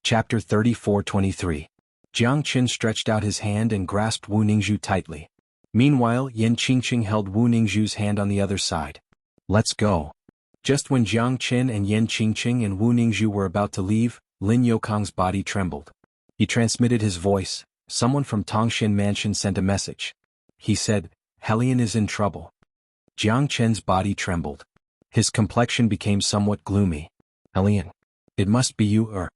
Chapter 34-23. Jiang Qin stretched out his hand and grasped Wu Ningzhu tightly. Meanwhile, Yan Qingqing held Wu Ningzhu's hand on the other side. Let's go. Just when Jiang Qin and Yan Qingqing and Wu Ningzhu were about to leave, Lin Yokong's body trembled. He transmitted his voice. Someone from Tongxin Mansion sent a message. He said, Hellion is in trouble. Jiang Qin's body trembled. His complexion became somewhat gloomy. Hellion. It must be you.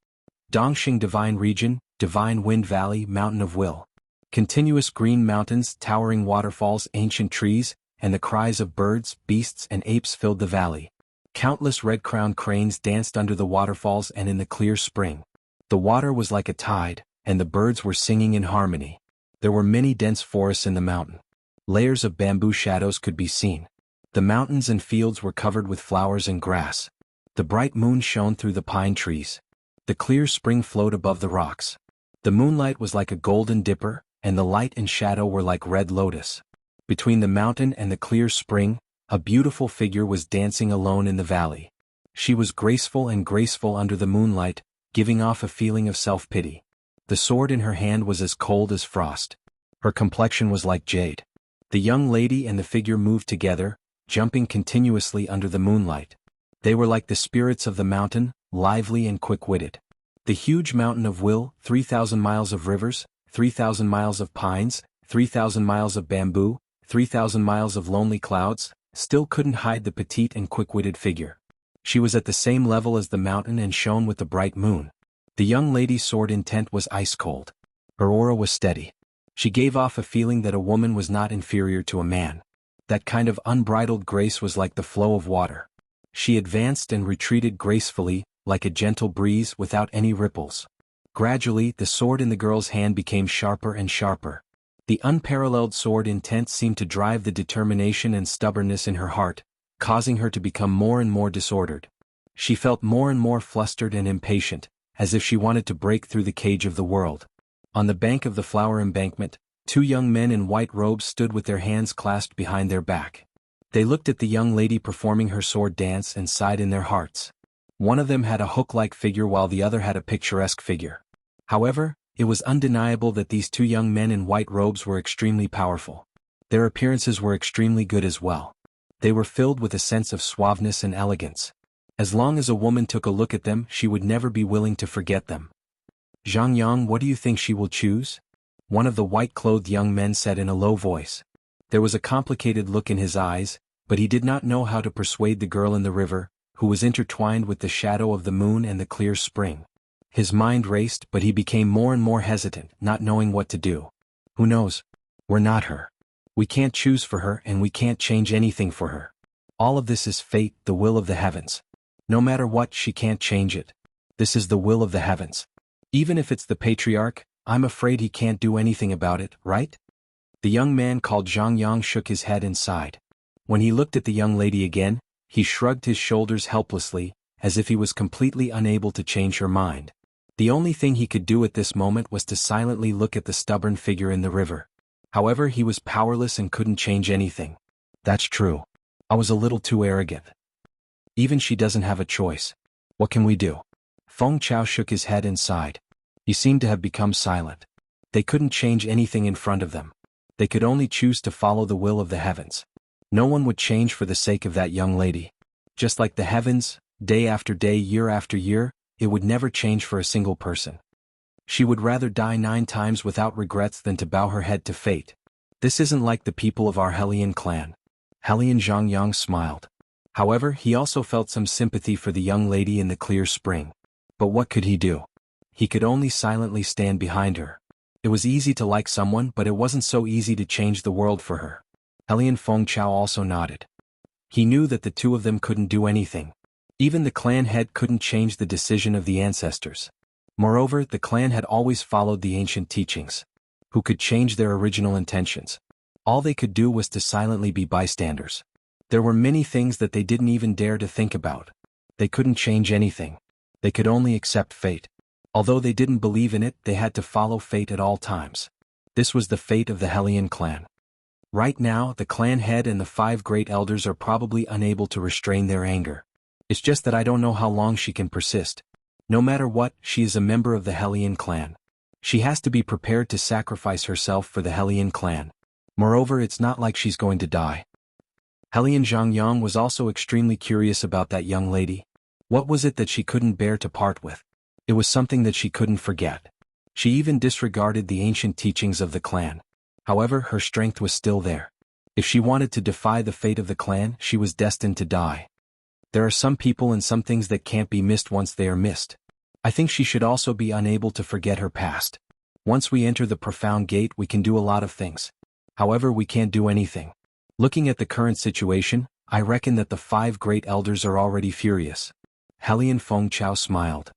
Dongxing Divine Region, Divine Wind Valley, Mountain of Will. Continuous green mountains, towering waterfalls, ancient trees, and the cries of birds, beasts, and apes filled the valley. Countless red-crowned cranes danced under the waterfalls and in the clear spring. The water was like a tide, and the birds were singing in harmony. There were many dense forests in the mountain. Layers of bamboo shadows could be seen. The mountains and fields were covered with flowers and grass. The bright moon shone through the pine trees. The clear spring flowed above the rocks. The moonlight was like a golden dipper, and the light and shadow were like red lotus. Between the mountain and the clear spring, a beautiful figure was dancing alone in the valley. She was graceful under the moonlight, giving off a feeling of self-pity. The sword in her hand was as cold as frost. Her complexion was like jade. The young lady and the figure moved together, jumping continuously under the moonlight. They were like the spirits of the mountain, lively and quick-witted. The huge mountain of will, 3,000 miles of rivers, 3,000 miles of pines, 3,000 miles of bamboo, 3,000 miles of lonely clouds, still couldn't hide the petite and quick-witted figure. She was at the same level as the mountain and shone with the bright moon. The young lady's sword intent was ice-cold. Her aura was steady. She gave off a feeling that a woman was not inferior to a man. That kind of unbridled grace was like the flow of water. She advanced and retreated gracefully, like a gentle breeze without any ripples. Gradually, the sword in the girl's hand became sharper and sharper. The unparalleled sword intent seemed to drive the determination and stubbornness in her heart, causing her to become more and more disordered. She felt more and more flustered and impatient, as if she wanted to break through the cage of the world. On the bank of the flower embankment, two young men in white robes stood with their hands clasped behind their back. They looked at the young lady performing her sword dance and sighed in their hearts. One of them had a hook-like figure while the other had a picturesque figure. However, it was undeniable that these two young men in white robes were extremely powerful. Their appearances were extremely good as well. They were filled with a sense of suaveness and elegance. As long as a woman took a look at them, she would never be willing to forget them. Xuanhuan, what do you think she will choose? One of the white-clothed young men said in a low voice. There was a complicated look in his eyes, but he did not know how to persuade the girl in the river, who was intertwined with the shadow of the moon and the clear spring. His mind raced, but he became more and more hesitant, not knowing what to do. Who knows? We're not her. We can't choose for her and we can't change anything for her. All of this is fate, the will of the heavens. No matter what, she can't change it. This is the will of the heavens. Even if it's the patriarch, I'm afraid he can't do anything about it, right? The young man called Xuanhuan shook his head and sighed. When he looked at the young lady again, he shrugged his shoulders helplessly, as if he was completely unable to change her mind. The only thing he could do at this moment was to silently look at the stubborn figure in the river. However, he was powerless and couldn't change anything. That's true. I was a little too arrogant. Even she doesn't have a choice. What can we do? Feng Chao shook his head and sighed. He seemed to have become silent. They couldn't change anything in front of them. They could only choose to follow the will of the heavens. No one would change for the sake of that young lady. Just like the heavens, day after day, year after year, it would never change for a single person. She would rather die 9 times without regrets than to bow her head to fate. This isn't like the people of our Hellion clan. Hellion Zhongyang smiled. However, he also felt some sympathy for the young lady in the clear spring. But what could he do? He could only silently stand behind her. It was easy to like someone, but it wasn't so easy to change the world for her. Hellion Feng Chao also nodded. He knew that the two of them couldn't do anything. Even the clan head couldn't change the decision of the ancestors. Moreover, the clan had always followed the ancient teachings. Who could change their original intentions? All they could do was to silently be bystanders. There were many things that they didn't even dare to think about. They couldn't change anything. They could only accept fate. Although they didn't believe in it, they had to follow fate at all times. This was the fate of the Hellion clan. Right now, the clan head and the 5 great elders are probably unable to restrain their anger. It's just that I don't know how long she can persist. No matter what, she is a member of the Hellion clan. She has to be prepared to sacrifice herself for the Hellion clan. Moreover, it's not like she's going to die. Hellion Xiangyang was also extremely curious about that young lady. What was it that she couldn't bear to part with? It was something that she couldn't forget. She even disregarded the ancient teachings of the clan. However, her strength was still there. If she wanted to defy the fate of the clan, she was destined to die. There are some people and some things that can't be missed once they are missed. I think she should also be unable to forget her past. Once we enter the profound gate, we can do a lot of things. However, we can't do anything. Looking at the current situation, I reckon that the 5 great elders are already furious. Hellion Fengchao smiled.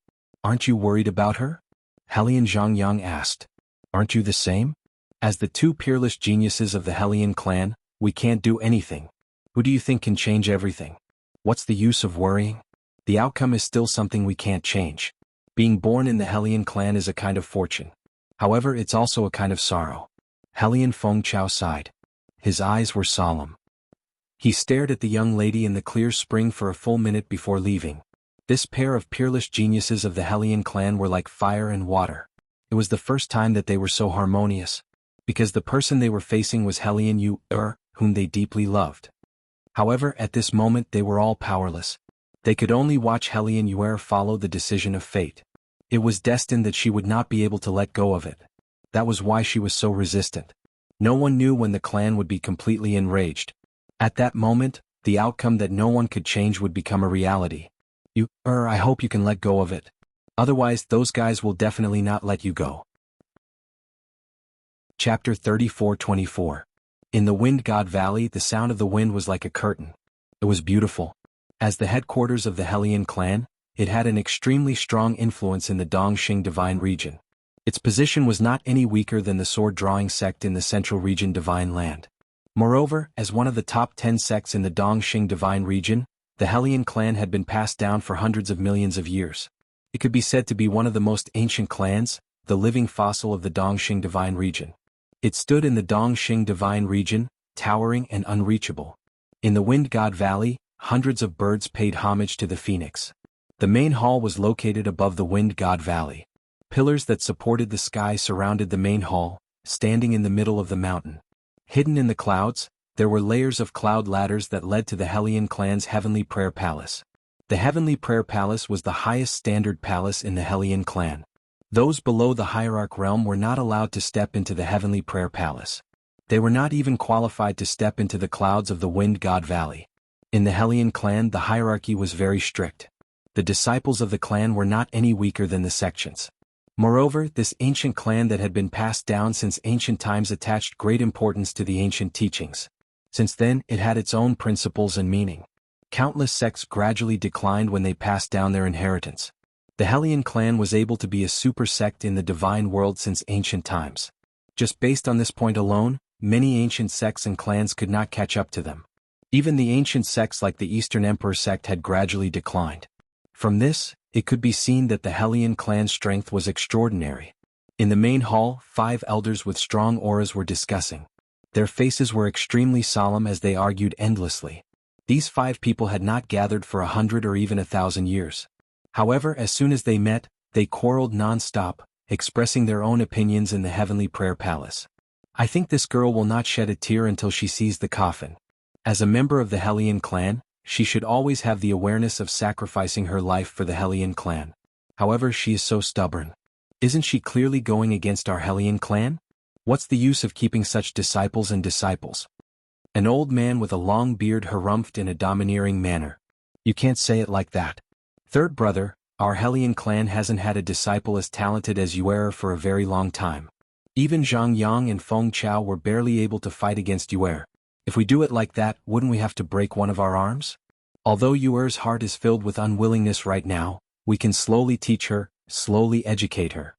Aren't you worried about her? Hellion Xiangyang asked. Aren't you the same? As the 2 peerless geniuses of the Hellion clan, we can't do anything. Who do you think can change everything? What's the use of worrying? The outcome is still something we can't change. Being born in the Hellion clan is a kind of fortune. However, it's also a kind of sorrow. Hellion Fengchao sighed. His eyes were solemn. He stared at the young lady in the clear spring for a full minute before leaving. This pair of peerless geniuses of the Hellion clan were like fire and water. It was the first time that they were so harmonious. Because the person they were facing was Hellion Yu-er, whom they deeply loved. However, at this moment they were all powerless. They could only watch Hellion Yu-er follow the decision of fate. It was destined that she would not be able to let go of it. That was why she was so resistant. No one knew when the clan would be completely enraged. At that moment, the outcome that no one could change would become a reality. I hope you can let go of it. Otherwise, those guys will definitely not let you go. Chapter 34-24. In the Wind God Valley, the sound of the wind was like a curtain. It was beautiful. As the headquarters of the Hellion clan, it had an extremely strong influence in the Dongxing Divine region. Its position was not any weaker than the sword-drawing sect in the Central Region Divine Land. Moreover, as one of the top 10 sects in the Dongxing Divine region, the Hellion clan had been passed down for hundreds of millions of years. It could be said to be one of the most ancient clans, the living fossil of the Dongxing Divine region. It stood in the Dongxing Divine region, towering and unreachable. In the Wind God Valley, hundreds of birds paid homage to the phoenix. The main hall was located above the Wind God Valley. Pillars that supported the sky surrounded the main hall, standing in the middle of the mountain. Hidden in the clouds, there were layers of cloud ladders that led to the Hellion clan's Heavenly Prayer Palace. The Heavenly Prayer Palace was the highest standard palace in the Hellion clan. Those below the hierarch realm were not allowed to step into the Heavenly Prayer Palace. They were not even qualified to step into the clouds of the Wind God Valley. In the Hellion clan, the hierarchy was very strict. The disciples of the clan were not any weaker than the sections. Moreover, this ancient clan that had been passed down since ancient times attached great importance to the ancient teachings. Since then, it had its own principles and meaning. Countless sects gradually declined when they passed down their inheritance. The Hellion clan was able to be a super sect in the divine world since ancient times. Just based on this point alone, many ancient sects and clans could not catch up to them. Even the ancient sects like the Eastern Emperor sect had gradually declined. From this, it could be seen that the Hellion clan's strength was extraordinary. In the main hall, 5 elders with strong auras were discussing. Their faces were extremely solemn as they argued endlessly. These 5 people had not gathered for 100 or even 1,000 years. However, as soon as they met, they quarreled non-stop, expressing their own opinions in the Heavenly Prayer Palace. I think this girl will not shed a tear until she sees the coffin. As a member of the Hellion clan, she should always have the awareness of sacrificing her life for the Hellion clan. However, she is so stubborn. Isn't she clearly going against our Hellion clan? What's the use of keeping such disciples and disciples? An old man with a long beard harumphed in a domineering manner. You can't say it like that. Third brother, our Hellion clan hasn't had a disciple as talented as Yuer for a very long time. Even Zhang Yang and Feng Chao were barely able to fight against Yuer. If we do it like that, wouldn't we have to break one of our arms? Although Yuer's heart is filled with unwillingness right now, we can slowly teach her, slowly educate her.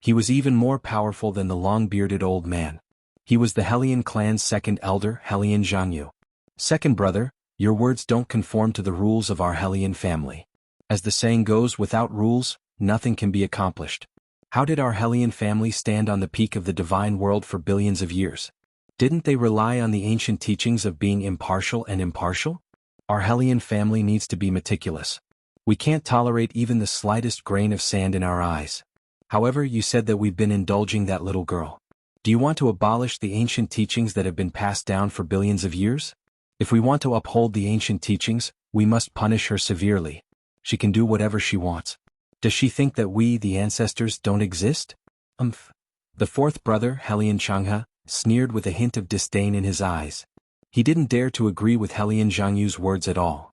He was even more powerful than the long-bearded old man. He was the Hellion clan's second elder, Hellion Jianghu. Second brother, your words don't conform to the rules of our Hellion family. As the saying goes, without rules, nothing can be accomplished. How did our Hellion family stand on the peak of the divine world for billions of years? Didn't they rely on the ancient teachings of being impartial and impartial? Our Hellion family needs to be meticulous. We can't tolerate even the slightest grain of sand in our eyes. However, you said that we've been indulging that little girl. Do you want to abolish the ancient teachings that have been passed down for billions of years? If we want to uphold the ancient teachings, we must punish her severely. She can do whatever she wants. Does she think that we, the ancestors, don't exist? The fourth brother, xianxia, sneered with a hint of disdain in his eyes. He didn't dare to agree with xianxia's words at all.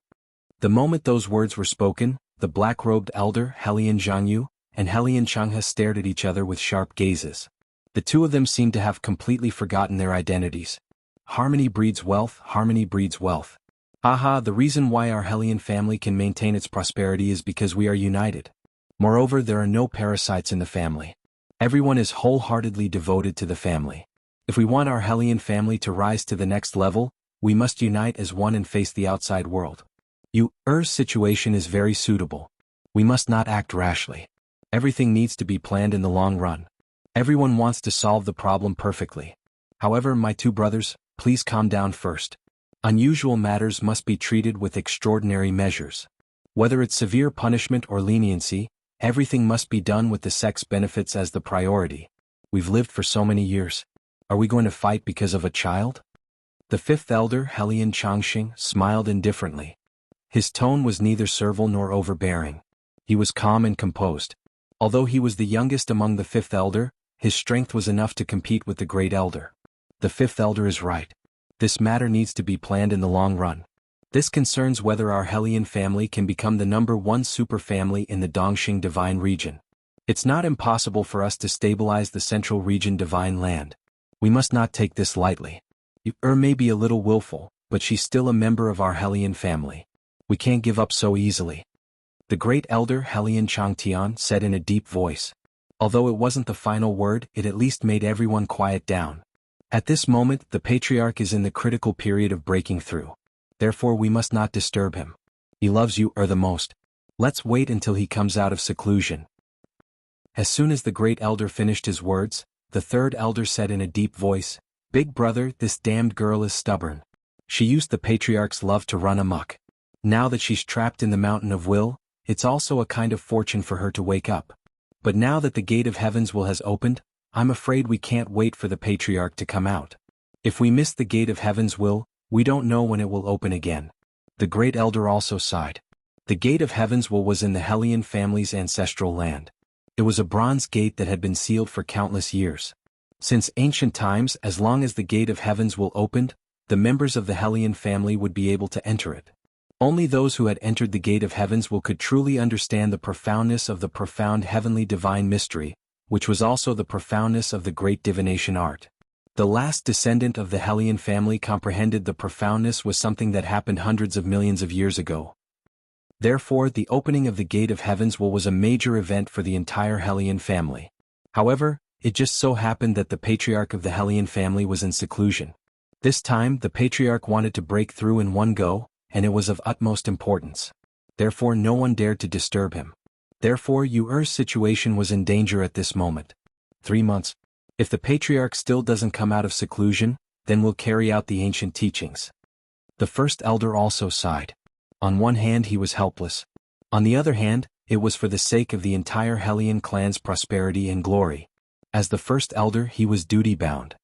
The moment those words were spoken, the black-robed elder, xianxia, and xianxia stared at each other with sharp gazes. The two of them seemed to have completely forgotten their identities. Harmony breeds wealth, harmony breeds wealth. Aha, the reason why our Hellion family can maintain its prosperity is because we are united. Moreover, there are no parasites in the family. Everyone is wholeheartedly devoted to the family. If we want our Hellion family to rise to the next level, we must unite as one and face the outside world. Your situation is very suitable. We must not act rashly. Everything needs to be planned in the long run. Everyone wants to solve the problem perfectly. However, my two brothers, please calm down first. Unusual matters must be treated with extraordinary measures. Whether it's severe punishment or leniency, everything must be done with the sex benefits as the priority. We've lived for so many years. Are we going to fight because of a child? The fifth elder, xianxia, smiled indifferently. His tone was neither servile nor overbearing. He was calm and composed. Although he was the youngest among the fifth elder, his strength was enough to compete with the great elder. The fifth elder is right. This matter needs to be planned in the long run. This concerns whether our Hellion family can become the #1 superfamily in the Dongxing Divine Region. It's not impossible for us to stabilize the Central Region Divine Land. We must not take this lightly. May be a little willful, but she's still a member of our Hellion family. We can't give up so easily. The great elder xianxia said in a deep voice. Although it wasn't the final word, it at least made everyone quiet down. At this moment, the patriarch is in the critical period of breaking through. Therefore we must not disturb him. He loves you the most. Let's wait until he comes out of seclusion. As soon as the great elder finished his words, the third elder said in a deep voice, "Big brother, this damned girl is stubborn. She used the patriarch's love to run amok. Now that she's trapped in the mountain of will, it's also a kind of fortune for her to wake up. But now that the gate of heavens will has opened, I'm afraid we can't wait for the patriarch to come out. If we miss the gate of heaven's will, we don't know when it will open again." The great elder also sighed. The gate of heaven's will was in the Hellion family's ancestral land. It was a bronze gate that had been sealed for countless years. Since ancient times, as long as the gate of heavens will opened, the members of the Hellion family would be able to enter it. Only those who had entered the gate of heavens will could truly understand the profoundness of the profound heavenly divine mystery, which was also the profoundness of the great divination art. The last descendant of the Hellion family comprehended the profoundness was something that happened hundreds of millions of years ago. Therefore, the opening of the gate of heavens was a major event for the entire Hellion family. However, it just so happened that the patriarch of the Hellion family was in seclusion. This time, the patriarch wanted to break through in one go, and it was of utmost importance. Therefore no one dared to disturb him. Therefore Yu'er's situation was in danger at this moment. 3 months. If the patriarch still doesn't come out of seclusion, then we'll carry out the ancient teachings. The first elder also sighed. On one hand he was helpless. On the other hand, it was for the sake of the entire Hellion clan's prosperity and glory. As the first elder he was duty-bound.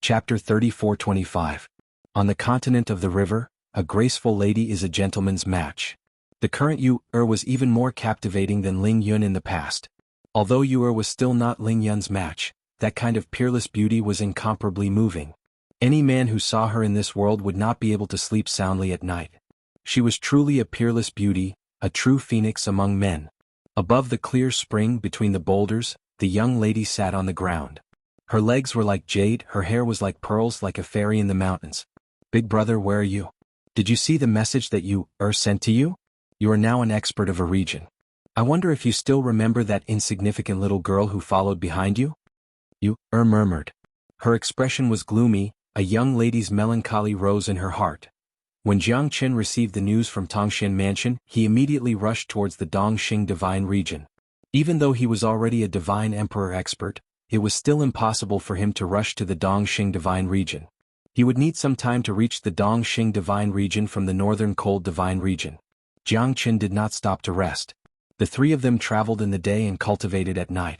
Chapter 34:25. On the continent of the river, a graceful lady is a gentleman's match. The current Yu'er was even more captivating than Ling Yun in the past. Although Yu'er was still not Ling Yun's match, that kind of peerless beauty was incomparably moving. Any man who saw her in this world would not be able to sleep soundly at night. She was truly a peerless beauty, a true phoenix among men. Above the clear spring between the boulders, the young lady sat on the ground. Her legs were like jade, her hair was like pearls, like a fairy in the mountains. "Big brother, where are you? Did you see the message that Yu'er sent to you? You are now an expert of a region. I wonder if you still remember that insignificant little girl who followed behind you?" Yu'er murmured. Her expression was gloomy, a young lady's melancholy rose in her heart. When Jiang Qin received the news from Tongxian Mansion, he immediately rushed towards the Dongxing Divine Region. Even though he was already a Divine Emperor expert, it was still impossible for him to rush to the Dongxing Divine Region. He would need some time to reach the Dongxing Divine Region from the Northern Cold Divine Region. Jiang Qin did not stop to rest. The three of them traveled in the day and cultivated at night.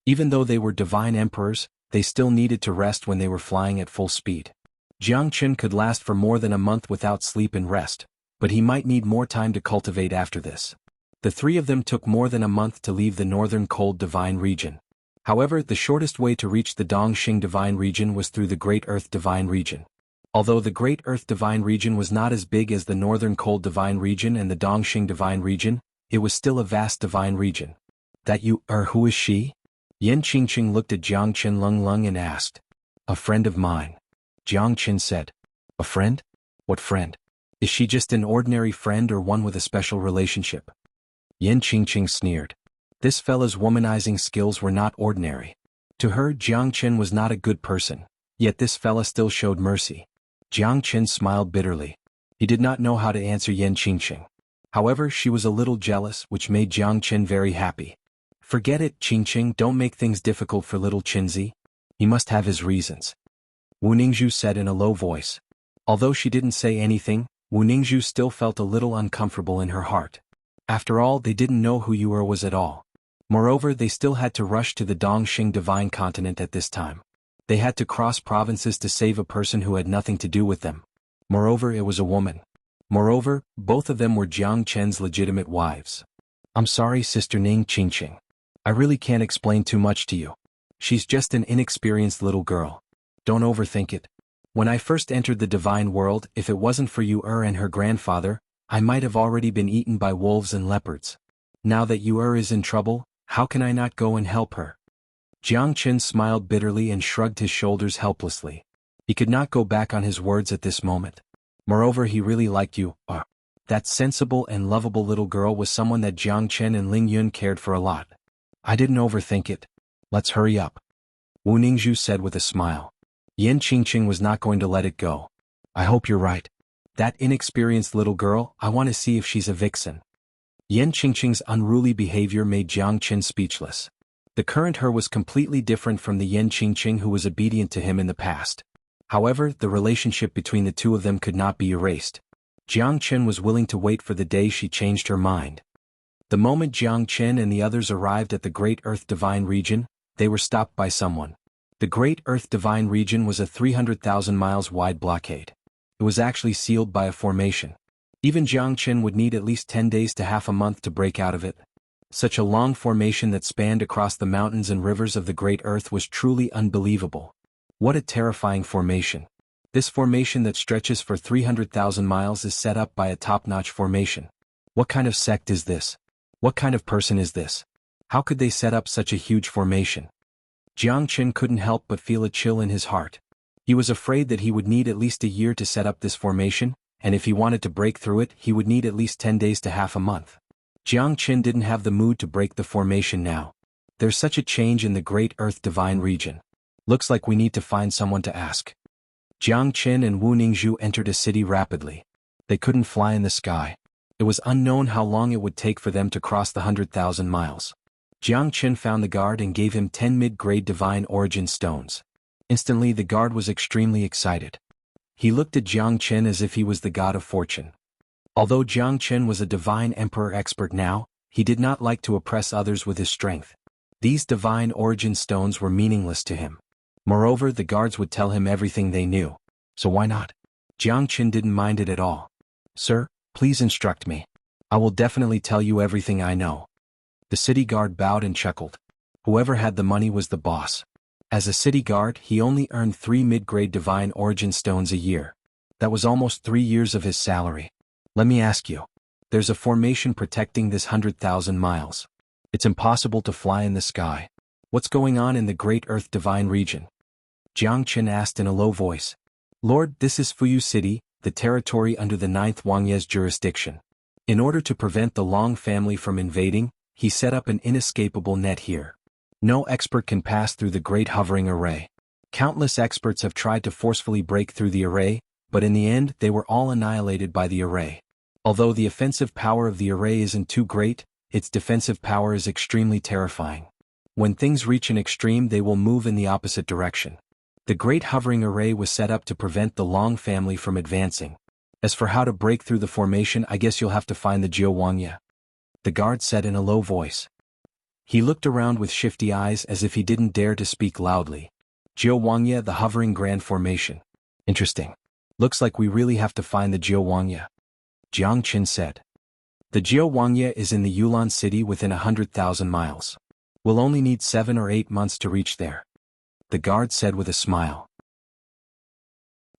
Even though they were divine emperors, they still needed to rest when they were flying at full speed. Jiang Qin could last for more than a month without sleep and rest, but he might need more time to cultivate after this. The three of them took more than a month to leave the northern cold divine region. However, the shortest way to reach the Dongxing divine region was through the Great Earth divine region. Although the Great Earth divine region was not as big as the northern cold divine region and the Dongxing divine region, it was still a vast divine region. That you, who is she? Yan Qingqing looked at Jiang Qin Lung and asked. A friend of mine. Jiang Qin said. A friend? What friend? Is she just an ordinary friend or one with a special relationship? Yan Qingqing sneered. This fella's womanizing skills were not ordinary. To her, Jiang Qin was not a good person, yet this fella still showed mercy. Jiang Qin smiled bitterly. He did not know how to answer Yan Qingqing. However, she was a little jealous, which made Jiang Qin very happy. Forget it, Qingqing, don't make things difficult for little Qinzi. He must have his reasons. Wu Ningzhu said in a low voice. Although she didn't say anything, Wu Ningzhu still felt a little uncomfortable in her heart. After all, they didn't know who Yu was at all. Moreover, they still had to rush to the Dongxing divine continent at this time. They had to cross provinces to save a person who had nothing to do with them. Moreover, it was a woman. Moreover, both of them were Jiang Qin's legitimate wives. I'm sorry, Sister Ning Qingqing. I really can't explain too much to you. She's just an inexperienced little girl. Don't overthink it. When I first entered the divine world, if it wasn't for Yu and her grandfather, I might have already been eaten by wolves and leopards. Now that Yu is in trouble, how can I not go and help her? Jiang Qin smiled bitterly and shrugged his shoulders helplessly. He could not go back on his words at this moment. Moreover, he really liked Yu. That sensible and lovable little girl was someone that Jiang Qin and Ling Yun cared for a lot. I didn't overthink it. Let's hurry up. Wu Ningzhu said with a smile. Yan Qingqing was not going to let it go. I hope you're right. That inexperienced little girl, I want to see if she's a vixen. Yan Qingqing's unruly behavior made Jiang Qin speechless. The current her was completely different from the Yan Qingqing who was obedient to him in the past. However, the relationship between the two of them could not be erased. Jiang Qin was willing to wait for the day she changed her mind. The moment Jiang Qin and the others arrived at the Great Earth Divine Region, they were stopped by someone. The Great Earth Divine Region was a 300,000 miles wide blockade. It was actually sealed by a formation. Even Jiang Qin would need at least 10 days to half a month to break out of it. Such a long formation that spanned across the mountains and rivers of the Great Earth was truly unbelievable. What a terrifying formation. This formation that stretches for 300,000 miles is set up by a top-notch formation. What kind of sect is this? What kind of person is this? How could they set up such a huge formation? Jiang Qin couldn't help but feel a chill in his heart. He was afraid that he would need at least a year to set up this formation, and if he wanted to break through it, he would need at least 10 days to half a month. Jiang Qin didn't have the mood to break the formation now. There's such a change in the Great Earth Divine Region. Looks like we need to find someone to ask. Jiang Qin and Wu Ningzhu entered a city rapidly. They couldn't fly in the sky. It was unknown how long it would take for them to cross the 100,000 miles. Jiang Qin found the guard and gave him 10 mid-grade divine origin stones. Instantly the guard was extremely excited. He looked at Jiang Qin as if he was the god of fortune. Although Jiang Qin was a divine emperor expert now, he did not like to oppress others with his strength. These divine origin stones were meaningless to him. Moreover, the guards would tell him everything they knew. So why not? Jiang Qin didn't mind it at all. Sir, please instruct me. I will definitely tell you everything I know. The city guard bowed and chuckled. Whoever had the money was the boss. As a city guard, he only earned 3 mid-grade divine origin stones a year. That was almost 3 years of his salary. Let me ask you. There's a formation protecting this 100,000 miles. It's impossible to fly in the sky. What's going on in the Great Earth Divine Region? Jiang Qin asked in a low voice. Lord, this is Fuyu City, the territory under the 9th Wangye's jurisdiction. In order to prevent the Long family from invading, he set up an inescapable net here. No expert can pass through the Great Hovering Array. Countless experts have tried to forcefully break through the array, but in the end they were all annihilated by the array. Although the offensive power of the array isn't too great, its defensive power is extremely terrifying. When things reach an extreme, they will move in the opposite direction. The Great Hovering Array was set up to prevent the Long family from advancing. As for how to break through the formation, I guess you'll have to find the xianxia," the guard said in a low voice. He looked around with shifty eyes as if he didn't dare to speak loudly. "Xianxia, the hovering grand formation. Interesting. Looks like we really have to find the xianxia," Jiang Qin said. "The xianxia is in the Yulan city within 100,000 miles. We'll only need 7 or 8 months to reach there," the guard said with a smile.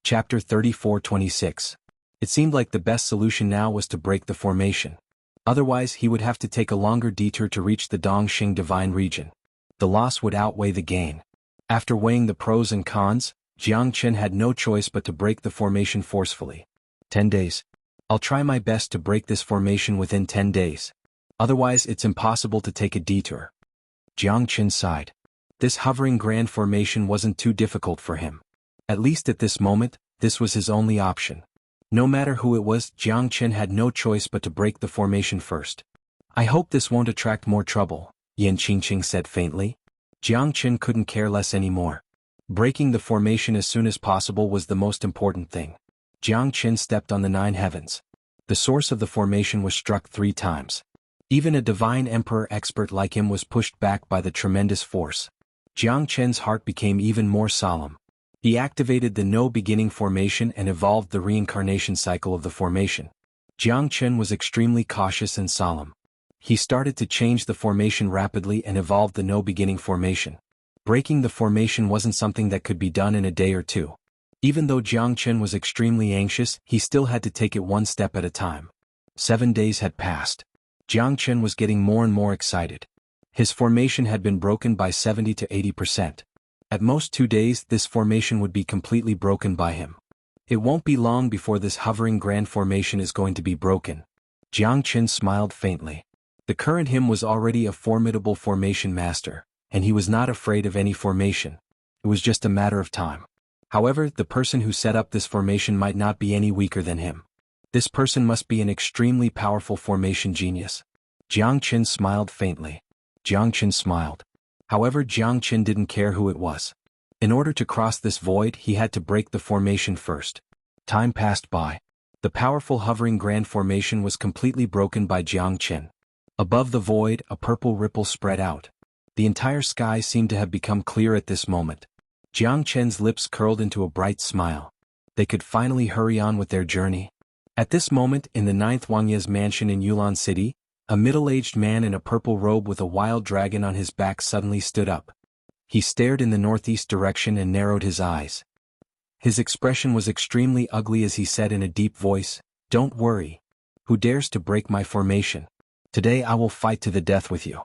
Chapter 34:26. It seemed like the best solution now was to break the formation. Otherwise he would have to take a longer detour to reach the Dongxing divine region. The loss would outweigh the gain. After weighing the pros and cons, Jiang Qin had no choice but to break the formation forcefully. 10 days. I'll try my best to break this formation within 10 days. Otherwise it's impossible to take a detour. Jiang Qin sighed. This hovering grand formation wasn't too difficult for him. At least at this moment, this was his only option. No matter who it was, Jiang Qin had no choice but to break the formation first. "I hope this won't attract more trouble," Yan Qingqing said faintly. Jiang Qin couldn't care less anymore. Breaking the formation as soon as possible was the most important thing. Jiang Qin stepped on the 9 heavens. The source of the formation was struck 3 times. Even a divine emperor expert like him was pushed back by the tremendous force. Jiang Qin's heart became even more solemn. He activated the no-beginning formation and evolved the reincarnation cycle of the formation. Jiang Qin was extremely cautious and solemn. He started to change the formation rapidly and evolved the no-beginning formation. Breaking the formation wasn't something that could be done in a day or 2. Even though Jiang Qin was extremely anxious, he still had to take it one step at a time. 7 days had passed. Jiang Qin was getting more and more excited. His formation had been broken by 70 to 80%. At most 2 days this formation would be completely broken by him. It won't be long before this hovering grand formation is going to be broken. Jiang Qin smiled faintly. The current him was already a formidable formation master, and he was not afraid of any formation. It was just a matter of time. However, the person who set up this formation might not be any weaker than him. This person must be an extremely powerful formation genius. Jiang Qin smiled faintly. Jiang Qin smiled. However, Jiang Qin didn't care who it was. In order to cross this void, he had to break the formation first. Time passed by. The powerful hovering grand formation was completely broken by Jiang Qin. Above the void, a purple ripple spread out. The entire sky seemed to have become clear at this moment. Jiang Qin's lips curled into a bright smile. They could finally hurry on with their journey. At this moment, in the 9th Wangya's mansion in Yulan City, a middle-aged man in a purple robe with a wild dragon on his back suddenly stood up. He stared in the northeast direction and narrowed his eyes. His expression was extremely ugly as he said in a deep voice, "Don't worry. Who dares to break my formation? Today I will fight to the death with you."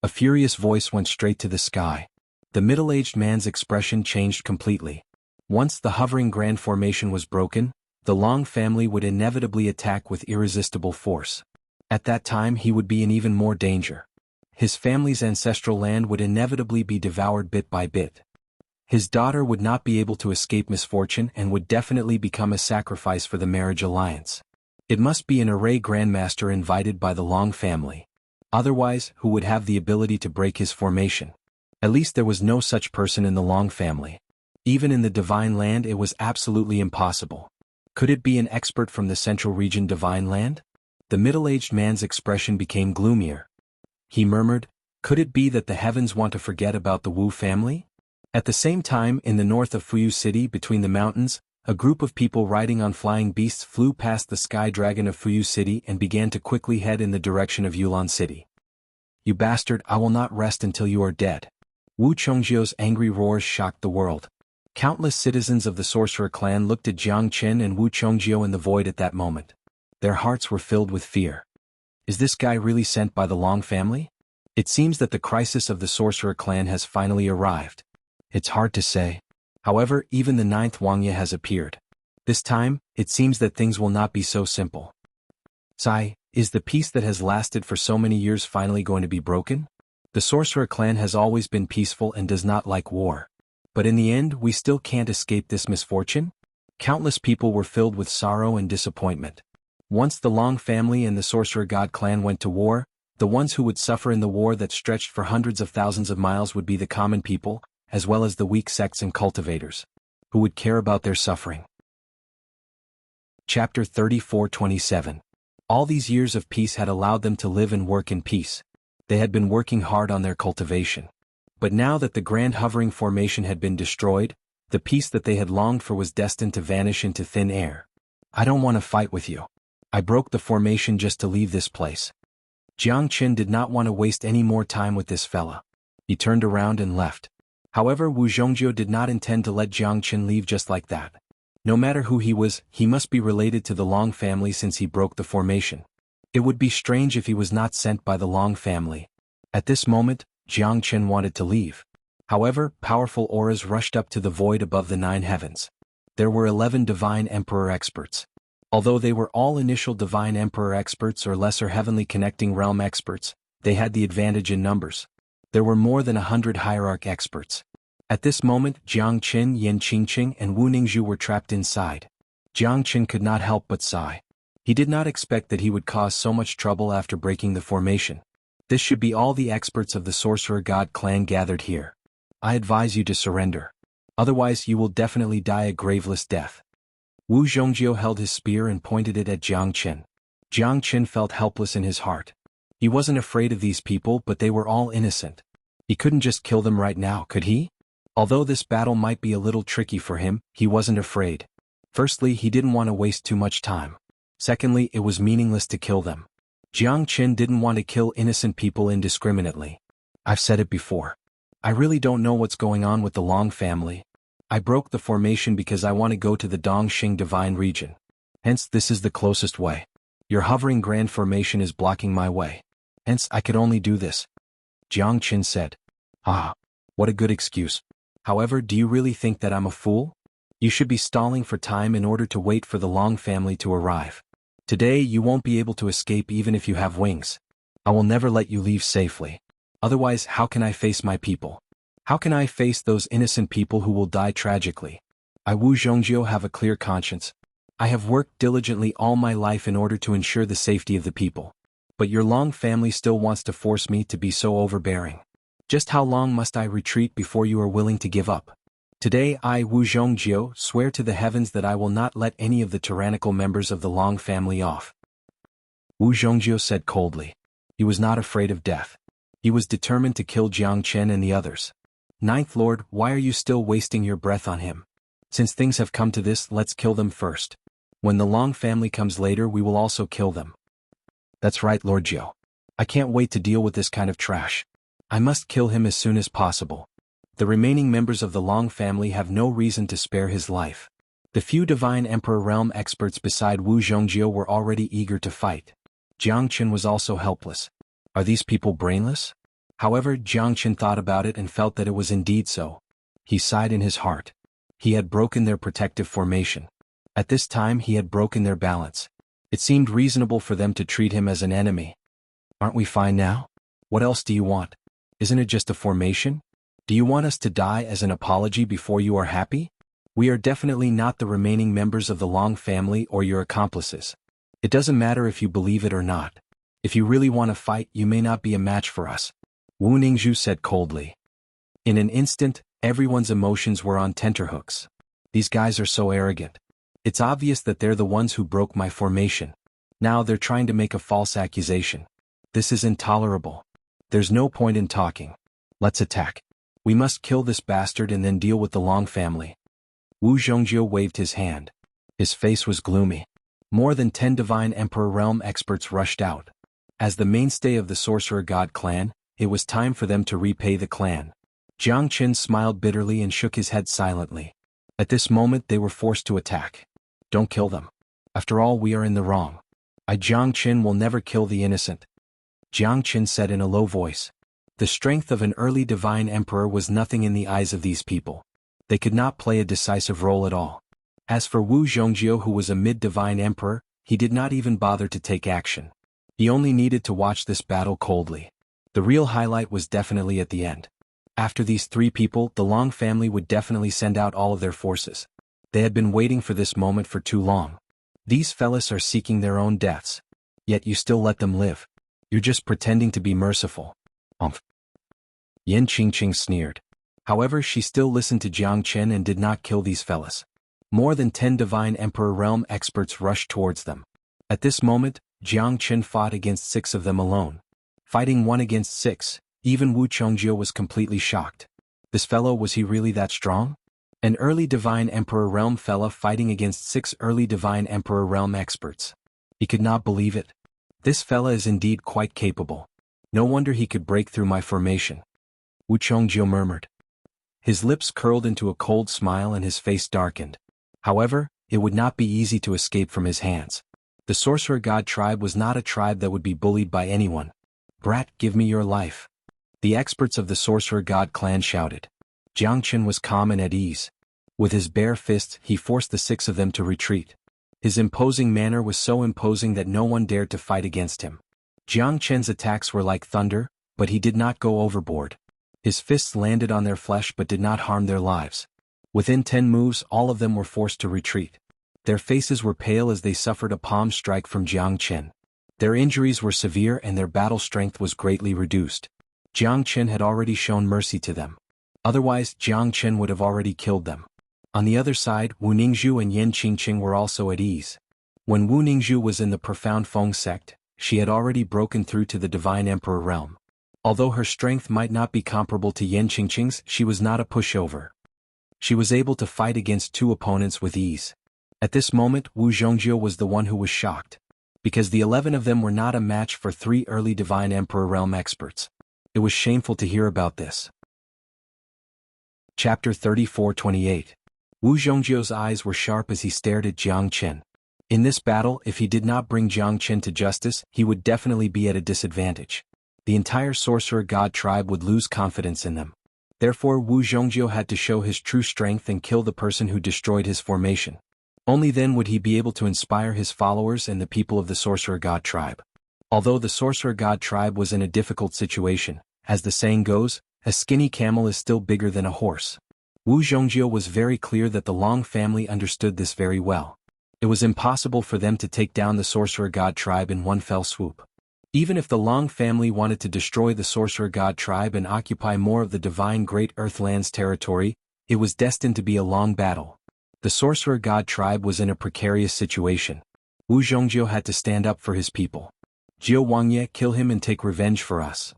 A furious voice went straight to the sky. The middle-aged man's expression changed completely. Once the hovering grand formation was broken, the Long family would inevitably attack with irresistible force. At that time he would be in even more danger. His family's ancestral land would inevitably be devoured bit by bit. His daughter would not be able to escape misfortune and would definitely become a sacrifice for the marriage alliance. It must be an array grandmaster invited by the Long family. Otherwise, who would have the ability to break his formation? At least there was no such person in the Long family. Even in the divine land it was absolutely impossible. Could it be an expert from the central region divine land? The middle-aged man's expression became gloomier. He murmured, "Could it be that the heavens want to forget about the Wu family?" At the same time, in the north of Fuyu City between the mountains, a group of people riding on flying beasts flew past the sky dragon of Fuyu City and began to quickly head in the direction of Yulan City. "You bastard, I will not rest until you are dead." Wu Chongzhou's angry roars shocked the world. Countless citizens of the sorcerer clan looked at Jiang Qin and Wu Chongzhou in the void at that moment. Their hearts were filled with fear. Is this guy really sent by the Long family? It seems that the crisis of the sorcerer clan has finally arrived. It's hard to say. However, even the 9th Wangya has appeared. This time, it seems that things will not be so simple. Sai, is the peace that has lasted for so many years finally going to be broken? The sorcerer clan has always been peaceful and does not like war. But in the end, we still can't escape this misfortune? Countless people were filled with sorrow and disappointment. Once the Long family and the sorcerer god clan went to war, the ones who would suffer in the war that stretched for hundreds of thousands of miles would be the common people, as well as the weak sects and cultivators. Who would care about their suffering? Chapter 34:27. All these years of peace had allowed them to live and work in peace. They had been working hard on their cultivation. But now that the grand hovering formation had been destroyed, the peace that they had longed for was destined to vanish into thin air. I don't want to fight with you. I broke the formation just to leave this place. Jiang Qin did not want to waste any more time with this fella. He turned around and left. However, Wu Zhongjiu did not intend to let Jiang Qin leave just like that. No matter who he was, he must be related to the Long family since he broke the formation. It would be strange if he was not sent by the Long family. At this moment, Jiang Qin wanted to leave. However, powerful auras rushed up to the void above the 9 heavens. There were 11 Divine Emperor experts. Although they were all initial Divine Emperor experts or lesser heavenly connecting realm experts, they had the advantage in numbers. There were more than 100 Hierarch experts. At this moment, Jiang Qin, Yan Qingqing, and Wu Ningzhu were trapped inside. Jiang Qin could not help but sigh. He did not expect that he would cause so much trouble after breaking the formation. This should be all the experts of the Sorcerer God clan gathered here. I advise you to surrender. Otherwise you will definitely die a graveless death. Wu Zhongjiu held his spear and pointed it at Jiang Qin. Jiang Qin felt helpless in his heart. He wasn't afraid of these people, but they were all innocent. He couldn't just kill them right now, could he? Although this battle might be a little tricky for him, he wasn't afraid. Firstly, he didn't want to waste too much time. Secondly, it was meaningless to kill them. Jiang Qin didn't want to kill innocent people indiscriminately. I've said it before. I really don't know what's going on with the Long family. I broke the formation because I want to go to the Dongxing Divine region. Hence, this is the closest way. Your hovering grand formation is blocking my way. Hence, I could only do this. Jiang Qin said. Ah, what a good excuse. However, do you really think that I'm a fool? You should be stalling for time in order to wait for the Long family to arrive. Today you won't be able to escape even if you have wings. I will never let you leave safely. Otherwise, how can I face my people? How can I face those innocent people who will die tragically? I Wu Zhongjiu have a clear conscience. I have worked diligently all my life in order to ensure the safety of the people. But your Long family still wants to force me to be so overbearing. Just how long must I retreat before you are willing to give up? Today I, Wu Zhongjiu, swear to the heavens that I will not let any of the tyrannical members of the Long family off. Wu Zhongjiu said coldly. He was not afraid of death. He was determined to kill Jiang Qin and the others. Ninth Lord, why are you still wasting your breath on him? Since things have come to this, let's kill them first. When the Long family comes later, we will also kill them. That's right, Lord Jiu. I can't wait to deal with this kind of trash. I must kill him as soon as possible. The remaining members of the Long family have no reason to spare his life. The few Divine Emperor realm experts beside Wu Zhongjiu were already eager to fight. Jiang Qin was also helpless. Are these people brainless? However, Jiang Qin thought about it and felt that it was indeed so. He sighed in his heart. He had broken their protective formation. At this time he had broken their balance. It seemed reasonable for them to treat him as an enemy. Aren't we fine now? What else do you want? Isn't it just a formation? Do you want us to die as an apology before you are happy? We are definitely not the remaining members of the Long family or your accomplices. It doesn't matter if you believe it or not. If you really want to fight, you may not be a match for us. Wu Ningzhu said coldly. In an instant, everyone's emotions were on tenterhooks. These guys are so arrogant. It's obvious that they're the ones who broke my formation. Now they're trying to make a false accusation. This is intolerable. There's no point in talking. Let's attack. We must kill this bastard and then deal with the Long family. Wu Zhongjiu waved his hand. His face was gloomy. More than 10 Divine Emperor realm experts rushed out. As the mainstay of the Sorcerer God clan, it was time for them to repay the clan. Jiang Qin smiled bitterly and shook his head silently. At this moment they were forced to attack. Don't kill them. After all, we are in the wrong. I, Jiang Qin, will never kill the innocent. Jiang Qin said in a low voice. The strength of an early Divine Emperor was nothing in the eyes of these people. They could not play a decisive role at all. As for Wu Zhongjiu, who was a mid-Divine Emperor, he did not even bother to take action. He only needed to watch this battle coldly. The real highlight was definitely at the end. After these 3 people, the Long family would definitely send out all of their forces. They had been waiting for this moment for too long. These fellas are seeking their own deaths. Yet you still let them live. You're just pretending to be merciful. Yan Qingqing sneered. However, she still listened to Jiang Qin and did not kill these fellas. More than 10 Divine Emperor Realm experts rushed towards them. At this moment, Jiang Chen fought against 6 of them alone. Fighting 1 against 6, even Wu Chongjio was completely shocked. This fellow, was he really that strong? An early Divine Emperor Realm fella fighting against 6 early Divine Emperor Realm experts. He could not believe it. This fella is indeed quite capable. No wonder he could break through my formation. Wu Chongjio murmured. His lips curled into a cold smile and his face darkened. However, it would not be easy to escape from his hands. The Sorcerer God tribe was not a tribe that would be bullied by anyone. Brat, give me your life. The experts of the Sorcerer God clan shouted. Jiang Chen was calm and at ease. With his bare fists, he forced the 6 of them to retreat. His imposing manner was so imposing that no one dared to fight against him. Jiang Chen's attacks were like thunder, but he did not go overboard. His fists landed on their flesh but did not harm their lives. Within 10 moves, all of them were forced to retreat. Their faces were pale as they suffered a palm strike from Jiang Chen. Their injuries were severe and their battle strength was greatly reduced. Jiang Chen had already shown mercy to them. Otherwise, Jiang Chen would have already killed them. On the other side, Wu Ningzhu and Yan Qingqing were also at ease. When Wu Ningzhu was in the profound Feng sect, she had already broken through to the Divine Emperor realm. Although her strength might not be comparable to Yan Qingqing's, she was not a pushover. She was able to fight against 2 opponents with ease. At this moment, Wu Zhongjio was the one who was shocked. Because the 11 of them were not a match for 3 early Divine Emperor realm experts. It was shameful to hear about this. Chapter 34-28. Wu Zhongjio's eyes were sharp as he stared at Jiang Chen. In this battle, if he did not bring Jiang Chen to justice, he would definitely be at a disadvantage. The entire Sorcerer God tribe would lose confidence in them. Therefore, Wu Zhongjio had to show his true strength and kill the person who destroyed his formation. Only then would he be able to inspire his followers and the people of the Sorcerer God tribe. Although the Sorcerer God tribe was in a difficult situation, as the saying goes, a skinny camel is still bigger than a horse. Wu Zhongjio was very clear that the Long family understood this very well. It was impossible for them to take down the Sorcerer God tribe in one fell swoop. Even if the Long family wanted to destroy the Sorcerer God tribe and occupy more of the divine Great Earthland's territory, it was destined to be a long battle. The Sorcerer God tribe was in a precarious situation. Wu Zhongjio had to stand up for his people. Xuanhuan, kill him and take revenge for us.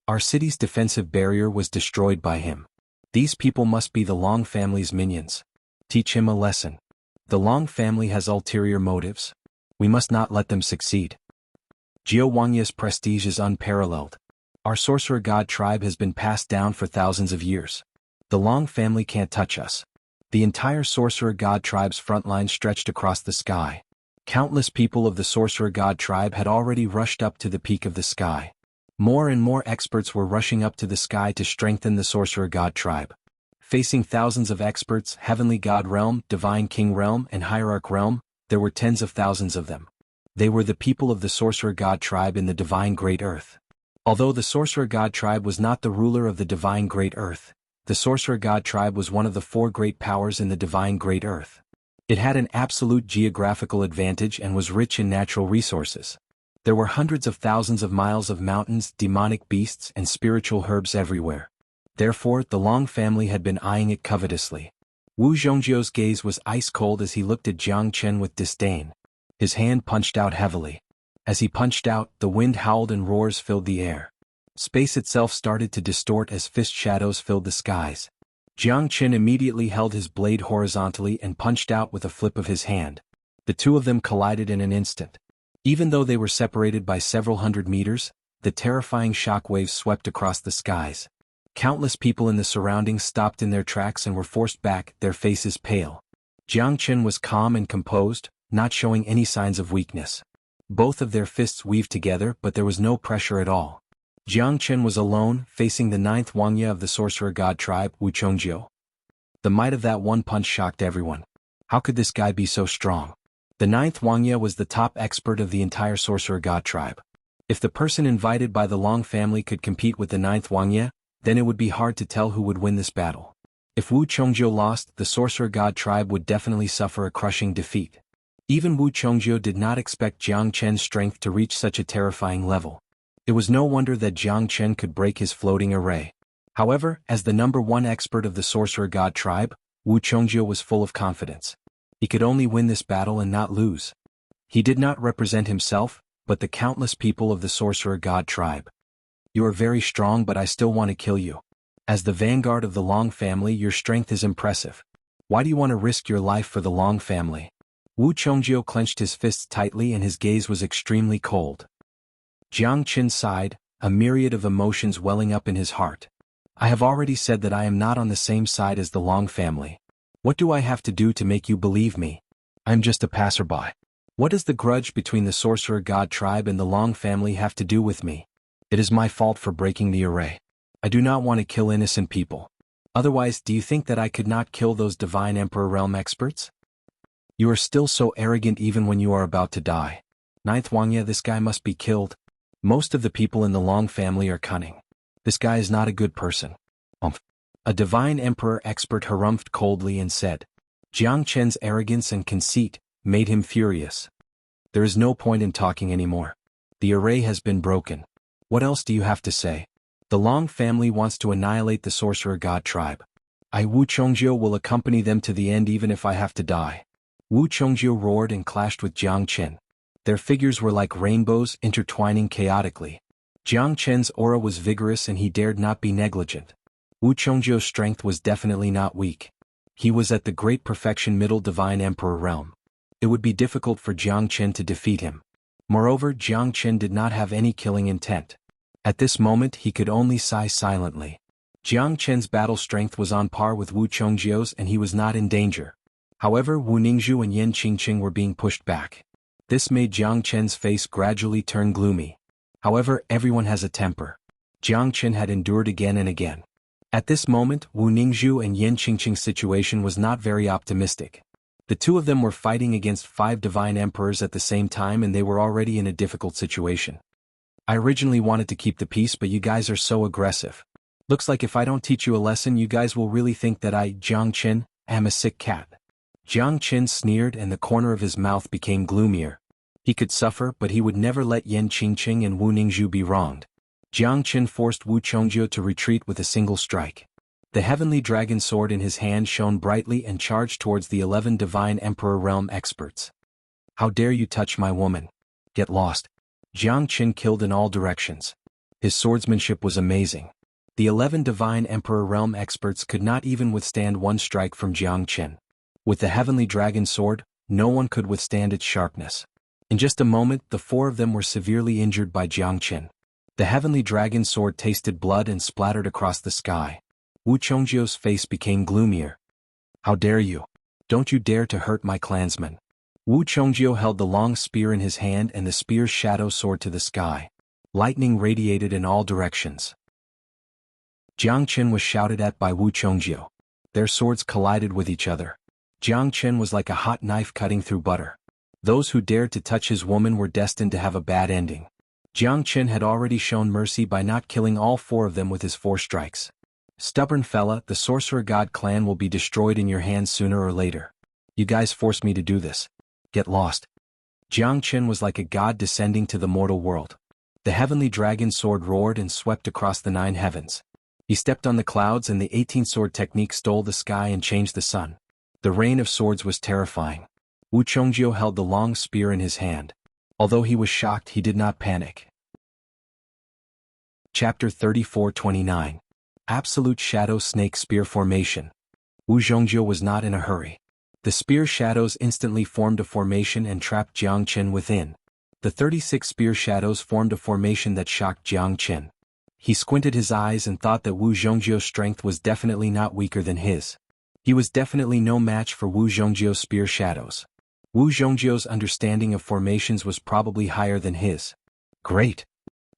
Our city's defensive barrier was destroyed by him. These people must be the Long family's minions. Teach him a lesson. The Long family has ulterior motives. We must not let them succeed. Xuanhuan's prestige is unparalleled. Our Sorcerer God tribe has been passed down for thousands of years. The Long family can't touch us. The entire Sorcerer God tribe's front line stretched across the sky. Countless people of the Sorcerer God tribe had already rushed up to the peak of the sky. More and more experts were rushing up to the sky to strengthen the Sorcerer God tribe. Facing thousands of experts, Heavenly God Realm, Divine King Realm, and Hierarch Realm, there were tens of thousands of them. They were the people of the Sorcerer God tribe in the Divine Great Earth. Although the Sorcerer God tribe was not the ruler of the Divine Great Earth, the Sorcerer God tribe was one of the 4 great powers in the Divine Great Earth. It had an absolute geographical advantage and was rich in natural resources. There were hundreds of thousands of miles of mountains, demonic beasts, and spiritual herbs everywhere. Therefore, the Long family had been eyeing it covetously. Wu Zhongjio's gaze was ice-cold as he looked at Jiang Chen with disdain. His hand punched out heavily. As he punched out, the wind howled and roars filled the air. Space itself started to distort as fist shadows filled the skies. Jiang Chen immediately held his blade horizontally and punched out with a flip of his hand. The 2 of them collided in an instant. Even though they were separated by several hundred meters, the terrifying shockwaves swept across the skies. Countless people in the surroundings stopped in their tracks and were forced back, their faces pale. Jiang Chen was calm and composed, not showing any signs of weakness. Both of their fists weaved together, but there was no pressure at all. Jiang Chen was alone, facing the 9th wuxia of the Sorcerer God tribe, Wu Chongjio. The might of that one punch shocked everyone. How could this guy be so strong? The 9th wuxia was the top expert of the entire Sorcerer God tribe. If the person invited by the Long family could compete with the 9th wuxia, then it would be hard to tell who would win this battle. If Wu Chongjio lost, the Sorcerer God tribe would definitely suffer a crushing defeat. Even Wu Chongjio did not expect Jiang Chen's strength to reach such a terrifying level. It was no wonder that Jiang Chen could break his floating array. However, as the #1 expert of the Sorcerer God tribe, Wu Chongjio was full of confidence. He could only win this battle and not lose. He did not represent himself, but the countless people of the sorcerer god tribe. You are very strong, but I still want to kill you. As the vanguard of the Long family, your strength is impressive. Why do you want to risk your life for the Long family? Wu Chongjio clenched his fists tightly and his gaze was extremely cold. Jiang Qin sighed, a myriad of emotions welling up in his heart. I have already said that I am not on the same side as the Long family. What do I have to do to make you believe me? I am just a passerby. What does the grudge between the sorcerer god tribe and the Long family have to do with me? It is my fault for breaking the array. I do not want to kill innocent people. Otherwise, do you think that I could not kill those divine Emperor Realm experts? You are still so arrogant even when you are about to die. Ninth Wangya, this guy must be killed. Most of the people in the Long family are cunning. This guy is not a good person. A divine emperor expert harumphed coldly and said. Jiang Chen's arrogance and conceit made him furious. There is no point in talking anymore. The array has been broken. What else do you have to say? The Long family wants to annihilate the sorcerer god tribe. I, Wu Chongjio, will accompany them to the end even if I have to die. Wu Chongjio roared and clashed with Jiang Chen. Their figures were like rainbows intertwining chaotically. Jiang Chen's aura was vigorous and he dared not be negligent. Wu Chongjio's strength was definitely not weak. He was at the great perfection middle divine emperor realm. It would be difficult for Jiang Chen to defeat him. Moreover, Jiang Chen did not have any killing intent. At this moment he could only sigh silently. Jiang Chen's battle strength was on par with Wu Chongjio's and he was not in danger. However, Wu Ningzhu and Yan Qingqing were being pushed back. This made Jiang Chen's face gradually turn gloomy. However, everyone has a temper. Jiang Chen had endured again and again. At this moment, Wu Ningzhu and Yan Qingqing's situation was not very optimistic. The two of them were fighting against 5 divine emperors at the same time and they were already in a difficult situation. I originally wanted to keep the peace, but you guys are so aggressive. Looks like if I don't teach you a lesson, you guys will really think that I, Jiang Chen, am a sick cat. Jiang Chen sneered and the corner of his mouth became gloomier. He could suffer, but he would never let Yan Qingqing and Wu Ningzhu be wronged. Jiang Chen forced Wu Chongjio to retreat with a single strike. The heavenly dragon sword in his hand shone brightly and charged towards the 11 divine emperor realm experts. How dare you touch my woman? Get lost. Jiang Chen killed in all directions. His swordsmanship was amazing. The 11 divine emperor realm experts could not even withstand one strike from Jiang Chen. With the heavenly dragon sword, no one could withstand its sharpness. In just a moment, the 4 of them were severely injured by Jiang Chen. The heavenly dragon sword tasted blood and splattered across the sky. Wu Chongjio's face became gloomier. How dare you? Don't you dare to hurt my clansmen. Wu Chongjio held the long spear in his hand and the spear's shadow soared to the sky. Lightning radiated in all directions. Jiang Chen was shouted at by Wu Chongjio. Their swords collided with each other. Jiang Chen was like a hot knife cutting through butter. Those who dared to touch his woman were destined to have a bad ending. Jiang Chen had already shown mercy by not killing all 4 of them with his 4 strikes. Stubborn fella, the sorcerer god clan will be destroyed in your hands sooner or later. You guys forced me to do this. Get lost. Jiang Chen was like a god descending to the mortal world. The heavenly dragon sword roared and swept across the 9 heavens. He stepped on the clouds and the 18th sword technique stole the sky and changed the sun. The rain of swords was terrifying. Wu Chongjio held the long spear in his hand. Although he was shocked, he did not panic. Chapter 34-29. Absolute Shadow Snake Spear Formation. Wu Chongjio was not in a hurry. The spear shadows instantly formed a formation and trapped Jiang Chen within. The 36 spear shadows formed a formation that shocked Jiang Chen. He squinted his eyes and thought that Wu Zhongjio's strength was definitely not weaker than his. He was definitely no match for Wu Zhongjio's spear shadows. Wu Zhongjio's understanding of formations was probably higher than his. Great!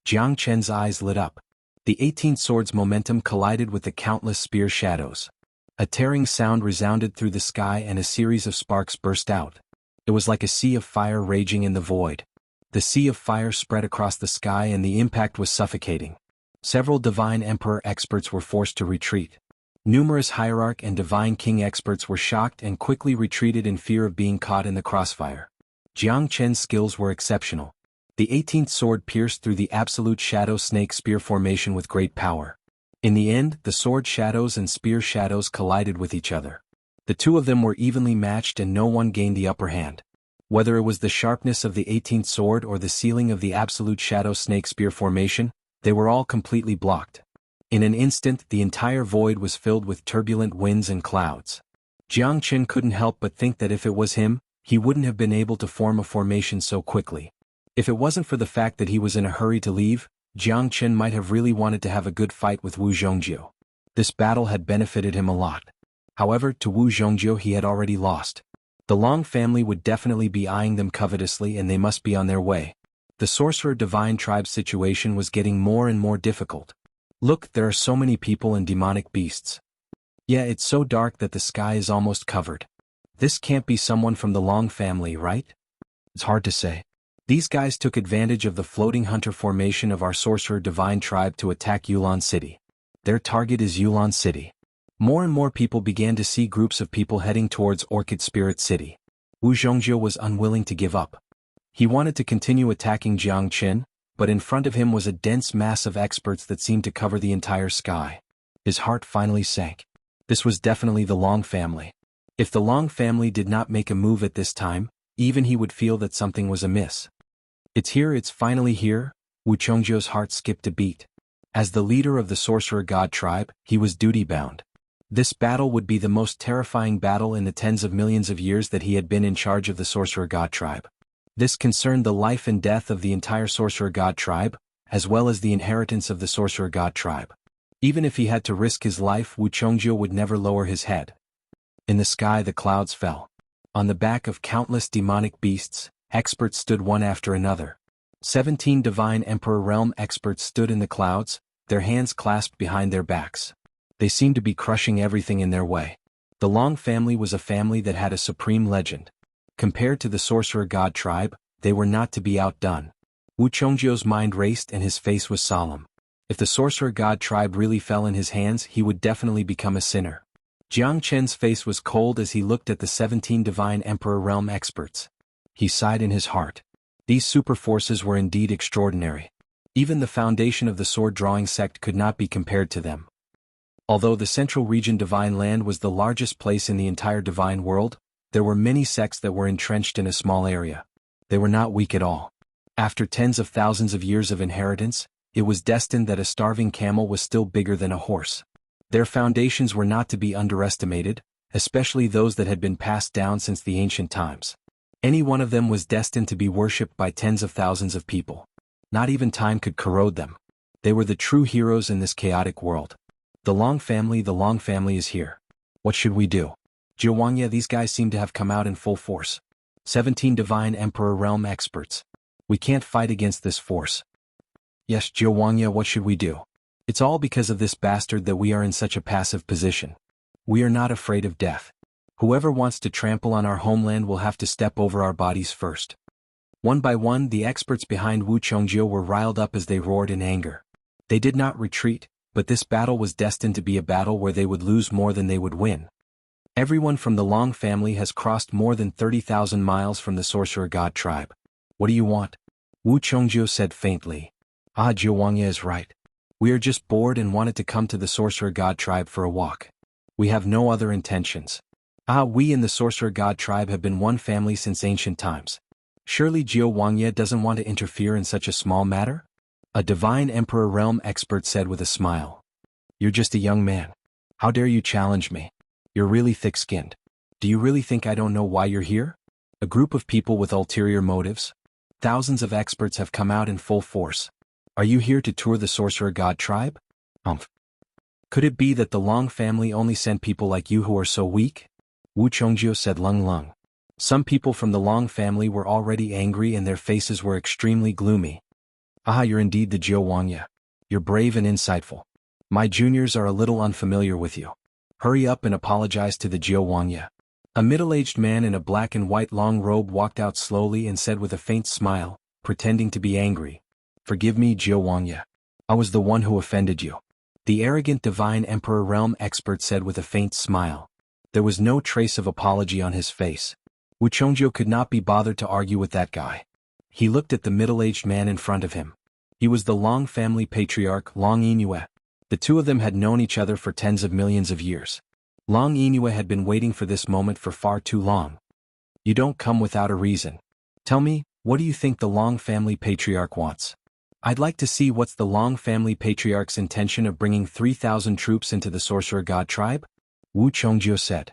Jiang Chen's eyes lit up. The 18 swords' momentum collided with the countless spear shadows. A tearing sound resounded through the sky and a series of sparks burst out. It was like a sea of fire raging in the void. The sea of fire spread across the sky and the impact was suffocating. Several divine emperor experts were forced to retreat. Numerous hierarch and divine king experts were shocked and quickly retreated in fear of being caught in the crossfire. Jiang Chen's skills were exceptional. The 18th sword pierced through the absolute shadow snake spear formation with great power. In the end, the sword shadows and spear shadows collided with each other. The two of them were evenly matched and no one gained the upper hand. Whether it was the sharpness of the 18th sword or the sealing of the absolute shadow snake spear formation, they were all completely blocked. In an instant the entire void was filled with turbulent winds and clouds. Jiangchen couldn't help but think that if it was him, he wouldn't have been able to form a formation so quickly. If it wasn't for the fact that he was in a hurry to leave, Jiangchen might have really wanted to have a good fight with Wu Zhongjiu. This battle had benefited him a lot. However, to Wu Zhongjiu he had already lost. The Long family would definitely be eyeing them covetously and they must be on their way. The sorcerer divine tribe situation was getting more and more difficult. Look, there are so many people and demonic beasts. Yeah, it's so dark that the sky is almost covered. This can't be someone from the Long family, right? It's hard to say. These guys took advantage of the floating hunter formation of our sorcerer divine tribe to attack Yulan City. Their target is Yulan City. More and more people began to see groups of people heading towards Orchid Spirit City. Wu Zhongjiu was unwilling to give up. He wanted to continue attacking Jiangchen, but in front of him was a dense mass of experts that seemed to cover the entire sky. His heart finally sank. This was definitely the Long family. If the Long family did not make a move at this time, even he would feel that something was amiss. It's here, it's finally here. Wu Zhongjiu's heart skipped a beat. As the leader of the sorcerer god tribe, he was duty-bound. This battle would be the most terrifying battle in the tens of millions of years that he had been in charge of the sorcerer god tribe. This concerned the life and death of the entire sorcerer god tribe, as well as the inheritance of the sorcerer god tribe. Even if he had to risk his life, Wu Zhongjiu would never lower his head. In the sky the clouds fell. On the back of countless demonic beasts, experts stood one after another. 17 divine emperor realm experts stood in the clouds, their hands clasped behind their backs. They seemed to be crushing everything in their way. The Long family was a family that had a supreme legend. Compared to the sorcerer god tribe, they were not to be outdone. Wu Zhongjiu's mind raced and his face was solemn. If the sorcerer god tribe really fell in his hands, he would definitely become a sinner. Jiangchen's face was cold as he looked at the 17 divine emperor realm experts. He sighed in his heart. These super forces were indeed extraordinary. Even the foundation of the sword-drawing sect could not be compared to them. Although the Central Region Divine Land was the largest place in the entire divine world, there were many sects that were entrenched in a small area. They were not weak at all. After tens of thousands of years of inheritance, it was destined that a starving camel was still bigger than a horse. Their foundations were not to be underestimated, especially those that had been passed down since the ancient times. Any one of them was destined to be worshipped by tens of thousands of people. Not even time could corrode them. They were the true heroes in this chaotic world. The Long family is here. What should we do? Xuanhuan, these guys seem to have come out in full force. 17 divine emperor realm experts. We can't fight against this force. Yes, Xuanhuan, what should we do? It's all because of this bastard that we are in such a passive position. We are not afraid of death. Whoever wants to trample on our homeland will have to step over our bodies first. One by one, the experts behind Wu Zhongjiu were riled up as they roared in anger. They did not retreat, but this battle was destined to be a battle where they would lose more than they would win. Everyone from the Long family has crossed more than 30,000 miles from the sorcerer god tribe. What do you want? Wu Zhongjiu said faintly. Xuanhuan is right. We are just bored and wanted to come to the sorcerer god tribe for a walk. We have no other intentions. We and the sorcerer god tribe have been one family since ancient times. Surely Xuanhuan doesn't want to interfere in such a small matter? A divine emperor realm expert said with a smile. You're just a young man. How dare you challenge me? You're really thick-skinned. Do you really think I don't know why you're here? A group of people with ulterior motives? Thousands of experts have come out in full force. Are you here to tour the sorcerer god tribe? Could it be that the Long family only sent people like you who are so weak? Wu Zhongjiu said lung. Some people from the Long family were already angry and their faces were extremely gloomy. You're indeed the Xuanhuan. You're brave and insightful. My juniors are a little unfamiliar with you. Hurry up and apologize to the Xuanhuan. A middle-aged man in a black and white long robe walked out slowly and said with a faint smile, pretending to be angry. Forgive me, Xuanhuan. I was the one who offended you. The arrogant divine emperor realm expert said with a faint smile. There was no trace of apology on his face. Wu Zhongjiu could not be bothered to argue with that guy. He looked at the middle-aged man in front of him. He was the Long family patriarch Long Yingyue. The two of them had known each other for tens of millions of years. Long Yinue had been waiting for this moment for far too long. You don't come without a reason. Tell me, what do you think the Long family patriarch wants? I'd like to see what's the Long family patriarch's intention of bringing 3,000 troops into the sorcerer god tribe? Wu Chongjio said.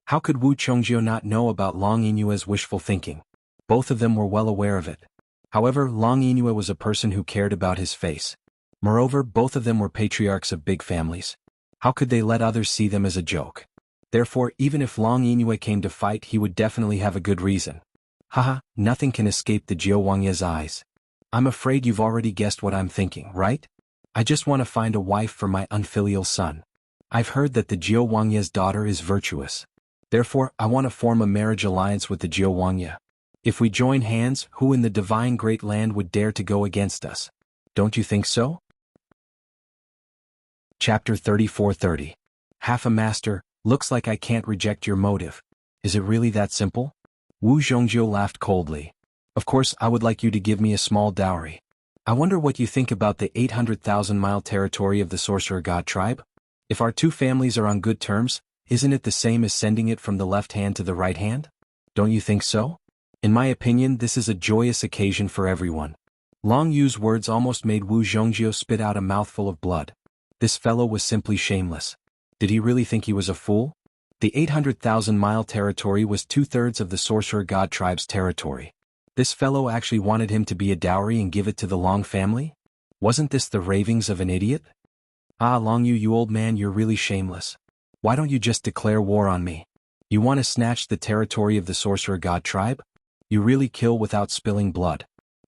How could Wu Chongjio not know about Long Yinue's wishful thinking? Both of them were well aware of it. However, Long Yinue was a person who cared about his face. Moreover, both of them were patriarchs of big families. How could they let others see them as a joke? Therefore, even if Long Yinue came to fight, he would definitely have a good reason. Haha, nothing can escape the Jianghu's eyes. I'm afraid you've already guessed what I'm thinking, right? I just want to find a wife for my unfilial son. I've heard that the Jianghu's daughter is virtuous. Therefore, I want to form a marriage alliance with the Jianghu. If we join hands, who in the divine great land would dare to go against us? Don't you think so? Chapter 34:30. Half a master, looks like I can't reject your motive. Is it really that simple? Wu Zhongjiu laughed coldly. Of course, I would like you to give me a small dowry. I wonder what you think about the 800,000-mile territory of the sorcerer god tribe? If our two families are on good terms, isn't it the same as sending it from the left hand to the right hand? Don't you think so? In my opinion, this is a joyous occasion for everyone. Long Yu's words almost made Wu Zhongjiu spit out a mouthful of blood. This fellow was simply shameless. Did he really think he was a fool? The 800,000-mile territory was 2/3 of the sorcerer god tribe's territory. This fellow actually wanted him to be a dowry and give it to the Long family? Wasn't this the ravings of an idiot? Ah, Long Yu, you old man, you're really shameless. Why don't you just declare war on me? You want to snatch the territory of the sorcerer god tribe? You really kill without spilling blood.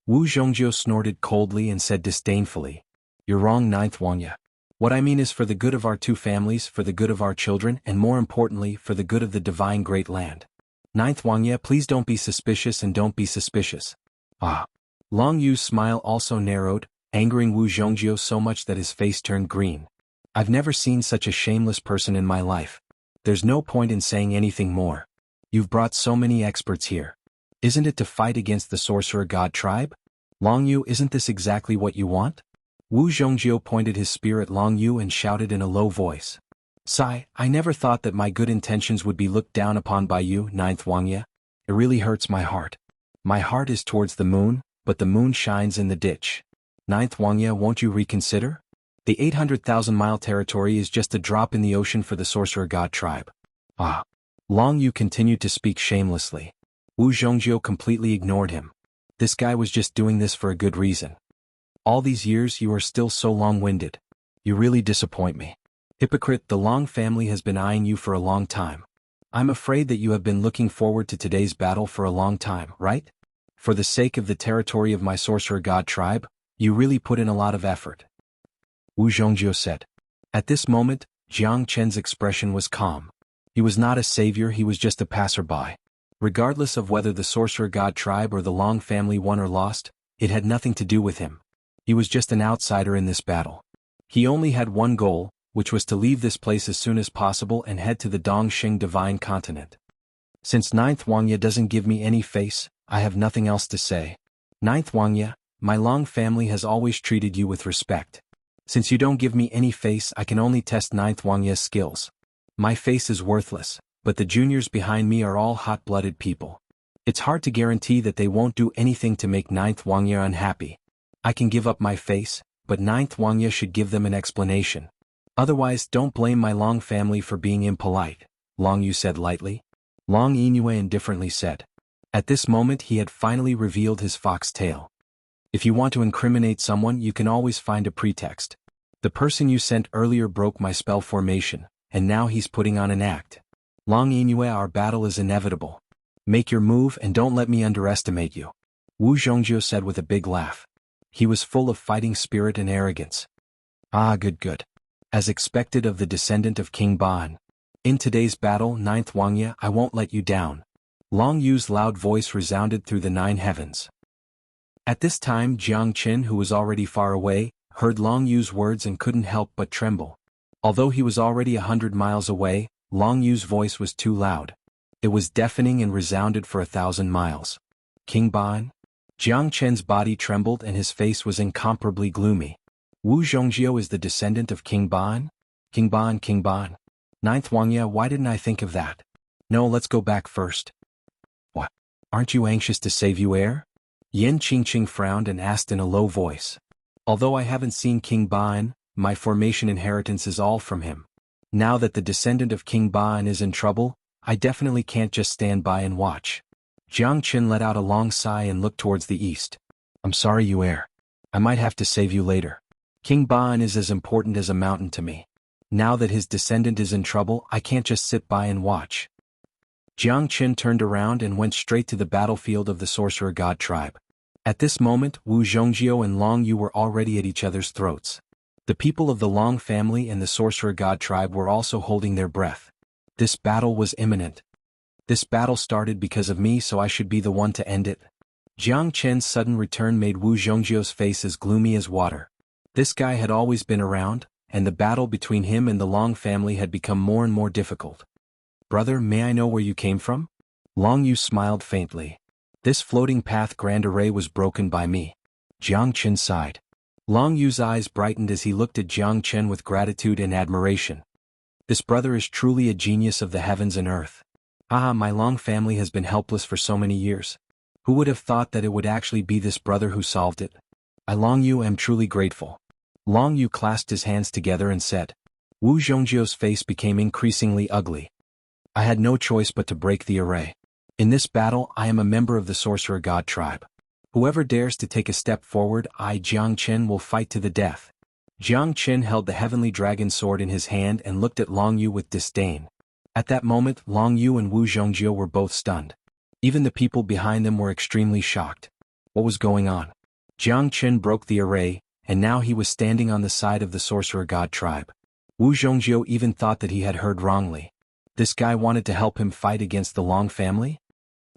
Wu Zhongjiu snorted coldly and said disdainfully. You're wrong, Ninth Wangya. What I mean is for the good of our two families, for the good of our children, and more importantly, for the good of the divine great land. Ninth Wangya, please don't be suspicious and don't be suspicious. Ah. Long Yu's smile also narrowed, angering Wu Zhongjiu so much that his face turned green. I've never seen such a shameless person in my life. There's no point in saying anything more. You've brought so many experts here. Isn't it to fight against the sorcerer god tribe? Long Yu, isn't this exactly what you want? Wu Zhongjiu pointed his spear at Long Yu and shouted in a low voice. Sigh, I never thought that my good intentions would be looked down upon by you, Ninth Wangya. It really hurts my heart. My heart is towards the moon, but the moon shines in the ditch. Ninth Wangya, won't you reconsider? The 800,000-mile territory is just a drop in the ocean for the sorcerer god tribe. Ah. Long Yu continued to speak shamelessly. Wu Zhongjiu completely ignored him. This guy was just doing this for a good reason. All these years you are still so long-winded. You really disappoint me. Hypocrite, the Long family has been eyeing you for a long time. I'm afraid that you have been looking forward to today's battle for a long time, right? For the sake of the territory of my sorcerer god tribe, you really put in a lot of effort. Wu Zhongjiu said. At this moment, Jiang Chen's expression was calm. He was not a savior, he was just a passerby. Regardless of whether the sorcerer god tribe or the Long family won or lost, it had nothing to do with him. He was just an outsider in this battle. He only had one goal, which was to leave this place as soon as possible and head to the Dongxing Divine Continent. Since Ninth Wangya doesn't give me any face, I have nothing else to say. Ninth Wangya, my Long family has always treated you with respect. Since you don't give me any face, I can only test Ninth Wangya's skills. My face is worthless, but the juniors behind me are all hot-blooded people. It's hard to guarantee that they won't do anything to make Ninth Wangya unhappy. I can give up my face, but Ninth Wangya should give them an explanation. Otherwise, don't blame my Long family for being impolite, Long Yu said lightly. Long Yinue indifferently said. At this moment he had finally revealed his fox tail. If you want to incriminate someone, you can always find a pretext. The person you sent earlier broke my spell formation, and now he's putting on an act. Long Yinue, our battle is inevitable. Make your move and don't let me underestimate you. Wu Zhongjiu said with a big laugh. He was full of fighting spirit and arrogance. Ah, good. As expected of the descendant of King Ban. In today's battle, Ninth Wangya, I won't let you down. Long Yu's loud voice resounded through the 9 heavens. At this time Jiang Qin, who was already far away, heard Long Yu's words and couldn't help but tremble. Although he was already 100 miles away, Long Yu's voice was too loud. It was deafening and resounded for 1,000 miles. King Ban? Jiang Chen's body trembled and his face was incomparably gloomy. Wu Zhongjiu is the descendant of King Ban? King Ban. Ninth Wangya, why didn't I think of that? No, let's go back first. What? Aren't you anxious to save you heir? Yin Qingqing frowned and asked in a low voice. Although I haven't seen King Ban, my formation inheritance is all from him. Now that the descendant of King Ban is in trouble, I definitely can't just stand by and watch. Jiang Qin let out a long sigh and looked towards the east. I'm sorry, you heir. I might have to save you later. King Ban is as important as a mountain to me. Now that his descendant is in trouble, I can't just sit by and watch. Jiang Qin turned around and went straight to the battlefield of the sorcerer god tribe. At this moment, Wu Zhongjiu and Long Yu were already at each other's throats. The people of the Long family and the sorcerer god tribe were also holding their breath. This battle was imminent. This battle started because of me, so I should be the one to end it. Jiang Chen's sudden return made Wu Zhongjiu's face as gloomy as water. This guy had always been around, and the battle between him and the Long family had become more and more difficult. Brother, may I know where you came from? Long Yu smiled faintly. This floating path grand array was broken by me. Jiang Chen sighed. Long Yu's eyes brightened as he looked at Jiang Chen with gratitude and admiration. This brother is truly a genius of the heavens and earth. Ah, my Long family has been helpless for so many years. Who would have thought that it would actually be this brother who solved it? I, Long Yu, am truly grateful. Long Yu clasped his hands together and said. Wu Zhongjiu's face became increasingly ugly. I had no choice but to break the array. In this battle, I am a member of the sorcerer god tribe. Whoever dares to take a step forward, I, Jiang Chen, will fight to the death. Jiang Chen held the heavenly dragon sword in his hand and looked at Long Yu with disdain. At that moment, Long Yu and Wu Zhongjiu were both stunned. Even the people behind them were extremely shocked. What was going on? Jiang Chen broke the array, and now he was standing on the side of the sorcerer god tribe. Wu Zhongjiu even thought that he had heard wrongly. This guy wanted to help him fight against the Long family?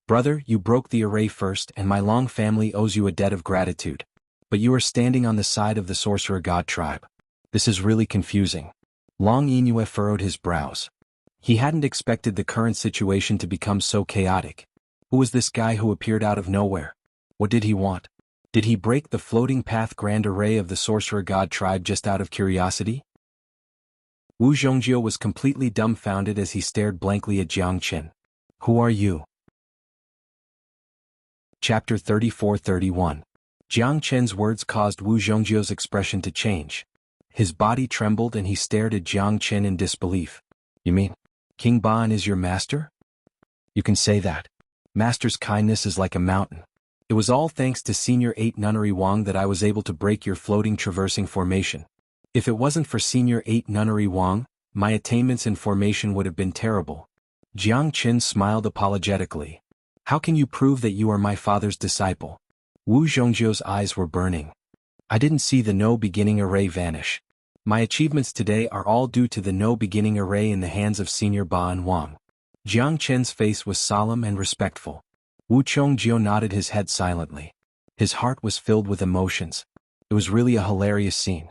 Brother, you broke the array first, and my Long family owes you a debt of gratitude. But you are standing on the side of the sorcerer god tribe. This is really confusing. Long Yinue furrowed his brows. He hadn't expected the current situation to become so chaotic. Who was this guy who appeared out of nowhere? What did he want? Did he break the floating path grand array of the sorcerer god tribe just out of curiosity? Wu Zhongjiu was completely dumbfounded as he stared blankly at Jiang Chen. Who are you? Chapter 34-31. Jiang Chen's words caused Wu Zhongjiu's expression to change. His body trembled and he stared at Jiang Chen in disbelief. You mean, King Ban is your master? You can say that. Master's kindness is like a mountain. It was all thanks to Senior 8 Nunnery Wang that I was able to break your floating traversing formation. If it wasn't for Senior 8 Nunnery Wang, my attainments in formation would have been terrible. Jiang Chen smiled apologetically. How can you prove that you are my father's disciple? Wu Zhongjiu's eyes were burning. I didn't see the no-beginning array vanish. My achievements today are all due to the no-beginning array in the hands of Senior Ban Wang. Jiang Chen's face was solemn and respectful. Wu Zhongjiu nodded his head silently. His heart was filled with emotions. It was really a hilarious scene.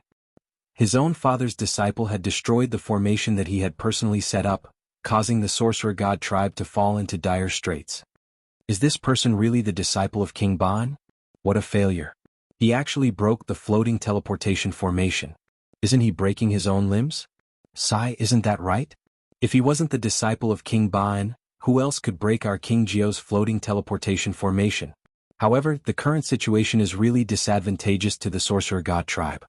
His own father's disciple had destroyed the formation that he had personally set up, causing the sorcerer god tribe to fall into dire straits. Is this person really the disciple of King Ban? What a failure. He actually broke the floating teleportation formation. Isn't he breaking his own limbs? Sai, isn't that right? If he wasn't the disciple of King Ban, who else could break our King Jiu's floating teleportation formation? However, the current situation is really disadvantageous to the sorcerer god tribe.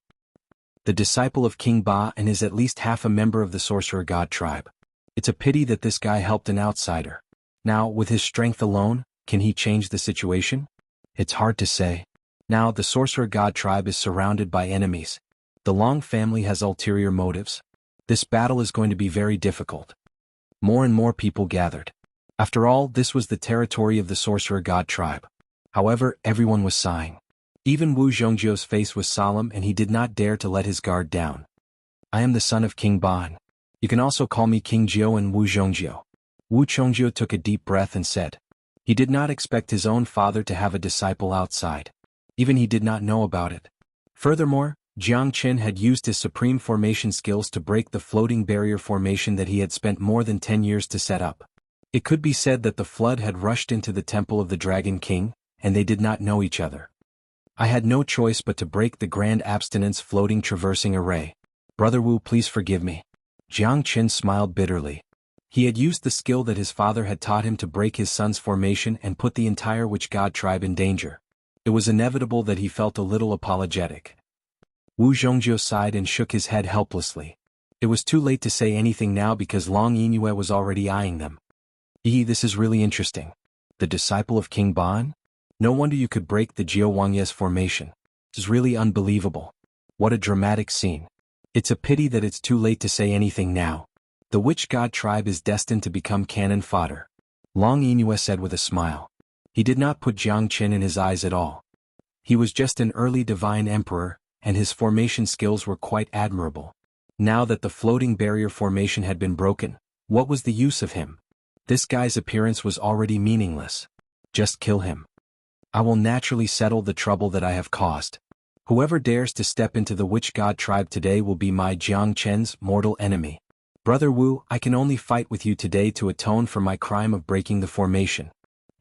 The disciple of King Ba and is at least half a member of the sorcerer god tribe. It's a pity that this guy helped an outsider. Now, with his strength alone, can he change the situation? It's hard to say. Now, the sorcerer god tribe is surrounded by enemies. The Long family has ulterior motives. This battle is going to be very difficult. More and more people gathered. After all, this was the territory of the sorcerer god tribe. However, everyone was sighing. Even Wu Zhongjiu's face was solemn and he did not dare to let his guard down. I am the son of King Ban. You can also call me King Jiu and Wu Zhongjiu. Wu Zhongjiu took a deep breath and said. He did not expect his own father to have a disciple outside. Even he did not know about it. Furthermore, Jiang Chen had used his supreme formation skills to break the floating barrier formation that he had spent more than 10 years to set up. It could be said that the flood had rushed into the temple of the Dragon King, and they did not know each other. I had no choice but to break the grand abstinence floating traversing array. Brother Wu, please forgive me. Jiang Qin smiled bitterly. He had used the skill that his father had taught him to break his son's formation and put the entire witch god tribe in danger. It was inevitable that he felt a little apologetic. Wu Zhongjiu sighed and shook his head helplessly. It was too late to say anything now because Long Yingyue was already eyeing them. This is really interesting. The disciple of King Ban? No wonder you could break the Jianghu's formation. This is really unbelievable. What a dramatic scene. It's a pity that it's too late to say anything now. The witch god tribe is destined to become cannon fodder. Long Yingyue said with a smile. He did not put Jiang Qin in his eyes at all. He was just an early divine emperor, and his formation skills were quite admirable. Now that the floating barrier formation had been broken, what was the use of him? This guy's appearance was already meaningless. Just kill him. I will naturally settle the trouble that I have caused. Whoever dares to step into the witch god tribe today will be my Jiang Chen's mortal enemy. Brother Wu, I can only fight with you today to atone for my crime of breaking the formation.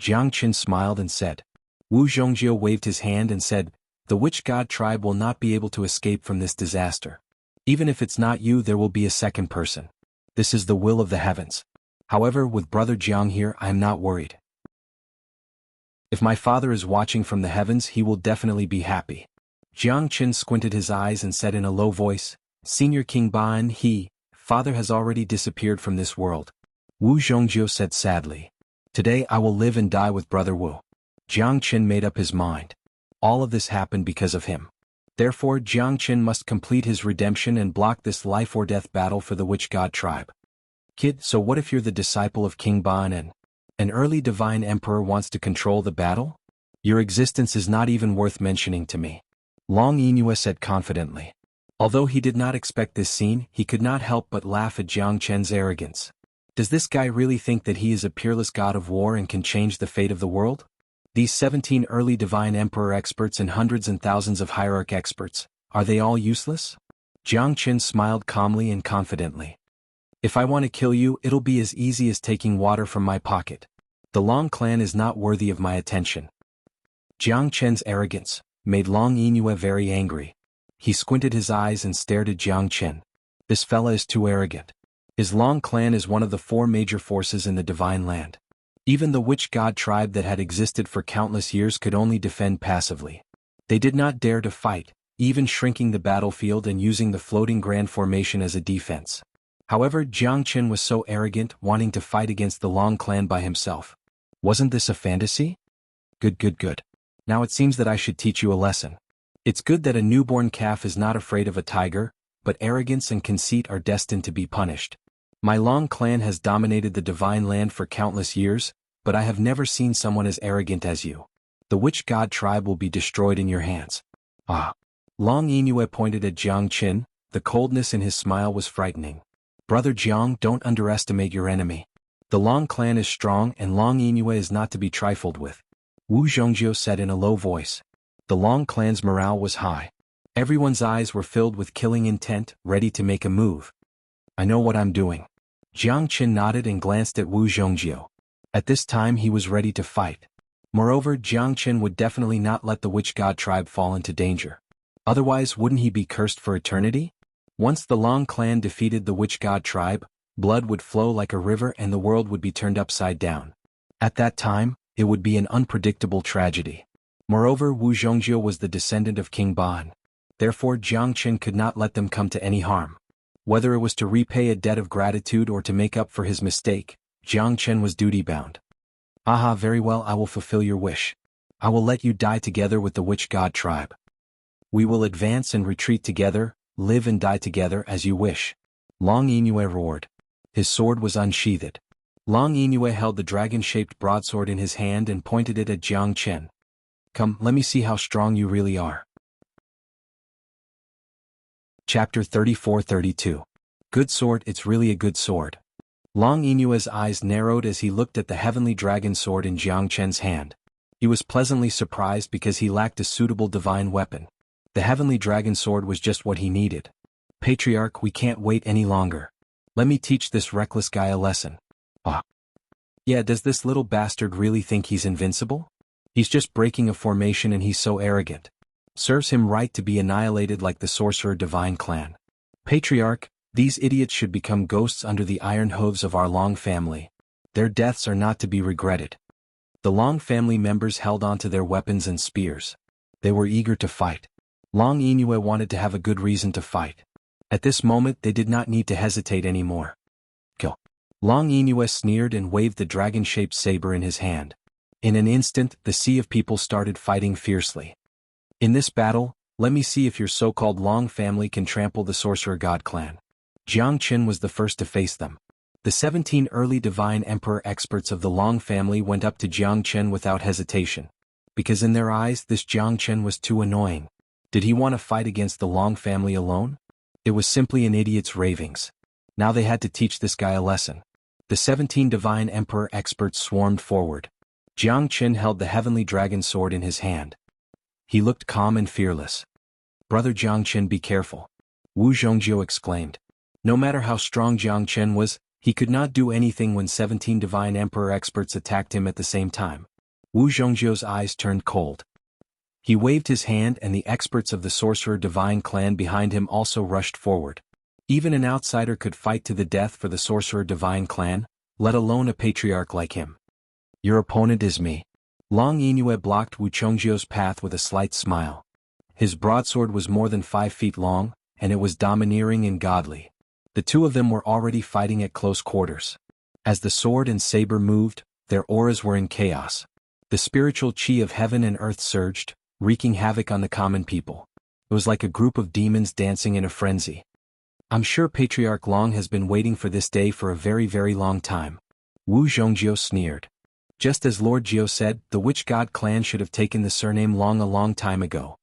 Jiang Qin smiled and said. Wu Zhongjiu waved his hand and said, the witch god tribe will not be able to escape from this disaster. Even if it's not you, there will be a second person. This is the will of the heavens. However, with Brother Jiang here, I am not worried. If my father is watching from the heavens, he will definitely be happy. Jiang Qin squinted his eyes and said in a low voice, Senior King Ban, father has already disappeared from this world. Wu Zhongjiu said sadly. Today I will live and die with Brother Wu. Jiang Qin made up his mind. All of this happened because of him. Therefore Jiang Qin must complete his redemption and block this life or death battle for the witch god tribe. Kid, so what if you're the disciple of King Ban and an early divine emperor wants to control the battle? Your existence is not even worth mentioning to me. Long Yingyue said confidently. Although he did not expect this scene, he could not help but laugh at Jiang Chen's arrogance. Does this guy really think that he is a peerless god of war and can change the fate of the world? These 17 early divine emperor experts and hundreds and thousands of hierarch experts, are they all useless? Jiang Qin smiled calmly and confidently. If I want to kill you, it'll be as easy as taking water from my pocket. The Long clan is not worthy of my attention. Jiang Chen's arrogance made Long Yingyue very angry. He squinted his eyes and stared at Jiang Qin. This fella is too arrogant. His Long clan is one of the 4 major forces in the divine land. Even the witch god tribe that had existed for countless years could only defend passively. They did not dare to fight, even shrinking the battlefield and using the floating grand formation as a defense. However, Jiang Qin was so arrogant, wanting to fight against the Long clan by himself. Wasn't this a fantasy? Good. Now it seems that I should teach you a lesson. It's good that a newborn calf is not afraid of a tiger, but arrogance and conceit are destined to be punished. My Long clan has dominated the divine land for countless years, but I have never seen someone as arrogant as you. The witch god tribe will be destroyed in your hands. Ah. Long Yingyue pointed at Jiang Qin. The coldness in his smile was frightening. Brother Jiang, don't underestimate your enemy. The Long clan is strong and Long Yingyue is not to be trifled with. Wu Zhongjiu said in a low voice. The Long clan's morale was high. Everyone's eyes were filled with killing intent, ready to make a move. I know what I'm doing. Jiang Qin nodded and glanced at Wu Zhongjiu. At this time he was ready to fight. Moreover, Jiang Qin would definitely not let the witch god tribe fall into danger. Otherwise, wouldn't he be cursed for eternity? Once the Long clan defeated the witch god tribe, blood would flow like a river and the world would be turned upside down. At that time, it would be an unpredictable tragedy. Moreover, Wu Zhongjiu was the descendant of King Ban. Therefore Jiang Qin could not let them come to any harm. Whether it was to repay a debt of gratitude or to make up for his mistake, Jiang Qin was duty-bound. Aha, very well, I will fulfill your wish. I will let you die together with the witch god tribe. We will advance and retreat together, live and die together as you wish. Long Yingyue roared. His sword was unsheathed. Long Yingyue held the dragon-shaped broadsword in his hand and pointed it at Jiang Qin. Come, let me see how strong you really are. Chapter 34-32. Good sword, it's really a good sword. Long Yingyue's eyes narrowed as he looked at the heavenly dragon sword in Jiang Chen's hand. He was pleasantly surprised because he lacked a suitable divine weapon. The heavenly dragon sword was just what he needed. Patriarch, we can't wait any longer. Let me teach this reckless guy a lesson. Ah. Yeah, does this little bastard really think he's invincible? He's just breaking a formation and he's so arrogant. Serves him right to be annihilated like the sorcerer divine clan. Patriarch, These idiots should become ghosts under the iron hooves of our Long family. Their deaths are not to be regretted. The Long family members held onto their weapons and spears. They were eager to fight. Long Inoue wanted to have a good reason to fight. At this moment they did not need to hesitate anymore. Kill. Long Inoue sneered and waved the dragon-shaped saber in his hand. In an instant, the sea of people started fighting fiercely. In this battle, let me see if your so-called Long family can trample the Sorcerer God clan. Jiang Qin was the first to face them. The 17 early divine emperor experts of the Long family went up to Jiang Qin without hesitation. Because in their eyes this Jiang Qin was too annoying. Did he want to fight against the Long family alone? It was simply an idiot's ravings. Now they had to teach this guy a lesson. The 17 divine emperor experts swarmed forward. Jiang Qin held the heavenly dragon sword in his hand. He looked calm and fearless. "Brother Jiang Qin, be careful," Wu Zhongjiu exclaimed. No matter how strong Jiang Qin was, he could not do anything when 17 divine emperor experts attacked him at the same time. Wu Zhongjiu's eyes turned cold. He waved his hand and the experts of the Sorcerer Divine clan behind him also rushed forward. Even an outsider could fight to the death for the Sorcerer Divine clan, let alone a patriarch like him. "Your opponent is me." Long Inoue blocked Wu Zhongjiu's path with a slight smile. His broadsword was more than 5 feet long, and it was domineering and godly. The two of them were already fighting at close quarters. As the sword and saber moved, their auras were in chaos. The spiritual chi of heaven and earth surged, wreaking havoc on the common people. It was like a group of demons dancing in a frenzy. "I'm sure Patriarch Long has been waiting for this day for a very, very long time," Wu Zhongjiu sneered. Just as Lord Jiu said, the Witch God clan should have taken the surname Long a long time ago.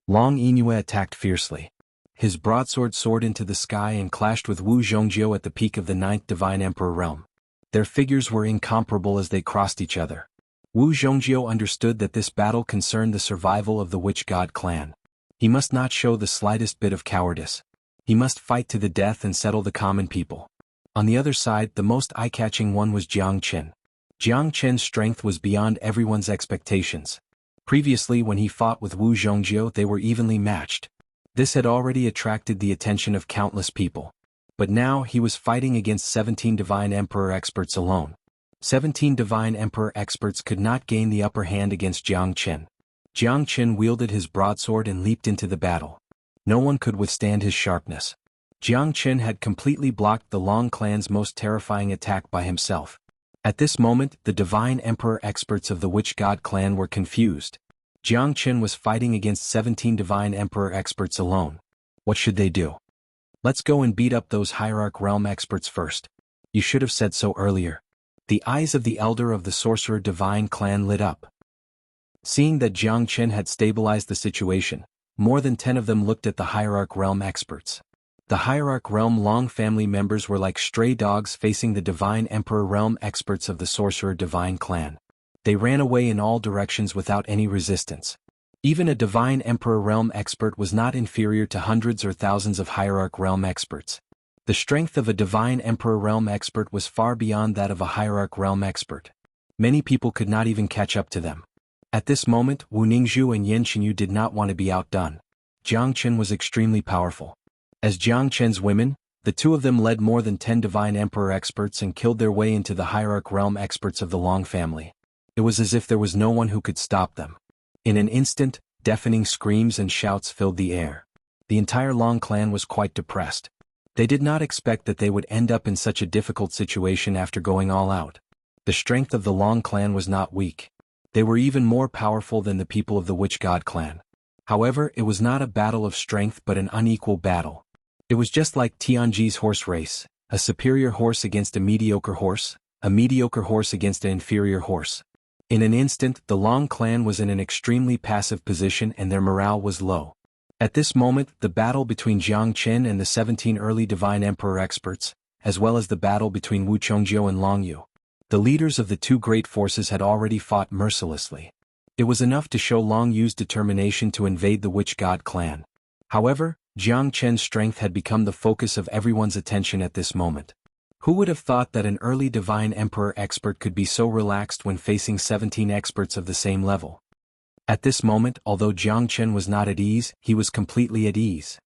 Long Inoue attacked fiercely. His broadsword soared into the sky and clashed with Wu Zhongjiu at the peak of the 9th Divine Emperor realm. Their figures were incomparable as they crossed each other. Wu Zhongjiu understood that this battle concerned the survival of the Witch God clan. He must not show the slightest bit of cowardice. He must fight to the death and settle the common people. On the other side, the most eye-catching one was Jiang Qin. Jiang Qin's strength was beyond everyone's expectations. Previously, when he fought with Wu Zhongjiu, they were evenly matched. This had already attracted the attention of countless people. But now he was fighting against 17 divine emperor experts alone. 17 divine emperor experts could not gain the upper hand against Jiang Qin. Jiang Qin wielded his broadsword and leaped into the battle. No one could withstand his sharpness. Jiang Qin had completely blocked the Long clan's most terrifying attack by himself. At this moment, the divine emperor experts of the Witch God clan were confused. Jiang Qin was fighting against 17 divine emperor experts alone. What should they do? "Let's go and beat up those hierarch realm experts first. You should have said so earlier." The eyes of the elder of the Sorcerer Divine clan lit up. Seeing that Jiang Qin had stabilized the situation, more than 10 of them looked at the hierarch realm experts. The hierarch realm Long family members were like stray dogs facing the divine emperor realm experts of the Sorcerer Divine clan. They ran away in all directions without any resistance. Even a divine emperor realm expert was not inferior to hundreds or thousands of hierarch realm experts. The strength of a divine emperor realm expert was far beyond that of a hierarch realm expert. Many people could not even catch up to them. At this moment, Wu Ningzhu and Yan Qinyu did not want to be outdone. Jiang Qin was extremely powerful. As Jiang Qin's women, the two of them led more than 10 divine emperor experts and killed their way into the hierarch realm experts of the Long family. It was as if there was no one who could stop them. In an instant, deafening screams and shouts filled the air. The entire Long clan was quite depressed. They did not expect that they would end up in such a difficult situation after going all out. The strength of the Long clan was not weak. They were even more powerful than the people of the Witch God clan. However, it was not a battle of strength but an unequal battle. It was just like Tianji's horse race, a superior horse against a mediocre horse against an inferior horse. In an instant, the Long clan was in an extremely passive position and their morale was low. At this moment, the battle between Jiang Qin and the 17 early divine emperor experts, as well as the battle between Wu Zhongjiu and Long Yu, the leaders of the two great forces had already fought mercilessly. It was enough to show Long Yu's determination to invade the Witch God clan. However, Jiang Qin's strength had become the focus of everyone's attention at this moment. Who would have thought that an early divine emperor expert could be so relaxed when facing 17 experts of the same level? At this moment, although Jiang Qin was not at ease, he was completely at ease.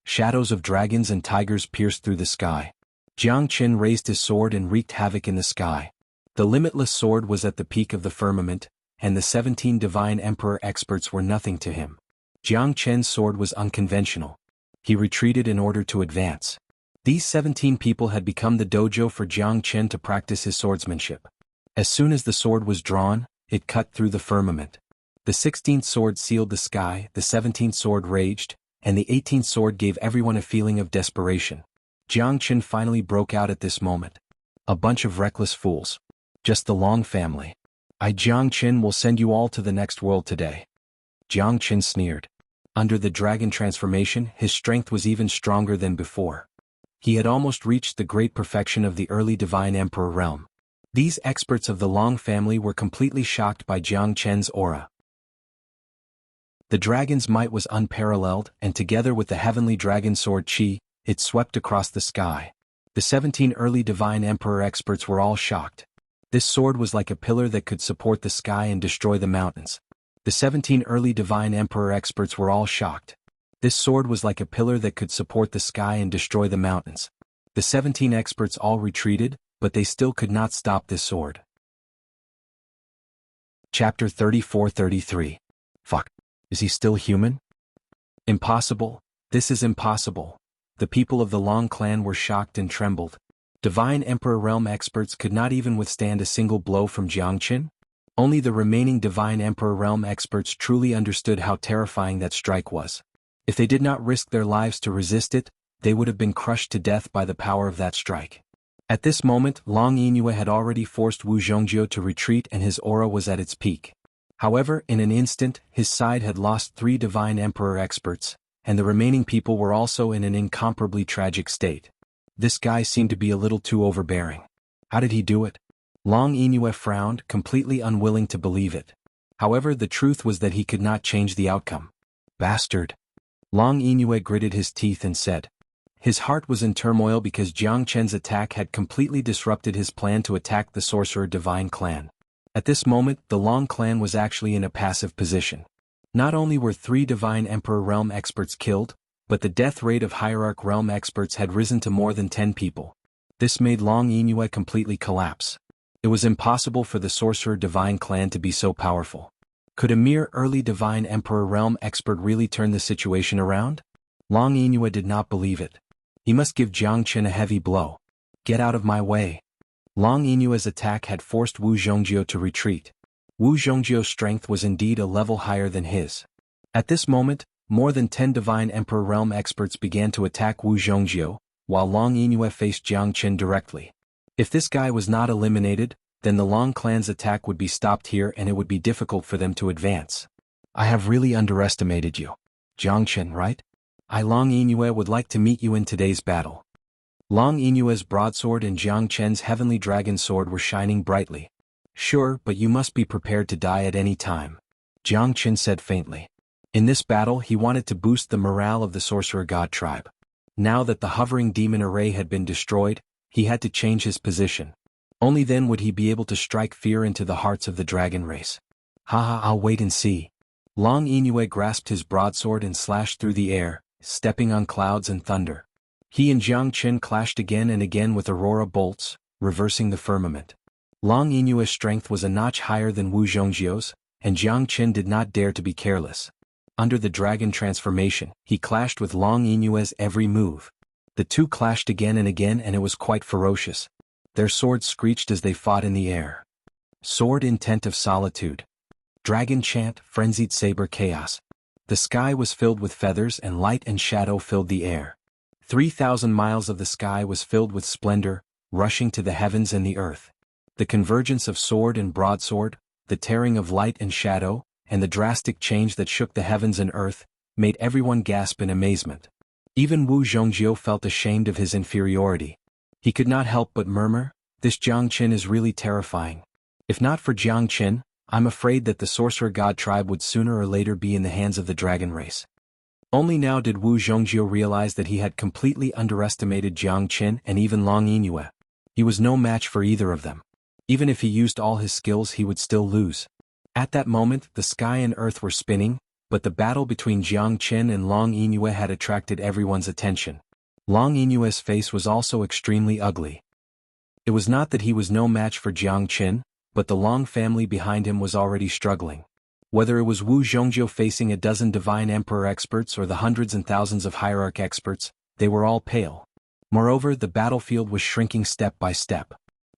Shadows of dragons and tigers pierced through the sky. Jiang Qin raised his sword and wreaked havoc in the sky. The limitless sword was at the peak of the firmament, and the 17 divine emperor experts were nothing to him. Jiang Qin's sword was unconventional. He retreated in order to advance. These 17 people had become the dojo for Jiang Qin to practice his swordsmanship. As soon as the sword was drawn, it cut through the firmament. The 16th sword sealed the sky, the 17th sword raged, and the 18th sword gave everyone a feeling of desperation. Jiang Qin finally broke out at this moment. A bunch of reckless fools. Just the Long family. I, Jiang Qin, will send you all to the next world today. Jiang Qin sneered. Under the dragon transformation, his strength was even stronger than before. He had almost reached the great perfection of the early divine emperor realm. These experts of the Long family were completely shocked by Jiang Qin's aura. The dragon's might was unparalleled, and together with the heavenly dragon sword Qi, it swept across the sky. The 17 early divine emperor experts were all shocked. This sword was like a pillar that could support the sky and destroy the mountains. The 17 early divine emperor experts were all shocked. This sword was like a pillar that could support the sky and destroy the mountains. The 17 experts all retreated, but they still could not stop this sword. Chapter 34-33. Fuck. Is he still human? Impossible. This is impossible. The people of the Long clan were shocked and trembled. Divine Emperor Realm experts could not even withstand a single blow from Jiang Qin. Only the remaining Divine Emperor Realm experts truly understood how terrifying that strike was. If they did not risk their lives to resist it, they would have been crushed to death by the power of that strike. At this moment, Long Yingyue had already forced Wu Zhongjiu to retreat and his aura was at its peak. However, in an instant, his side had lost 3 Divine Emperor experts, and the remaining people were also in an incomparably tragic state. This guy seemed to be a little too overbearing. How did he do it? Long Yingyue frowned, completely unwilling to believe it. However, the truth was that he could not change the outcome. Bastard. Long Yingyue gritted his teeth and said. His heart was in turmoil because Jiang Qin's attack had completely disrupted his plan to attack the Sorcerer Divine clan. At this moment, the Long clan was actually in a passive position. Not only were 3 Divine Emperor Realm experts killed, but the death rate of Hierarch Realm experts had risen to more than 10 people. This made Long Yingyue completely collapse. It was impossible for the Sorcerer Divine clan to be so powerful. Could a mere early Divine Emperor Realm expert really turn the situation around? Long Yingyue did not believe it. He must give Jiang Qin a heavy blow. Get out of my way. Long Yinyue's attack had forced Wu Zhongjiu to retreat. Wu Zhongjiu's strength was indeed a level higher than his. At this moment, more than 10 Divine Emperor Realm experts began to attack Wu Zhongjiu, while Long Yinyue faced Jiang Qin directly. If this guy was not eliminated, then the Long clan's attack would be stopped here and it would be difficult for them to advance. I have really underestimated you. Jiang Qin, right? I, Long Yinyue, would like to meet you in today's battle. Long Yinyue's broadsword and Jiang Qin's heavenly dragon sword were shining brightly. Sure, but you must be prepared to die at any time. Jiang Qin said faintly. In this battle he wanted to boost the morale of the Sorcerer God tribe. Now that the hovering demon array had been destroyed, he had to change his position. Only then would he be able to strike fear into the hearts of the dragon race. Haha, I'll wait and see. Long Yinyue grasped his broadsword and slashed through the air, stepping on clouds and thunder. He and Jiang Qin clashed again and again with aurora bolts, reversing the firmament. Long Yinyue's strength was a notch higher than Wu Zhongjiu's, and Jiang Qin did not dare to be careless. Under the dragon transformation, he clashed with Long Yinyue's every move. The two clashed again and again and it was quite ferocious. Their swords screeched as they fought in the air. Sword intent of solitude. Dragon chant, frenzied saber chaos. The sky was filled with feathers and light and shadow filled the air. 3,000 miles of the sky was filled with splendor, rushing to the heavens and the earth. The convergence of sword and broadsword, the tearing of light and shadow, and the drastic change that shook the heavens and earth, made everyone gasp in amazement. Even Wu Zhongjiu felt ashamed of his inferiority. He could not help but murmur, this Jiang Qin is really terrifying. If not for Jiang Qin, I'm afraid that the Sorcerer God tribe would sooner or later be in the hands of the dragon race. Only now did Wu Zhongjiu realize that he had completely underestimated Jiang Qin and even Long Yinyue. He was no match for either of them. Even if he used all his skills he would still lose. At that moment the sky and earth were spinning, but the battle between Jiang Qin and Long Yingyue had attracted everyone's attention. Long Yingyue's face was also extremely ugly. It was not that he was no match for Jiang Qin, but the Long family behind him was already struggling. Whether it was Wu Zhongjiu facing a dozen divine emperor experts or the hundreds and thousands of hierarch experts, they were all pale. Moreover, the battlefield was shrinking step by step.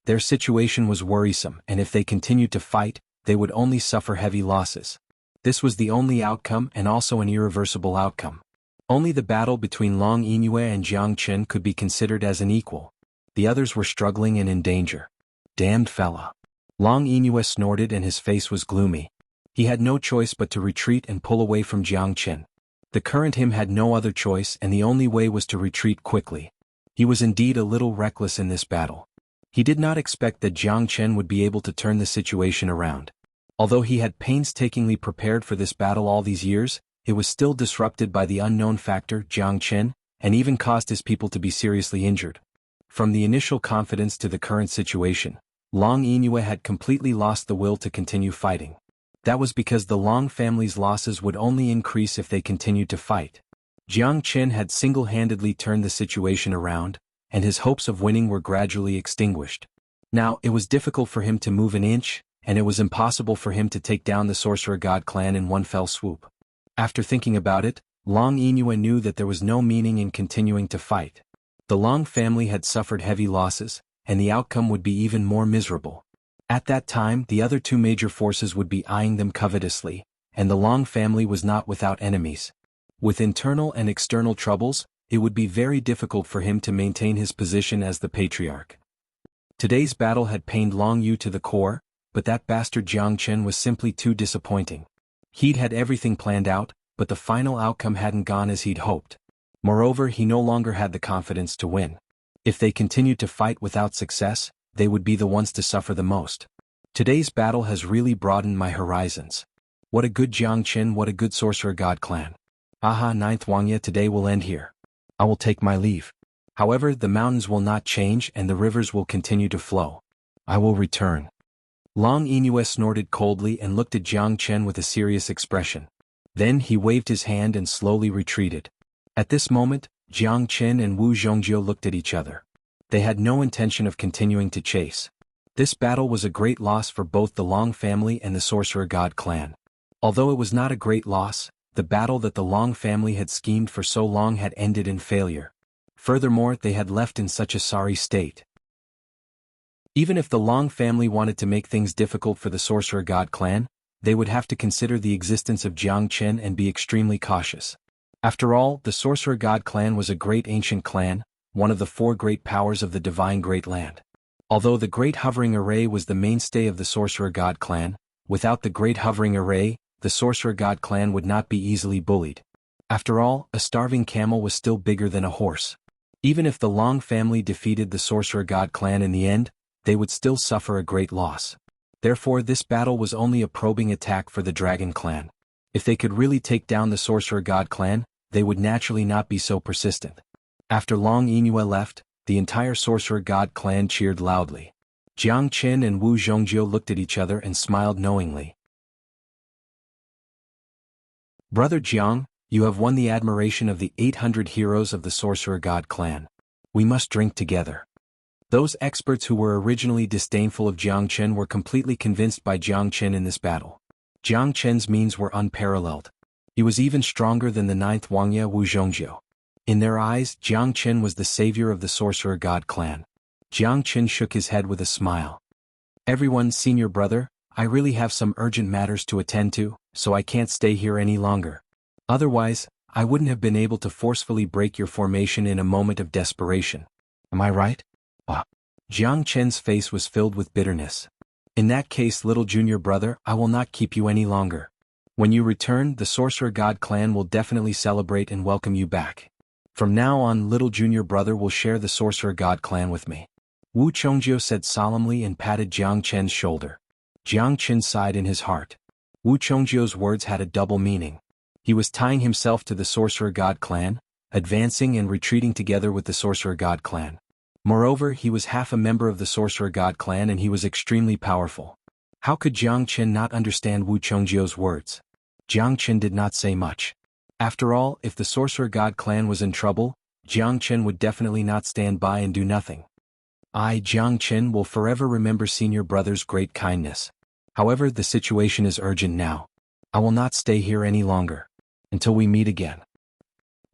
Their situation was worrisome, and if they continued to fight, they would only suffer heavy losses. This was the only outcome and also an irreversible outcome. Only the battle between Long Yingyue and Jiang Qin could be considered as an equal. The others were struggling and in danger. Damned fella. Long Yingyue snorted and his face was gloomy. He had no choice but to retreat and pull away from Jiang Qin. The current him had no other choice, and the only way was to retreat quickly. He was indeed a little reckless in this battle. He did not expect that Jiang Qin would be able to turn the situation around. Although he had painstakingly prepared for this battle all these years, it was still disrupted by the unknown factor, Jiang Qin, and even caused his people to be seriously injured. From the initial confidence to the current situation, Long Yingyue had completely lost the will to continue fighting. That was because the Long family's losses would only increase if they continued to fight. Jiang Qin had single-handedly turned the situation around, and his hopes of winning were gradually extinguished. Now, it was difficult for him to move an inch, and it was impossible for him to take down the Sorcerer God clan in one fell swoop. After thinking about it, Long Yingyue knew that there was no meaning in continuing to fight. The Long family had suffered heavy losses, and the outcome would be even more miserable. At that time, the other two major forces would be eyeing them covetously, and the Long family was not without enemies. With internal and external troubles, it would be very difficult for him to maintain his position as the patriarch. Today's battle had pained Long Yu to the core, but that bastard Jiang Qin was simply too disappointing. He'd had everything planned out, but the final outcome hadn't gone as he'd hoped. Moreover, he no longer had the confidence to win. If they continued to fight without success, they would be the ones to suffer the most. Today's battle has really broadened my horizons. What a good Jiang Qin, what a good Sorcerer God clan. Aha, 9th Wangya, today will end here. I will take my leave. However, the mountains will not change and the rivers will continue to flow. I will return. Long Yingyue snorted coldly and looked at Jiang Qin with a serious expression. Then he waved his hand and slowly retreated. At this moment, Jiang Qin and Wu Zhongjiu looked at each other. They had no intention of continuing to chase. This battle was a great loss for both the Long family and the Sorcerer God clan. Although it was not a great loss, the battle that the Long family had schemed for so long had ended in failure. Furthermore, they had left in such a sorry state. Even if the Long family wanted to make things difficult for the Sorcerer God clan, they would have to consider the existence of Jiang Qin and be extremely cautious. After all, the Sorcerer God clan was a great ancient clan, one of the 4 great powers of the divine Great Land. Although the Great Hovering Array was the mainstay of the Sorcerer God clan, without the Great Hovering Array, the Sorcerer God clan would not be easily bullied. After all, a starving camel was still bigger than a horse. Even if the Long family defeated the Sorcerer God clan in the end, they would still suffer a great loss. Therefore, this battle was only a probing attack for the Dragon clan. If they could really take down the Sorcerer God clan, they would naturally not be so persistent. After Long Yingyue left, the entire Sorcerer God clan cheered loudly. Jiang Qin and Wu Zhongjiu looked at each other and smiled knowingly. Brother Jiang, you have won the admiration of the 800 heroes of the Sorcerer God clan. We must drink together. Those experts who were originally disdainful of Jiang Qin were completely convinced by Jiang Qin in this battle. Jiang Qin's means were unparalleled. He was even stronger than the 9th Wangya Wu Zhongjiu. In their eyes, Jiang Qin was the savior of the Sorcerer God clan. Jiang Qin shook his head with a smile. Everyone, senior brother, I really have some urgent matters to attend to, so I can't stay here any longer. Otherwise, I wouldn't have been able to forcefully break your formation in a moment of desperation. Am I right? Jiang Qin's face was filled with bitterness. In that case, little junior brother, I will not keep you any longer. When you return, the Sorcerer God clan will definitely celebrate and welcome you back. From now on, little junior brother will share the Sorcerer God clan with me. Wu Zhongjiu said solemnly and patted Jiang Qin's shoulder. Jiang Qin sighed in his heart. Wu Zhongjiu's words had a double meaning. He was tying himself to the Sorcerer God clan, advancing and retreating together with the Sorcerer God clan. Moreover, he was half a member of the Sorcerer God clan and he was extremely powerful. How could Jiang Qin not understand Wu Zhongjiu's words? Jiang Chen did not say much. After all, if the Sorcerer God clan was in trouble, Jiang Chen would definitely not stand by and do nothing. I, Jiang Chen, will forever remember senior brother's great kindness. However, the situation is urgent now. I will not stay here any longer. Until we meet again.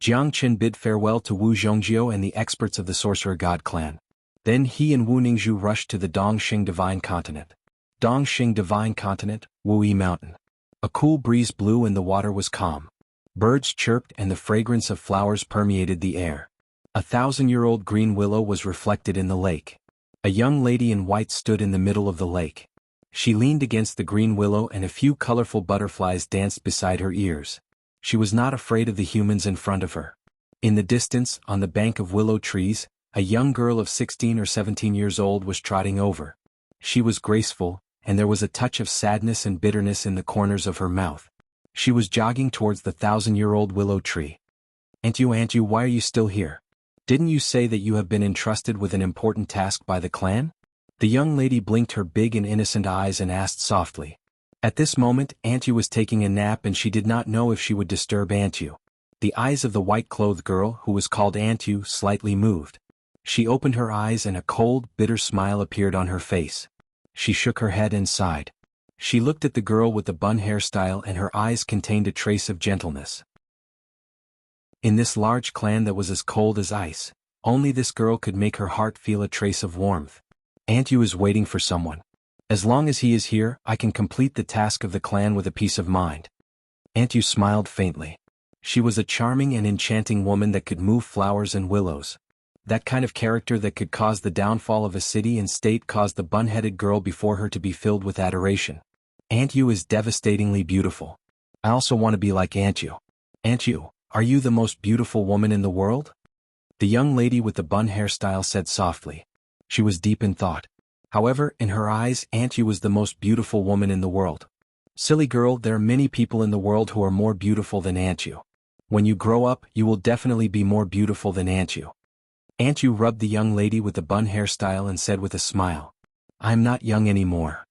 Jiang Chen bid farewell to Wu Zhongjiu and the experts of the Sorcerer God clan. Then he and Wu Ningzhu rushed to the Dongxing Divine Continent. Dongxing Divine Continent, Wuyi Mountain. A cool breeze blew and the water was calm. Birds chirped and the fragrance of flowers permeated the air. A 1,000-year-old green willow was reflected in the lake. A young lady in white stood in the middle of the lake. She leaned against the green willow and a few colorful butterflies danced beside her ears. She was not afraid of the humans in front of her. In the distance, on the bank of willow trees, a young girl of 16 or 17 years old was trotting over. She was graceful, and there was a touch of sadness and bitterness in the corners of her mouth. She was jogging towards the 1,000-year-old willow tree. Aunt you, why are you still here? Didn't you say that you have been entrusted with an important task by the clan? The young lady blinked her big and innocent eyes and asked softly. At this moment, Aunt Yu was taking a nap and she did not know if she would disturb Aunt Yu. The eyes of the white-clothed girl, who was called Aunt Yu, slightly moved. She opened her eyes and a cold, bitter smile appeared on her face. She shook her head and sighed. She looked at the girl with the bun hairstyle and her eyes contained a trace of gentleness. In this large clan that was as cold as ice, only this girl could make her heart feel a trace of warmth. Aunt Yu is waiting for someone. As long as he is here, I can complete the task of the clan with a peace of mind. Aunt Yu smiled faintly. She was a charming and enchanting woman that could move flowers and willows. That kind of character that could cause the downfall of a city and state caused the bun-headed girl before her to be filled with adoration. Aunt Yu is devastatingly beautiful. I also want to be like Aunt Yu. Aunt Yu, are you the most beautiful woman in the world? The young lady with the bun hairstyle said softly. She was deep in thought. However, in her eyes, Aunt Yu was the most beautiful woman in the world. Silly girl, there are many people in the world who are more beautiful than Aunt Yu. When you grow up, you will definitely be more beautiful than Aunt Yu. Aunt Yu rubbed the young lady with the bun hairstyle and said with a smile, I am not young anymore.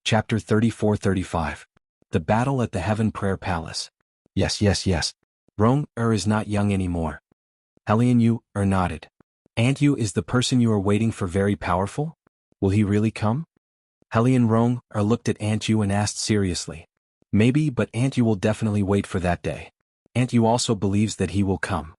Chapter 34-35. The Battle at the Heaven Prayer Palace. Yes. Rong is not young anymore. Helian Yu nodded. Aunt Yu, is the person you are waiting for very powerful? Will he really come? Helian Rong looked at Aunt Yu and asked seriously. Maybe, but Aunt Yu will definitely wait for that day. Aunt Yu also believes that he will come.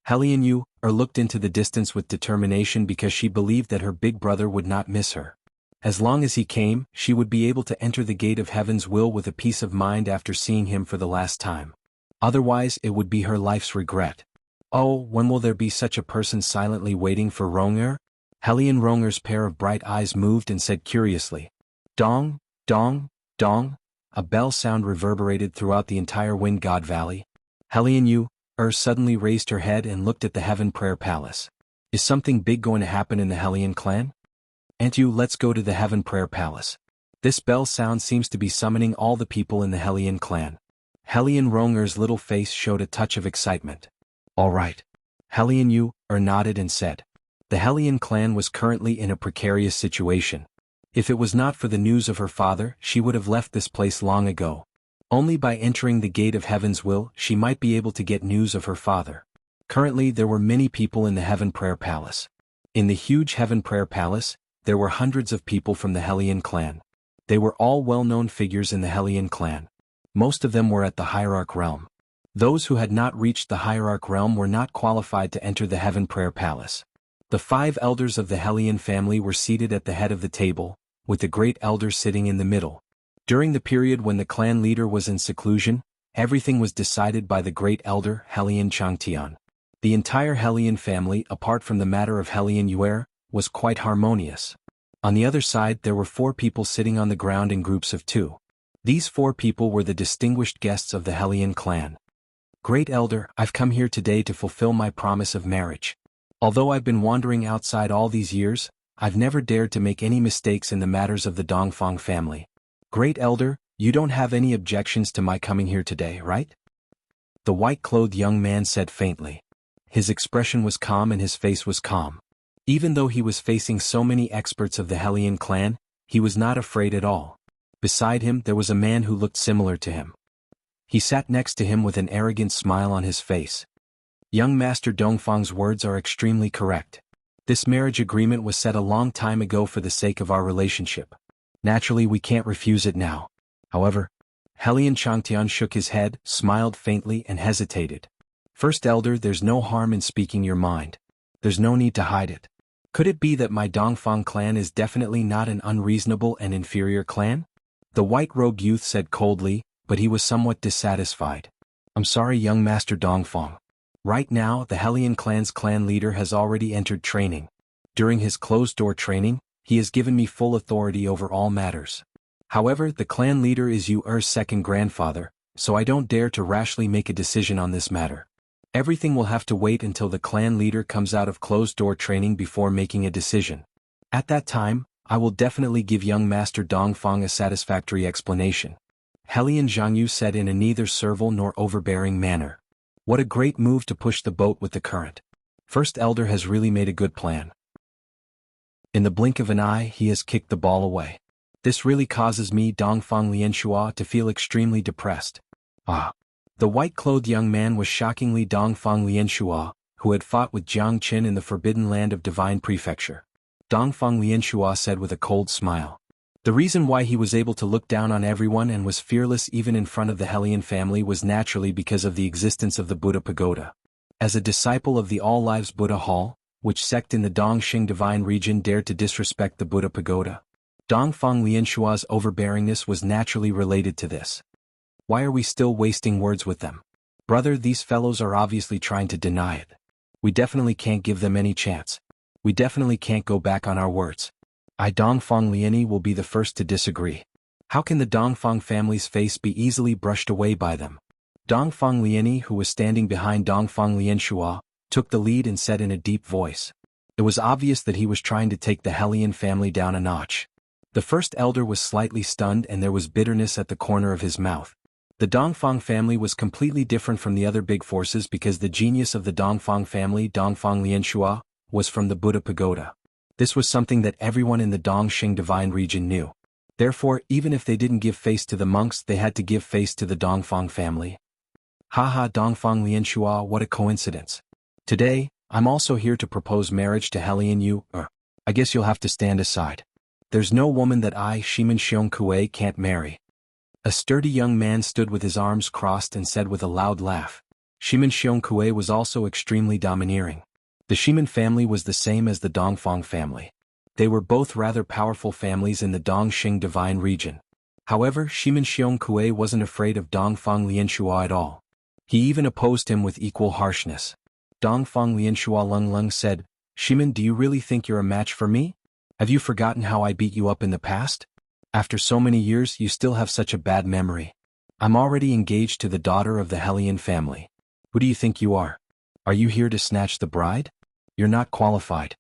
Helian Yu looked into the distance with determination because she believed that her big brother would not miss her. As long as he came, she would be able to enter the gate of heaven's will with a peace of mind after seeing him for the last time. Otherwise, it would be her life's regret. Oh, when will there be such a person silently waiting for Ronger? Helian Ronger's pair of bright eyes moved and said curiously. Dong, dong, dong. A bell sound reverberated throughout the entire Wind God Valley. Helian Yu suddenly raised her head and looked at the Heaven Prayer Palace. Is something big going to happen in the Helian clan? Aunt Yu, let's go to the Heaven Prayer Palace. This bell sound seems to be summoning all the people in the Helian clan. Helian Ronger's little face showed a touch of excitement. All right. Helian Yu nodded and said. The Helian clan was currently in a precarious situation. If it was not for the news of her father, she would have left this place long ago. Only by entering the gate of heaven's will, she might be able to get news of her father. Currently, there were many people in the Heaven Prayer Palace. In the huge Heaven Prayer Palace, there were hundreds of people from the Helian clan. They were all well-known figures in the Helian clan. Most of them were at the Hierarch realm. Those who had not reached the Hierarch realm were not qualified to enter the Heaven Prayer Palace. The 5 elders of the Helian family were seated at the head of the table, with the Great Elder sitting in the middle. During the period when the clan leader was in seclusion, everything was decided by the Great Elder, Helian Changtian. The entire Helian family, apart from the matter of Helian Yuer, was quite harmonious. On the other side there were 4 people sitting on the ground in groups of 2. These 4 people were the distinguished guests of the Helian clan. Great Elder, I've come here today to fulfill my promise of marriage. Although I've been wandering outside all these years, I've never dared to make any mistakes in the matters of the Dongfang family. Great Elder, you don't have any objections to my coming here today, right? The white-clothed young man said faintly. His expression was calm and his face was calm. Even though he was facing so many experts of the Helian clan, he was not afraid at all. Beside him there was a man who looked similar to him. He sat next to him with an arrogant smile on his face. Young Master Dongfang's words are extremely correct. This marriage agreement was set a long time ago for the sake of our relationship. Naturally we can't refuse it now. However, Helian Changtian shook his head, smiled faintly and hesitated. First Elder, there's no harm in speaking your mind. There's no need to hide it. Could it be that my Dongfang clan is definitely not an unreasonable and inferior clan? The white-robed youth said coldly, but he was somewhat dissatisfied. I'm sorry, young Master Dongfang. Right now, the Helian clan's clan leader has already entered training. During his closed-door training, he has given me full authority over all matters. However, the clan leader is Yuer's second grandfather, so I don't dare to rashly make a decision on this matter. Everything will have to wait until the clan leader comes out of closed-door training before making a decision. At that time, I will definitely give young Master Dongfang a satisfactory explanation. Helian Jianghu said in a neither servile nor overbearing manner. What a great move to push the boat with the current. First Elder has really made a good plan. In the blink of an eye, he has kicked the ball away. This really causes me, Dongfang Lianshua, to feel extremely depressed. Ah. The white-clothed young man was shockingly Dongfang Lianshua, who had fought with Jiang Qin in the Forbidden Land of Divine Prefecture. Dongfang Lianshua said with a cold smile. The reason why he was able to look down on everyone and was fearless even in front of the Helian family was naturally because of the existence of the Buddha Pagoda. As a disciple of the All Lives Buddha Hall, which sect in the Dongxing Divine region dared to disrespect the Buddha Pagoda? Dongfang Lianshua's overbearingness was naturally related to this. Why are we still wasting words with them? Brother, these fellows are obviously trying to deny it. We definitely can't give them any chance. We definitely can't go back on our words. I, Dongfang Liani, will be the first to disagree. How can the Dongfang family's face be easily brushed away by them? Dongfang Liani, who was standing behind Dongfang Lianshua, took the lead and said in a deep voice. It was obvious that he was trying to take the Helian family down a notch. The first elder was slightly stunned and there was bitterness at the corner of his mouth. The Dongfang family was completely different from the other big forces because the genius of the Dongfang family, Dongfang Lianshua, was from the Buddha Pagoda. This was something that everyone in the Dongxing Divine region knew. Therefore, even if they didn't give face to the monks, they had to give face to the Dongfang family. Haha, Dongfang Lianshua, what a coincidence. Today, I'm also here to propose marriage to Helian Yu, I guess you'll have to stand aside. There's no woman that I, Shimin Xiong can't marry. A sturdy young man stood with his arms crossed and said with a loud laugh. Shimin Xiong was also extremely domineering. The Shimin family was the same as the Dongfang family. They were both rather powerful families in the Dongxing Divine region. However, Shimin Xiong wasn't afraid of Dongfang Lianshua at all. He even opposed him with equal harshness. Dongfang Lianshua Lung said, Shimin, do you really think you're a match for me? Have you forgotten how I beat you up in the past? After so many years, you still have such a bad memory. I'm already engaged to the daughter of the Helian family. Who do you think you are? Are you here to snatch the bride? You're not qualified.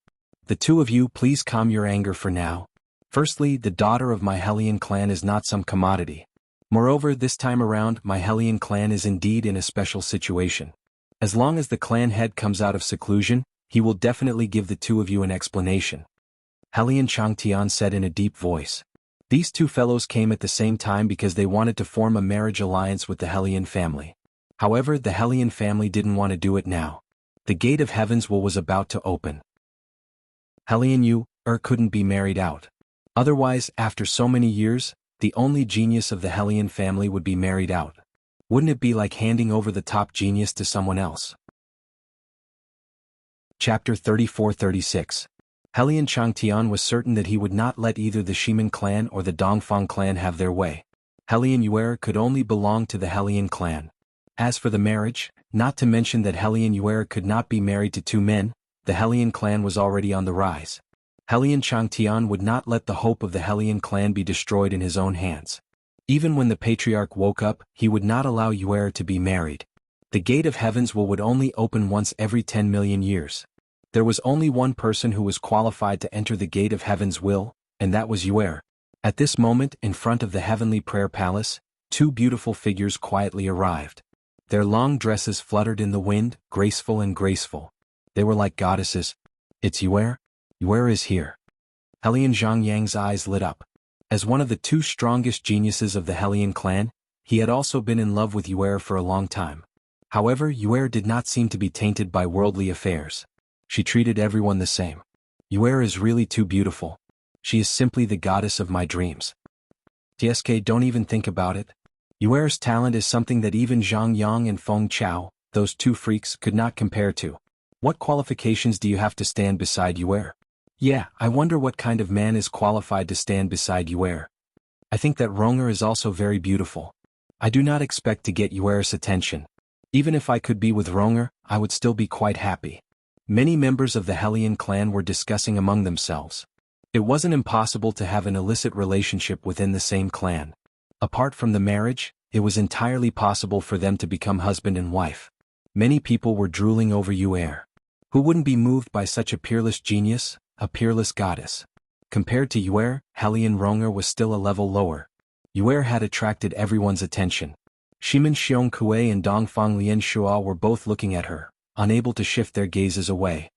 The two of you, please calm your anger for now. Firstly, the daughter of my Helian clan is not some commodity. Moreover, this time around, my Helian clan is indeed in a special situation. As long as the clan head comes out of seclusion, he will definitely give the two of you an explanation. Helian Changtian said in a deep voice. These two fellows came at the same time because they wanted to form a marriage alliance with the Helian family. However, the Helian family didn't want to do it now. The gate of heavens was about to open. Helian Yu couldn't be married out. Otherwise, after so many years, the only genius of the Helian family would be married out. Wouldn't it be like handing over the top genius to someone else? Chapter 34-36. Helian Changtian was certain that he would not let either the Shimin clan or the Dongfang clan have their way. Helian Yuer could only belong to the Helian clan. As for the marriage, not to mention that Helian Yuer could not be married to two men, the Helian clan was already on the rise. Helian Changtian would not let the hope of the Helian clan be destroyed in his own hands. Even when the patriarch woke up, he would not allow Yuer to be married. The gate of heavens would only open once every 10 million years. There was only one person who was qualified to enter the gate of heaven's will, and that was Yuer. At this moment, in front of the heavenly prayer palace, two beautiful figures quietly arrived. Their long dresses fluttered in the wind, graceful and graceful. They were like goddesses. It's Yuer? Yuer is here. Helian Zhongyang's eyes lit up. As one of the two strongest geniuses of the Hellion clan, he had also been in love with Yuer for a long time. However, Yuer did not seem to be tainted by worldly affairs. She treated everyone the same. Yuer is really too beautiful. She is simply the goddess of my dreams. TSK, don't even think about it. Yuer's talent is something that even Zhang Yang and Feng Chao, those two freaks, could not compare to. What qualifications do you have to stand beside Yuer? Yeah, I wonder what kind of man is qualified to stand beside Yuer. I think that Ronger is also very beautiful. I do not expect to get Yuer's attention. Even if I could be with Ronger, I would still be quite happy. Many members of the Hellion clan were discussing among themselves. It wasn't impossible to have an illicit relationship within the same clan. Apart from the marriage, it was entirely possible for them to become husband and wife. Many people were drooling over Yuer. Who wouldn't be moved by such a peerless genius, a peerless goddess? Compared to Yuer, Hellion Ronger was still a level lower. Yuer had attracted everyone's attention. Shimin Xiongkue and Dongfang Lianshua were both looking at her, unable to shift their gazes away.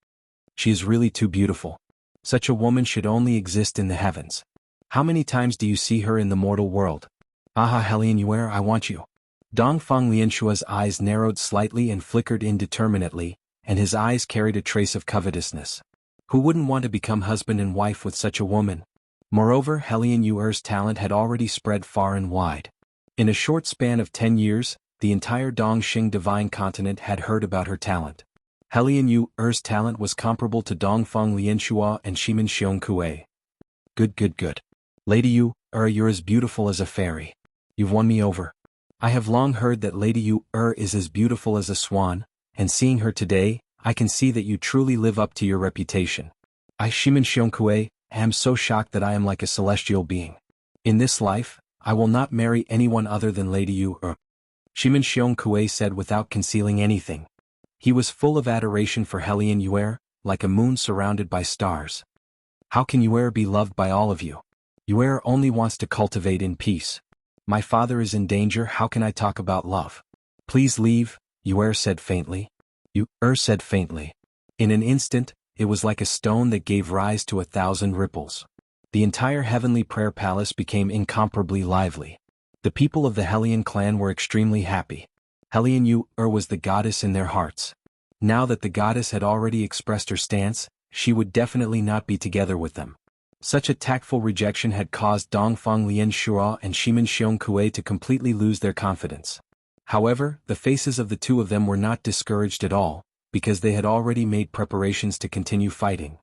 She is really too beautiful. Such a woman should only exist in the heavens. How many times do you see her in the mortal world? Aha, Hellion Yuer, I want you. Dongfang Lianshua's eyes narrowed slightly and flickered indeterminately, and his eyes carried a trace of covetousness. Who wouldn't want to become husband and wife with such a woman? Moreover, Hellion Yuer's talent had already spread far and wide. In a short span of 10 years, the entire Dongxing divine continent had heard about her talent. Hellion Yuer's talent was comparable to Dongfang Lianshua and Shimin Xiongkue. Good. Lady Yuer, you're as beautiful as a fairy. You've won me over. I have long heard that Lady Yuer is as beautiful as a swan, and seeing her today, I can see that you truly live up to your reputation. I, Shimin Xiongkue, am so shocked that I am like a celestial being. In this life, I will not marry anyone other than Lady Yuer. Shimin Xiongkue said without concealing anything. He was full of adoration for Hellion Yuer, like a moon surrounded by stars. How can Yuer be loved by all of you? Yuer only wants to cultivate in peace. My father is in danger, how can I talk about love? Please leave, Yuer said faintly. Yuer said faintly. In an instant, it was like a stone that gave rise to 1,000 ripples. The entire heavenly prayer palace became incomparably lively. The people of the Hellion clan were extremely happy. Hellion Yuer was the goddess in their hearts. Now that the goddess had already expressed her stance, she would definitely not be together with them. Such a tactful rejection had caused Dongfang Lianshua and Shimin Xiongkue to completely lose their confidence. However, the faces of the two of them were not discouraged at all, because they had already made preparations to continue fighting.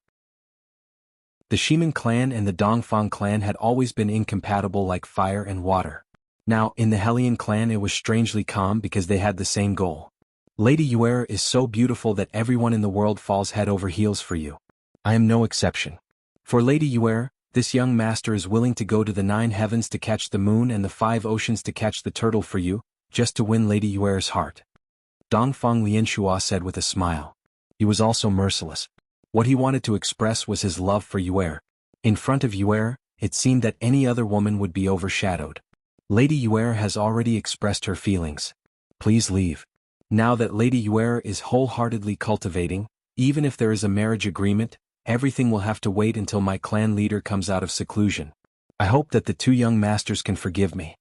The Shimin clan and the Dongfang clan had always been incompatible like fire and water. Now, in the Hellion clan it was strangely calm because they had the same goal. Lady Yuer is so beautiful that everyone in the world falls head over heels for you. I am no exception. For Lady Yuer, this young master is willing to go to the 9 heavens to catch the moon and the 5 oceans to catch the turtle for you, just to win Lady Yuer's heart. Dongfang Lianshua said with a smile. He was also merciless. What he wanted to express was his love for Yuer. In front of Yuer, it seemed that any other woman would be overshadowed. Lady Yuer has already expressed her feelings. Please leave. Now that Lady Yuer is wholeheartedly cultivating, even if there is a marriage agreement, everything will have to wait until my clan leader comes out of seclusion. I hope that the 2 young masters can forgive me.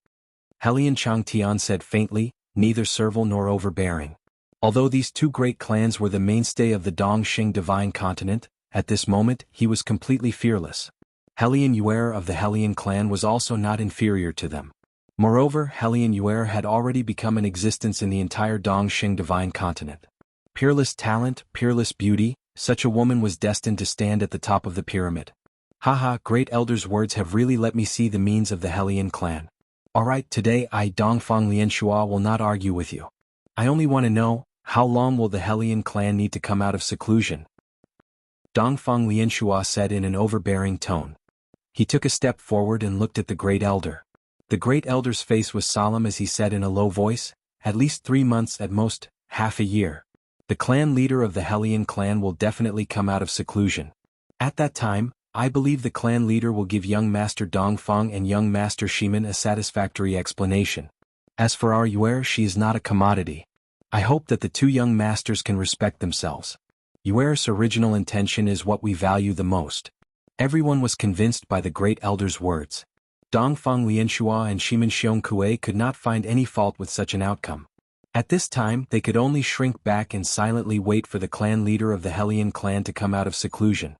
Hellion Changtian said faintly, neither servile nor overbearing. Although these 2 great clans were the mainstay of the Dongxing divine continent, at this moment he was completely fearless. Hellion Yuer of the Hellion clan was also not inferior to them. Moreover, Hellion Yuer had already become an existence in the entire Dongxing divine continent. Peerless talent, peerless beauty, such a woman was destined to stand at the top of the pyramid. Haha, Great Elder's words have really let me see the means of the Hellion clan. Alright, today I, Dongfang Lianshua, will not argue with you. I only want to know, how long will the Hellion clan need to come out of seclusion? Dongfang Lianshua said in an overbearing tone. He took a step forward and looked at the Great Elder. The Great Elder's face was solemn as he said in a low voice, at least 3 months at most, half a year. The clan leader of the Hellion clan will definitely come out of seclusion. At that time, I believe the clan leader will give young Master Dongfang and young Master Shimin a satisfactory explanation. As for our Yuer, she is not a commodity. I hope that the 2 young masters can respect themselves. Yuer's original intention is what we value the most. Everyone was convinced by the Great Elder's words. Dongfang Lianshua and Shimen Xiongkue could not find any fault with such an outcome. At this time they could only shrink back and silently wait for the clan leader of the Hellion clan to come out of seclusion.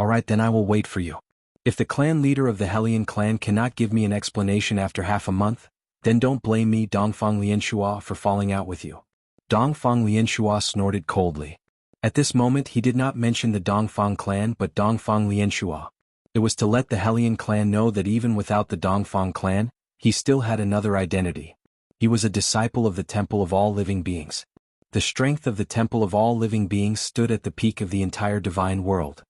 Alright, then I will wait for you. If the clan leader of the Hellion clan cannot give me an explanation after half a month, then don't blame me, Dongfang Lianshua, for falling out with you. Dongfang Lianshua snorted coldly. At this moment he did not mention the Dongfang clan but Dongfang Lianshua. It was to let the Hellion clan know that even without the Dongfang clan, he still had another identity. He was a disciple of the Temple of All Living Beings. The strength of the Temple of All Living Beings stood at the peak of the entire divine world.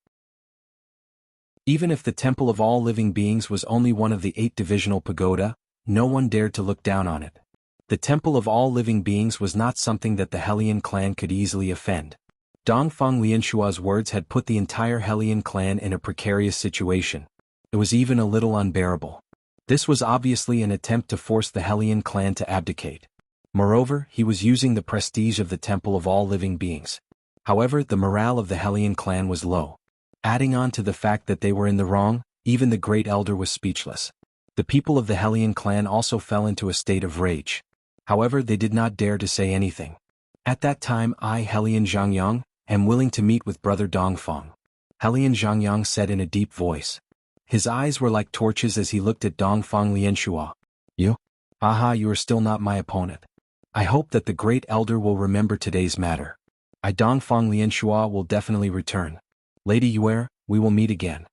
Even if the Temple of All Living Beings was only one of the 8 divisional pagoda, no one dared to look down on it. The Temple of All Living Beings was not something that the Hellion clan could easily offend. Dongfang Lianshua's words had put the entire Hellion clan in a precarious situation. It was even a little unbearable. This was obviously an attempt to force the Hellion clan to abdicate. Moreover, he was using the prestige of the Temple of All Living Beings. However, the morale of the Hellion clan was low. Adding on to the fact that they were in the wrong, even the Great Elder was speechless. The people of the Hellion clan also fell into a state of rage. However, they did not dare to say anything. At that time I, Hellion Xiangyang, am willing to meet with Brother Dongfang. Hellion Xiangyang said in a deep voice. His eyes were like torches as he looked at Dongfang Lianshua. You? Aha, you are still not my opponent. I hope that the Great Elder will remember today's matter. I, Dongfang Lianshua, will definitely return. Lady Yuer, we will meet again.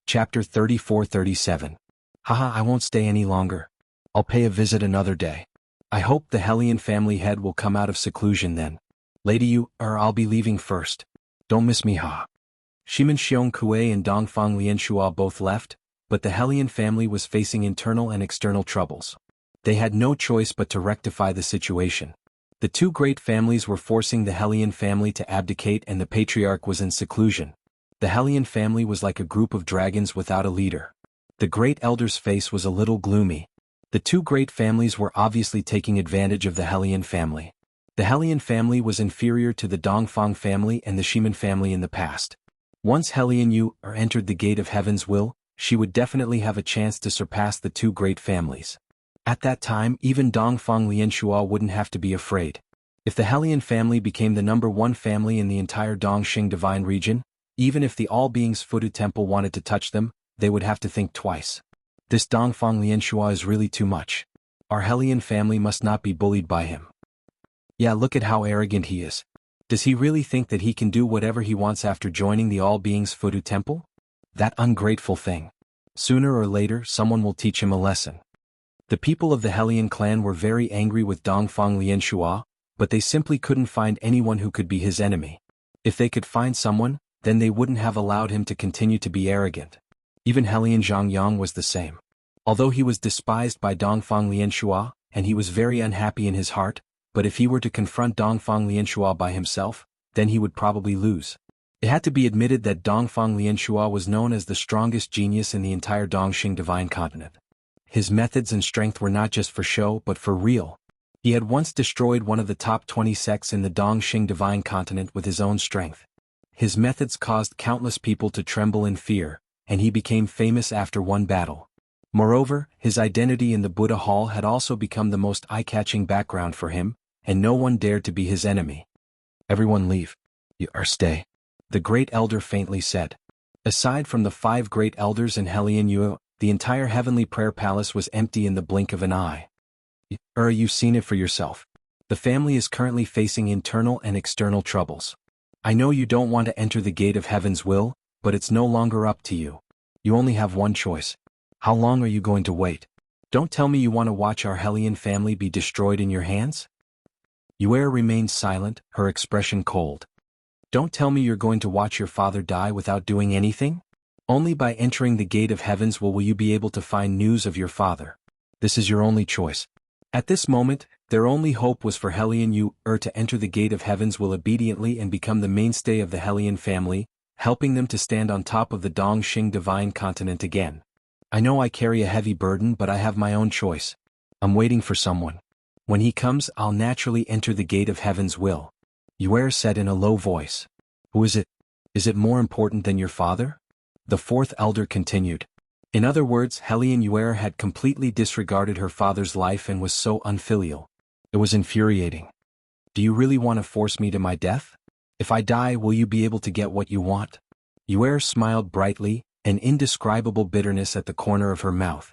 Chapter 34-37. Haha, I won't stay any longer. I'll pay a visit another day. I hope the Hellion family head will come out of seclusion then. Lady I'll be leaving first. Don't miss me, ha. Shimen Xiongkue and Dongfang Lianshua both left, but the Hellion family was facing internal and external troubles. They had no choice but to rectify the situation. The 2 great families were forcing the Hellion family to abdicate and the patriarch was in seclusion. The Hellion family was like a group of dragons without a leader. The Great Elder's face was a little gloomy. The 2 great families were obviously taking advantage of the Hellion family. The Hellion family was inferior to the Dongfang family and the Shimen family in the past. Once Hellion entered the Gate of Heaven's Will, she would definitely have a chance to surpass the 2 great families. At that time, even Dongfang Lianshua wouldn't have to be afraid. If the Hellion family became the #1 family in the entire Dongxing divine region, even if the All-Beings Fudu Temple wanted to touch them, they would have to think twice. This Dongfang Lianshua is really too much. Our Hellion family must not be bullied by him. Yeah, look at how arrogant he is. Does he really think that he can do whatever he wants after joining the All-Beings Fudu Temple? That ungrateful thing. Sooner or later, someone will teach him a lesson. The people of the Hellion clan were very angry with Dongfang Lianshua, but they simply couldn't find anyone who could be his enemy. If they could find someone, then they wouldn't have allowed him to continue to be arrogant. Even Hellion Xiangyang was the same. Although he was despised by Dongfang Lianshua, and he was very unhappy in his heart, but if he were to confront Dongfang Lianshua by himself, then he would probably lose. It had to be admitted that Dongfang Lianshua was known as the strongest genius in the entire Dongxing divine continent. His methods and strength were not just for show but for real. He had once destroyed one of the top 20 sects in the Dongxing divine continent with his own strength. His methods caused countless people to tremble in fear, and he became famous after one battle. Moreover, his identity in the Buddha Hall had also become the most eye-catching background for him, and no one dared to be his enemy. Everyone leave. Stay. The Great Elder faintly said. Aside from the 5 Great Elders and Hellion the entire Heavenly Prayer Palace was empty in the blink of an eye. You've seen it for yourself. The family is currently facing internal and external troubles. I know you don't want to enter the Gate of Heaven's Will, but it's no longer up to you. You only have one choice. How long are you going to wait? Don't tell me you want to watch our Hellion family be destroyed in your hands? Yuer remained silent, her expression cold. Don't tell me you're going to watch your father die without doing anything? Only by entering the Gate of Heavens will you be able to find news of your father. This is your only choice. At this moment, their only hope was for Hellion to enter the Gate of Heavens will obediently and become the mainstay of the Hellion family, helping them to stand on top of the Dongxing divine continent again. I know I carry a heavy burden, but I have my own choice. I'm waiting for someone. When he comes, I'll naturally enter the Gate of Heaven's Will. Yuer said in a low voice. Who is it? Is it more important than your father? The fourth elder continued. In other words, Helian Yuer had completely disregarded her father's life and was so unfilial. It was infuriating. Do you really want to force me to my death? If I die, will you be able to get what you want? Yuer smiled brightly, an indescribable bitterness at the corner of her mouth.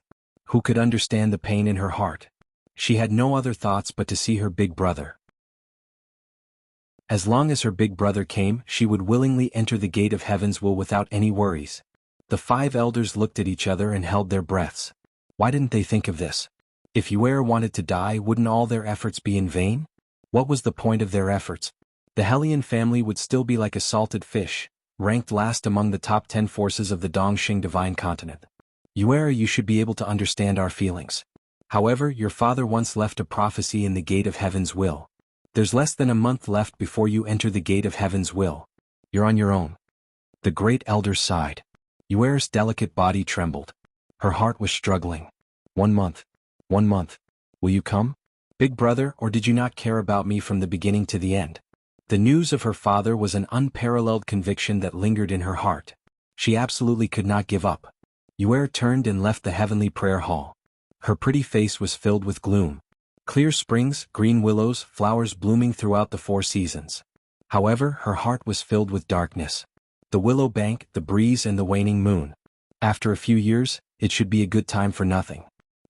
Who could understand the pain in her heart? She had no other thoughts but to see her big brother. As long as her big brother came, she would willingly enter the gate of heaven's will without any worries. The five elders looked at each other and held their breaths. Why didn't they think of this? If Yuer wanted to die, wouldn't all their efforts be in vain? What was the point of their efforts? The Helian family would still be like a salted fish, ranked last among the top 10 forces of the Dongxing divine continent. Yuer, you should be able to understand our feelings. However, your father once left a prophecy in the gate of heaven's will. There's less than a month left before you enter the gate of heaven's will. You're on your own. The great elder sighed. Yuer's delicate body trembled. Her heart was struggling. 1 month. 1 month. Will you come? Big brother, or did you not care about me from the beginning to the end? The news of her father was an unparalleled conviction that lingered in her heart. She absolutely could not give up. Yuer turned and left the heavenly prayer hall. Her pretty face was filled with gloom. Clear springs, green willows, flowers blooming throughout the 4 seasons. However, her heart was filled with darkness. The willow bank, the breeze and the waning moon. After a few years, it should be a good time for nothing.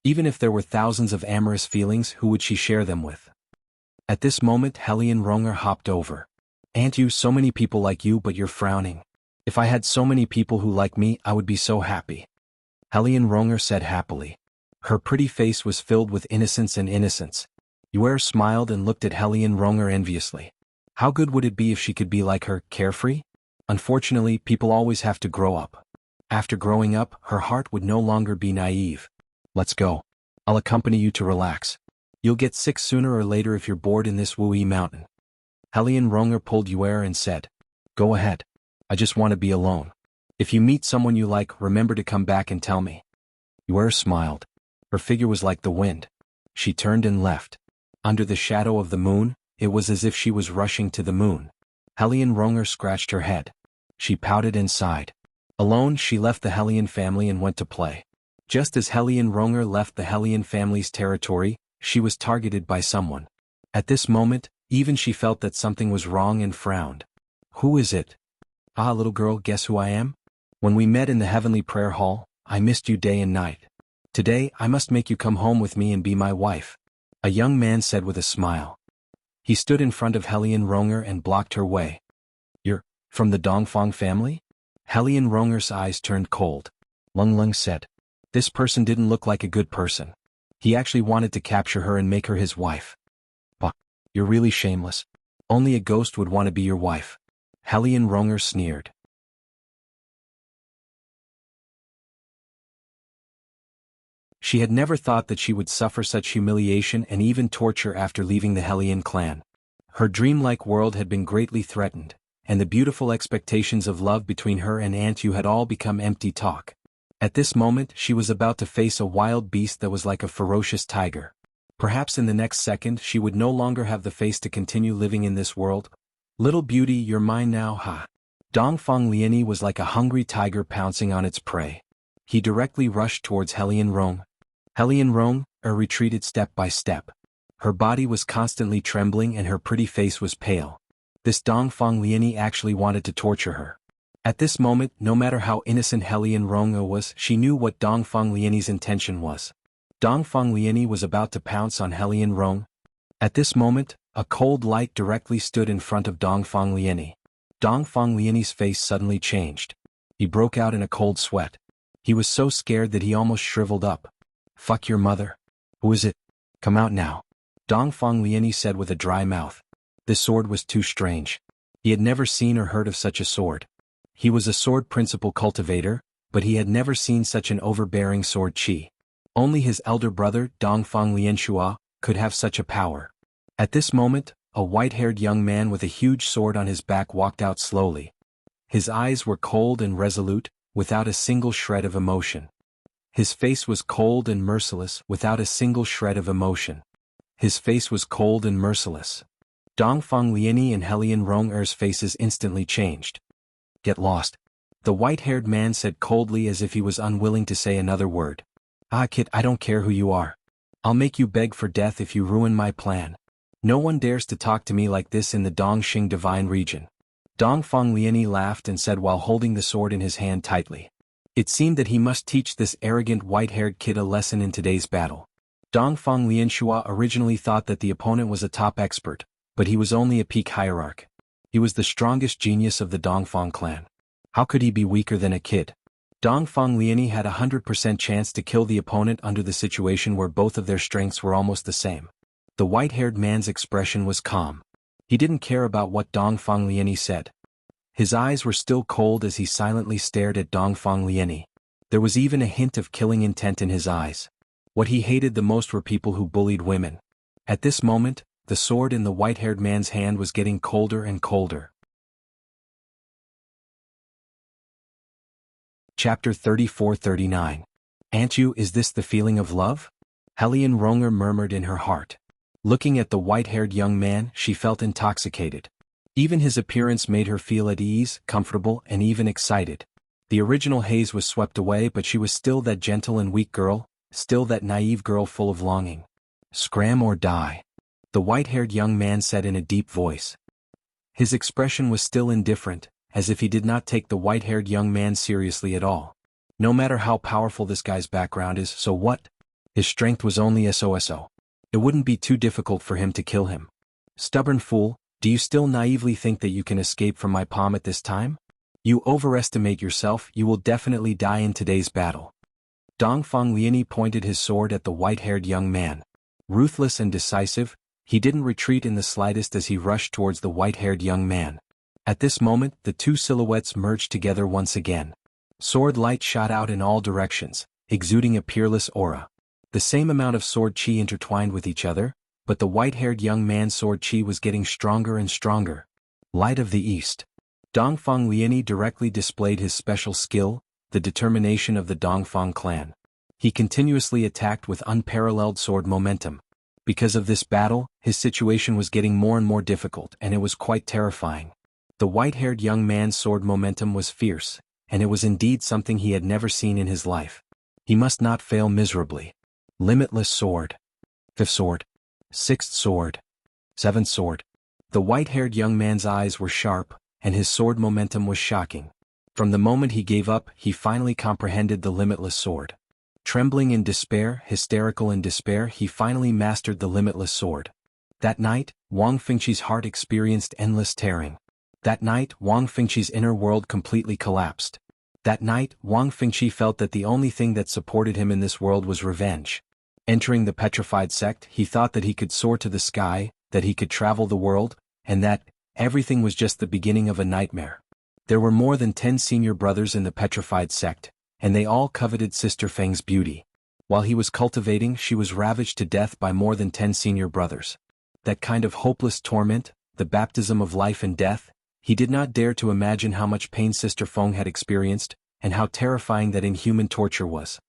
Even if there were thousands of amorous feelings, who would she share them with? At this moment, Helian Ronger hopped over. Aunt you, so many people like you, but you're frowning. If I had so many people who like me, I would be so happy. Helian Ronger said happily. Her pretty face was filled with innocence and innocence. Yuer smiled and looked at Helian Ronger enviously. How good would it be if she could be like her, carefree? Unfortunately, people always have to grow up. After growing up, her heart would no longer be naive. Let's go. I'll accompany you to relax. You'll get sick sooner or later if you're bored in this Wuyi mountain. Helian Ronger pulled Yuer and said, Go ahead. I just want to be alone. If you meet someone you like, remember to come back and tell me. Yuer smiled. Her figure was like the wind. She turned and left. Under the shadow of the moon, it was as if she was rushing to the moon. Helian Ronger scratched her head. She pouted and sighed. Alone, she left the Helian family and went to play. Just as Helian Ronger left the Helian family's territory, she was targeted by someone. At this moment, even she felt that something was wrong and frowned. Who is it? Ah, little girl, guess who I am? When we met in the heavenly prayer hall, I missed you day and night. Today, I must make you come home with me and be my wife. A young man said with a smile. He stood in front of Helian Ronger and blocked her way. You're from the Dongfang family? Helian Ronger's eyes turned cold. Lung Lung said. This person didn't look like a good person. He actually wanted to capture her and make her his wife. Bah, you're really shameless. Only a ghost would want to be your wife. Helian Ronger sneered. She had never thought that she would suffer such humiliation and even torture after leaving the Helian clan. Her dreamlike world had been greatly threatened, and the beautiful expectations of love between her and Aunt Yu had all become empty talk. At this moment, she was about to face a wild beast that was like a ferocious tiger. Perhaps in the next second she would no longer have the face to continue living in this world. Little beauty, you're mine now, ha. Dongfang Liani was like a hungry tiger pouncing on its prey. He directly rushed towards Helian Rong. Helian Rong retreated step by step. Her body was constantly trembling and her pretty face was pale. This Dongfang Liani actually wanted to torture her. At this moment, no matter how innocent Helian Rong was, she knew what Dongfang Liani's intention was. Dongfang Liani was about to pounce on Helian Rong. At this moment, a cold light directly stood in front of Dongfang Liani. Dongfang Liani's face suddenly changed. He broke out in a cold sweat. He was so scared that he almost shriveled up. Fuck your mother. Who is it? Come out now. Dongfang Liani said with a dry mouth. This sword was too strange. He had never seen or heard of such a sword. He was a sword principal cultivator, but he had never seen such an overbearing sword chi. Only his elder brother, Dongfang Lianshua, could have such a power. At this moment, a white-haired young man with a huge sword on his back walked out slowly. His eyes were cold and resolute, without a single shred of emotion. His face was cold and merciless, without a single shred of emotion. His face was cold and merciless. Dongfang Liani and Helian Rong Er's faces instantly changed. Get lost. The white-haired man said coldly as if he was unwilling to say another word. "Ah, kid, I don't care who you are. I'll make you beg for death if you ruin my plan. No one dares to talk to me like this in the Dongxing divine region." Dongfang Lianyi laughed and said while holding the sword in his hand tightly. It seemed that he must teach this arrogant white-haired kid a lesson in today's battle. Dongfang Lianxua originally thought that the opponent was a top expert, but he was only a peak hierarch. He was the strongest genius of the Dongfang clan. How could he be weaker than a kid? Dongfang Lianyi had 100% chance to kill the opponent under the situation where both of their strengths were almost the same. The white-haired man's expression was calm. He didn't care about what Dongfang Lianyi said. His eyes were still cold as he silently stared at Dongfang Lianyi. There was even a hint of killing intent in his eyes. What he hated the most were people who bullied women. At this moment, the sword in the white-haired man's hand was getting colder and colder. Chapter 34-39. "Aunt you, is this the feeling of love?" Helian Ronger murmured in her heart. Looking at the white-haired young man, she felt intoxicated. Even his appearance made her feel at ease, comfortable, and even excited. The original haze was swept away, but she was still that gentle and weak girl, still that naive girl full of longing. "Scram or die," the white-haired young man said in a deep voice. His expression was still indifferent, as if he did not take the white-haired young man seriously at all. No matter how powerful this guy's background is, so what? His strength was only SOSO. It wouldn't be too difficult for him to kill him. "Stubborn fool, do you still naively think that you can escape from my palm at this time? You overestimate yourself, you will definitely die in today's battle." Dongfang Lianyi pointed his sword at the white-haired young man. Ruthless and decisive, he didn't retreat in the slightest as he rushed towards the white-haired young man. At this moment, the two silhouettes merged together once again. Sword light shot out in all directions, exuding a peerless aura. The same amount of sword chi intertwined with each other, but the white-haired young man's sword chi was getting stronger and stronger. Light of the East. Dongfang Lianyi directly displayed his special skill, the determination of the Dongfang clan. He continuously attacked with unparalleled sword momentum. Because of this battle, his situation was getting more and more difficult, and it was quite terrifying. The white-haired young man's sword momentum was fierce, and it was indeed something he had never seen in his life. He must not fail miserably. Limitless sword. Fifth sword. Sixth sword. Seventh sword. The white-haired young man's eyes were sharp, and his sword momentum was shocking. From the moment he gave up, he finally comprehended the limitless sword. Trembling in despair, hysterical in despair, he finally mastered the limitless sword. That night, Wang Fengqi's heart experienced endless tearing. That night, Wang Fengqi's inner world completely collapsed. That night, Wang Fengqi felt that the only thing that supported him in this world was revenge. Entering the petrified sect, he thought that he could soar to the sky, that he could travel the world, and that everything was just the beginning of a nightmare. There were more than 10 senior brothers in the petrified sect, and they all coveted Sister Feng's beauty. While he was cultivating, she was ravaged to death by more than 10 senior brothers. That kind of hopeless torment, the baptism of life and death, he did not dare to imagine how much pain Sister Feng had experienced, and how terrifying that inhuman torture was.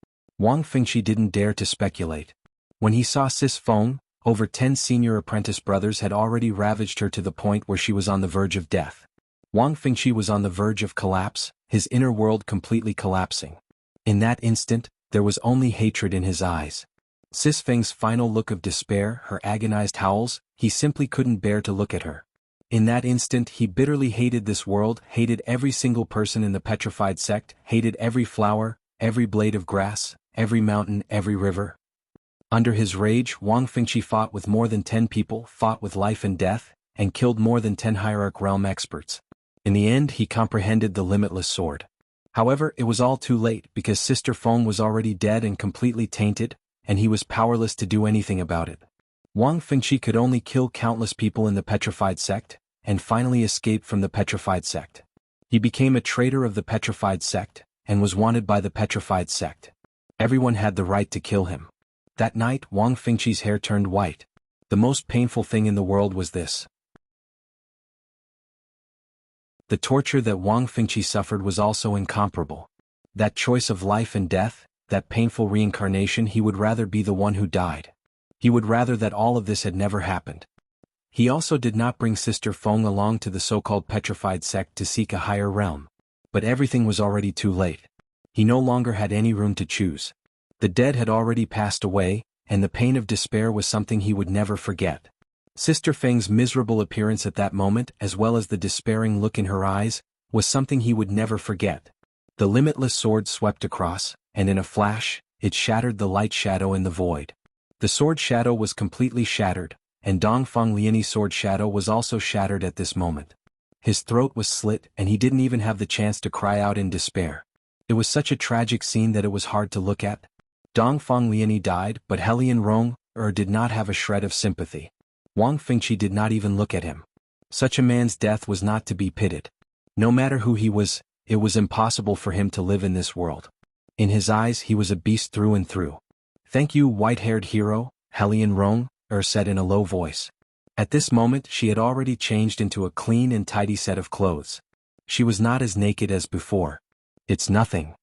Wang Fengqi didn't dare to speculate. When he saw Sis Feng, over 10 senior apprentice brothers had already ravaged her to the point where she was on the verge of death. Wang Fengqi was on the verge of collapse, his inner world completely collapsing. In that instant, there was only hatred in his eyes. Sis Feng's final look of despair, her agonized howls, he simply couldn't bear to look at her. In that instant he bitterly hated this world, hated every single person in the petrified sect, hated every flower, every blade of grass, every mountain, every river. Under his rage, Wang Fengqi fought with more than 10 people, fought with life and death, and killed more than 10 hierarch realm experts. In the end, he comprehended the limitless sword. However, it was all too late because Sister Feng was already dead and completely tainted, and he was powerless to do anything about it. Wang Fengqi could only kill countless people in the petrified sect, and finally escape from the petrified sect. He became a traitor of the petrified sect, and was wanted by the petrified sect. Everyone had the right to kill him. That night, Wang Fengqi's hair turned white. The most painful thing in the world was this. The torture that Wang Fengqi suffered was also incomparable. That choice of life and death, that painful reincarnation, he would rather be the one who died. He would rather that all of this had never happened. He also did not bring Sister Feng along to the so-called petrified sect to seek a higher realm. But everything was already too late. He no longer had any room to choose. The dead had already passed away, and the pain of despair was something he would never forget. Sister Feng's miserable appearance at that moment, as well as the despairing look in her eyes, was something he would never forget. The limitless sword swept across, and in a flash, it shattered the light shadow in the void. The sword shadow was completely shattered, and Dongfang Lian's sword shadow was also shattered at this moment. His throat was slit and he didn't even have the chance to cry out in despair. It was such a tragic scene that it was hard to look at. Dongfang Lian died, but Helian Rong did not have a shred of sympathy. Wang Fengqi did not even look at him. Such a man's death was not to be pitied. No matter who he was, it was impossible for him to live in this world. In his eyes he was a beast through and through. "Thank you, white-haired hero," Helian Rong said in a low voice. At this moment she had already changed into a clean and tidy set of clothes. She was not as naked as before. "It's nothing."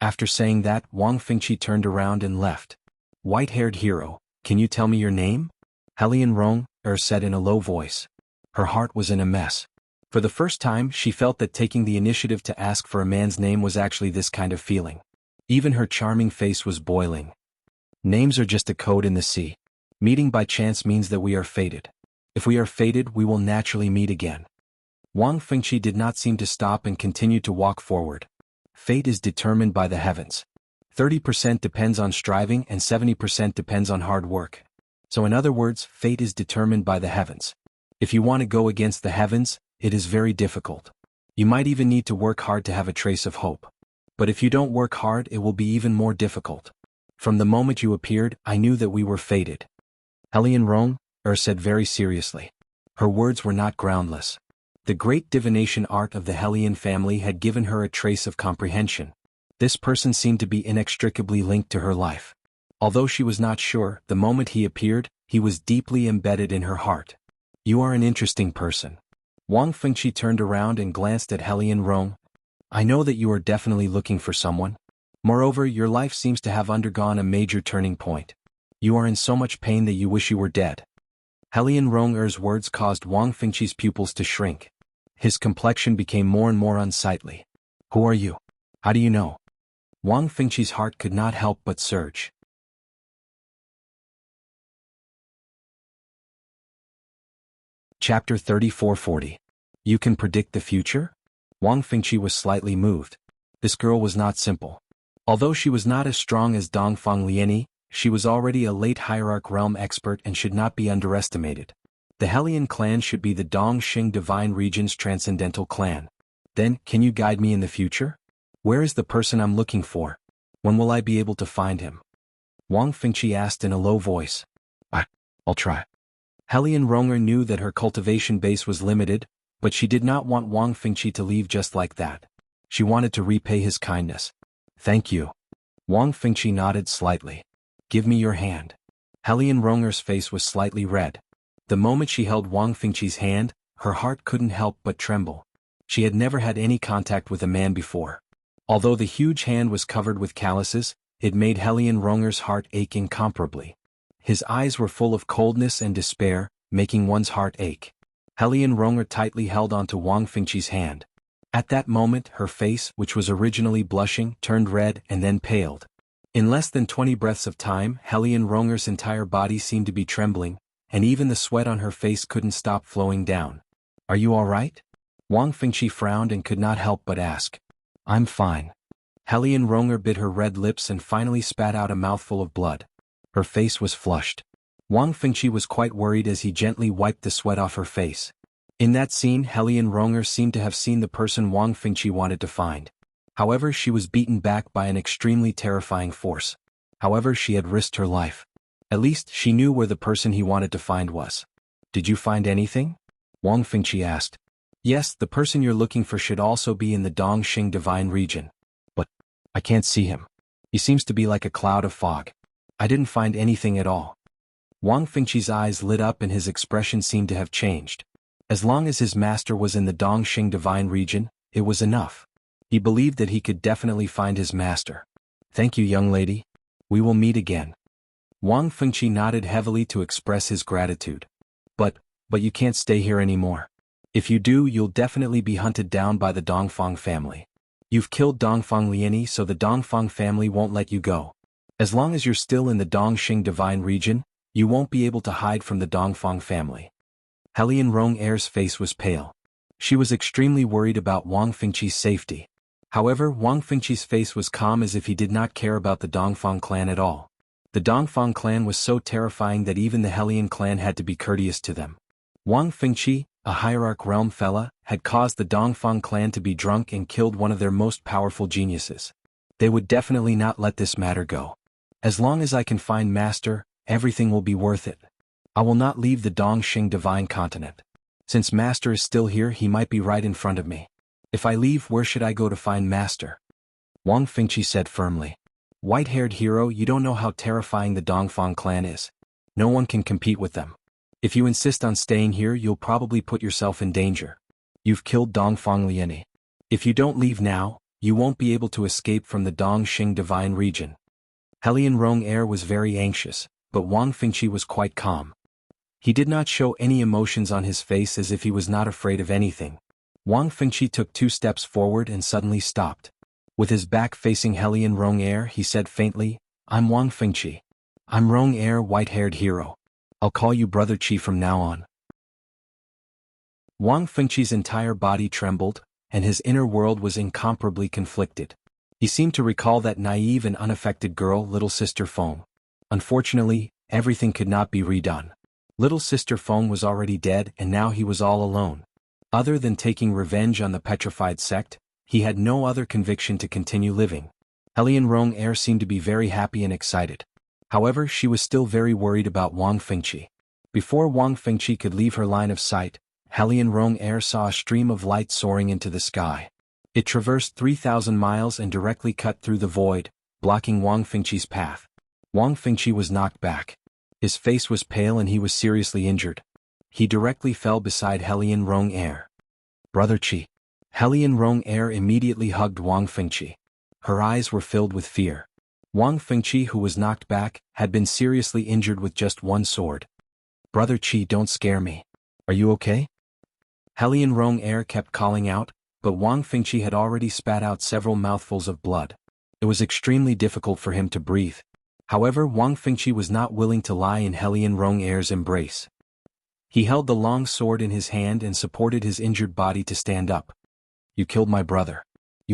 After saying that, Wang Fengqi turned around and left. "White-haired hero, can you tell me your name?" Helian Rong said in a low voice. Her heart was in a mess. For the first time she felt that taking the initiative to ask for a man's name was actually this kind of feeling. Even her charming face was boiling. Names are just a code in the sea. Meeting by chance means that we are fated. If we are fated, we will naturally meet again. Wang Fengqi did not seem to stop and continued to walk forward. Fate is determined by the heavens. 30% depends on striving and 70% depends on hard work. So in other words, fate is determined by the heavens. If you want to go against the heavens, it is very difficult. You might even need to work hard to have a trace of hope. But if you don't work hard, it will be even more difficult. From the moment you appeared, I knew that we were fated. Helian Rong said very seriously. Her words were not groundless. The great divination art of the Helian family had given her a trace of comprehension. This person seemed to be inextricably linked to her life. Although she was not sure, the moment he appeared, he was deeply embedded in her heart. "You are an interesting person." Wang Fengqi turned around and glanced at Helian Rong. "I know that you are definitely looking for someone. Moreover, your life seems to have undergone a major turning point. You are in so much pain that you wish you were dead." Helian Rong's words caused Wang Fengqi's pupils to shrink. His complexion became more and more unsightly. "Who are you? How do you know?" Wang Fengqi's heart could not help but surge. Chapter 3440. You can predict the future? Wang Fengqi was slightly moved. This girl was not simple. Although she was not as strong as Dongfang Lian, she was already a late hierarch realm expert and should not be underestimated. The Helian clan should be the Dongxing Divine Region's transcendental clan. Then, can you guide me in the future? Where is the person I'm looking for? When will I be able to find him? Wang Fengqi asked in a low voice. I'll try. Helian Ronger knew that her cultivation base was limited, but she did not want Wang Fengqi to leave just like that. She wanted to repay his kindness. "Thank you." Wang Fengqi nodded slightly. "Give me your hand." Helian Ronger's face was slightly red. The moment she held Wang Fengqi's hand, her heart couldn't help but tremble. She had never had any contact with a man before. Although the huge hand was covered with calluses, it made Helian Ronger's heart ache incomparably. His eyes were full of coldness and despair, making one's heart ache. Helian Ronger tightly held onto Wang Fengqi's hand. At that moment, her face, which was originally blushing, turned red and then paled. In less than 20 breaths of time, Helian Ronger's entire body seemed to be trembling, and even the sweat on her face couldn't stop flowing down. "Are you all right?" Wang Fengqi frowned and could not help but ask. "I'm fine." Helian Ronger bit her red lips and finally spat out a mouthful of blood. Her face was flushed. Wang Fengqi was quite worried as he gently wiped the sweat off her face. In that scene, Helian Ronger seemed to have seen the person Wang Fengqi wanted to find. However, she was beaten back by an extremely terrifying force. However, she had risked her life. At least, she knew where the person he wanted to find was. "Did you find anything?" Wang Fengqi asked. "Yes, the person you're looking for should also be in the Dongxing Divine Region. But I can't see him. He seems to be like a cloud of fog. I didn't find anything at all." Wang Fengqi's eyes lit up and his expression seemed to have changed. As long as his master was in the Dongxing Divine Region, it was enough. He believed that he could definitely find his master. "Thank you, young lady. We will meet again." Wang Fengqi nodded heavily to express his gratitude. But you can't stay here anymore. If you do, you'll definitely be hunted down by the Dongfang family. You've killed Dongfang Liani, so the Dongfang family won't let you go. As long as you're still in the Dongxing divine region, you won't be able to hide from the Dongfang family. Helian Rong-Air's face was pale. She was extremely worried about Wang Fengqi's safety. However, Wang Fengqi's face was calm, as if he did not care about the Dongfang clan at all. The Dongfang clan was so terrifying that even the Helian clan had to be courteous to them. Wang Fengqi, a hierarch realm fella, had caused the Dongfang clan to be drunk and killed one of their most powerful geniuses. They would definitely not let this matter go. As long as I can find Master, everything will be worth it. I will not leave the Dongxing divine continent. Since Master is still here, he might be right in front of me. If I leave, where should I go to find Master? Wang Fengqi said firmly. White-haired hero, you don't know how terrifying the Dongfang clan is. No one can compete with them. If you insist on staying here, you'll probably put yourself in danger. You've killed Dongfang Liani. If you don't leave now, you won't be able to escape from the Dongxing divine region. Helian Rong-Air was very anxious, but Wang Fengqi was quite calm. He did not show any emotions on his face, as if he was not afraid of anything. Wang Fengqi took 2 steps forward and suddenly stopped. With his back facing Helian Rong-Air, he said faintly, I'm Wang Fengqi. I'm Rong-Air, white-haired hero. I'll call you Brother Qi from now on. Wang Fengqi's entire body trembled, and his inner world was incomparably conflicted. He seemed to recall that naive and unaffected girl, Little Sister Feng. Unfortunately, everything could not be redone. Little Sister Feng was already dead, and now he was all alone. Other than taking revenge on the petrified sect, he had no other conviction to continue living. Helian Rong-Air seemed to be very happy and excited. However, she was still very worried about Wang Fengqi. Before Wang Fengqi could leave her line of sight, Helian Rong-Air saw a stream of light soaring into the sky. It traversed 3,000 miles and directly cut through the void, blocking Wang Fengqi's path. Wang Fengqi was knocked back. His face was pale and he was seriously injured. He directly fell beside Helian Rong-Air. Brother Qi. Helian Rong-Air immediately hugged Wang Fengqi. Her eyes were filled with fear. Wang Fengqi, who was knocked back, had been seriously injured with just 1 sword. Brother Qi, don't scare me. Are you okay? Helian Rong-Air kept calling out, but Wang Fengqi had already spat out several mouthfuls of blood. It was extremely difficult for him to breathe. However, Wang Fengqi was not willing to lie in Helian Rong-Air's embrace. He held the long sword in his hand and supported his injured body to stand up. You killed my brother.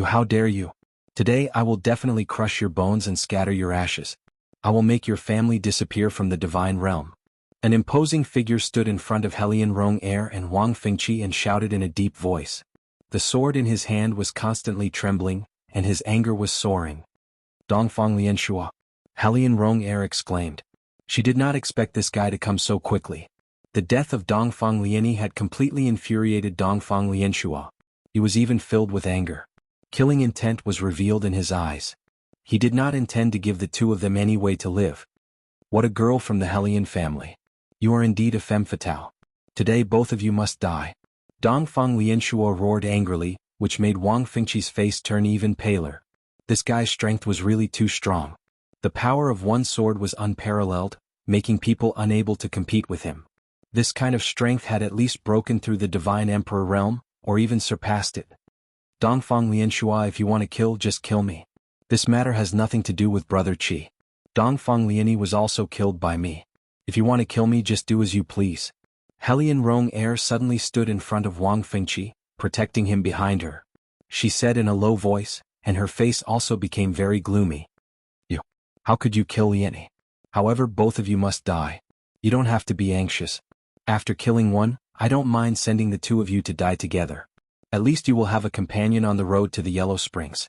How dare you? Today I will definitely crush your bones and scatter your ashes. I will make your family disappear from the divine realm. An imposing figure stood in front of Helian Rong-Air and Wang Fengqi and shouted in a deep voice. The sword in his hand was constantly trembling, and his anger was soaring. Dongfang Lianxua. Helian Rong-Air exclaimed. She did not expect this guy to come so quickly. The death of Dongfang Liani had completely infuriated Dongfang Lianxua. He was even filled with anger. Killing intent was revealed in his eyes. He did not intend to give the 2 of them any way to live. What a girl from the Helian family. You are indeed a femme fatale. Today both of you must die. Dongfang Lianxua roared angrily, which made Wang Fengqi's face turn even paler. This guy's strength was really too strong. The power of 1 sword was unparalleled, making people unable to compete with him. This kind of strength had at least broken through the Divine Emperor realm, or even surpassed it. Dongfang Lianxua, if you want to kill, just kill me. This matter has nothing to do with Brother Qi. Dongfang Liani was also killed by me. If you want to kill me, just do as you please. Helian Rong-Air suddenly stood in front of Wang Fengqi, protecting him behind her. She said in a low voice, and her face also became very gloomy. How could you kill Liani? However, both of you must die. You don't have to be anxious. After killing one, I don't mind sending the 2 of you to die together. At least you will have a companion on the road to the Yellow Springs.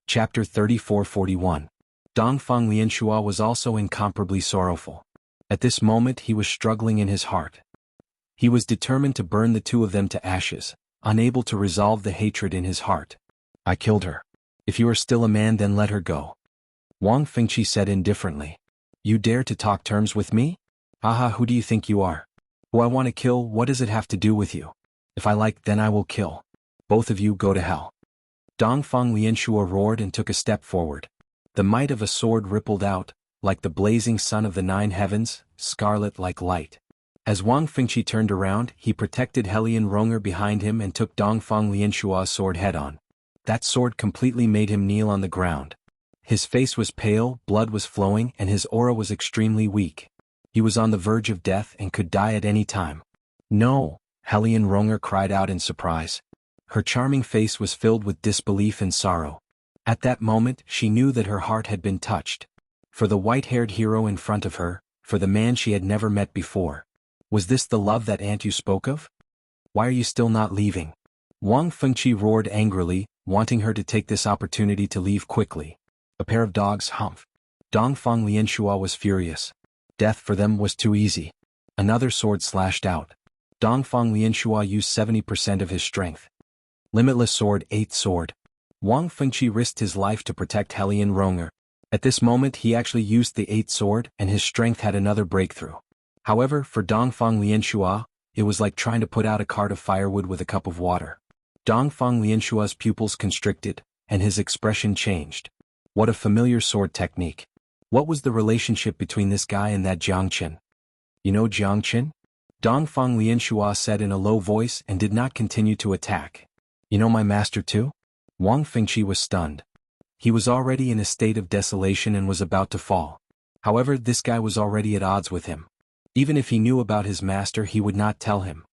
Chapter 34-41. Dongfang Lianxua was also incomparably sorrowful. At this moment he was struggling in his heart. He was determined to burn the 2 of them to ashes, unable to resolve the hatred in his heart. I killed her. If you are still a man, then let her go. Wang Fengqi said indifferently. You dare to talk terms with me? Haha, who do you think you are? Who I want to kill, what does it have to do with you? If I like, then I will kill. Both of you go to hell. Dongfang Lianxua roared and took a step forward. The might of a sword rippled out, like the blazing sun of the 9 heavens, scarlet like light. As Wang Fengqi turned around, he protected Helian Ronger behind him and took Dongfang Lianshua's sword head-on. That sword completely made him kneel on the ground. His face was pale, blood was flowing, and his aura was extremely weak. He was on the verge of death and could die at any time. No, Helian Ronger cried out in surprise. Her charming face was filled with disbelief and sorrow. At that moment, she knew that her heart had been touched. For the white-haired hero in front of her, for the man she had never met before. Was this the love that Aunt you spoke of? Why are you still not leaving? Wang Fengqi roared angrily, wanting her to take this opportunity to leave quickly. A pair of dogs, humph. Dongfang Lianshua was furious. Death for them was too easy. Another sword slashed out. Dongfang Lianshua used 70% of his strength. Limitless sword, 8th sword. Wang Fengqi risked his life to protect Helian Ronger. At this moment he actually used the 8th sword and his strength had another breakthrough. However, for Dongfang Lianshua, it was like trying to put out a cart of firewood with a cup of water. Dongfang Lianshua's pupils constricted, and his expression changed. What a familiar sword technique. What was the relationship between this guy and that Jiangchen? You know Jiangchen? Dongfang Lianshua said in a low voice and did not continue to attack. You know my master too? Wang Fengqi was stunned. He was already in a state of desolation and was about to fall. However, this guy was already at odds with him. Even if he knew about his master, he would not tell him.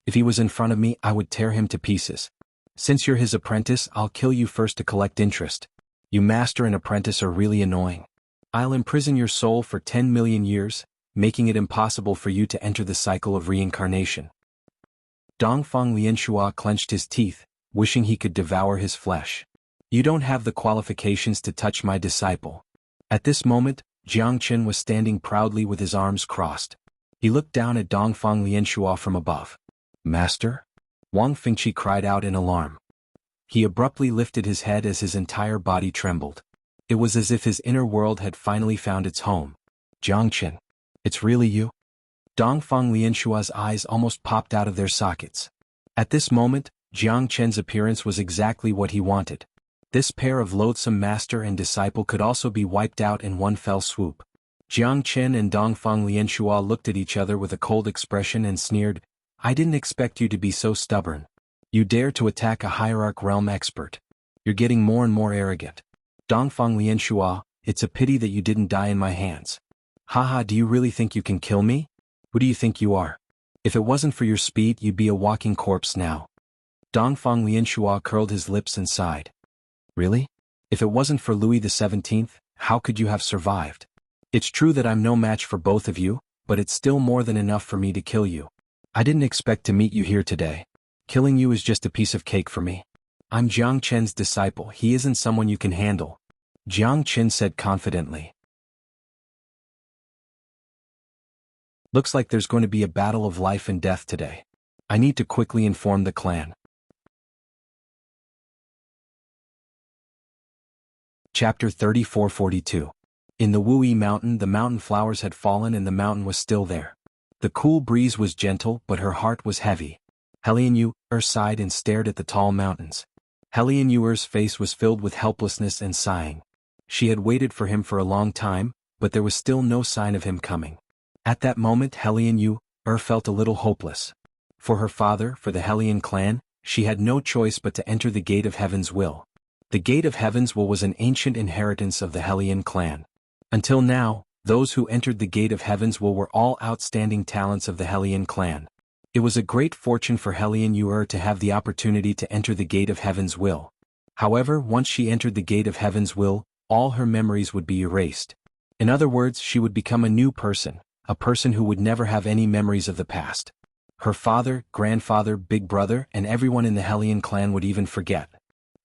If he was in front of me, I would tear him to pieces. Since you're his apprentice, I'll kill you first to collect interest. You master and apprentice are really annoying. I'll imprison your soul for 10 million years, making it impossible for you to enter the cycle of reincarnation. Dongfang Lianshua clenched his teeth, wishing he could devour his flesh. You don't have the qualifications to touch my disciple. At this moment, Jiangchen was standing proudly with his arms crossed. He looked down at Dongfang Lianshua from above. Master? Wang Fengqi cried out in alarm. He abruptly lifted his head as his entire body trembled. It was as if his inner world had finally found its home. Jiangchen. It's really you? Dongfang Lianshua's eyes almost popped out of their sockets. At this moment, Jiangchen's appearance was exactly what he wanted. This pair of loathsome master and disciple could also be wiped out in one fell swoop. Jiangchen and Dongfang Lianshua looked at each other with a cold expression and sneered, I didn't expect you to be so stubborn. You dare to attack a hierarch realm expert. You're getting more and more arrogant. Dongfang Lianshua, it's a pity that you didn't die in my hands. Haha, do you really think you can kill me? Who do you think you are? If it wasn't for your speed, you'd be a walking corpse now. Dongfang Lianshua curled his lips and sighed. Really? If it wasn't for Louis XVII, how could you have survived? It's true that I'm no match for both of you, but it's still more than enough for me to kill you. I didn't expect to meet you here today. Killing you is just a piece of cake for me. I'm Jiangchen's disciple, he isn't someone you can handle. Jiangchen said confidently. Looks like there's going to be a battle of life and death today. I need to quickly inform the clan. Chapter 3442. In the Wuyi mountain, the mountain flowers had fallen and the mountain was still there. The cool breeze was gentle, but her heart was heavy. Helian Yu-er sighed and stared at the tall mountains. Helian Yu-er's face was filled with helplessness and sighing. She had waited for him for a long time, but there was still no sign of him coming. At that moment Helian Yu-er felt a little hopeless. For her father, for the Helian clan, she had no choice but to enter the Gate of Heaven's Will. The Gate of Heaven's Will was an ancient inheritance of the Helian clan. Until now, those who entered the Gate of Heaven's Will were all outstanding talents of the Helian clan. It was a great fortune for Helian Yu-er to have the opportunity to enter the Gate of Heaven's Will. However, once she entered the Gate of Heaven's Will, all her memories would be erased. In other words, she would become a new person, a person who would never have any memories of the past. Her father, grandfather, big brother, and everyone in the Helian clan would even forget.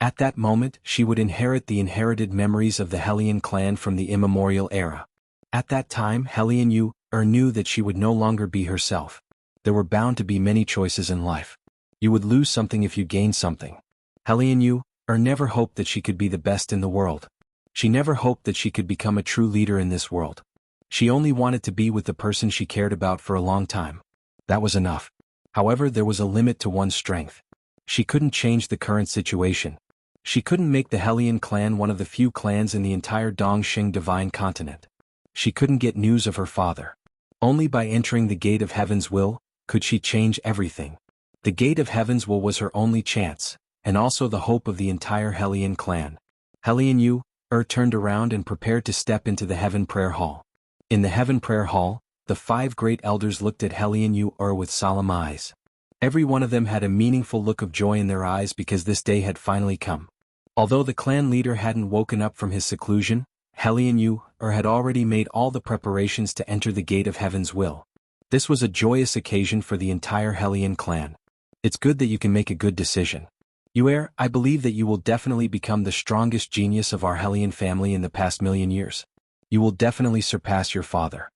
At that moment, she would inherit the inherited memories of the Helian clan from the immemorial era. At that time, Helian Yu-er knew that she would no longer be herself. There were bound to be many choices in life. You would lose something if you gained something. Helian Yu-er never hoped that she could be the best in the world. She never hoped that she could become a true leader in this world. She only wanted to be with the person she cared about for a long time. That was enough. However, there was a limit to one's strength. She couldn't change the current situation. She couldn't make the Helian clan one of the few clans in the entire Dongxing divine continent. She couldn't get news of her father. Only by entering the gate of Heaven's will could she change everything. The gate of Heaven's will was her only chance, and also the hope of the entire Hellion clan. Hellion Yu turned around and prepared to step into the Heaven Prayer Hall. In the Heaven Prayer Hall, the 5 great elders looked at Hellion Yu with solemn eyes. Every one of them had a meaningful look of joy in their eyes because this day had finally come. Although the clan leader hadn't woken up from his seclusion, Hellion Yu had already made all the preparations to enter the gate of Heaven's will. This was a joyous occasion for the entire Hellion clan. It's good that you can make a good decision. Yu, I believe that you will definitely become the strongest genius of our Hellion family in the past million years. You will definitely surpass your father.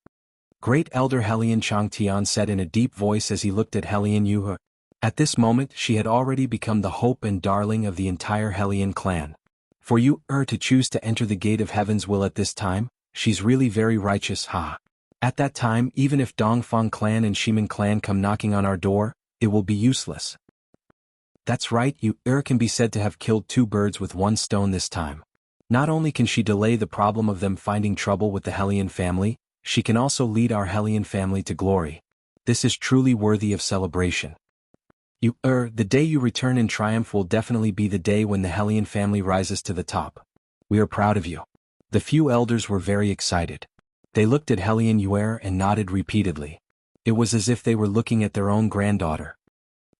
Great Elder Hellion Changtian said in a deep voice as he looked at Hellion Yu. At this moment she had already become the hope and darling of the entire Hellion clan. For you to choose to enter the gate of Heaven's will at this time, she's really very righteous, ha. At that time, even if Dongfang clan and Shimin clan come knocking on our door, it will be useless. That's right, you can be said to have killed 2 birds with 1 stone this time. Not only can she delay the problem of them finding trouble with the Hellion family, she can also lead our Hellion family to glory. This is truly worthy of celebration. You, the day you return in triumph will definitely be the day when the Hellion family rises to the top. We are proud of you. The few elders were very excited. They looked at Hellion Yu and nodded repeatedly. It was as if they were looking at their own granddaughter.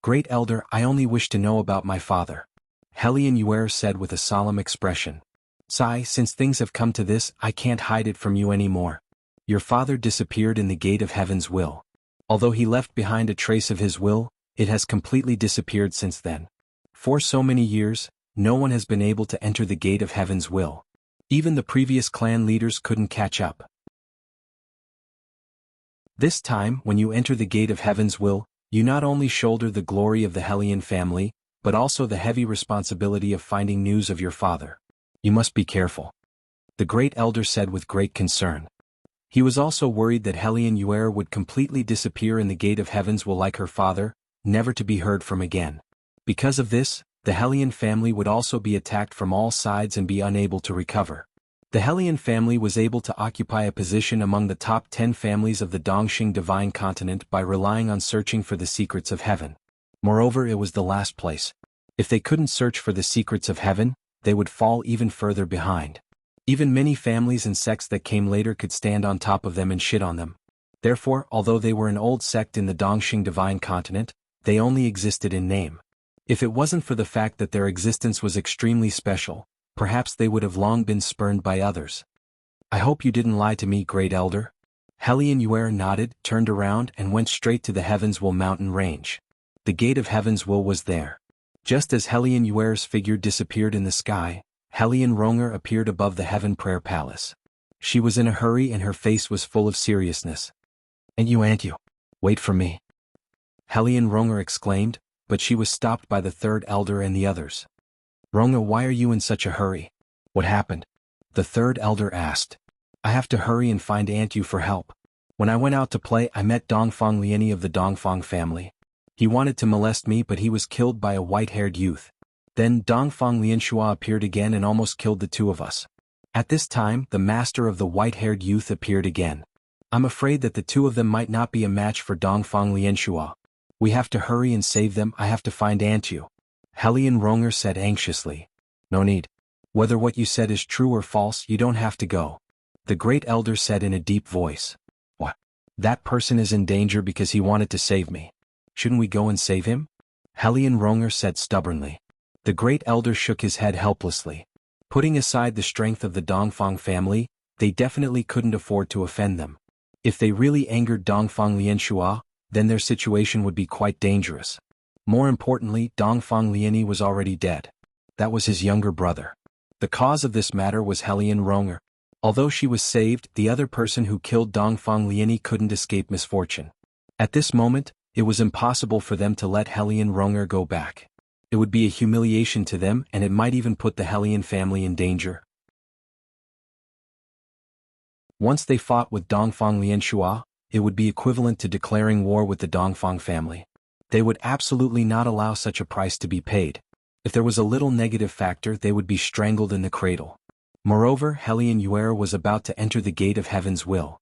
Great Elder, I only wish to know about my father. Hellion Yu said with a solemn expression. Sai, since things have come to this, I can't hide it from you anymore. Your father disappeared in the gate of Heaven's will. Although he left behind a trace of his will, it has completely disappeared since then. For so many years, no one has been able to enter the gate of Heaven's will. Even the previous clan leaders couldn't catch up. This time, when you enter the gate of Heaven's will, you not only shoulder the glory of the Hellion family, but also the heavy responsibility of finding news of your father. You must be careful. The great elder said with great concern. He was also worried that Hellion Yu would completely disappear in the gate of Heaven's will like her father, never to be heard from again. Because of this, the Hellion family would also be attacked from all sides and be unable to recover. The Hellion family was able to occupy a position among the top 10 families of the Dongxing Divine Continent by relying on searching for the secrets of heaven. Moreover, it was the last place. If they couldn't search for the secrets of heaven, they would fall even further behind. Even many families and sects that came later could stand on top of them and shit on them. Therefore, although they were an old sect in the Dongxing Divine Continent, they only existed in name. If it wasn't for the fact that their existence was extremely special, perhaps they would have long been spurned by others. I hope you didn't lie to me, Great Elder. Hellion Yu nodded, turned around and went straight to the Heaven's Will mountain range. The gate of Heaven's Will was there. Just as Hellion Yu's figure disappeared in the sky, Hellion Ronger appeared above the Heaven Prayer Palace. She was in a hurry and her face was full of seriousness. And you, wait for me. Hellion Ronger exclaimed, but she was stopped by the 3rd elder and the others. Ronger, why are you in such a hurry? What happened? The 3rd elder asked. I have to hurry and find Aunt Yu for help. When I went out to play, I met Dongfang Liani of the Dongfang family. He wanted to molest me, but he was killed by a white-haired youth. Then Dongfang Lianshua appeared again and almost killed the 2 of us. At this time, the master of the white-haired youth appeared again. I'm afraid that the 2 of them might not be a match for Dongfang Lianshua. We have to hurry and save them. I have to find Aunt Yu. Hellion Ronger said anxiously. No need. Whether what you said is true or false, you don't have to go. The great elder said in a deep voice. What? That person is in danger because he wanted to save me. Shouldn't we go and save him? Hellion Ronger said stubbornly. The great elder shook his head helplessly. Putting aside the strength of the Dongfang family, they definitely couldn't afford to offend them. If they really angered Dongfang Lianshua, then their situation would be quite dangerous. More importantly, Dongfang Liani was already dead. That was his younger brother. The cause of this matter was Hellion Ronger. Although she was saved, the other person who killed Dongfang Liani couldn't escape misfortune. At this moment, it was impossible for them to let Hellion Ronger go back. It would be a humiliation to them and it might even put the Hellion family in danger. Once they fought with Dongfang Lianshua, it would be equivalent to declaring war with the Dongfang family. They would absolutely not allow such a price to be paid. If there was a little negative factor, they would be strangled in the cradle. Moreover, Hellion Yu was about to enter the gate of Heaven's will.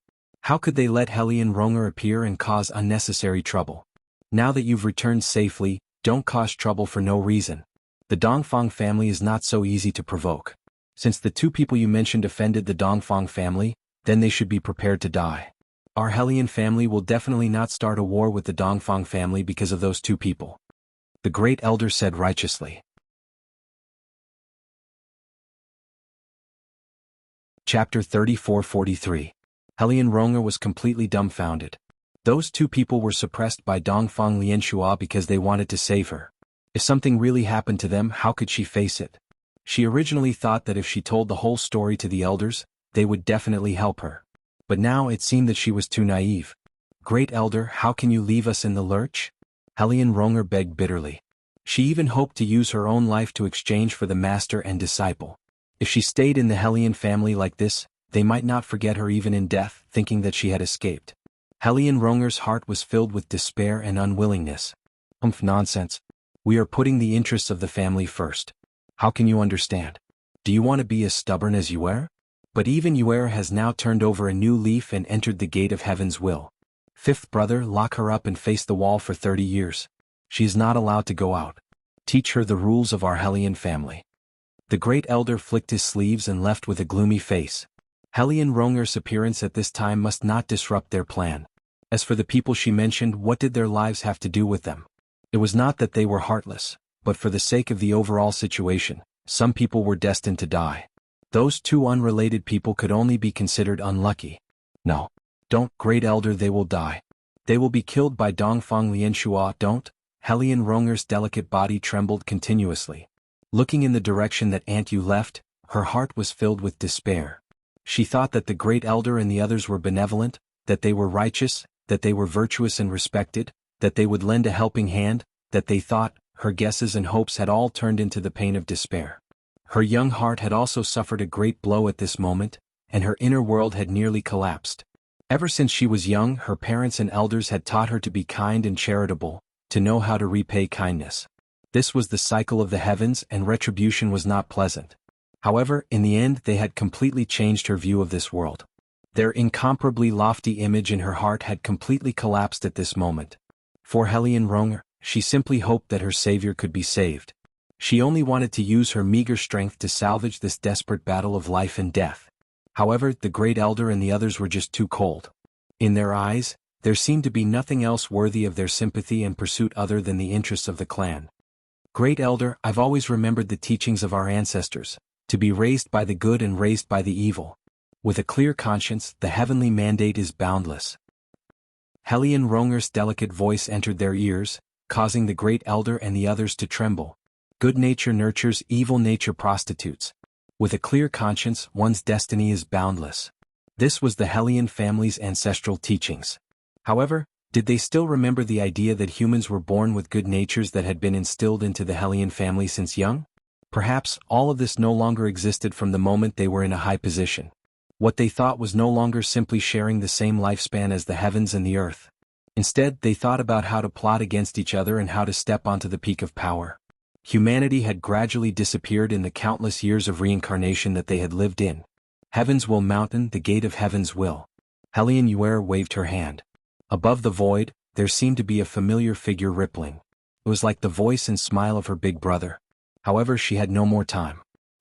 How could they let Hellion Ronger appear and cause unnecessary trouble? Now that you've returned safely, don't cause trouble for no reason. The Dongfang family is not so easy to provoke. Since the two people you mentioned offended the Dongfang family, then they should be prepared to die. Our Hellion family will definitely not start a war with the Dongfang family because of those two people. The Great Elder said righteously. Chapter 34-43. Hellion Ronger was completely dumbfounded. Those two people were suppressed by Dongfang Lianxua because they wanted to save her. If something really happened to them, how could she face it? She originally thought that if she told the whole story to the elders, they would definitely help her. But now it seemed that she was too naive. Great Elder, how can you leave us in the lurch? Hellion Ronger begged bitterly. She even hoped to use her own life to exchange for the master and disciple. If she stayed in the Hellion family like this, they might not forget her even in death, thinking that she had escaped. Hellion Ronger's heart was filled with despair and unwillingness. Nonsense. We are putting the interests of the family first. How can you understand? Do you want to be as stubborn as Yuer? But even Yuer has now turned over a new leaf and entered the gate of heaven's will. Fifth brother, lock her up and face the wall for 30 years. She is not allowed to go out. Teach her the rules of our Hellion family. The Great Elder flicked his sleeves and left with a gloomy face. Hellion Ronger's appearance at this time must not disrupt their plan. As for the people she mentioned, what did their lives have to do with them? It was not that they were heartless, but for the sake of the overall situation, some people were destined to die. Those two unrelated people could only be considered unlucky. No. Don't, Great Elder, they will die. They will be killed by Dongfang Lianxua, don't? Hellion Ronger's delicate body trembled continuously. Looking in the direction that Aunt Yu left, her heart was filled with despair. She thought that the Great Elder and the others were benevolent, that they were righteous, that they were virtuous and respected, that they would lend a helping hand, that they thought, her guesses and hopes had all turned into the pain of despair. Her young heart had also suffered a great blow at this moment, and her inner world had nearly collapsed. Ever since she was young, her parents and elders had taught her to be kind and charitable, to know how to repay kindness. This was the cycle of the heavens, and retribution was not pleasant. However, in the end they had completely changed her view of this world. Their incomparably lofty image in her heart had completely collapsed at this moment. For Hellion Ronger, she simply hoped that her savior could be saved. She only wanted to use her meager strength to salvage this desperate battle of life and death. However, the Great Elder and the others were just too cold. In their eyes, there seemed to be nothing else worthy of their sympathy and pursuit other than the interests of the clan. Great Elder, I've always remembered the teachings of our ancestors, to be raised by the good and raised by the evil. With a clear conscience, the heavenly mandate is boundless. Hellion Ronger's delicate voice entered their ears, causing the Great Elder and the others to tremble. Good nature nurtures, evil nature prostitutes. With a clear conscience, one's destiny is boundless. This was the Hellion family's ancestral teachings. However, did they still remember the idea that humans were born with good natures that had been instilled into the Hellion family since young? Perhaps all of this no longer existed from the moment they were in a high position. What they thought was no longer simply sharing the same lifespan as the heavens and the earth. Instead, they thought about how to plot against each other and how to step onto the peak of power. Humanity had gradually disappeared in the countless years of reincarnation that they had lived in. Heaven's Will Mountain, the gate of Heaven's Will. Hellion Yuer waved her hand. Above the void, there seemed to be a familiar figure rippling. It was like the voice and smile of her big brother. However, she had no more time.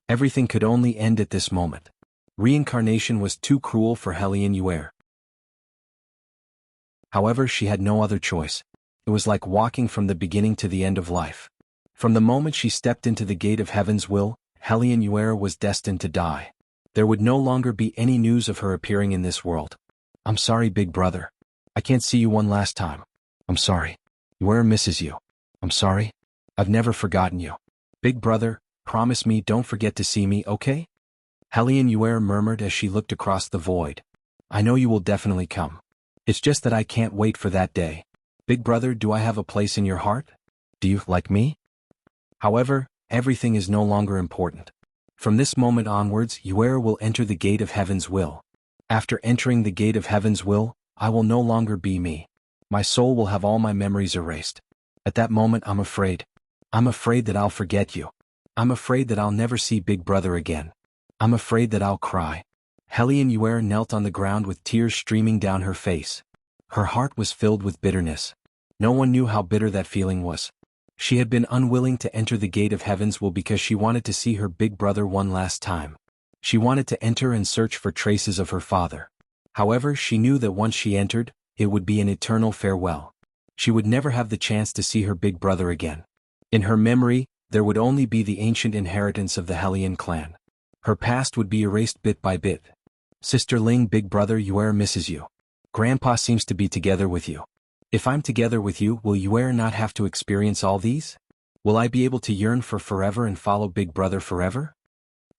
Everything could only end at this moment. Reincarnation was too cruel for Hellion Yuer. However, she had no other choice. It was like walking from the beginning to the end of life. From the moment she stepped into the gate of Heaven's Will, Hellion Yuer was destined to die. There would no longer be any news of her appearing in this world. I'm sorry, big brother. I can't see you one last time. I'm sorry. Yuer misses you. I'm sorry. I've never forgotten you. Big brother, promise me don't forget to see me, okay? Hellion Yuer murmured as she looked across the void. I know you will definitely come. It's just that I can't wait for that day. Big brother, do I have a place in your heart? Do you like me? However, everything is no longer important. From this moment onwards, Yuer will enter the gate of Heaven's Will. After entering the gate of Heaven's Will, I will no longer be me. My soul will have all my memories erased. At that moment, I'm afraid. I'm afraid that I'll forget you. I'm afraid that I'll never see Big Brother again. I'm afraid that I'll cry. Xianxia knelt on the ground with tears streaming down her face. Her heart was filled with bitterness. No one knew how bitter that feeling was. She had been unwilling to enter the gate of heavens because she wanted to see her big brother one last time. She wanted to enter and search for traces of her father. However, she knew that once she entered, it would be an eternal farewell. She would never have the chance to see her big brother again. In her memory, there would only be the ancient inheritance of the Hellion clan. Her past would be erased bit by bit. Sister Ling, big brother Yuer misses you. Grandpa seems to be together with you. If I'm together with you, will Yuer not have to experience all these? Will I be able to yearn for forever and follow big brother forever?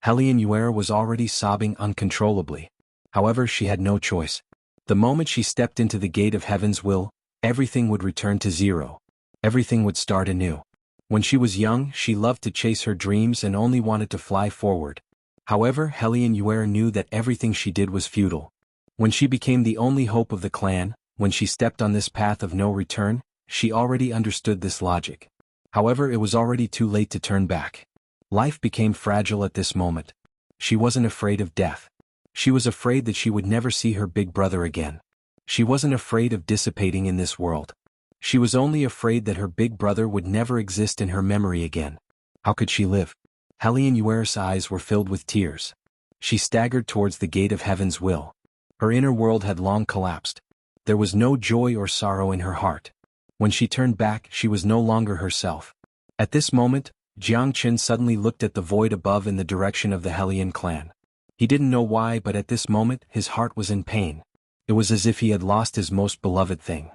Xianxia was already sobbing uncontrollably. However, she had no choice. The moment she stepped into the gate of heaven's will, everything would return to zero. Everything would start anew. When she was young, she loved to chase her dreams and only wanted to fly forward. However, Xianxia knew that everything she did was futile. When she became the only hope of the clan, when she stepped on this path of no return, she already understood this logic. However, it was already too late to turn back. Life became fragile at this moment. She wasn't afraid of death. She was afraid that she would never see her big brother again. She wasn't afraid of dissipating in this world. She was only afraid that her big brother would never exist in her memory again. How could she live? Xianxia's eyes were filled with tears. She staggered towards the gate of heaven's will. Her inner world had long collapsed. There was no joy or sorrow in her heart. When she turned back, she was no longer herself. At this moment, Jianghu suddenly looked at the void above in the direction of the Hellion clan. He didn't know why, but at this moment, his heart was in pain. It was as if he had lost his most beloved thing.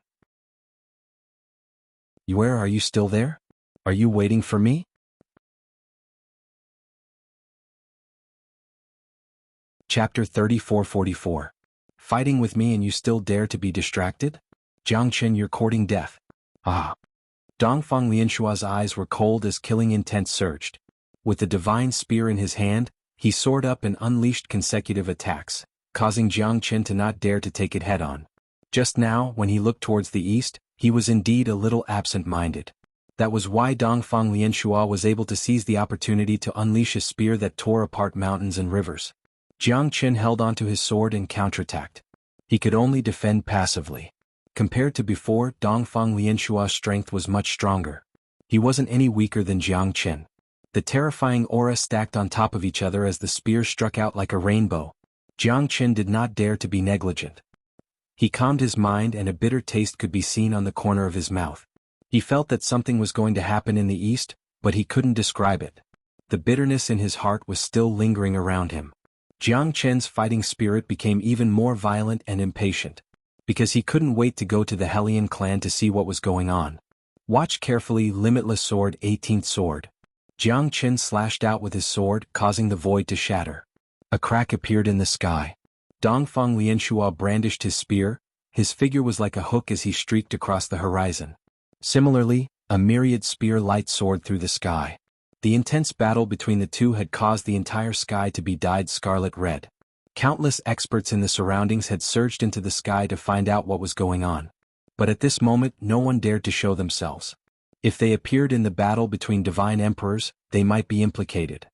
Yuer, are you still there? Are you waiting for me? Chapter 34-44. Fighting with me and you still dare to be distracted? Jianghu, you're courting death. Ah. Dongfang Lianshua's eyes were cold as killing intent surged. With the divine spear in his hand, he soared up and unleashed consecutive attacks, causing Jianghu to not dare to take it head-on. Just now, when he looked towards the east, he was indeed a little absent-minded. That was why Dongfang Lianshua was able to seize the opportunity to unleash a spear that tore apart mountains and rivers. Jianghu held onto his sword and counterattacked. He could only defend passively. Compared to before, Dongfang Lianshua's strength was much stronger. He wasn't any weaker than Jianghu. The terrifying aura stacked on top of each other as the spear struck out like a rainbow. Jianghu did not dare to be negligent. He calmed his mind and a bitter taste could be seen on the corner of his mouth. He felt that something was going to happen in the east, but he couldn't describe it. The bitterness in his heart was still lingering around him. Jianghu's fighting spirit became even more violent and impatient. Because he couldn't wait to go to the Hellion clan to see what was going on. Watch carefully, Limitless Sword, 18th Sword. Jianghu slashed out with his sword, causing the void to shatter. A crack appeared in the sky. Dongfang Lianshua brandished his spear. His figure was like a hook as he streaked across the horizon. Similarly, a myriad spear light soared through the sky. The intense battle between the two had caused the entire sky to be dyed scarlet red. Countless experts in the surroundings had surged into the sky to find out what was going on. But at this moment, no one dared to show themselves. If they appeared in the battle between divine emperors, they might be implicated.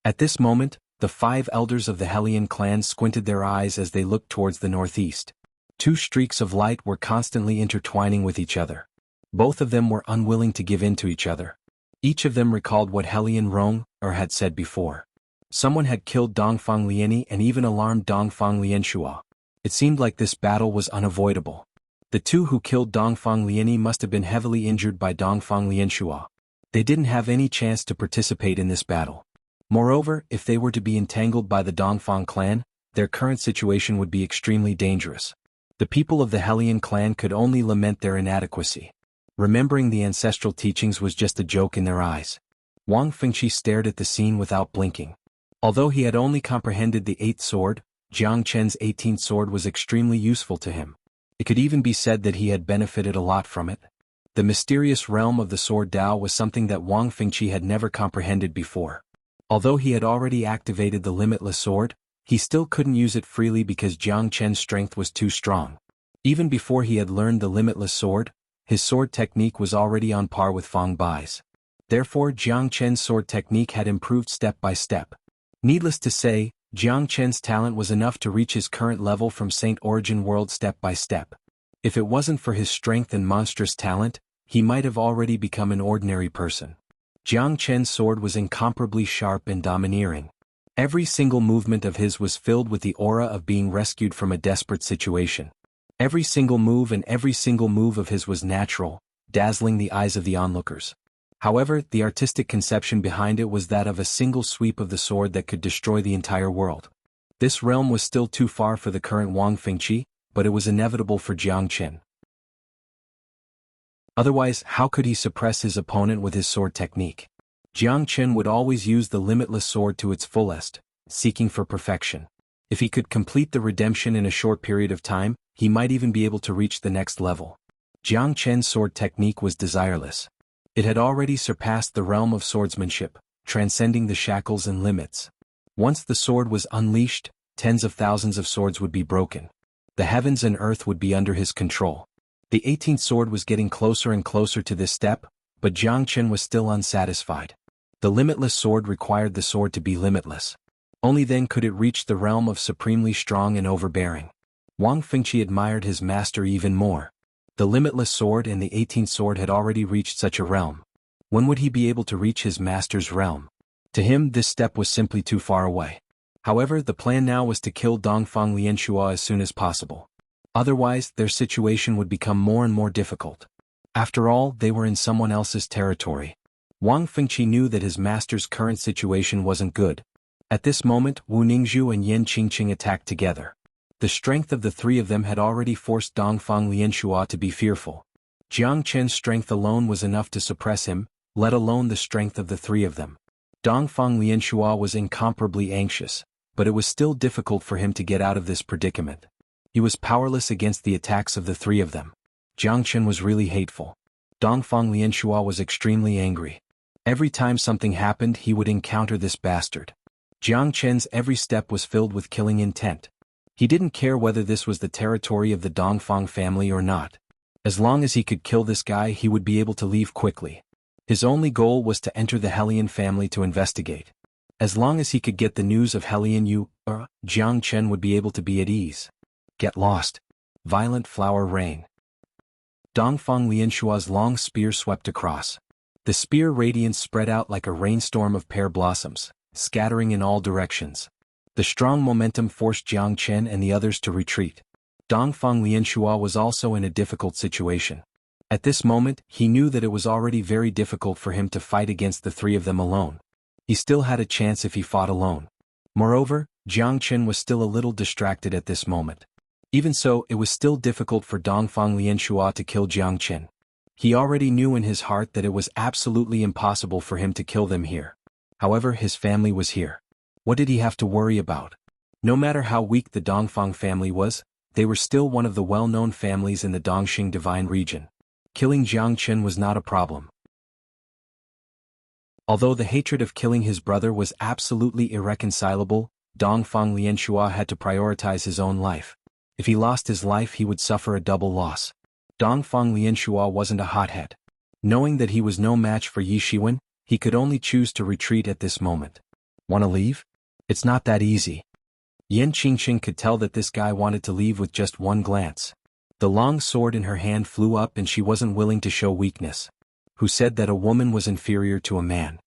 At this moment, the 5 elders of the Hellion clan squinted their eyes as they looked towards the northeast. 2 streaks of light were constantly intertwining with each other. Both of them were unwilling to give in to each other. Each of them recalled what Hellion Rong had said before. Someone had killed Dongfang Liani and even alarmed Dongfang Lianshua. It seemed like this battle was unavoidable. The 2 who killed Dongfang Liani must have been heavily injured by Dongfang Lianshua. They didn't have any chance to participate in this battle. Moreover, if they were to be entangled by the Dongfang clan, their current situation would be extremely dangerous. The people of the Hellion clan could only lament their inadequacy. Remembering the ancestral teachings was just a joke in their eyes. Wang Fengqi stared at the scene without blinking. Although he had only comprehended the 8th sword, Jianghu's 18th sword was extremely useful to him. It could even be said that he had benefited a lot from it. The mysterious realm of the sword Dao was something that Wang Fengqi had never comprehended before. Although he had already activated the limitless sword, he still couldn't use it freely because Jianghu's strength was too strong. Even before he had learned the limitless sword, his sword technique was already on par with Fang Bai's. Therefore Jianghu's sword technique had improved step by step. Needless to say, Jiang Chen's talent was enough to reach his current level from Saint Origin World step by step. If it wasn't for his strength and monstrous talent, he might have already become an ordinary person. Jiang Chen's sword was incomparably sharp and domineering. Every single movement of his was filled with the aura of being rescued from a desperate situation. Every single move of his was natural, dazzling the eyes of the onlookers. However, the artistic conception behind it was that of a single sweep of the sword that could destroy the entire world. This realm was still too far for the current Wang Fengqi, but it was inevitable for Jiang Chen. Otherwise, how could he suppress his opponent with his sword technique? Jiang Chen would always use the limitless sword to its fullest, seeking for perfection. If he could complete the redemption in a short period of time, he might even be able to reach the next level. Jiang Chen's sword technique was desireless. It had already surpassed the realm of swordsmanship, transcending the shackles and limits. Once the sword was unleashed, tens of thousands of swords would be broken. The heavens and earth would be under his control. The 18th sword was getting closer and closer to this step, but Jiang Chen was still unsatisfied. The limitless sword required the sword to be limitless. Only then could it reach the realm of supremely strong and overbearing. Wang Fengqi admired his master even more. The limitless sword and the 18th sword had already reached such a realm. When would he be able to reach his master's realm? To him, this step was simply too far away. However, the plan now was to kill Dongfang Lianshua as soon as possible. Otherwise, their situation would become more and more difficult. After all, they were in someone else's territory. Wang Fengqi knew that his master's current situation wasn't good. At this moment, Wu Ningzhu and Yan Qingqing attacked together. The strength of the three of them had already forced Dongfang Lianshua to be fearful. Jiang Chen's strength alone was enough to suppress him, let alone the strength of the three of them. Dongfang Lianshua was incomparably anxious, but it was still difficult for him to get out of this predicament. He was powerless against the attacks of the three of them. Jiang Chen was really hateful. Dongfang Lianshua was extremely angry. Every time something happened, he would encounter this bastard. Jiang Chen's every step was filled with killing intent. He didn't care whether this was the territory of the Dongfang family or not. As long as he could kill this guy, he would be able to leave quickly. His only goal was to enter the Hellion family to investigate. As long as he could get the news of Hellion Jiang Chen would be able to be at ease. Get lost. Violent flower rain. Dongfang Lianshua's long spear swept across. The spear radiance spread out like a rainstorm of pear blossoms, scattering in all directions. The strong momentum forced Jiang Chen and the others to retreat. Dongfang Lianshua was also in a difficult situation. At this moment, he knew that it was already very difficult for him to fight against the three of them alone. He still had a chance if he fought alone. Moreover, Jiang Chen was still a little distracted at this moment. Even so, it was still difficult for Dongfang Lianshua to kill Jiang Chen. He already knew in his heart that it was absolutely impossible for him to kill them here. However, his family was here. What did he have to worry about? No matter how weak the Dongfang family was, they were still one of the well-known families in the Dongxing Divine region. Killing Jiang Chen was not a problem. Although the hatred of killing his brother was absolutely irreconcilable, Dongfang Lianshua had to prioritize his own life. If he lost his life, he would suffer a double loss. Dongfang Lianshua wasn't a hothead. Knowing that he was no match for Yi Shiwen, he could only choose to retreat at this moment. Want to leave? It's not that easy. Yan Qingqing could tell that this guy wanted to leave with just one glance. The long sword in her hand flew up and she wasn't willing to show weakness. Who said that a woman was inferior to a man?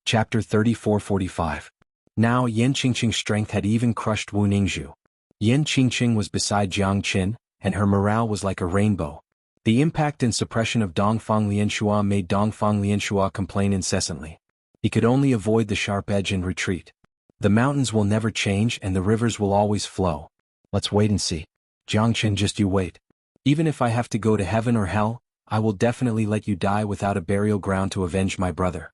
Chapter 34-45. Now Yan Qingqing's strength had even crushed Wu Ningzhu. Yan Qingqing was beside Jiang Chen, and her morale was like a rainbow. The impact and suppression of Dongfang Lianshua made Dongfang Lianshua complain incessantly. He could only avoid the sharp edge and retreat. The mountains will never change and the rivers will always flow. Let's wait and see. Jiang Chen, just you wait. Even if I have to go to heaven or hell, I will definitely let you die without a burial ground to avenge my brother.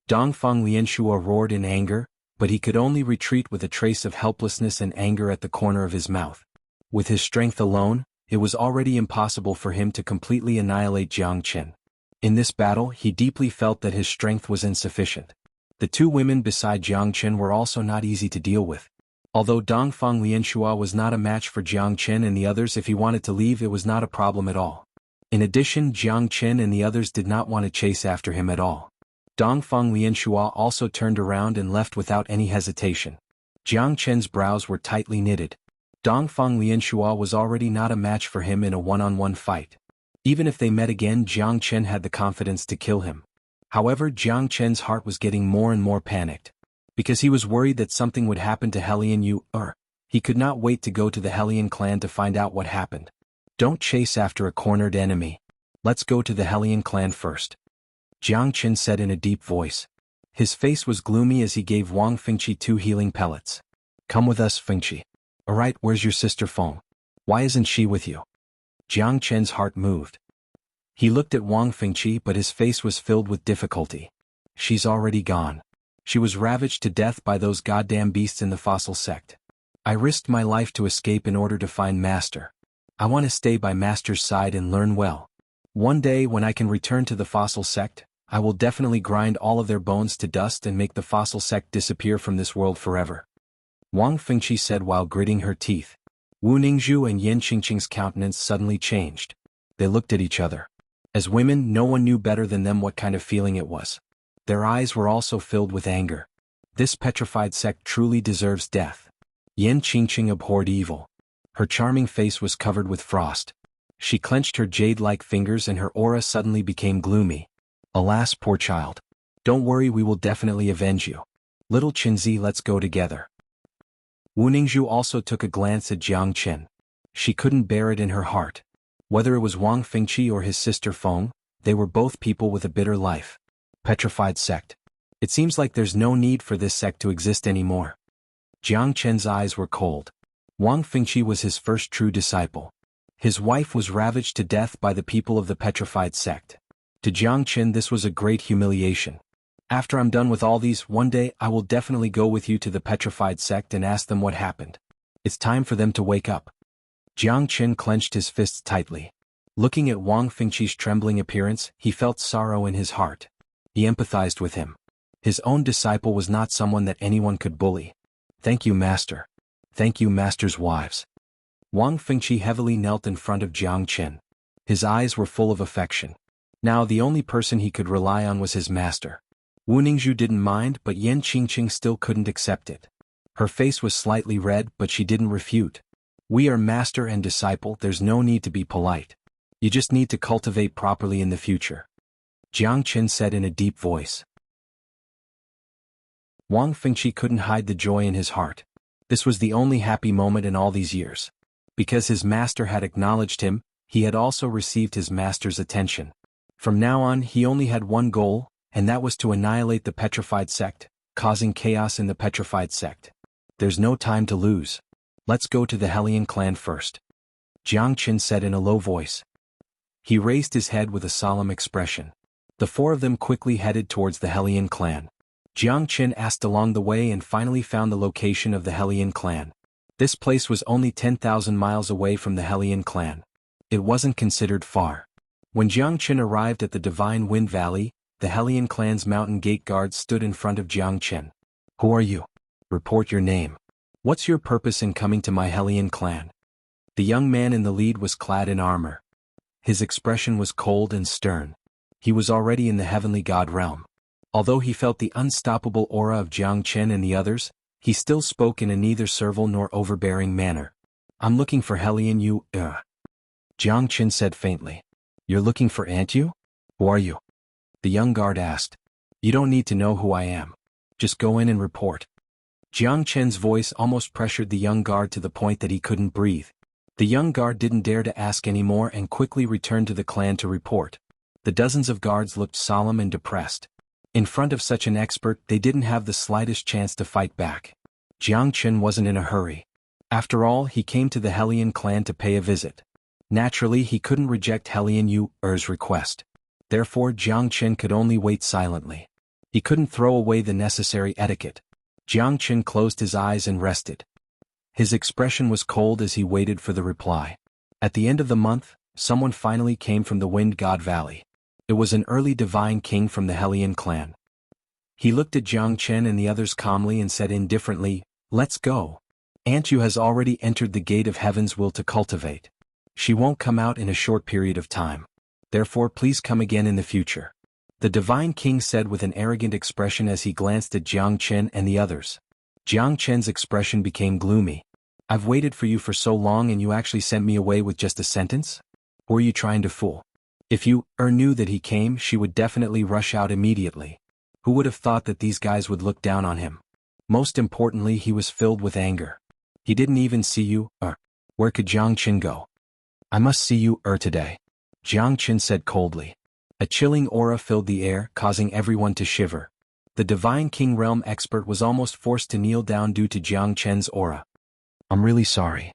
Dongfang Lianshua roared in anger, but he could only retreat with a trace of helplessness and anger at the corner of his mouth. With his strength alone, it was already impossible for him to completely annihilate Jiang Chen. In this battle, he deeply felt that his strength was insufficient. The two women beside Jiang Chen were also not easy to deal with. Although Dongfang Lianshua was not a match for Jiang Chen and the others, if he wanted to leave, it was not a problem at all. In addition, Jiang Chen and the others did not want to chase after him at all. Dongfeng Lianshua also turned around and left without any hesitation. Jiang Chen's brows were tightly knitted. Dongfeng Lianshua was already not a match for him in a one-on-one fight. Even if they met again, Jiang Chen had the confidence to kill him. However, Jiang Chen's heart was getting more and more panicked. Because he was worried that something would happen to Hellion Yu, he could not wait to go to the Hellion clan to find out what happened. Don't chase after a cornered enemy. Let's go to the Hellion clan first. Jiang Chen said in a deep voice. His face was gloomy as he gave Wang Fengqi 2 healing pellets. Come with us, Fengqi. Alright, where's your sister Feng? Why isn't she with you? Jiang Chen's heart moved. He looked at Wang Fengqi, but his face was filled with difficulty. She's already gone. She was ravaged to death by those goddamn beasts in the fossil sect. I risked my life to escape in order to find Master. I want to stay by Master's side and learn well. One day when I can return to the fossil sect, I will definitely grind all of their bones to dust and make the fossil sect disappear from this world forever. Wang Fengqi said while gritting her teeth. Wu Ningzhu and Yan Qingqing's countenance suddenly changed. They looked at each other. As women, no one knew better than them what kind of feeling it was. Their eyes were also filled with anger. This petrified sect truly deserves death. Yan Qingqing abhorred evil. Her charming face was covered with frost. She clenched her jade-like fingers and her aura suddenly became gloomy. Alas, poor child. Don't worry, we will definitely avenge you. Little Qinzi, let's go together. Wu Ningzhu also took a glance at Jiang Chen. She couldn't bear it in her heart. Whether it was Wang Fengqi or his sister Feng, they were both people with a bitter life. Petrified sect. It seems like there's no need for this sect to exist anymore. Jiang Chen's eyes were cold. Wang Fengqi was his first true disciple. His wife was ravaged to death by the people of the petrified sect. To Jiang Chen this was a great humiliation. After I'm done with all these, one day I will definitely go with you to the petrified sect and ask them what happened. It's time for them to wake up. Jiang Chen clenched his fists tightly. Looking at Wang Fengqi's trembling appearance, he felt sorrow in his heart. He empathized with him. His own disciple was not someone that anyone could bully. Thank you, Master. Thank you, Master's wives. Wang Fengqi heavily knelt in front of Jiang Chen. His eyes were full of affection. Now the only person he could rely on was his master. Wu Ningzhu didn't mind, but Yan Qingqing still couldn't accept it. Her face was slightly red, but she didn't refute. We are master and disciple, there's no need to be polite. You just need to cultivate properly in the future. Jiang Chen said in a deep voice. Wang Fengqi couldn't hide the joy in his heart. This was the only happy moment in all these years. Because his master had acknowledged him, he had also received his master's attention. From now on he only had one goal, and that was to annihilate the petrified sect, causing chaos in the petrified sect. There's no time to lose. Let's go to the Hellion clan first. Jiang Chen said in a low voice. He raised his head with a solemn expression. The 4 of them quickly headed towards the Hellion clan. Jiang Chen asked along the way and finally found the location of the Hellion clan. This place was only 10,000 miles away from the Hellion clan. It wasn't considered far. When Jiang Chen arrived at the Divine Wind Valley, the Hellion clan's mountain gate guards stood in front of Jiang Chen. Who are you? Report your name. What's your purpose in coming to my Hellion clan? The young man in the lead was clad in armor. His expression was cold and stern. He was already in the heavenly god realm. Although he felt the unstoppable aura of Jiang Chen and the others, he still spoke in a neither servile nor overbearing manner. I'm looking for Hellion Yu. Jiang Chen said faintly. You're looking for Aunt Yu? Who are you? The young guard asked. You don't need to know who I am. Just go in and report. Jiang Chen's voice almost pressured the young guard to the point that he couldn't breathe. The young guard didn't dare to ask anymore and quickly returned to the clan to report. The dozens of guards looked solemn and depressed. In front of such an expert, they didn't have the slightest chance to fight back. Jiang Chen wasn't in a hurry. After all, he came to the Hellion clan to pay a visit. Naturally, he couldn't reject Hellion Yu's request. Therefore, Jiang Chen could only wait silently. He couldn't throw away the necessary etiquette. Jiang Chen closed his eyes and rested. His expression was cold as he waited for the reply. At the end of the month, someone finally came from the Wind God Valley. It was an early divine king from the Hellion clan. He looked at Jiang Chen and the others calmly and said indifferently, Let's go. Aunt Yu has already entered the gate of heaven's will to cultivate. She won't come out in a short period of time. Therefore please come again in the future. the Divine King said with an arrogant expression as he glanced at Jiang Chen and the others. Jiang Chen's expression became gloomy. I've waited for you for so long and you actually sent me away with just a sentence? Who are you trying to fool? If you knew that he came, she would definitely rush out immediately. Who would have thought that these guys would look down on him? Most importantly, he was filled with anger. He didn't even see you, Where could Jiang Chen go? I must see you, today. Jiang Chen said coldly. A chilling aura filled the air, causing everyone to shiver. The Divine King Realm expert was almost forced to kneel down due to Jiang Chen's aura. I'm really sorry.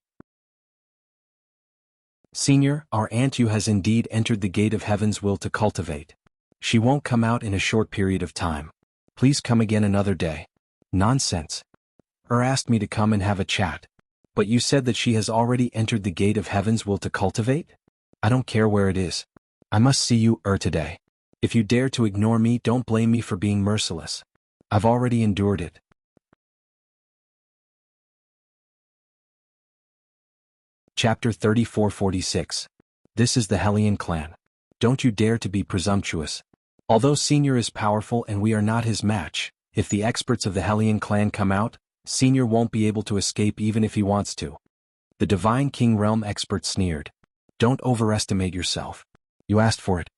Senior, our Aunt Yu has indeed entered the gate of heaven's will to cultivate. She won't come out in a short period of time. Please come again another day. Nonsense. Asked me to come and have a chat. But you said that she has already entered the gate of heaven's will to cultivate? I don't care where it is. I must see you, today. If you dare to ignore me, don't blame me for being merciless. I've already endured it. Chapter 3446. This is the Hellion clan. Don't you dare to be presumptuous. Although Senior is powerful and we are not his match, if the experts of the Hellion clan come out, Senior won't be able to escape even if he wants to. The Divine King Realm expert sneered. Don't overestimate yourself. You asked for it.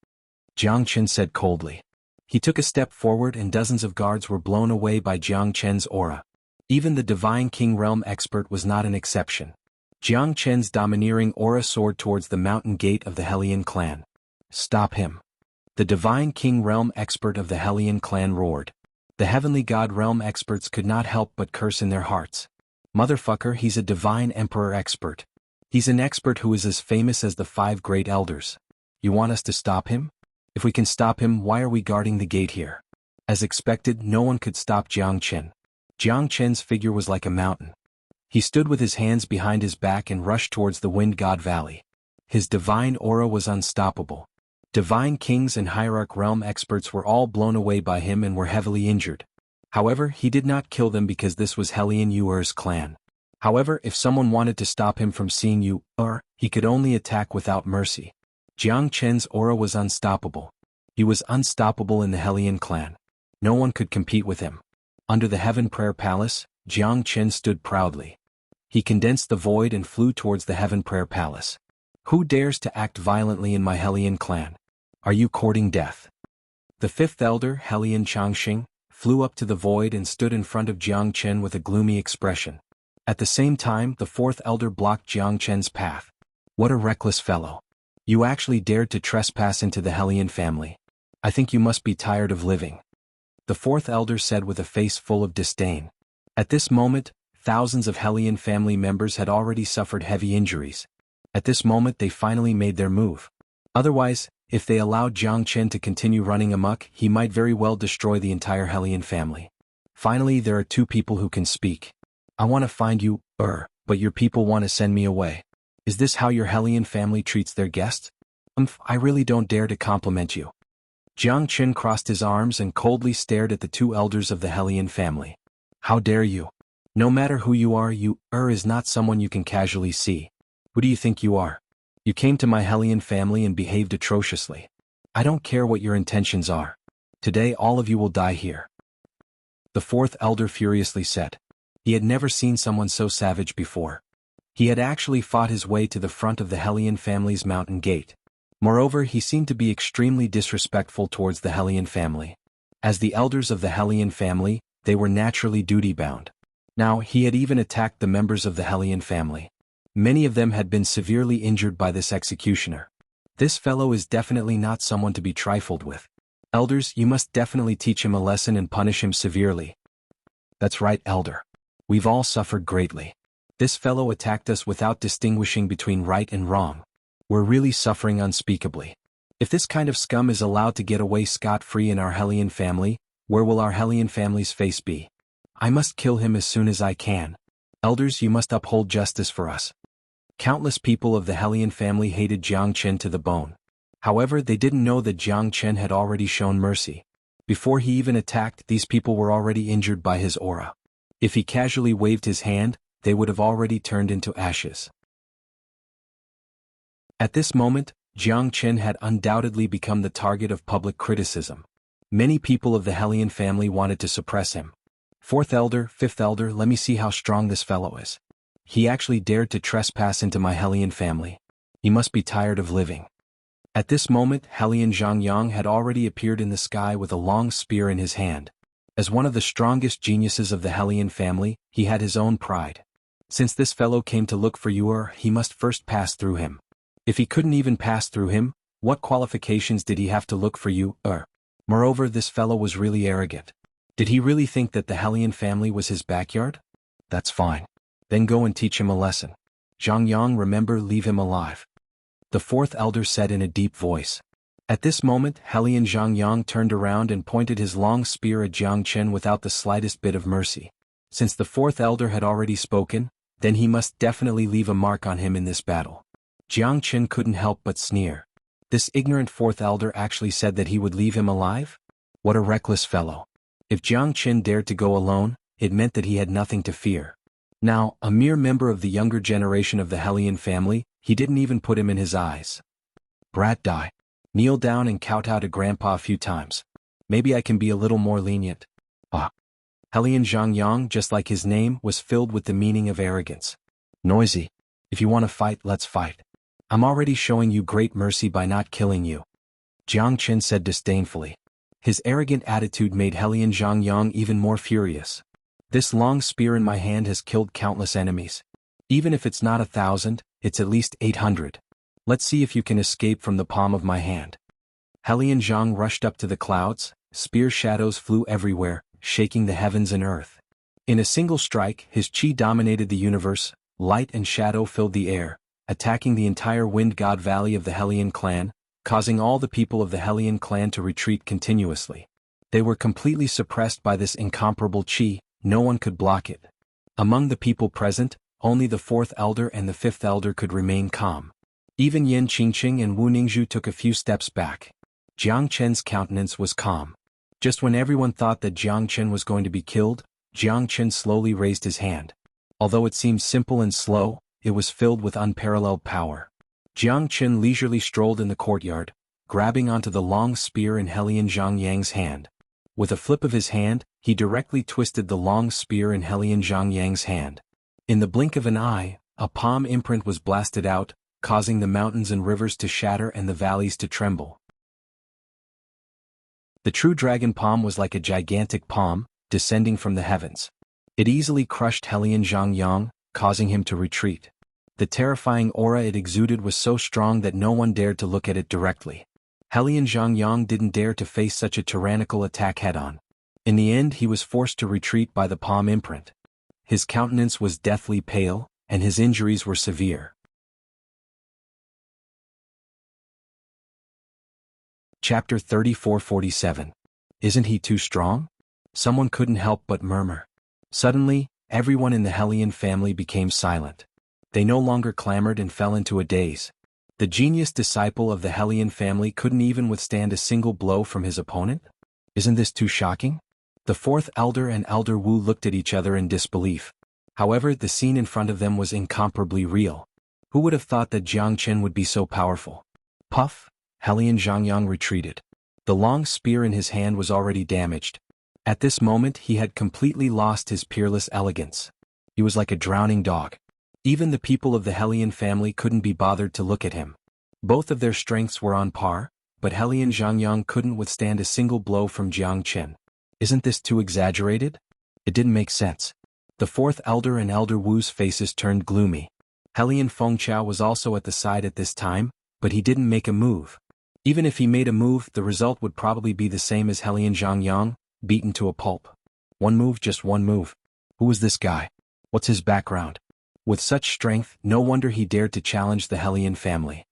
Jiang Chen said coldly. He took a step forward and dozens of guards were blown away by Jiang Chen's aura. Even the Divine King Realm expert was not an exception. Jiang Chen's domineering aura soared towards the mountain gate of the Hellion clan. Stop him. The Divine King Realm expert of the Hellion clan roared. The Heavenly God Realm experts could not help but curse in their hearts. Motherfucker, he's a Divine Emperor expert. He's an expert who is as famous as the 5 great elders. You want us to stop him? If we can stop him, why are we guarding the gate here? As expected, no one could stop Jiang Chen. Jiang Chen's figure was like a mountain. He stood with his hands behind his back and rushed towards the Wind God Valley. His divine aura was unstoppable. Divine Kings and Hierarch Realm experts were all blown away by him and were heavily injured. However, he did not kill them because this was Hellion Yuer's clan. However, if someone wanted to stop him from seeing you, he could only attack without mercy. Jiang Chen's aura was unstoppable. He was unstoppable in the Hellion clan. No one could compete with him. Under the Heaven Prayer Palace, Jiang Chen stood proudly. He condensed the void and flew towards the Heaven Prayer Palace. Who dares to act violently in my Hellion clan? Are you courting death? The 5th elder, Hellion Changxing, flew up to the void and stood in front of Jiang Chen with a gloomy expression. At the same time, the 4th elder blocked Jiang Chen's path. What a reckless fellow. You actually dared to trespass into the Hellion family. I think you must be tired of living. The 4th elder said with a face full of disdain. At this moment, thousands of Hellion family members had already suffered heavy injuries. At this moment they finally made their move. Otherwise, if they allowed Jiang Chen to continue running amok, he might very well destroy the entire Hellion family. Finally, there are 2 people who can speak. I want to find you, but your people want to send me away. Is this how your Hellion family treats their guests? I really don't dare to compliment you. Jiang Chen crossed his arms and coldly stared at the 2 elders of the Hellion family. How dare you? No matter who you are, you, is not someone you can casually see. Who do you think you are? You came to my Hellion family and behaved atrociously. I don't care what your intentions are. Today all of you will die here. The 4th elder furiously said. He had never seen someone so savage before. He had actually fought his way to the front of the Hellion family's mountain gate. Moreover, he seemed to be extremely disrespectful towards the Hellion family. As the elders of the Hellion family, they were naturally duty-bound. Now, he had even attacked the members of the Hellion family. Many of them had been severely injured by this executioner. This fellow is definitely not someone to be trifled with. Elders, you must definitely teach him a lesson and punish him severely. That's right, elder. We've all suffered greatly. This fellow attacked us without distinguishing between right and wrong. We're really suffering unspeakably. If this kind of scum is allowed to get away scot-free in our Hellion family, where will our Hellion family's face be? I must kill him as soon as I can. Elders, you must uphold justice for us. Countless people of the Hellion family hated Jiang Chen to the bone. However, they didn't know that Jiang Chen had already shown mercy. Before he even attacked, these people were already injured by his aura. If he casually waved his hand, they would have already turned into ashes. At this moment, Jiang Chen had undoubtedly become the target of public criticism. Many people of the Hellion family wanted to suppress him. Fourth elder, fifth elder, let me see how strong this fellow is. He actually dared to trespass into my Hellion family. He must be tired of living. At this moment, Hellion Xiangyang had already appeared in the sky with a long spear in his hand. As one of the strongest geniuses of the Hellion family, he had his own pride. Since this fellow came to look for you, he must first pass through him. If he couldn't even pass through him, what qualifications did he have to look for you? Moreover, this fellow was really arrogant. Did he really think that the Hellion family was his backyard? That's fine. Then go and teach him a lesson. Xiangyang, remember, leave him alive. The fourth elder said in a deep voice. At this moment, Hellion Xiangyang turned around and pointed his long spear at Jiang Chen without the slightest bit of mercy. Since the fourth elder had already spoken, then he must definitely leave a mark on him in this battle. Jiang Chen couldn't help but sneer. This ignorant fourth elder actually said that he would leave him alive? What a reckless fellow. If Jiang Chen dared to go alone, it meant that he had nothing to fear. Now, a mere member of the younger generation of the Hellion family, he didn't even put him in his eyes. Brat, die. Kneel down and kowtow to Grandpa a few times. Maybe I can be a little more lenient. Hellion Xiangyang, just like his name, was filled with the meaning of arrogance. Noisy. If you want to fight, let's fight. I'm already showing you great mercy by not killing you. Jiang Chen said disdainfully. His arrogant attitude made Hellion Xiangyang even more furious. This long spear in my hand has killed countless enemies. Even if it's not 1,000, it's at least 800. Let's see if you can escape from the palm of my hand. Hellion Xiang rushed up to the clouds, spear shadows flew everywhere, shaking the heavens and earth. In a single strike, his chi dominated the universe, light and shadow filled the air, attacking the entire Wind God Valley of the Hellion clan, causing all the people of the Hellion clan to retreat continuously. They were completely suppressed by this incomparable chi, no one could block it. Among the people present, only the fourth elder and the fifth elder could remain calm. Even Yan Qingqing and Wu Ningzhu took a few steps back. Jiang Chen's countenance was calm. Just when everyone thought that Jiang Chen was going to be killed, Jiang Chen slowly raised his hand. Although it seemed simple and slow, it was filled with unparalleled power. Jiang Chen leisurely strolled in the courtyard, grabbing onto the long spear in Hellion Xiangyang's hand. With a flip of his hand, he directly twisted the long spear in Hellion Xiangyang's hand. In the blink of an eye, a palm imprint was blasted out, causing the mountains and rivers to shatter and the valleys to tremble. The true dragon palm was like a gigantic palm, descending from the heavens. It easily crushed Hellion Xiangyang, causing him to retreat. The terrifying aura it exuded was so strong that no one dared to look at it directly. Hellion Xiangyang didn't dare to face such a tyrannical attack head-on. In the end, he was forced to retreat by the palm imprint. His countenance was deathly pale, and his injuries were severe. Chapter 34-47. Isn't he too strong? Someone couldn't help but murmur. Suddenly, everyone in the Hellion family became silent. They no longer clamored and fell into a daze. The genius disciple of the Hellion family couldn't even withstand a single blow from his opponent? Isn't this too shocking? The fourth elder and Elder Wu looked at each other in disbelief. However, the scene in front of them was incomparably real. Who would have thought that Jiang Chen would be so powerful? Puff! Hellion Xiangyang retreated. The long spear in his hand was already damaged. At this moment he had completely lost his peerless elegance. He was like a drowning dog. Even the people of the Hellion family couldn't be bothered to look at him. Both of their strengths were on par, but Hellion Xiangyang couldn't withstand a single blow from Jiang Chen. Isn't this too exaggerated? It didn't make sense. The fourth elder and Elder Wu's faces turned gloomy. Hellion Fengqiao was also at the side at this time, but he didn't make a move. Even if he made a move, the result would probably be the same as Hellion Xiangyang, beaten to a pulp. One move, just one move. Who was this guy? What's his background? With such strength, no wonder he dared to challenge the Hellion family.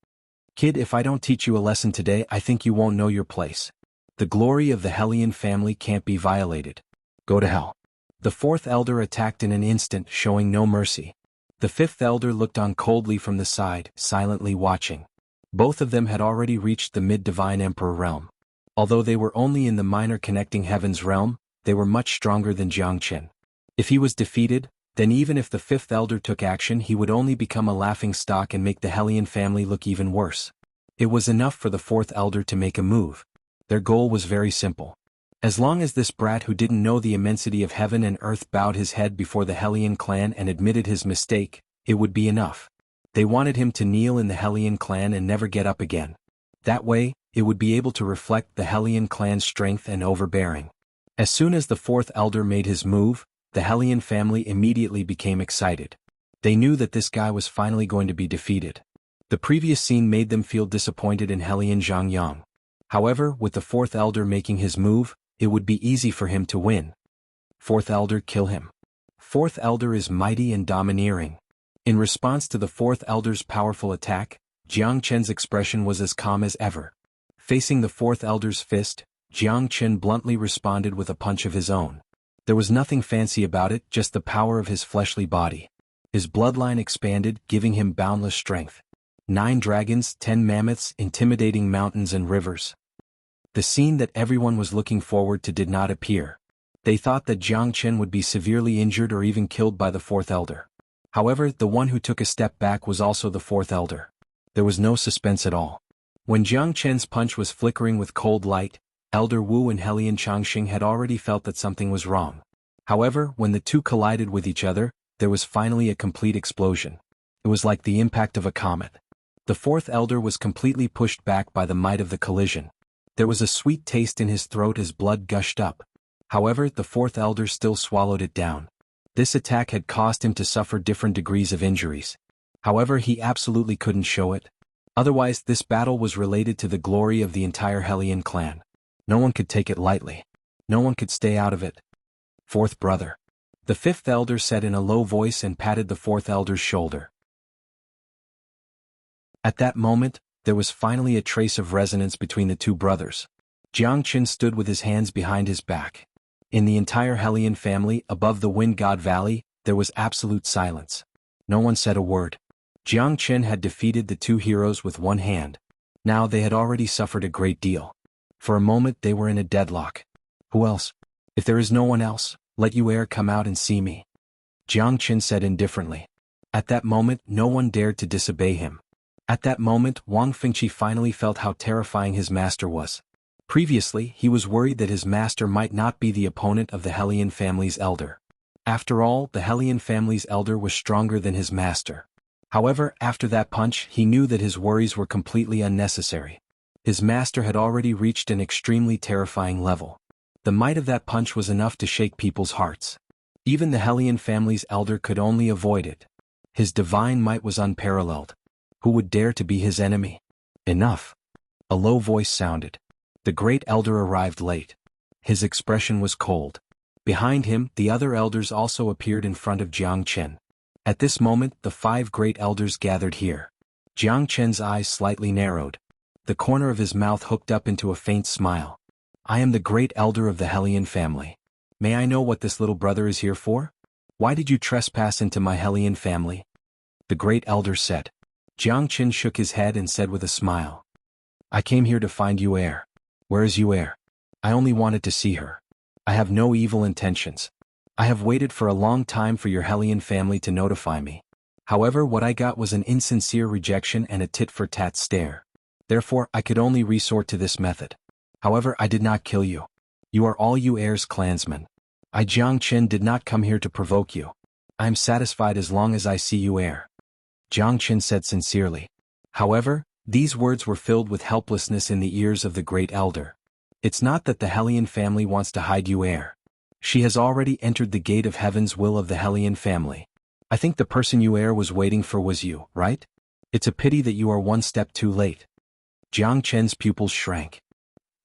Kid, if I don't teach you a lesson today, I think you won't know your place. The glory of the Hellion family can't be violated. Go to hell. The fourth elder attacked in an instant, showing no mercy. The fifth elder looked on coldly from the side, silently watching. Both of them had already reached the mid-divine emperor realm. Although they were only in the minor connecting heavens realm, they were much stronger than Jiang Chen. If he was defeated, then even if the fifth elder took action, he would only become a laughingstock and make the Hellion family look even worse. It was enough for the fourth elder to make a move. Their goal was very simple. As long as this brat who didn't know the immensity of heaven and earth bowed his head before the Hellion clan and admitted his mistake, it would be enough. They wanted him to kneel in the Hellion clan and never get up again. That way, it would be able to reflect the Hellion clan's strength and overbearing. As soon as the fourth elder made his move, the Hellion family immediately became excited. They knew that this guy was finally going to be defeated. The previous scene made them feel disappointed in Hellion Xiangyang. However, with the fourth elder making his move, it would be easy for him to win. Fourth elder, kill him. Fourth elder is mighty and domineering. In response to the fourth elder's powerful attack, Jiang Chen's expression was as calm as ever. Facing the fourth elder's fist, Jiang Chen bluntly responded with a punch of his own. There was nothing fancy about it, just the power of his fleshly body. His bloodline expanded, giving him boundless strength. 9 dragons, 10 mammoths, intimidating mountains and rivers. The scene that everyone was looking forward to did not appear. They thought that Jiang Chen would be severely injured or even killed by the fourth elder. However, the one who took a step back was also the fourth elder. There was no suspense at all. When Jiang Chen's punch was flickering with cold light, Elder Wu and Hellion Changxing had already felt that something was wrong. However, when the two collided with each other, there was finally a complete explosion. It was like the impact of a comet. The fourth elder was completely pushed back by the might of the collision. There was a sweet taste in his throat as blood gushed up. However, the fourth elder still swallowed it down. This attack had caused him to suffer different degrees of injuries. However, he absolutely couldn't show it. Otherwise, this battle was related to the glory of the entire Hellion clan. No one could take it lightly. No one could stay out of it. Fourth brother. The fifth elder said in a low voice and patted the fourth elder's shoulder. At that moment, there was finally a trace of resonance between the two brothers. Jiang Chen stood with his hands behind his back. In the entire Hellion family, above the Wind God Valley, there was absolute silence. No one said a word. Jiang Chen had defeated the two heroes with one hand. Now they had already suffered a great deal. For a moment they were in a deadlock. Who else? If there is no one else, let Yu'er come out and see me. Jiang Chen said indifferently. At that moment no one dared to disobey him. At that moment Wang Fengqi finally felt how terrifying his master was. Previously he was worried that his master might not be the opponent of the Hellion family's elder. After all, the Hellion family's elder was stronger than his master. However, after that punch he knew that his worries were completely unnecessary. His master had already reached an extremely terrifying level. The might of that punch was enough to shake people's hearts. Even the Hellion family's elder could only avoid it. His divine might was unparalleled. Who would dare to be his enemy? Enough. A low voice sounded. The great elder arrived late. His expression was cold. Behind him, the other elders also appeared in front of Jiang Chen. At this moment, the 5 great elders gathered here. Jiang Chen's eyes slightly narrowed. The corner of his mouth hooked up into a faint smile. I am the great elder of the Hellion family. May I know what this little brother is here for? Why did you trespass into my Hellion family? The great elder said. Jiang Chen shook his head and said with a smile. I came here to find Yu'er. Where is Yu'er? I only wanted to see her. I have no evil intentions. I have waited for a long time for your Hellion family to notify me. However, what I got was an insincere rejection and a tit-for-tat stare. Therefore, I could only resort to this method. However, I did not kill you. You are all Yu'er's clansmen. I Jiang Chen did not come here to provoke you. I am satisfied as long as I see Yu'er. Jiang Chen said sincerely. However, these words were filled with helplessness in the ears of the great elder. It's not that the Hellion family wants to hide Yu'er. She has already entered the gate of heaven's will of the Hellion family. I think the person Yu'er was waiting for was you, right? It's a pity that you are one step too late. Jiang Chen's pupils shrank.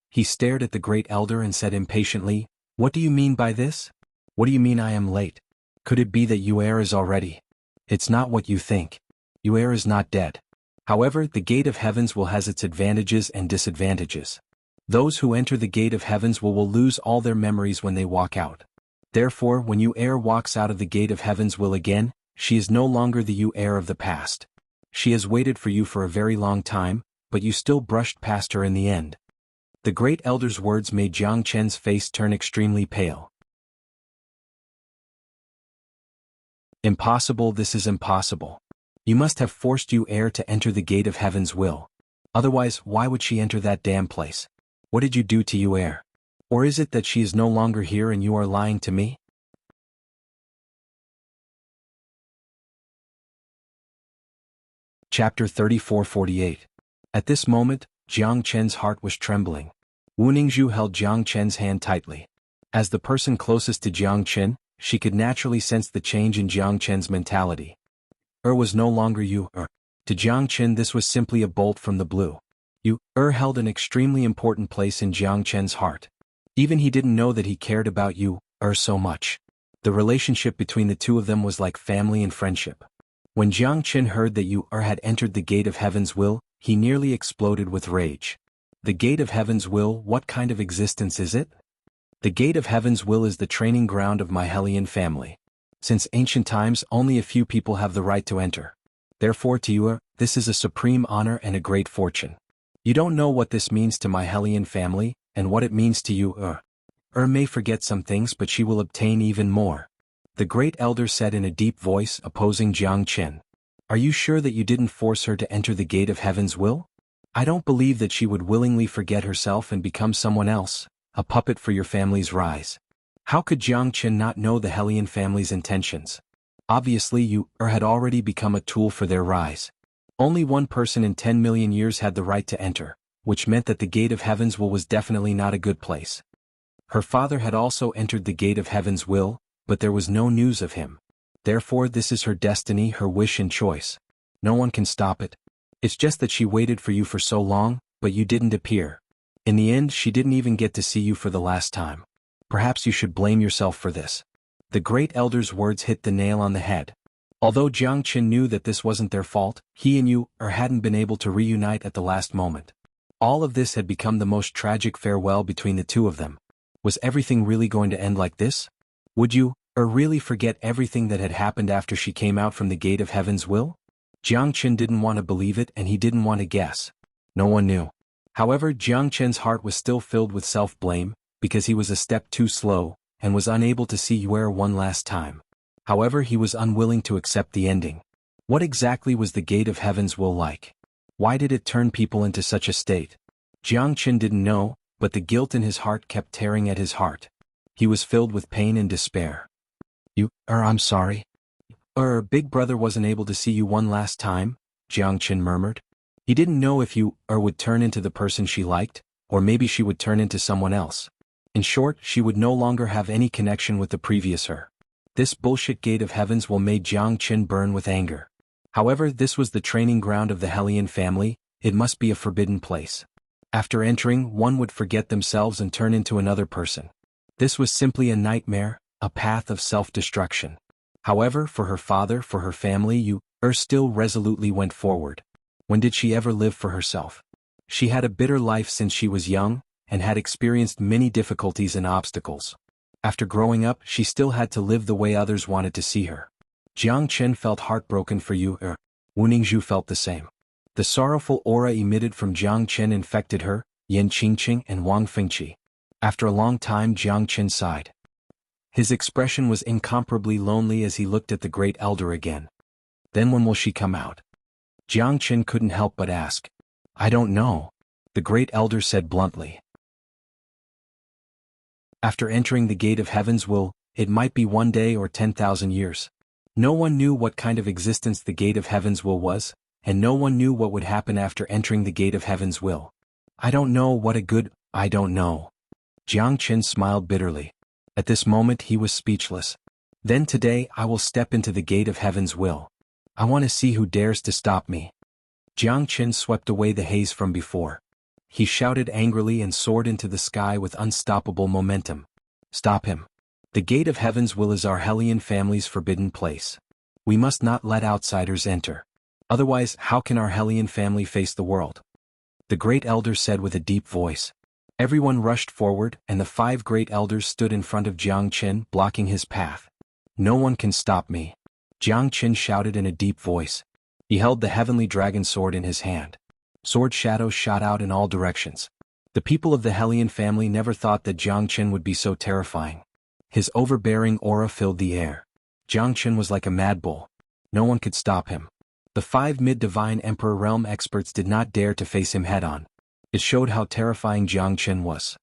He stared at the great elder and said impatiently, What do you mean by this? What do you mean I am late? Could it be that Yu'er is already? It's not what you think. Yu'er is not dead. However, the gate of heavens will has its advantages and disadvantages. Those who enter the gate of heavens will lose all their memories when they walk out. Therefore, when Yu'er walks out of the gate of heavens will again, she is no longer the Yu'er of the past. She has waited for you for a very long time, but you still brushed past her in the end. The great elder's words made Jiang Chen's face turn extremely pale. Impossible, this is impossible. You must have forced Yu'er to enter the gate of heaven's will. Otherwise, why would she enter that damn place? What did you do to Yu'er? Or is it that she is no longer here and you are lying to me? Chapter 3448. At this moment, Jiang Chen's heart was trembling. Wu Ningzhu held Jiang Chen's hand tightly. As the person closest to Jiang Chen, she could naturally sense the change in Jiang Chen's mentality. Was no longer you. To Jiang Chen this was simply a bolt from the blue. You held an extremely important place in Jiang Chen's heart. Even he didn't know that he cared about you so much. The relationship between the two of them was like family and friendship. When Jiang Chen heard that you had entered the Gate of Heaven's Will, he nearly exploded with rage. The Gate of Heaven's Will, what kind of existence is it? The Gate of Heaven's Will is the training ground of my Hellion family. Since ancient times, only a few people have the right to enter. Therefore to you, this is a supreme honor and a great fortune. You don't know what this means to my Hellion family, and what it means to you, may forget some things but she will obtain even more. The great elder said in a deep voice, opposing Jiang Chen. Are you sure that you didn't force her to enter the Gate of Heaven's Will? I don't believe that she would willingly forget herself and become someone else, a puppet for your family's rise. How could Jiang Chen not know the Hellion family's intentions? Obviously you had already become a tool for their rise. Only one person in 10 million years had the right to enter, which meant that the Gate of Heaven's Will was definitely not a good place. Her father had also entered the Gate of Heaven's Will, but there was no news of him. Therefore this is her destiny, her wish and choice. No one can stop it. It's just that she waited for you for so long, but you didn't appear. In the end she didn't even get to see you for the last time. Perhaps you should blame yourself for this. The great elder's words hit the nail on the head. Although Jiang Chen knew that this wasn't their fault, he and you hadn't been able to reunite at the last moment. All of this had become the most tragic farewell between the two of them. Was everything really going to end like this? Would you really forget everything that had happened after she came out from the Gate of Heaven's Will? Jiang Chen didn't want to believe it and he didn't want to guess. No one knew. However, Jiang Chen's heart was still filled with self-blame, because he was a step too slow, and was unable to see Yue one last time. However, he was unwilling to accept the ending. What exactly was the Gate of Heaven's Will like? Why did it turn people into such a state? Jiang Chen didn't know, but the guilt in his heart kept tearing at his heart. He was filled with pain and despair. I'm sorry. Big brother wasn't able to see you one last time, Jiang Chen murmured. He didn't know if you would turn into the person she liked, or maybe she would turn into someone else. In short, she would no longer have any connection with the previous her. This bullshit Gate of Heavens will made Jiang Chen burn with anger. However, this was the training ground of the Hellion family, it must be a forbidden place. After entering, one would forget themselves and turn into another person. This was simply a nightmare, a path of self-destruction. However, for her father, for her family, you still resolutely went forward. When did she ever live for herself? She had a bitter life since she was young, and had experienced many difficulties and obstacles. After growing up, she still had to live the way others wanted to see her. Jiang Chen felt heartbroken for you. Wu Ningzhu felt the same. The sorrowful aura emitted from Jiang Chen infected her, Yan Qingqing and Wang Fengqi. After a long time Jiang Chen sighed. His expression was incomparably lonely as he looked at the great elder again. Then when will she come out? Jiang Chen couldn't help but ask. I don't know, the great elder said bluntly. After entering the Gate of Heaven's Will, it might be 1 day or 10,000 years. No one knew what kind of existence the Gate of Heaven's Will was, and no one knew what would happen after entering the Gate of Heaven's Will. I don't know. I don't know. Jiang Chen smiled bitterly. At this moment he was speechless. Then today I will step into the Gate of Heaven's Will. I want to see who dares to stop me. Jiang Chen swept away the haze from before. He shouted angrily and soared into the sky with unstoppable momentum. Stop him. The Gate of Heaven's Will is our Hellion family's forbidden place. We must not let outsiders enter. Otherwise, how can our Hellion family face the world? The great elder said with a deep voice. Everyone rushed forward, and the 5 great elders stood in front of Jiang Chen, blocking his path. No one can stop me. Jiang Chen shouted in a deep voice. He held the heavenly dragon sword in his hand. Sword shadows shot out in all directions. The people of the Hellion family never thought that Jiang Chen would be so terrifying. His overbearing aura filled the air. Jiang Chen was like a mad bull. No one could stop him. The 5 mid-divine Emperor realm experts did not dare to face him head-on. It showed how terrifying Jiang Chen was.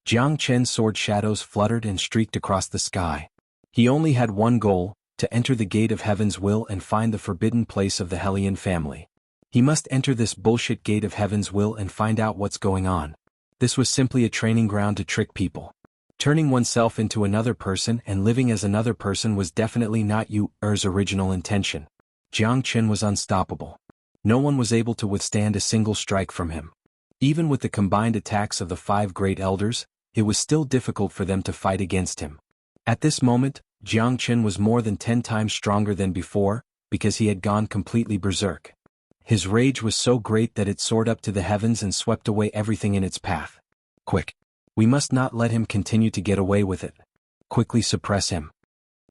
Jiang Chen's sword shadows fluttered and streaked across the sky. He only had one goal, to enter the gate of Heaven's will and find the forbidden place of the Hellion family. He must enter this bullshit gate of Heaven's will and find out what's going on. This was simply a training ground to trick people. Turning oneself into another person and living as another person was definitely not Yu's original intention. Jiang Chen was unstoppable. No one was able to withstand a single strike from him. Even with the combined attacks of the 5 great elders, it was still difficult for them to fight against him. At this moment, Jiang Chen was more than 10 times stronger than before, because he had gone completely berserk. His rage was so great that it soared up to the heavens and swept away everything in its path. Quick! We must not let him continue to get away with it. Quickly suppress him.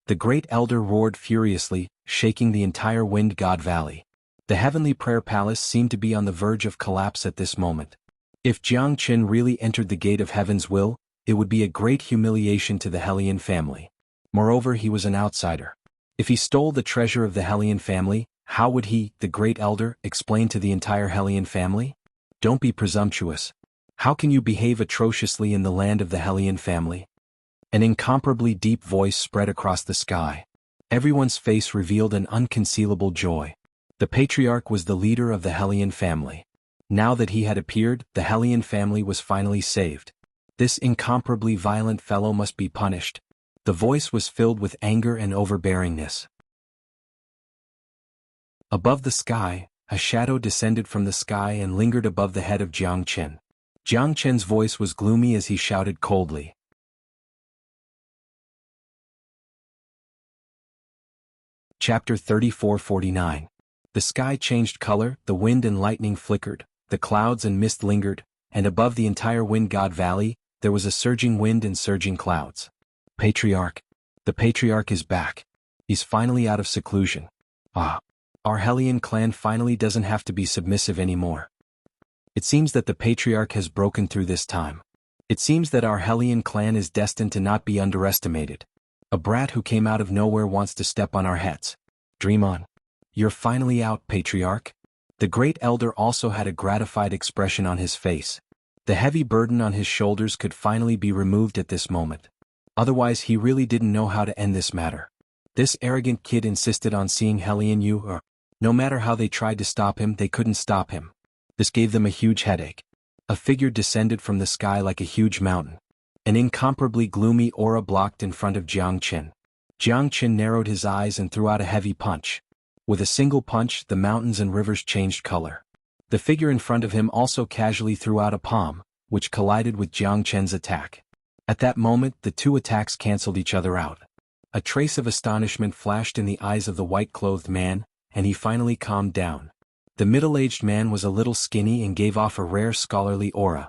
The great elder roared furiously, shaking the entire Wind God Valley. The heavenly prayer palace seemed to be on the verge of collapse at this moment. If Jiang Chen really entered the gate of Heaven's will, it would be a great humiliation to the Hellion family. Moreover, he was an outsider. If he stole the treasure of the Hellion family, how would he, the great elder, explain to the entire Hellion family? Don't be presumptuous. How can you behave atrociously in the land of the Hellion family? An incomparably deep voice spread across the sky. Everyone's face revealed an unconcealable joy. The patriarch was the leader of the Hellion family. Now that he had appeared, the Hellion family was finally saved. This incomparably violent fellow must be punished. The voice was filled with anger and overbearingness. Above the sky, a shadow descended from the sky and lingered above the head of Jiang Chen. Jiang Chen's voice was gloomy as he shouted coldly. Chapter 34-49. The sky changed color, the wind and lightning flickered, the clouds and mist lingered, and above the entire Wind God Valley, there was a surging wind and surging clouds. Patriarch. The patriarch is back. He's finally out of seclusion. Ah. Our Hellion clan finally doesn't have to be submissive anymore. It seems that the patriarch has broken through this time. It seems that our Hellion clan is destined to not be underestimated. A brat who came out of nowhere wants to step on our heads. Dream on. You're finally out, patriarch. The great elder also had a gratified expression on his face. The heavy burden on his shoulders could finally be removed at this moment. Otherwise he really didn't know how to end this matter. This arrogant kid insisted on seeing Hellion Yu. No matter how they tried to stop him, they couldn't stop him. This gave them a huge headache. A figure descended from the sky like a huge mountain. An incomparably gloomy aura blocked in front of Jiang Chen. Jiang Chen narrowed his eyes and threw out a heavy punch. With a single punch, the mountains and rivers changed color. The figure in front of him also casually threw out a palm, which collided with Jiang Chen's attack. At that moment, the two attacks canceled each other out. A trace of astonishment flashed in the eyes of the white-clothed man, and he finally calmed down. The middle-aged man was a little skinny and gave off a rare scholarly aura.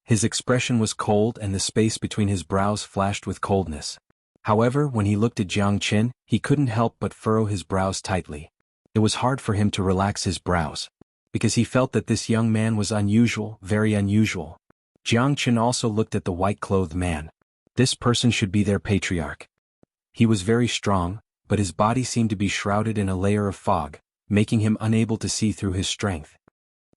His expression was cold and the space between his brows flashed with coldness. However, when he looked at Jiang Chen, he couldn't help but furrow his brows tightly. It was hard for him to relax his brows, because he felt that this young man was unusual, very unusual. Jiang Chen also looked at the white-clothed man. This person should be their patriarch. He was very strong, but his body seemed to be shrouded in a layer of fog, making him unable to see through his strength.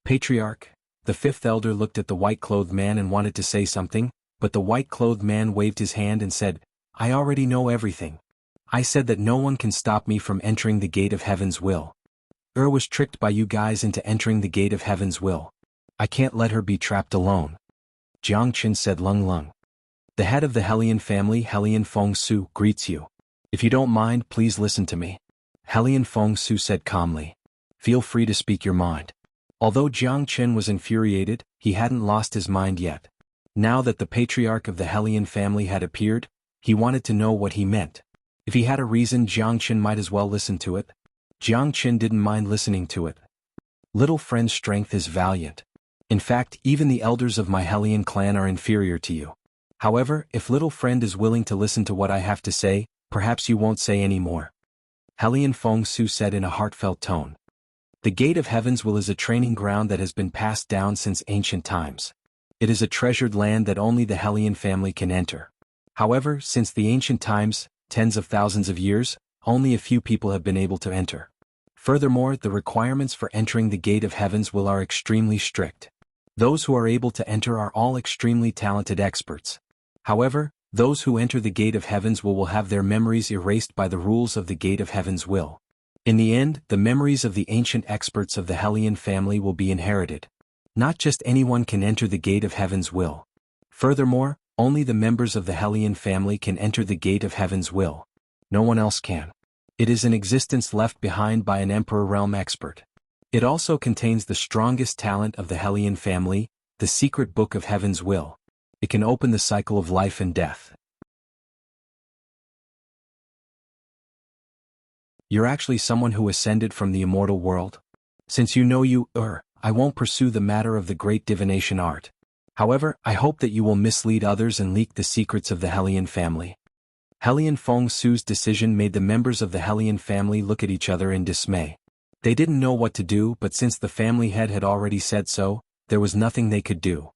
Patriarch. The fifth elder looked at the white-clothed man and wanted to say something, but the white-clothed man waved his hand and said, I already know everything. I said that no one can stop me from entering the gate of Heaven's will. Was tricked by you guys into entering the gate of Heaven's will. I can't let her be trapped alone. Jiang Chen said Lung Lung. The head of the Hellion family, Hellion Feng Su, greets you. If you don't mind, please listen to me. Hellion Feng Su said calmly. Feel free to speak your mind. Although Jiang Chen was infuriated, he hadn't lost his mind yet. Now that the patriarch of the Hellion family had appeared, he wanted to know what he meant. If he had a reason, Jiang Chen might as well listen to it. Jiang Chen didn't mind listening to it. Little friend's strength is valiant. In fact, even the elders of my Hellion clan are inferior to you. However, if little friend is willing to listen to what I have to say, perhaps you won't say any more. Hellion Feng Su said in a heartfelt tone. The Gate of Heaven's Will is a training ground that has been passed down since ancient times. It is a treasured land that only the Hellion family can enter. However, since the ancient times, tens of thousands of years, only a few people have been able to enter. Furthermore, the requirements for entering the Gate of Heaven's Will are extremely strict. Those who are able to enter are all extremely talented experts. However, those who enter the Gate of Heaven's will have their memories erased by the rules of the Gate of Heaven's will. In the end, the memories of the ancient experts of the Hellion family will be inherited. Not just anyone can enter the Gate of Heaven's will. Furthermore, only the members of the Hellion family can enter the Gate of Heaven's will. No one else can. It is an existence left behind by an Emperor Realm expert. It also contains the strongest talent of the Hellion family, the secret book of Heaven's will. It can open the cycle of life and death. You're actually someone who ascended from the immortal world? Since you know I won't pursue the matter of the great divination art. However, I hope that you will mislead others and leak the secrets of the Hellion family. Hellion Feng Su's decision made the members of the Hellion family look at each other in dismay. They didn't know what to do, but since the family head had already said so, there was nothing they could do.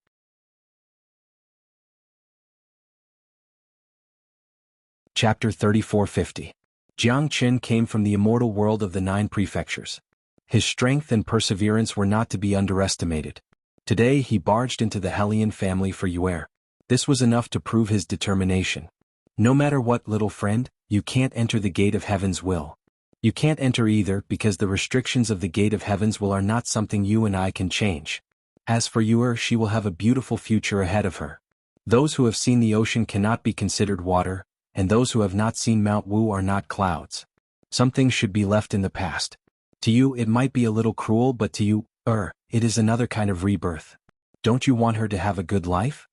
Chapter 3450. Jiang Qin came from the immortal world of the 9 prefectures. His strength and perseverance were not to be underestimated. Today he barged into the Hellion family for Yuer. This was enough to prove his determination. No matter what, little friend, you can't enter the Gate of Heaven's will. You can't enter either because the restrictions of the Gate of Heaven's will are not something you and I can change. As for Yuer, she will have a beautiful future ahead of her. Those who have seen the ocean cannot be considered water, and those who have not seen Mount Wu are not clouds. Some things should be left in the past. To you it might be a little cruel, but to you, it is another kind of rebirth. Don't you want her to have a good life?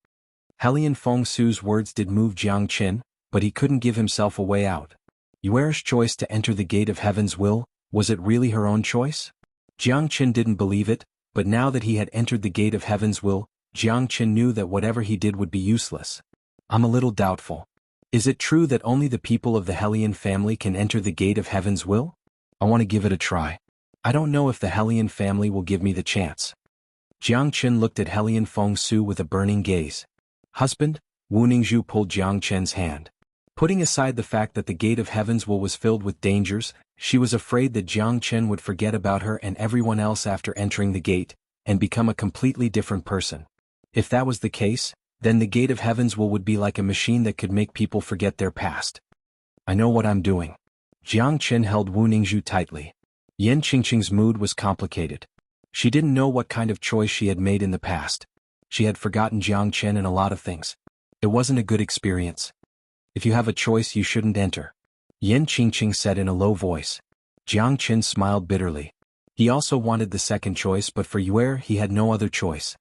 Hellion Feng Su's words did move Jiang Qin, but he couldn't give himself a way out. Yuer's choice to enter the Gate of Heaven's will, was it really her own choice? Jiang Qin didn't believe it, but now that he had entered the Gate of Heaven's will, Jiang Qin knew that whatever he did would be useless. I'm a little doubtful. Is it true that only the people of the Hellion family can enter the Gate of Heaven's will? I want to give it a try. I don't know if the Hellion family will give me the chance. Jiang Qin looked at Hellion Feng Su with a burning gaze. Husband, Wu Ningzhu pulled Jiang Qin's hand. Putting aside the fact that the Gate of Heaven's will was filled with dangers, she was afraid that Jiang Qin would forget about her and everyone else after entering the gate, and become a completely different person. If that was the case, then the Gate of Heaven's will would be like a machine that could make people forget their past. I know what I'm doing. Jiang Qin held Wu Ningzhu tightly. Yan Qingqing's mood was complicated. She didn't know what kind of choice she had made in the past. She had forgotten Jiang Qin and a lot of things. It wasn't a good experience. If you have a choice, you shouldn't enter. Yan Qingqing said in a low voice. Jiang Qin smiled bitterly. He also wanted the second choice, but for Yuer he had no other choice.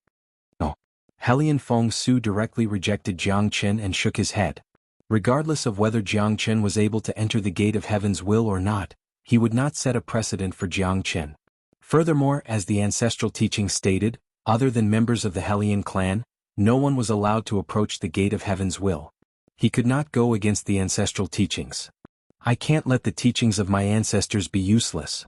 No. Hellion Feng Su directly rejected Jiang Qin and shook his head. Regardless of whether Jiang Qin was able to enter the Gate of Heaven's will or not, he would not set a precedent for Jiang Qin. Furthermore, as the ancestral teachings stated, other than members of the Hellion clan, no one was allowed to approach the Gate of Heaven's will. He could not go against the ancestral teachings. I can't let the teachings of my ancestors be useless.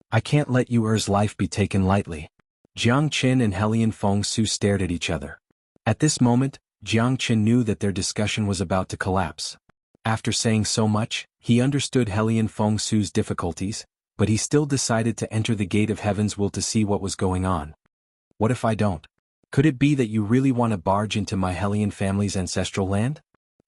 I can't let Yuer's life be taken lightly. Jiang Qin and Hellion Feng Su stared at each other. At this moment, Jiang Qin knew that their discussion was about to collapse. After saying so much, he understood Hellion Feng Su's difficulties, but he still decided to enter the Gate of Heaven's will to see what was going on. What if I don't? Could it be that you really want to barge into my Hellion family's ancestral land?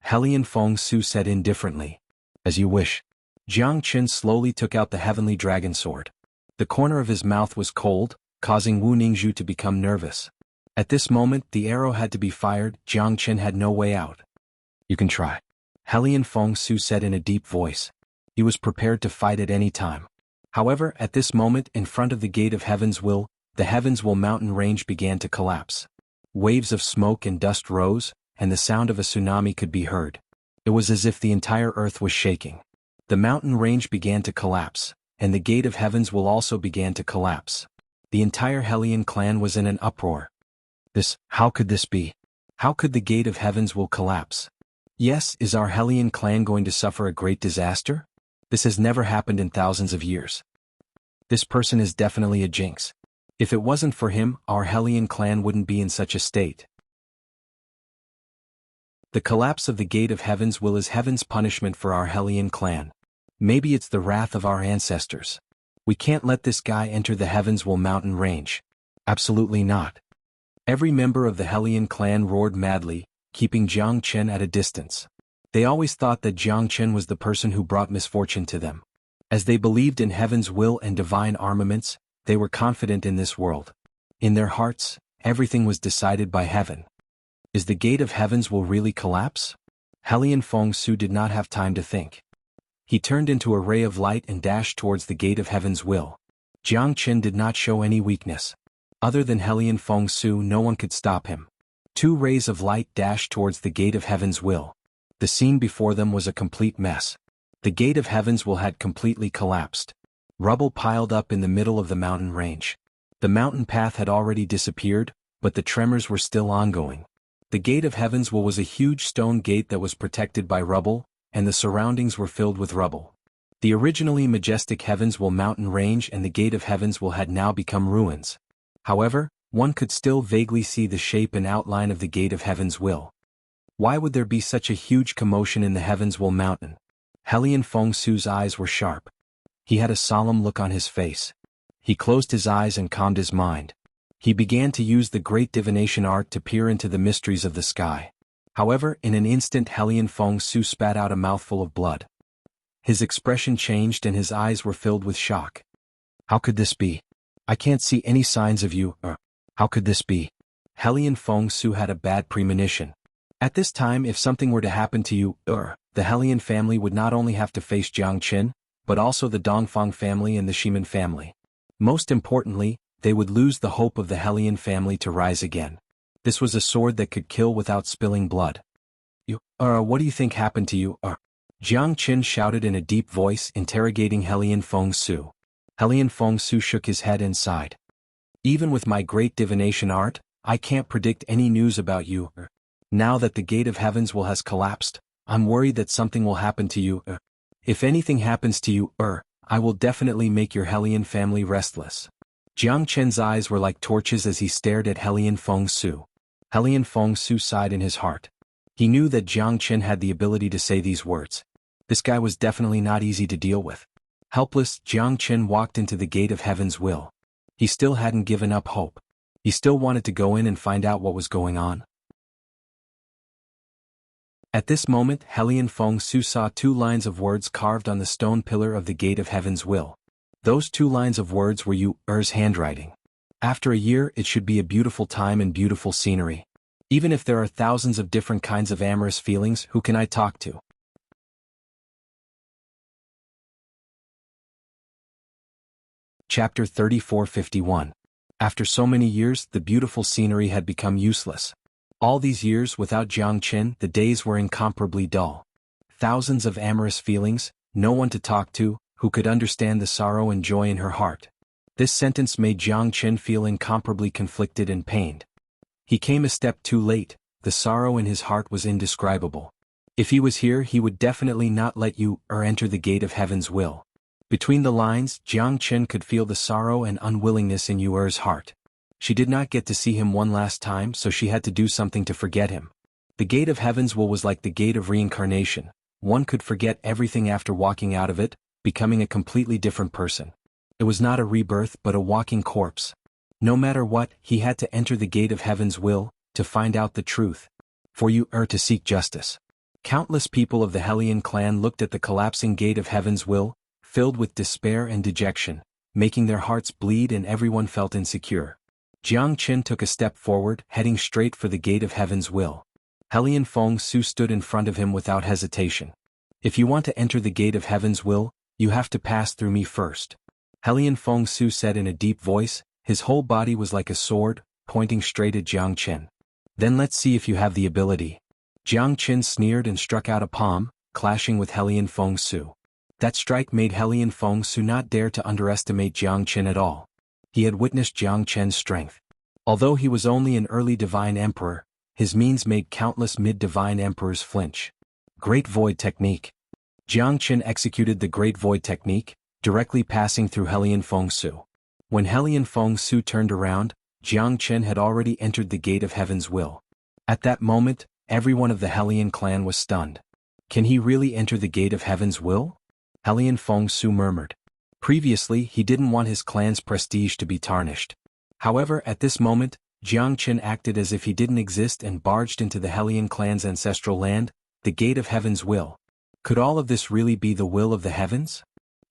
Hellion Feng Su said indifferently. As you wish. Jiang Qin slowly took out the heavenly dragon sword. The corner of his mouth was cold, causing Wu Ningzhu to become nervous. At this moment, the arrow had to be fired. Jiang Qin had no way out. You can try. Hellion Feng Su said in a deep voice. He was prepared to fight at any time. However, at this moment, in front of the Gate of Heaven's will, the Heaven's Will mountain range began to collapse. Waves of smoke and dust rose, and the sound of a tsunami could be heard. It was as if the entire earth was shaking. The mountain range began to collapse, and the Gate of Heaven's will also began to collapse. The entire Hellion clan was in an uproar. How could this be? How could the Gate of Heaven's will collapse? Yes, is our Hellion clan going to suffer a great disaster? This has never happened in thousands of years. This person is definitely a jinx. If it wasn't for him, our Hellion clan wouldn't be in such a state. The collapse of the Gate of Heaven's will is heaven's punishment for our Hellion clan. Maybe it's the wrath of our ancestors. We can't let this guy enter the Heaven's Will mountain range. Absolutely not. Every member of the Hellion clan roared madly, keeping Jiang Chen at a distance. They always thought that Jiang Chen was the person who brought misfortune to them. As they believed in heaven's will and divine armaments, they were confident in this world. In their hearts, everything was decided by heaven. Is the gate of heavens will really collapse? Hellion Feng Su did not have time to think. He turned into a ray of light and dashed towards the gate of heaven's will. Jiang Chen did not show any weakness. Other than Hellion Feng Su, no one could stop him. 2 rays of light dashed towards the gate of heaven's will. The scene before them was a complete mess. The gate of heaven's will had completely collapsed. Rubble piled up in the middle of the mountain range. The mountain path had already disappeared, but the tremors were still ongoing. The gate of heaven's will was a huge stone gate that was protected by rubble, and the surroundings were filled with rubble. The originally majestic heavens will mountain range and the gate of heavens will had now become ruins. However, one could still vaguely see the shape and outline of the gate of heaven's will. Why would there be such a huge commotion in the heavens will mountain? Hellion Feng Su's eyes were sharp. He had a solemn look on his face. He closed his eyes and calmed his mind. He began to use the great divination art to peer into the mysteries of the sky. However, in an instant Hellion Feng Su spat out a mouthful of blood. His expression changed and his eyes were filled with shock. How could this be? I can't see any signs of you, how could this be? Hellion Feng Su had a bad premonition. At this time, if something were to happen to you, the Hellion family would not only have to face Jiang Chen, but also the Dongfang family and the Shiman family. Most importantly, they would lose the hope of the Hellion family to rise again. This was a sword that could kill without spilling blood. What do you think happened to you, Jiang Chen shouted in a deep voice, interrogating Hellion Feng Su. Hellion Feng Su shook his head and sighed. Even with my great divination art, I can't predict any news about you. Now that the gate of heavens will has collapsed, I'm worried that something will happen to you. If anything happens to you, I will definitely make your Hellion family restless. Jiang Chen's eyes were like torches as he stared at Hellion Feng Su. Hellion Feng Su sighed in his heart. He knew that Jiang Chen had the ability to say these words. This guy was definitely not easy to deal with. Helpless, Jiang Chen walked into the gate of heaven's will. He still hadn't given up hope. He still wanted to go in and find out what was going on. At this moment, Hellion Feng Su saw 2 lines of words carved on the stone pillar of the gate of heaven's will. Those 2 lines of words were Yu's handwriting. After a year, it should be a beautiful time and beautiful scenery. Even if there are thousands of different kinds of amorous feelings, who can I talk to? Chapter 3451. After so many years, the beautiful scenery had become useless. All these years without Jiang Chen, the days were incomparably dull. Thousands of amorous feelings, no one to talk to, who could understand the sorrow and joy in her heart. This sentence made Jiang Chen feel incomparably conflicted and pained. He came a step too late, the sorrow in his heart was indescribable. If he was here, he would definitely not let you enter the gate of heaven's will. Between the lines, Jiang Chen could feel the sorrow and unwillingness in Yu's heart. She did not get to see him one last time, so she had to do something to forget him. The gate of heaven's will was like the gate of reincarnation. One could forget everything after walking out of it, becoming a completely different person. It was not a rebirth but a walking corpse. No matter what, he had to enter the gate of heaven's will, to find out the truth. For you to seek justice. Countless people of the Hellion clan looked at the collapsing gate of heaven's will, filled with despair and dejection, making their hearts bleed, and everyone felt insecure. Jiang Chen took a step forward, heading straight for the gate of heaven's will. Hellion Feng Su stood in front of him without hesitation. If you want to enter the gate of heaven's will, you have to pass through me first. Hellion Feng Su said in a deep voice, his whole body was like a sword, pointing straight at Jiang Chen. Then let's see if you have the ability. Jiang Chen sneered and struck out a palm, clashing with Hellion Feng Su. That strike made Hellion Feng Su not dare to underestimate Jiang Chen at all. He had witnessed Jiang Chen's strength. Although he was only an early divine emperor, his means made countless mid-divine emperors flinch. Great Void Technique. Jiang Chen executed the Great Void Technique, directly passing through Hellion Feng Su. When Hellion Feng Su turned around, Jiang Chen had already entered the gate of heaven's will. At that moment, everyone of the Hellion clan was stunned. Can he really enter the gate of heaven's will? Hellion Feng Su murmured. Previously, he didn't want his clan's prestige to be tarnished. However, at this moment, Jiangchen acted as if he didn't exist and barged into the Hellion clan's ancestral land, the Gate of Heaven's will. Could all of this really be the will of the heavens?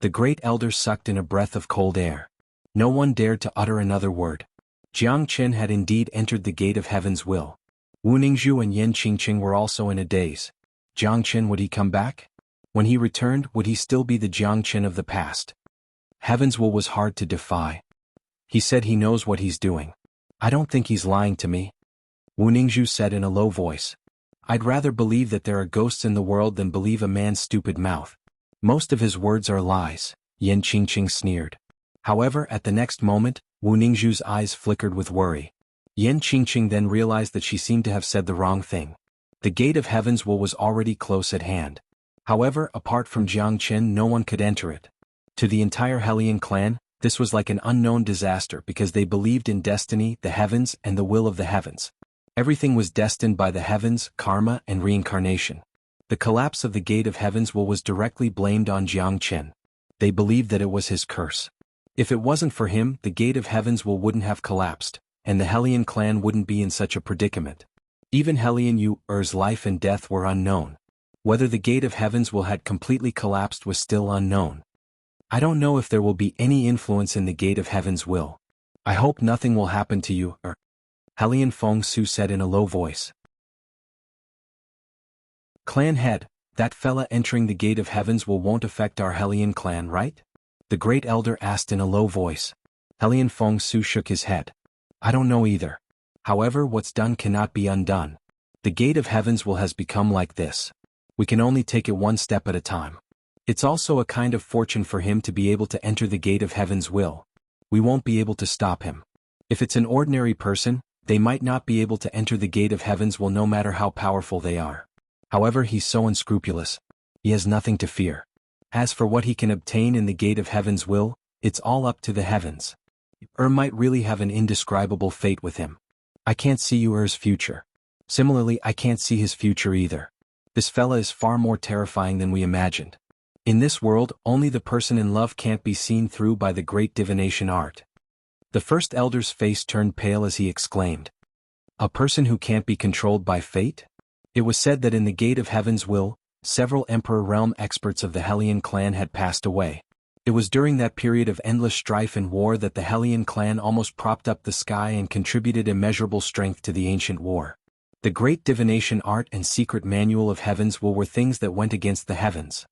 The great elder sucked in a breath of cold air. No one dared to utter another word. Jiangchen had indeed entered the Gate of Heaven's will. Wu Ningzhu and Yan Qingqing were also in a daze. Jiangchen, would he come back? When he returned, would he still be the Jiangchen of the past? Heaven's will was hard to defy. He said he knows what he's doing. I don't think he's lying to me. Wu Ningzhu said in a low voice. I'd rather believe that there are ghosts in the world than believe a man's stupid mouth. Most of his words are lies, Yan Qingqing sneered. However, at the next moment, Wu Ningzhu's eyes flickered with worry. Yan Qingqing then realized that she seemed to have said the wrong thing. The Gate of Heaven's will was already close at hand. However, apart from Jiangchen, no one could enter it. To the entire Hellion clan, this was like an unknown disaster because they believed in destiny, the heavens, and the will of the heavens. Everything was destined by the heavens, karma, and reincarnation. The collapse of the Gate of Heaven's will was directly blamed on Jiangchen. They believed that it was his curse. If it wasn't for him, the Gate of Heaven's will wouldn't have collapsed, and the Hellion clan wouldn't be in such a predicament. Even Hellion-Ur's life and death were unknown. Whether the Gate of Heaven's will had completely collapsed was still unknown. I don't know if there will be any influence in the Gate of Heaven's will. I hope nothing will happen to you, Hellion Feng Su said in a low voice. Clan head, that fella entering the Gate of Heaven's will won't affect our Hellion clan, right? The great elder asked in a low voice. Hellion Feng Su shook his head. I don't know either. However, what's done cannot be undone. The Gate of Heaven's will has become like this. We can only take it one step at a time. It's also a kind of fortune for him to be able to enter the Gate of Heaven's will. We won't be able to stop him. If it's an ordinary person, they might not be able to enter the Gate of Heaven's will no matter how powerful they are. However, he's so unscrupulous. He has nothing to fear. As for what he can obtain in the Gate of Heaven's will, it's all up to the heavens. Might really have an indescribable fate with him. I can't see Ur's future. Similarly, I can't see his future either. This fella is far more terrifying than we imagined. In this world, only the person in love can't be seen through by the great divination art. The first elder's face turned pale as he exclaimed. A person who can't be controlled by fate? It was said that in the Gate of Heaven's will, several Emperor Realm experts of the Hellion clan had passed away. It was during that period of endless strife and war that the Hellion clan almost propped up the sky and contributed immeasurable strength to the ancient war. The great divination art and secret manual of Heaven's will were things that went against the heavens.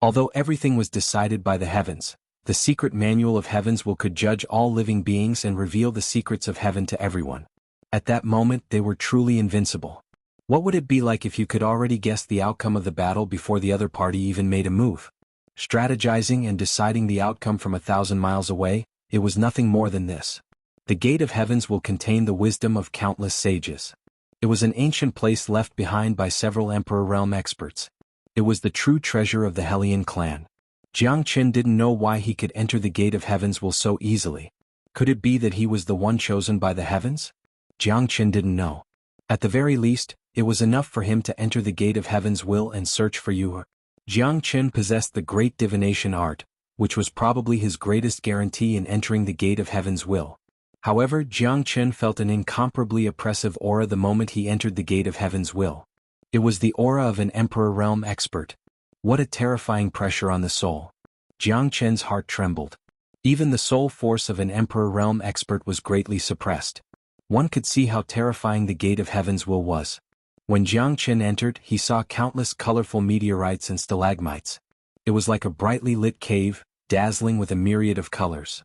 Although everything was decided by the heavens, the secret manual of Heaven's will could judge all living beings and reveal the secrets of heaven to everyone. At that moment they were truly invincible. What would it be like if you could already guess the outcome of the battle before the other party even made a move? Strategizing and deciding the outcome from 1,000 miles away, it was nothing more than this. The Gate of Heaven's will contain the wisdom of countless sages. It was an ancient place left behind by several Emperor Realm experts. It was the true treasure of the Hellion clan. Jiangchen didn't know why he could enter the Gate of Heaven's will so easily. Could it be that he was the one chosen by the heavens? Jiangchen didn't know. At the very least, it was enough for him to enter the Gate of Heaven's will and search for you. Jiangchen possessed the great divination art, which was probably his greatest guarantee in entering the Gate of Heaven's will. However, Jiangchen felt an incomparably oppressive aura the moment he entered the Gate of Heaven's will. It was the aura of an Emperor Realm expert. What a terrifying pressure on the soul. Jiangchen's heart trembled. Even the soul force of an Emperor Realm expert was greatly suppressed. One could see how terrifying the Gate of Heaven's will was. When Jiangchen entered, he saw countless colorful meteorites and stalagmites. It was like a brightly lit cave, dazzling with a myriad of colors.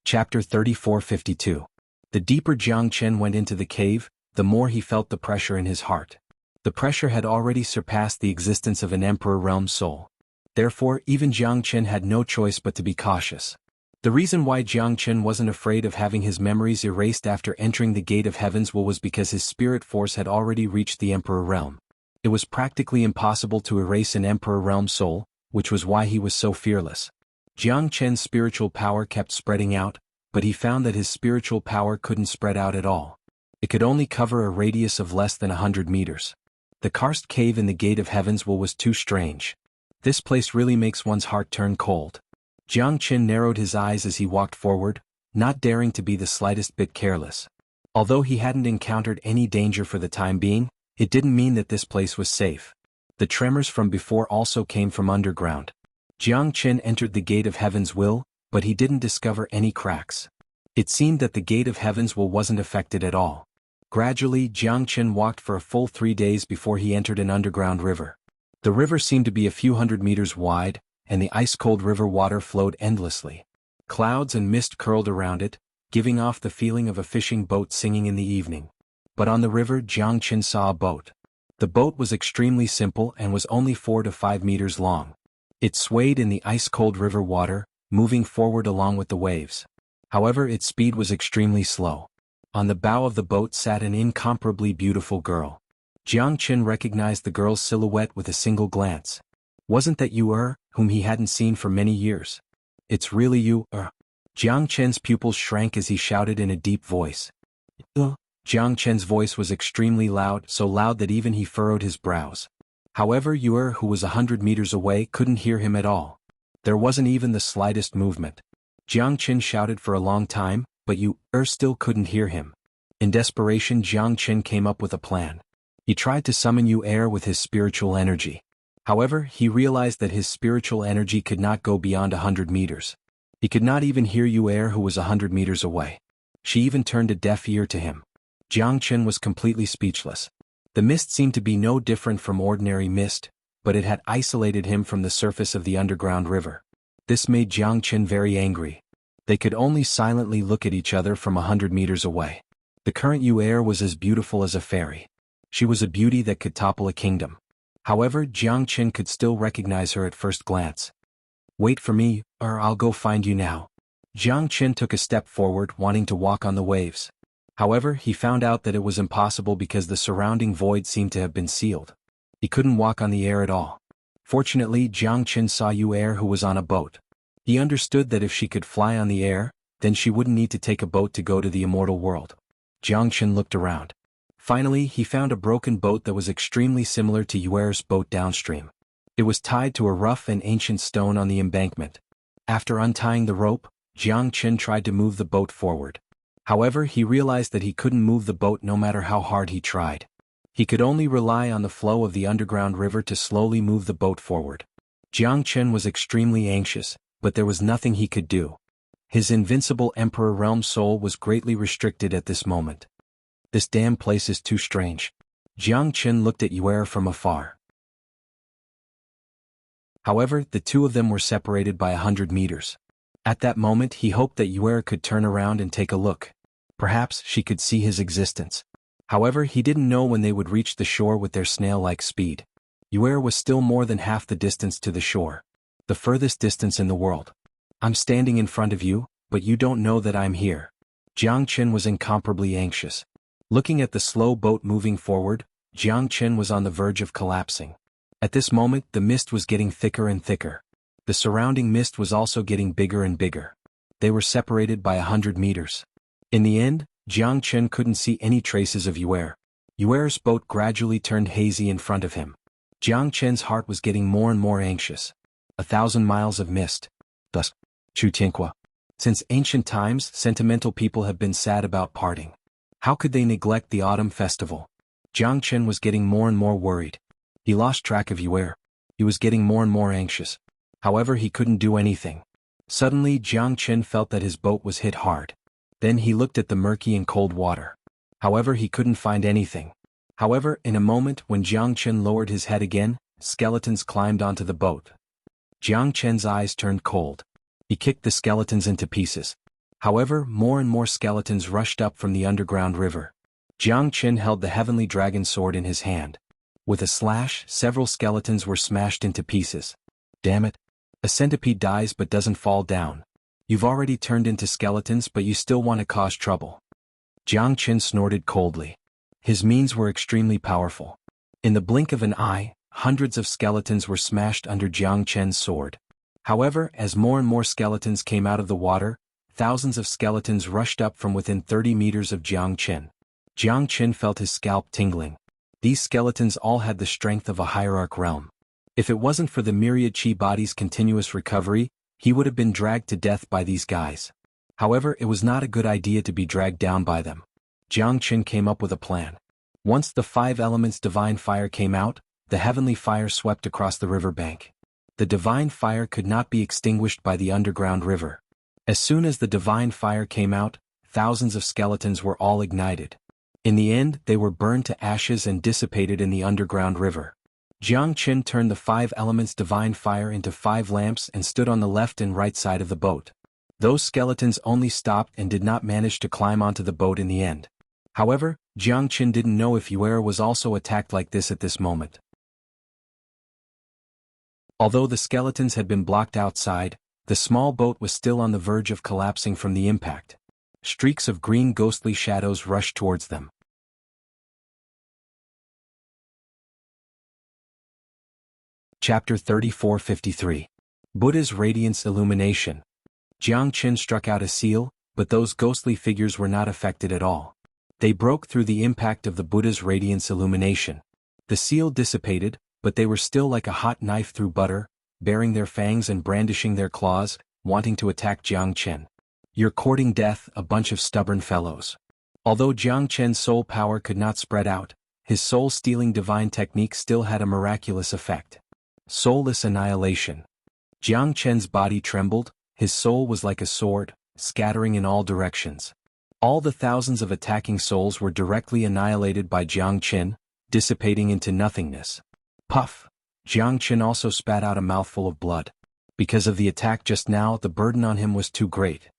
Chapter 3452. The deeper Jiangchen went into the cave, the more he felt the pressure in his heart. The pressure had already surpassed the existence of an Emperor Realm soul. Therefore, even Jiangchen had no choice but to be cautious. The reason why Jiangchen wasn't afraid of having his memories erased after entering the Gate of Heaven's will was because his spirit force had already reached the Emperor Realm. It was practically impossible to erase an Emperor Realm soul, which was why he was so fearless. Jiangchen's spiritual power kept spreading out, but he found that his spiritual power couldn't spread out at all. It could only cover a radius of less than 100 meters. The karst cave in the Gate of Heaven's will was too strange. This place really makes one's heart turn cold. Jiang Qin narrowed his eyes as he walked forward, not daring to be the slightest bit careless. Although he hadn't encountered any danger for the time being, it didn't mean that this place was safe. The tremors from before also came from underground. Jiang Qin entered the Gate of Heaven's Will, but he didn't discover any cracks. It seemed that the Gate of Heaven's Will wasn't affected at all. Gradually, Jiang Qin walked for a full 3 days before he entered an underground river. The river seemed to be a few hundred meters wide, and the ice-cold river water flowed endlessly. Clouds and mist curled around it, giving off the feeling of a fishing boat singing in the evening. But on the river, Jiang Qin saw a boat. The boat was extremely simple and was only 4 to 5 meters long. It swayed in the ice-cold river water, moving forward along with the waves. However, its speed was extremely slow. On the bow of the boat sat an incomparably beautiful girl. Jiang Qin recognized the girl's silhouette with a single glance. Wasn't that you, whom he hadn't seen for many years? It's really you, Jiang Qin's pupils shrank as he shouted in a deep voice. Jiang Qin's voice was extremely loud, so loud that even he furrowed his brows. However, Yuer, who was 100 meters away, couldn't hear him at all. There wasn't even the slightest movement. Jiang Qin shouted for a long time, but Yuer still couldn't hear him. In desperation, Jiang Qin came up with a plan. He tried to summon Yuer with his spiritual energy. However, he realized that his spiritual energy could not go beyond 100 meters. He could not even hear Yuer, who was 100 meters away. She even turned a deaf ear to him. Jiang Qin was completely speechless. The mist seemed to be no different from ordinary mist, but it had isolated him from the surface of the underground river. This made Jiang Qin very angry. They could only silently look at each other from 100 meters away. The current Yuer was as beautiful as a fairy. She was a beauty that could topple a kingdom. However, Jiang Qin could still recognize her at first glance. Wait for me, or I'll go find you now. Jiang Qin took a step forward, wanting to walk on the waves. However, he found out that it was impossible because the surrounding void seemed to have been sealed. He couldn't walk on the air at all. Fortunately, Jiang Qin saw Yuer, who was on a boat. He understood that if she could fly on the air, then she wouldn't need to take a boat to go to the immortal world. Jiang Qin looked around. Finally, he found a broken boat that was extremely similar to Yuer's boat downstream. It was tied to a rough and ancient stone on the embankment. After untying the rope, Jiang Qin tried to move the boat forward. However, he realized that he couldn't move the boat no matter how hard he tried. He could only rely on the flow of the underground river to slowly move the boat forward. Jiang Qin was extremely anxious, but there was nothing he could do. His invincible Emperor Realm soul was greatly restricted at this moment. This damn place is too strange. Jiang Qin looked at Yuer from afar. However, the two of them were separated by 100 meters. At that moment, he hoped that Yuer could turn around and take a look. Perhaps she could see his existence. However, he didn't know when they would reach the shore with their snail-like speed. Yuer was still more than half the distance to the shore. The furthest distance in the world. I'm standing in front of you, but you don't know that I'm here. Jiang Qin was incomparably anxious. Looking at the slow boat moving forward, Jiang Qin was on the verge of collapsing. At this moment, the mist was getting thicker and thicker. The surrounding mist was also getting bigger and bigger. They were separated by 100 meters. In the end, Jiang Qin couldn't see any traces of Yuer. Yuer's boat gradually turned hazy in front of him. Jiang Qin's heart was getting more and more anxious. 1,000 miles of mist. Thus, Chu Tianqua. Since ancient times, sentimental people have been sad about parting. How could they neglect the autumn festival? Jiang Qin was getting more and more worried. He lost track of Yuer. He was getting more and more anxious. However, he couldn't do anything. Suddenly, Jiang Qin felt that his boat was hit hard. Then he looked at the murky and cold water. However, he couldn't find anything. However, in a moment when Jiang Qin lowered his head again, skeletons climbed onto the boat. Jiang Qin's eyes turned cold. He kicked the skeletons into pieces. However, more and more skeletons rushed up from the underground river. Jiang Qin held the heavenly dragon sword in his hand. With a slash, several skeletons were smashed into pieces. Damn it. A centipede dies but doesn't fall down. You've already turned into skeletons but you still want to cause trouble. Jiang Qin snorted coldly. His means were extremely powerful. In the blink of an eye, hundreds of skeletons were smashed under Jiang Qin's sword. However, as more and more skeletons came out of the water, thousands of skeletons rushed up from within 30 meters of Jiang Qin. Jiang Qin felt his scalp tingling. These skeletons all had the strength of a hierarch realm. If it wasn't for the myriad chi body's continuous recovery, He would have been dragged to death by these guys. However, it was not a good idea to be dragged down by them. Jiangchen came up with a plan. Once the 5 elements divine fire came out, the heavenly fire swept across the river bank. The divine fire could not be extinguished by the underground river. As soon as the divine fire came out, thousands of skeletons were all ignited. In the end, they were burned to ashes and dissipated in the underground river. Jiangchen turned the 5 elements divine fire into 5 lamps and stood on the left and right side of the boat. Those skeletons only stopped and did not manage to climb onto the boat in the end. However, Jiangchen didn't know if Yu'er was also attacked like this at this moment. Although the skeletons had been blocked outside, the small boat was still on the verge of collapsing from the impact. Streaks of green ghostly shadows rushed towards them. Chapter 3453. Buddha's Radiance Illumination. Jiangchen struck out a seal, but those ghostly figures were not affected at all. They broke through the impact of the Buddha's radiance illumination. The seal dissipated, but they were still like a hot knife through butter, baring their fangs and brandishing their claws, wanting to attack Jiangchen. "You're courting death, a bunch of stubborn fellows." Although Jiangchen's soul power could not spread out, his soul-stealing divine technique still had a miraculous effect. Soulless annihilation. Jiangchen's body trembled, his soul was like a sword, scattering in all directions. All the thousands of attacking souls were directly annihilated by Jiangchen, dissipating into nothingness. Puff! Jiangchen also spat out a mouthful of blood. Because of the attack just now, the burden on him was too great.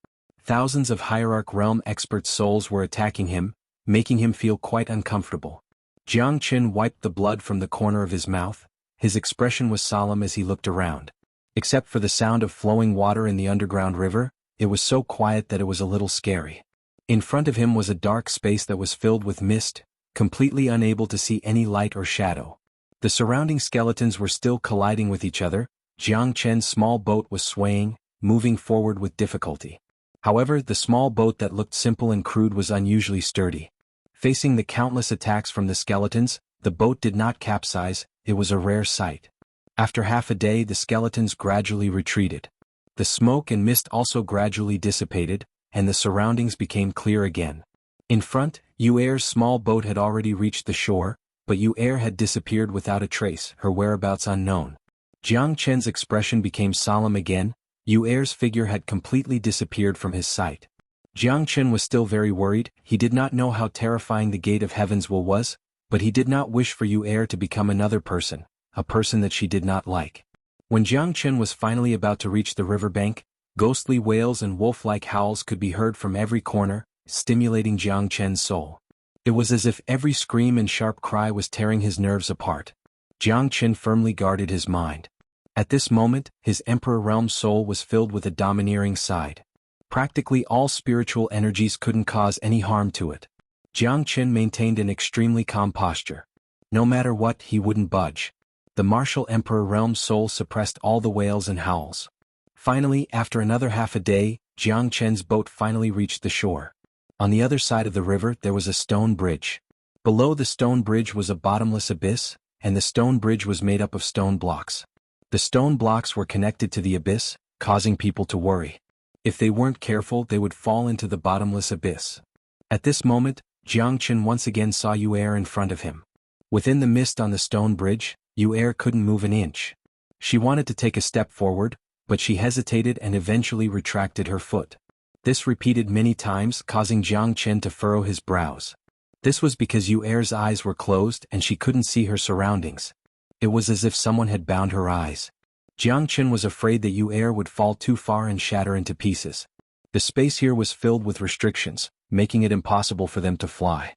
Thousands of Hierarch Realm expert souls were attacking him, making him feel quite uncomfortable. Jiangchen wiped the blood from the corner of his mouth. His expression was solemn as he looked around. Except for the sound of flowing water in the underground river, it was so quiet that it was a little scary. In front of him was a dark space that was filled with mist, completely unable to see any light or shadow. The surrounding skeletons were still colliding with each other. Jiangchen's small boat was swaying, moving forward with difficulty. However, the small boat that looked simple and crude was unusually sturdy. Facing the countless attacks from the skeletons, the boat did not capsize. It was a rare sight. After half a day, the skeletons gradually retreated. The smoke and mist also gradually dissipated, and the surroundings became clear again. In front, Yu'er's small boat had already reached the shore, but Yu'er had disappeared without a trace, her whereabouts unknown. Jiangchen's expression became solemn again. Yu'er's figure had completely disappeared from his sight. Jiangchen was still very worried. He did not know how terrifying the Gate of Heaven's will was, but he did not wish for Yu'er to become another person, a person that she did not like. When Jiangchen was finally about to reach the riverbank, ghostly wails and wolf-like howls could be heard from every corner, stimulating Jiangchen's soul. It was as if every scream and sharp cry was tearing his nerves apart. Jiangchen firmly guarded his mind. At this moment, his Emperor Realm soul was filled with a domineering side. Practically all spiritual energies couldn't cause any harm to it. Jiangchen maintained an extremely calm posture. No matter what, he wouldn't budge. The martial Emperor Realm soul suppressed all the wails and howls. Finally, after another half a day, Jiangchen's boat finally reached the shore. On the other side of the river there was a stone bridge. Below the stone bridge was a bottomless abyss, and the stone bridge was made up of stone blocks. The stone blocks were connected to the abyss, causing people to worry. If they weren't careful, they would fall into the bottomless abyss. At this moment, Jiangchen once again saw Yu'er in front of him. Within the mist on the stone bridge, Yu'er couldn't move an inch. She wanted to take a step forward, but she hesitated and eventually retracted her foot. This repeated many times, causing Jiangchen to furrow his brows. This was because Yu'er's eyes were closed and she couldn't see her surroundings. It was as if someone had bound her eyes. Jiangchen was afraid that Yu'er would fall too far and shatter into pieces. The space here was filled with restrictions, making it impossible for them to fly.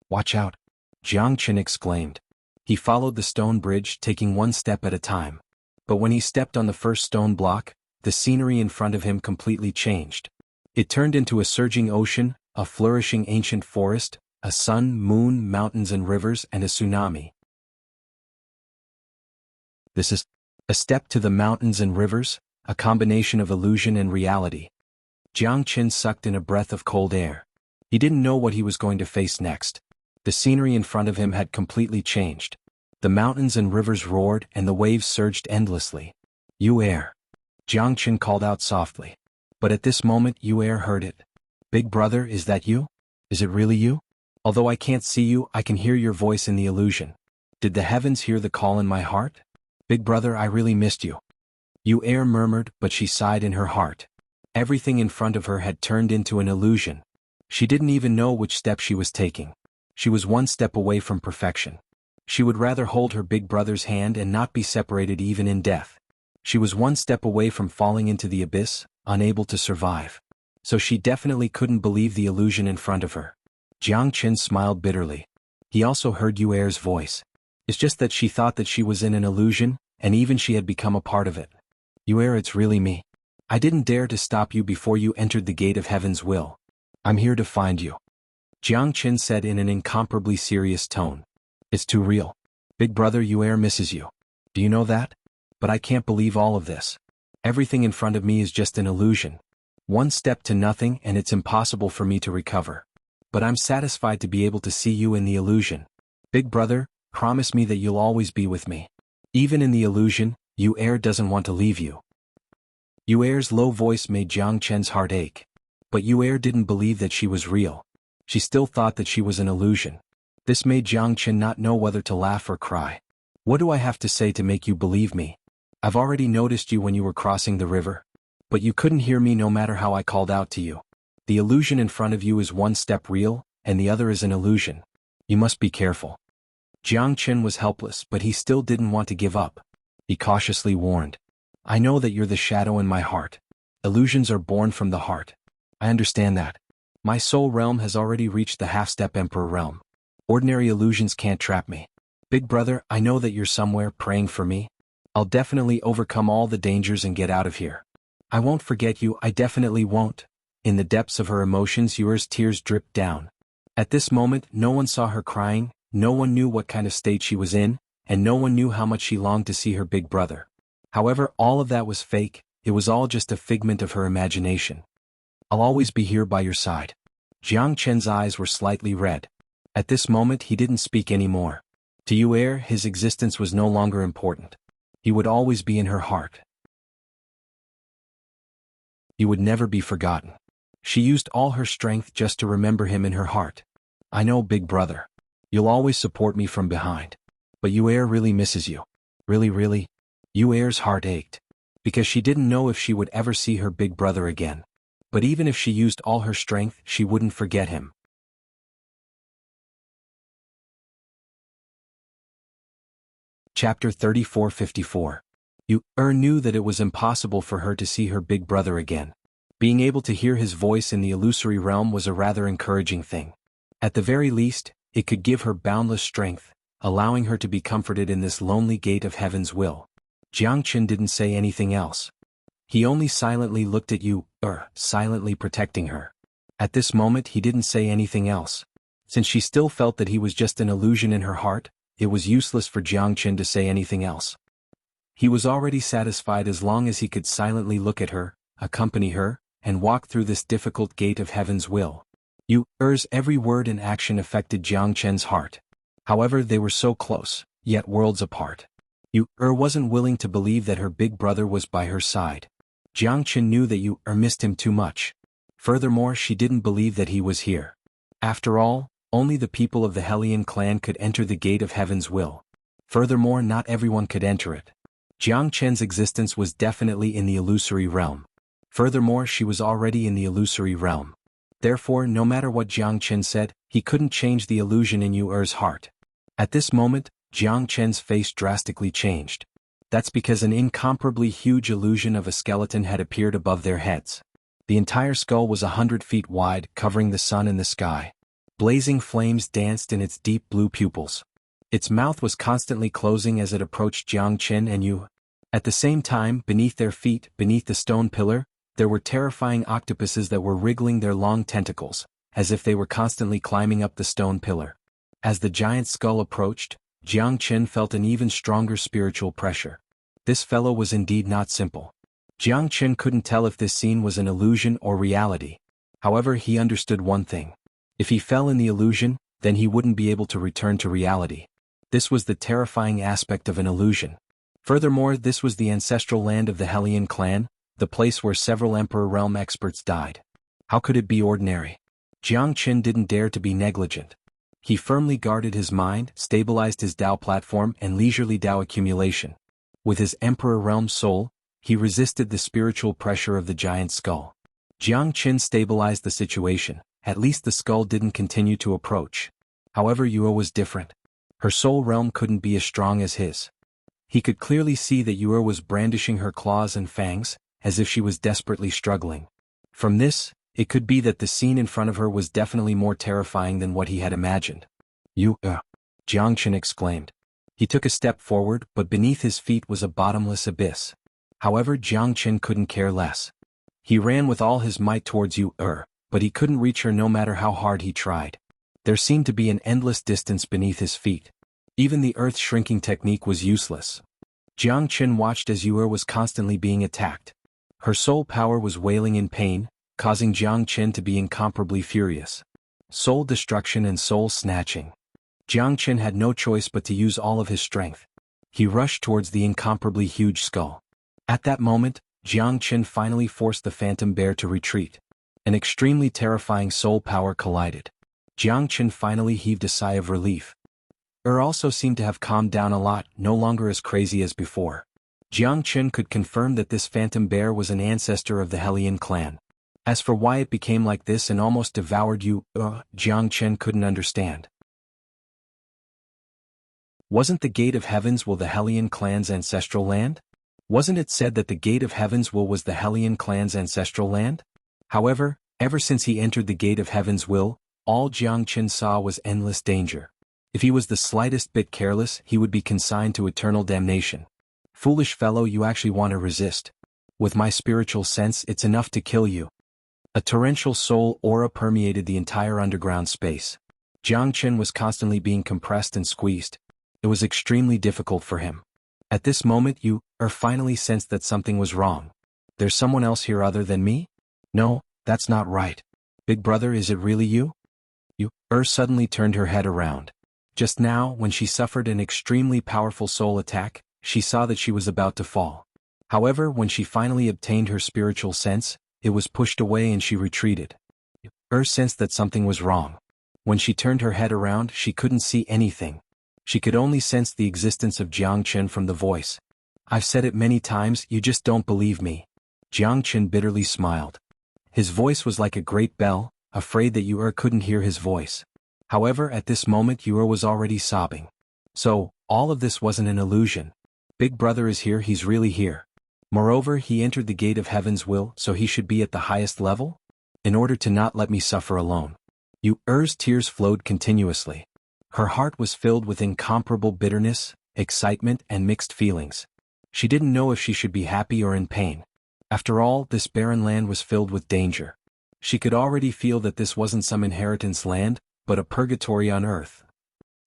"Watch out!" Jiangchen exclaimed. He followed the stone bridge, taking one step at a time. But when he stepped on the first stone block, the scenery in front of him completely changed. It turned into a surging ocean, a flourishing ancient forest, a sun, moon, mountains and rivers, and a tsunami. This is a step to the mountains and rivers, a combination of illusion and reality. Jiangchen sucked in a breath of cold air. He didn't know what he was going to face next. The scenery in front of him had completely changed. The mountains and rivers roared and the waves surged endlessly. "Yu'er." Jiangchen called out softly. But at this moment Yu Er heard it. Big brother, is that you? Is it really you? Although I can't see you, I can hear your voice in the illusion. Did the heavens hear the call in my heart? Big brother, I really missed you. Yu Er murmured, but she sighed in her heart. Everything in front of her had turned into an illusion. She didn't even know which step she was taking. She was one step away from perfection. She would rather hold her big brother's hand and not be separated even in death. She was one step away from falling into the abyss, unable to survive. So she definitely couldn't believe the illusion in front of her. Jiangchen smiled bitterly. He also heard Yu Er's voice. It's just that she thought that she was in an illusion, and even she had become a part of it. Yu Er, it's really me. I didn't dare to stop you before you entered the gate of heaven's will. I'm here to find you. Jiangchen said in an incomparably serious tone. It's too real. Big brother, Yu Er misses you. Do you know that? But I can't believe all of this. Everything in front of me is just an illusion. One step to nothing and it's impossible for me to recover. But I'm satisfied to be able to see you in the illusion. Big brother, promise me that you'll always be with me. Even in the illusion, Yu Er doesn't want to leave you. Yu Er's low voice made Jiangchen's heart ache. But Yu Er didn't believe that she was real. She still thought that she was an illusion. This made Jiangchen not know whether to laugh or cry. What do I have to say to make you believe me? I've already noticed you when you were crossing the river. But you couldn't hear me no matter how I called out to you. The illusion in front of you is one step real, and the other is an illusion. You must be careful. Jiangchen was helpless, but he still didn't want to give up. He cautiously warned. I know that you're the shadow in my heart. Illusions are born from the heart. I understand that. My soul realm has already reached the half-step emperor realm. Ordinary illusions can't trap me. Big brother, I know that you're somewhere praying for me. I'll definitely overcome all the dangers and get out of here. I won't forget you, I definitely won't. In the depths of her emotions, Yu's tears dripped down. At this moment, no one saw her crying, no one knew what kind of state she was in, and no one knew how much she longed to see her big brother. However, all of that was fake, it was all just a figment of her imagination. I'll always be here by your side. Jiangchen's eyes were slightly red. At this moment he didn't speak anymore. To Yu Er, his existence was no longer important. He would always be in her heart. He would never be forgotten. She used all her strength just to remember him in her heart. I know, big brother. You'll always support me from behind. But Yu Er really misses you. Really? Yu Er's heart ached. Because she didn't know if she would ever see her big brother again. But even if she used all her strength, she wouldn't forget him. Chapter 3454. Yu Er knew that it was impossible for her to see her big brother again. Being able to hear his voice in the illusory realm was a rather encouraging thing. At the very least, it could give her boundless strength, allowing her to be comforted in this lonely gate of heaven's will. Jiangchen didn't say anything else. He only silently looked at Yu Er, silently protecting her. At this moment he didn't say anything else. Since she still felt that he was just an illusion in her heart, it was useless for Jiangchen to say anything else. He was already satisfied as long as he could silently look at her, accompany her, and walk through this difficult gate of heaven's will. Yu Er's every word and action affected Jiangchen's heart. However, they were so close, yet worlds apart. Yu Er wasn't willing to believe that her big brother was by her side. Jiangchen knew that Yu Er missed him too much. Furthermore, she didn't believe that he was here. After all, only the people of the Hellion clan could enter the gate of heaven's will. Furthermore, not everyone could enter it. Jiangchen's existence was definitely in the illusory realm. Furthermore, she was already in the illusory realm. Therefore, no matter what Jiangchen said, he couldn't change the illusion in Yu Er's heart. At this moment, Jiangchen's face drastically changed. That's because an incomparably huge illusion of a skeleton had appeared above their heads. The entire skull was 100 feet wide, covering the sun and the sky. Blazing flames danced in its deep blue pupils. Its mouth was constantly closing as it approached Jiangchen and Yu. At the same time, beneath their feet, beneath the stone pillar, there were terrifying octopuses that were wriggling their long tentacles, as if they were constantly climbing up the stone pillar. As the giant skull approached, Jiangchen felt an even stronger spiritual pressure. This fellow was indeed not simple. Jiangchen couldn't tell if this scene was an illusion or reality. However, he understood one thing. If he fell in the illusion, then he wouldn't be able to return to reality. This was the terrifying aspect of an illusion. Furthermore, this was the ancestral land of the Hellion clan, the place where several Emperor Realm experts died. How could it be ordinary? Jiang Qin didn't dare to be negligent. He firmly guarded his mind, stabilized his Dao platform and leisurely Dao accumulation. With his Emperor Realm soul, he resisted the spiritual pressure of the giant skull. Jiang Qin stabilized the situation, at least the skull didn't continue to approach. However, Yuo was different. Her soul realm couldn't be as strong as his. He could clearly see that Yuo was brandishing her claws and fangs, as if she was desperately struggling. From this, it could be that the scene in front of her was definitely more terrifying than what he had imagined. Jiang Qin exclaimed. He took a step forward, but beneath his feet was a bottomless abyss. However, Jiang Qin couldn't care less. He ran with all his might towards Yuo, but he couldn't reach her no matter how hard he tried. There seemed to be an endless distance beneath his feet. Even the earth shrinking technique was useless. Jiang Qin watched as Yuo was constantly being attacked. Her soul power was wailing in pain, causing Jiang Qin to be incomparably furious. Soul destruction and soul snatching. Jiang Qin had no choice but to use all of his strength. He rushed towards the incomparably huge skull. At that moment, Jiang Qin finally forced the phantom bear to retreat. An extremely terrifying soul power collided. Jiang Qin finally heaved a sigh of relief. Also seemed to have calmed down a lot, no longer as crazy as before. Jiang Qin could confirm that this phantom bear was an ancestor of the Hellion clan. As for why it became like this and almost devoured Jiang Qin couldn't understand. Wasn't the Gate of Heavens the Hellion clan's ancestral land? Wasn't it said that the Gate of Heavens was the Hellion clan's ancestral land? However, ever since he entered the Gate of Heavens all Jiang Qin saw was endless danger. If he was the slightest bit careless, he would be consigned to eternal damnation. Foolish fellow, you actually want to resist. With my spiritual sense, it's enough to kill you. A torrential soul aura permeated the entire underground space. Jiang Qin was constantly being compressed and squeezed. It was extremely difficult for him. At this moment Yuo finally sensed that something was wrong. There's someone else here other than me? No, that's not right. Big brother, is it really you? Yuo suddenly turned her head around. Just now, when she suffered an extremely powerful soul attack, she saw that she was about to fall. However, when she finally obtained her spiritual sense, it was pushed away and she retreated. Yuo sensed that something was wrong. When she turned her head around, she couldn't see anything. She could only sense the existence of Jiang Qin from the voice. I've said it many times, you just don't believe me. Jiang Qin bitterly smiled. His voice was like a great bell, afraid that Yuo couldn't hear his voice. However, at this moment Yuo was already sobbing. So, all of this wasn't an illusion. Big brother is here, he's really here. Moreover, he entered the Gate of Heavens so he should be at the highest level? In order to not let me suffer alone. Yuo's tears flowed continuously. Her heart was filled with incomparable bitterness, excitement and mixed feelings. She didn't know if she should be happy or in pain. After all, this barren land was filled with danger. She could already feel that this wasn't some inheritance land, but a purgatory on earth.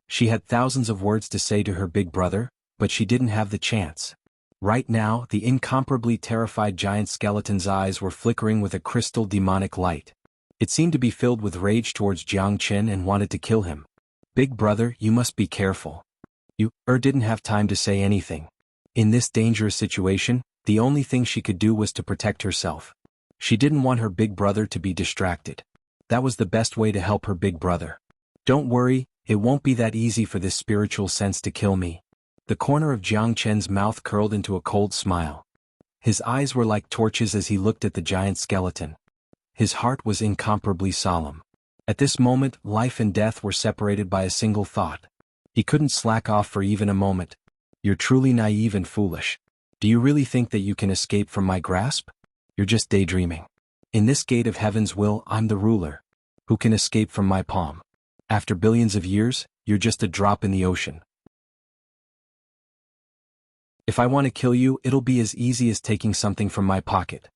She had thousands of words to say to her big brother, but she didn't have the chance. Right now, the incomparably terrified giant skeleton's eyes were flickering with a crystal demonic light. It seemed to be filled with rage towards Jiang Qin and wanted to kill him. Big brother, you must be careful. Yuo didn't have time to say anything. In this dangerous situation, the only thing she could do was to protect herself. She didn't want her big brother to be distracted. That was the best way to help her big brother. Don't worry, it won't be that easy for this spiritual sense to kill me. The corner of Jiang Qin's mouth curled into a cold smile. His eyes were like torches as he looked at the giant skeleton. His heart was incomparably solemn. At this moment, life and death were separated by a single thought. He couldn't slack off for even a moment. You're truly naive and foolish. Do you really think that you can escape from my grasp? You're just daydreaming. In this Gate of Heavens I'm the ruler. Who can escape from my palm? After billions of years, you're just a drop in the ocean. If I want to kill you, it'll be as easy as taking something from my pocket.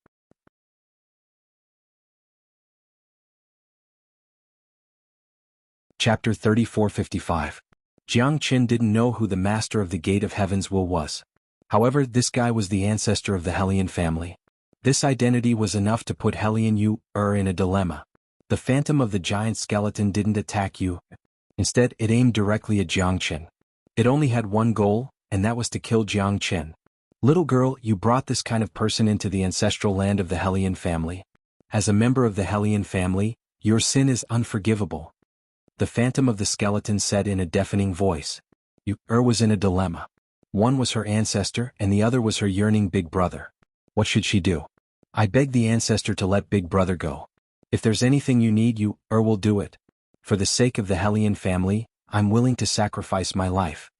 Chapter 3455. Jiang Qin didn't know who the master of the Gate of Heavens was. However, this guy was the ancestor of the Hellion family. This identity was enough to put Hellion Yuo in a dilemma. The phantom of the giant skeleton didn't attack Yuo. Instead, it aimed directly at Jiang Qin. It only had one goal, and that was to kill Jiang Qin. Little girl, you brought this kind of person into the ancestral land of the Hellion family. As a member of the Hellion family, your sin is unforgivable. The phantom of the skeleton said in a deafening voice. Was in a dilemma. One was her ancestor and the other was her yearning big brother. What should she do? I begged the ancestor to let big brother go. If there's anything you need, will do it. For the sake of the Hellion family, I'm willing to sacrifice my life.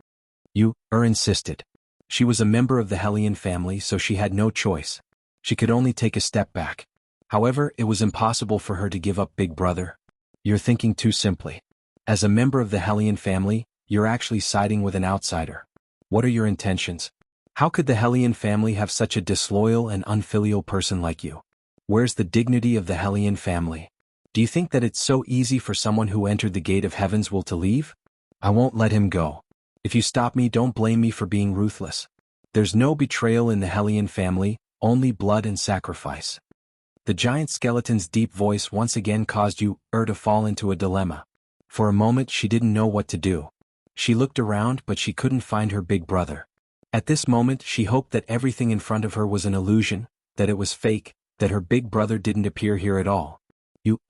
Insisted. She was a member of the Hellion family, so she had no choice. She could only take a step back. However, it was impossible for her to give up big brother. You're thinking too simply. As a member of the Hellion family, you're actually siding with an outsider. What are your intentions? How could the Hellion family have such a disloyal and unfilial person like you? Where's the dignity of the Hellion family? Do you think that it's so easy for someone who entered the gate of heaven's will to leave? I won't let him go. If you stop me, don't blame me for being ruthless. There's no betrayal in the Hellion family, only blood and sacrifice. The giant skeleton's deep voice once again caused to fall into a dilemma. For a moment she didn't know what to do. She looked around but she couldn't find her big brother. At this moment she hoped that everything in front of her was an illusion, that it was fake, that her big brother didn't appear here at all.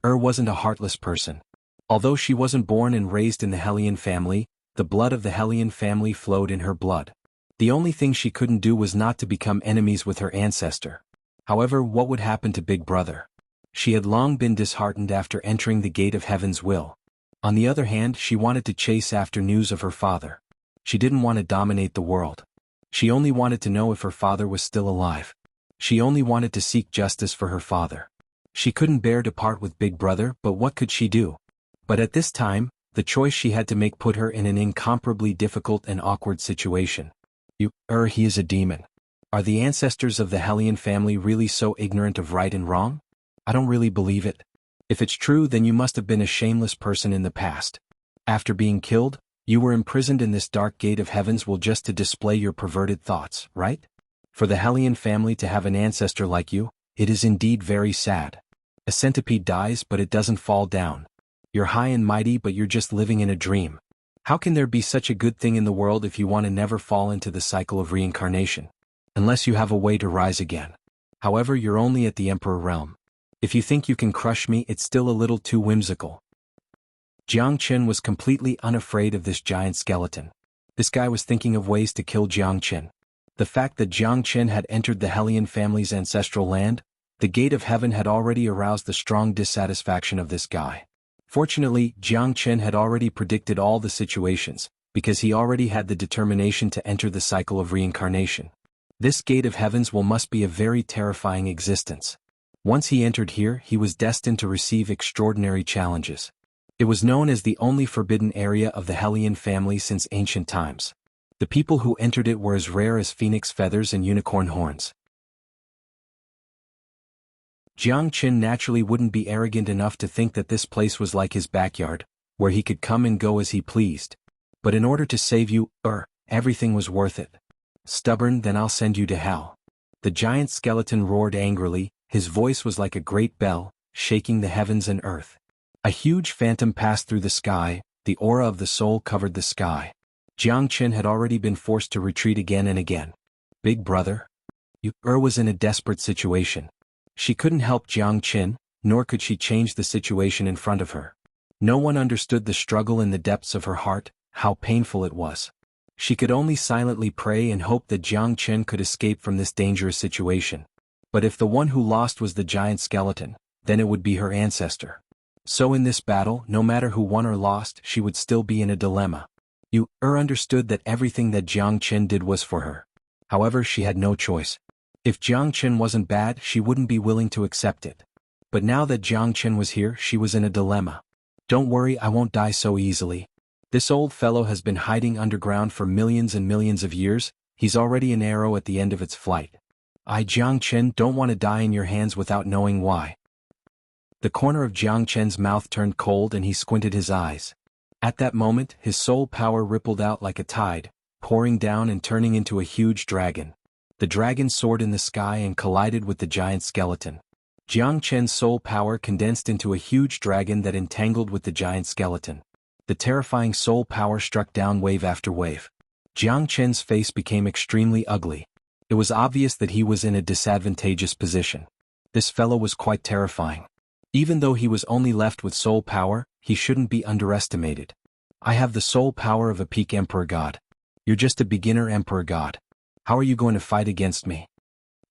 Wasn't a heartless person. Although she wasn't born and raised in the Hellion family, the blood of the Hellion family flowed in her blood. The only thing she couldn't do was not to become enemies with her ancestor. However, what would happen to big brother? She had long been disheartened after entering the gate of heaven's will. On the other hand, she wanted to chase after news of her father. She didn't want to dominate the world. She only wanted to know if her father was still alive. She only wanted to seek justice for her father. She couldn't bear to part with big brother, but what could she do? But at this time, the choice she had to make put her in an incomparably difficult and awkward situation. He is a demon. Are the ancestors of the Hellion family really so ignorant of right and wrong? I don't really believe it. If it's true, then you must have been a shameless person in the past. After being killed, you were imprisoned in this dark gate of heaven's will just to display your perverted thoughts, right? For the Hellion family to have an ancestor like you, it is indeed very sad. A centipede dies but it doesn't fall down. You're high and mighty but you're just living in a dream. How can there be such a good thing in the world if you want to never fall into the cycle of reincarnation? Unless you have a way to rise again. However, you're only at the Emperor realm. If you think you can crush me, it's still a little too whimsical. Jiangchen was completely unafraid of this giant skeleton. This guy was thinking of ways to kill Jiangchen. The fact that Jiangchen had entered the Hellion family's ancestral land, the gate of heaven, had already aroused the strong dissatisfaction of this guy. Fortunately, Jiangchen had already predicted all the situations, because he already had the determination to enter the cycle of reincarnation. This gate of heavens must be a very terrifying existence. Once he entered here, he was destined to receive extraordinary challenges. It was known as the only forbidden area of the Hellion family since ancient times. The people who entered it were as rare as phoenix feathers and unicorn horns. Jiangchen naturally wouldn't be arrogant enough to think that this place was like his backyard, where he could come and go as he pleased. But in order to save you, everything was worth it. Stubborn, then I'll send you to hell. The giant skeleton roared angrily, his voice was like a great bell, shaking the heavens and earth. A huge phantom passed through the sky, the aura of the soul covered the sky. Jiangchen had already been forced to retreat again and again. Big brother? Was in a desperate situation. She couldn't help Jiangchen, nor could she change the situation in front of her. No one understood the struggle in the depths of her heart, how painful it was. She could only silently pray and hope that Jiangchen could escape from this dangerous situation. But if the one who lost was the giant skeleton, then it would be her ancestor. So in this battle, no matter who won or lost, she would still be in a dilemma. Understood that everything that Jiangchen did was for her. However, she had no choice. If Jiangchen wasn't bad, she wouldn't be willing to accept it. But now that Jiangchen was here, she was in a dilemma. Don't worry, I won't die so easily. This old fellow has been hiding underground for millions and millions of years, he's already an arrow at the end of its flight. I, Jiangchen, don't want to die in your hands without knowing why. The corner of Jiangchen's mouth turned cold and he squinted his eyes. At that moment, his soul power rippled out like a tide, pouring down and turning into a huge dragon. The dragon soared in the sky and collided with the giant skeleton. Jiangchen's soul power condensed into a huge dragon that entangled with the giant skeleton. The terrifying soul power struck down wave after wave. Jiangchen's face became extremely ugly. It was obvious that he was in a disadvantageous position. This fellow was quite terrifying. Even though he was only left with soul power, he shouldn't be underestimated. I have the soul power of a peak Emperor God. You're just a beginner Emperor God. How are you going to fight against me?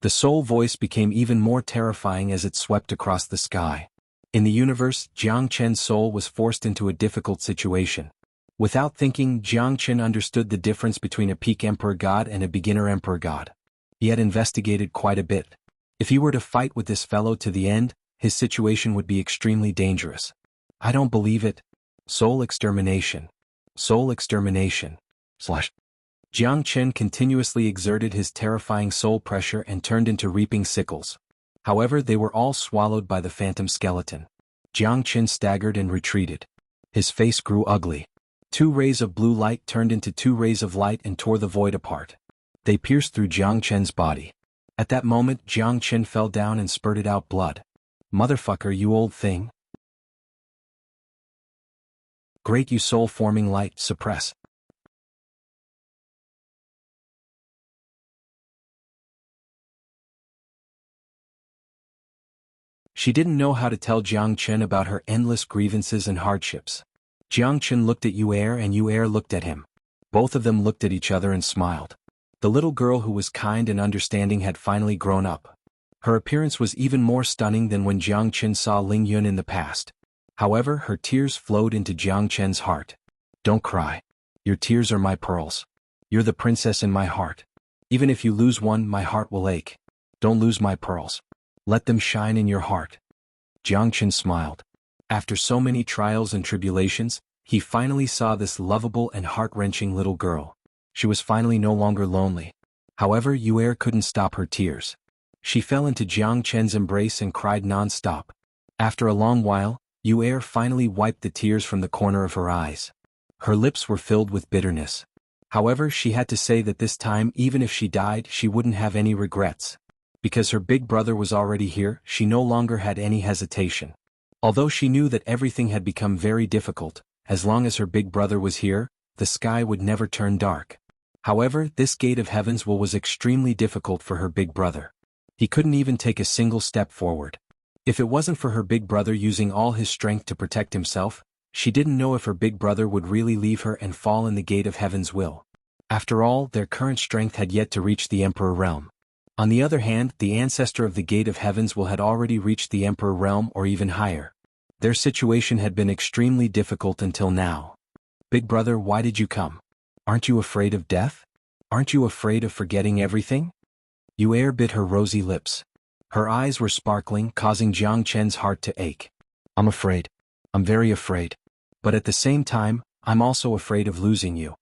The soul voice became even more terrifying as it swept across the sky. In the universe, Jiang Chen's soul was forced into a difficult situation. Without thinking, Jiang Chen understood the difference between a peak Emperor God and a beginner Emperor God. He had investigated quite a bit. If he were to fight with this fellow to the end, his situation would be extremely dangerous. I don't believe it. Soul extermination. Soul extermination. Jiang Chen continuously exerted his terrifying soul pressure and turned into reaping sickles. However, they were all swallowed by the phantom skeleton. Jiang Chen staggered and retreated. His face grew ugly. 2 rays of blue light turned into 2 rays of light and tore the void apart. They pierced through Jiang Chen's body. At that moment, Jiang Chen fell down and spurted out blood. Motherfucker, you old thing. Great, you soul-forming light, suppress. She didn't know how to tell Jiang Chen about her endless grievances and hardships. Jiang Chen looked at Yu Er and Yu Er looked at him. Both of them looked at each other and smiled. The little girl who was kind and understanding had finally grown up. Her appearance was even more stunning than when Jiang Chen saw Ling Yun in the past. However, her tears flowed into Jiang Chen's heart. Don't cry. Your tears are my pearls. You're the princess in my heart. Even if you lose one, my heart will ache. Don't lose my pearls. Let them shine in your heart. Jiang Chen smiled. After so many trials and tribulations, he finally saw this lovable and heart-wrenching little girl. She was finally no longer lonely. However, Yu Er couldn't stop her tears. She fell into Jiang Chen's embrace and cried non-stop. After a long while, Yu Er finally wiped the tears from the corner of her eyes. Her lips were filled with bitterness. However, she had to say that this time, even if she died, she wouldn't have any regrets. Because her big brother was already here, she no longer had any hesitation. Although she knew that everything had become very difficult, as long as her big brother was here, the sky would never turn dark. However, this gate of heavens was extremely difficult for her big brother. He couldn't even take a single step forward. If it wasn't for her big brother using all his strength to protect himself, she didn't know if her big brother would really leave her and fall in the gate of heaven's will. After all, their current strength had yet to reach the Emperor realm. On the other hand, the ancestor of the gate of heavens had already reached the Emperor realm or even higher. Their situation had been extremely difficult until now. Big brother, why did you come? Aren't you afraid of death? Aren't you afraid of forgetting everything? Yu Er bit her rosy lips. Her eyes were sparkling, causing Jiang Chen's heart to ache. I'm afraid. I'm very afraid. But at the same time, I'm also afraid of losing you.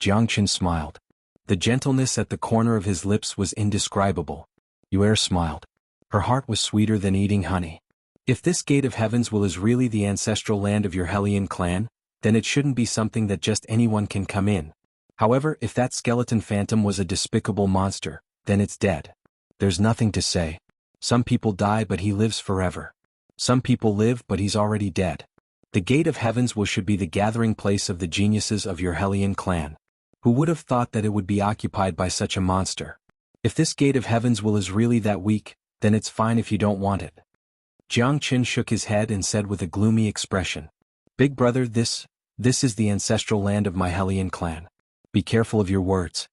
Jiang Chen smiled. The gentleness at the corner of his lips was indescribable. Yu Er smiled. Her heart was sweeter than eating honey. If this gate of heavens is really the ancestral land of your Hellion clan, then it shouldn't be something that just anyone can come in. However, if that skeleton phantom was a despicable monster, then it's dead. There's nothing to say. Some people die but he lives forever. Some people live but he's already dead. The gate of heavens should be the gathering place of the geniuses of your Hellion clan. Who would have thought that it would be occupied by such a monster? If this gate of heavens is really that weak, then it's fine if you don't want it. Jiang Chen shook his head and said with a gloomy expression, Big brother, this is the ancestral land of my Hellion clan. Be careful of your words.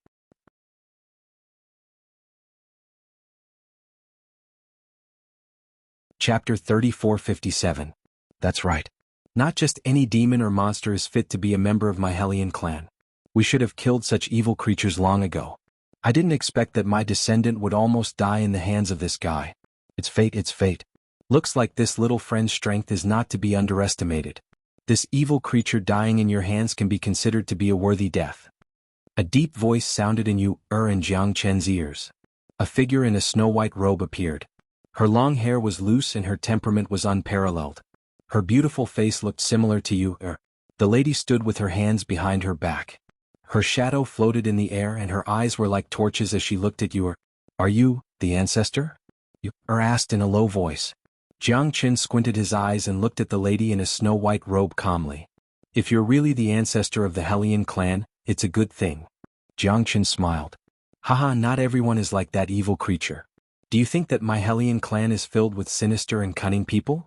Chapter 3457. That's right. Not just any demon or monster is fit to be a member of my Hellion clan. We should have killed such evil creatures long ago. I didn't expect that my descendant would almost die in the hands of this guy. It's fate, it's fate. Looks like this little friend's strength is not to be underestimated. This evil creature dying in your hands can be considered to be a worthy death. A deep voice sounded in Yu Er and Jiang Chen's ears. A figure in a snow-white robe appeared. Her long hair was loose and her temperament was unparalleled. Her beautiful face looked similar to Yu Er. The lady stood with her hands behind her back. Her shadow floated in the air and her eyes were like torches as she looked at Yu Er. Are you the ancestor? Yu Er asked in a low voice. Jiang Chen squinted his eyes and looked at the lady in a snow-white robe calmly. If you're really the ancestor of the Hellion clan, it's a good thing. Jiang Chen smiled. Haha, not everyone is like that evil creature. Do you think that my Hellion clan is filled with sinister and cunning people?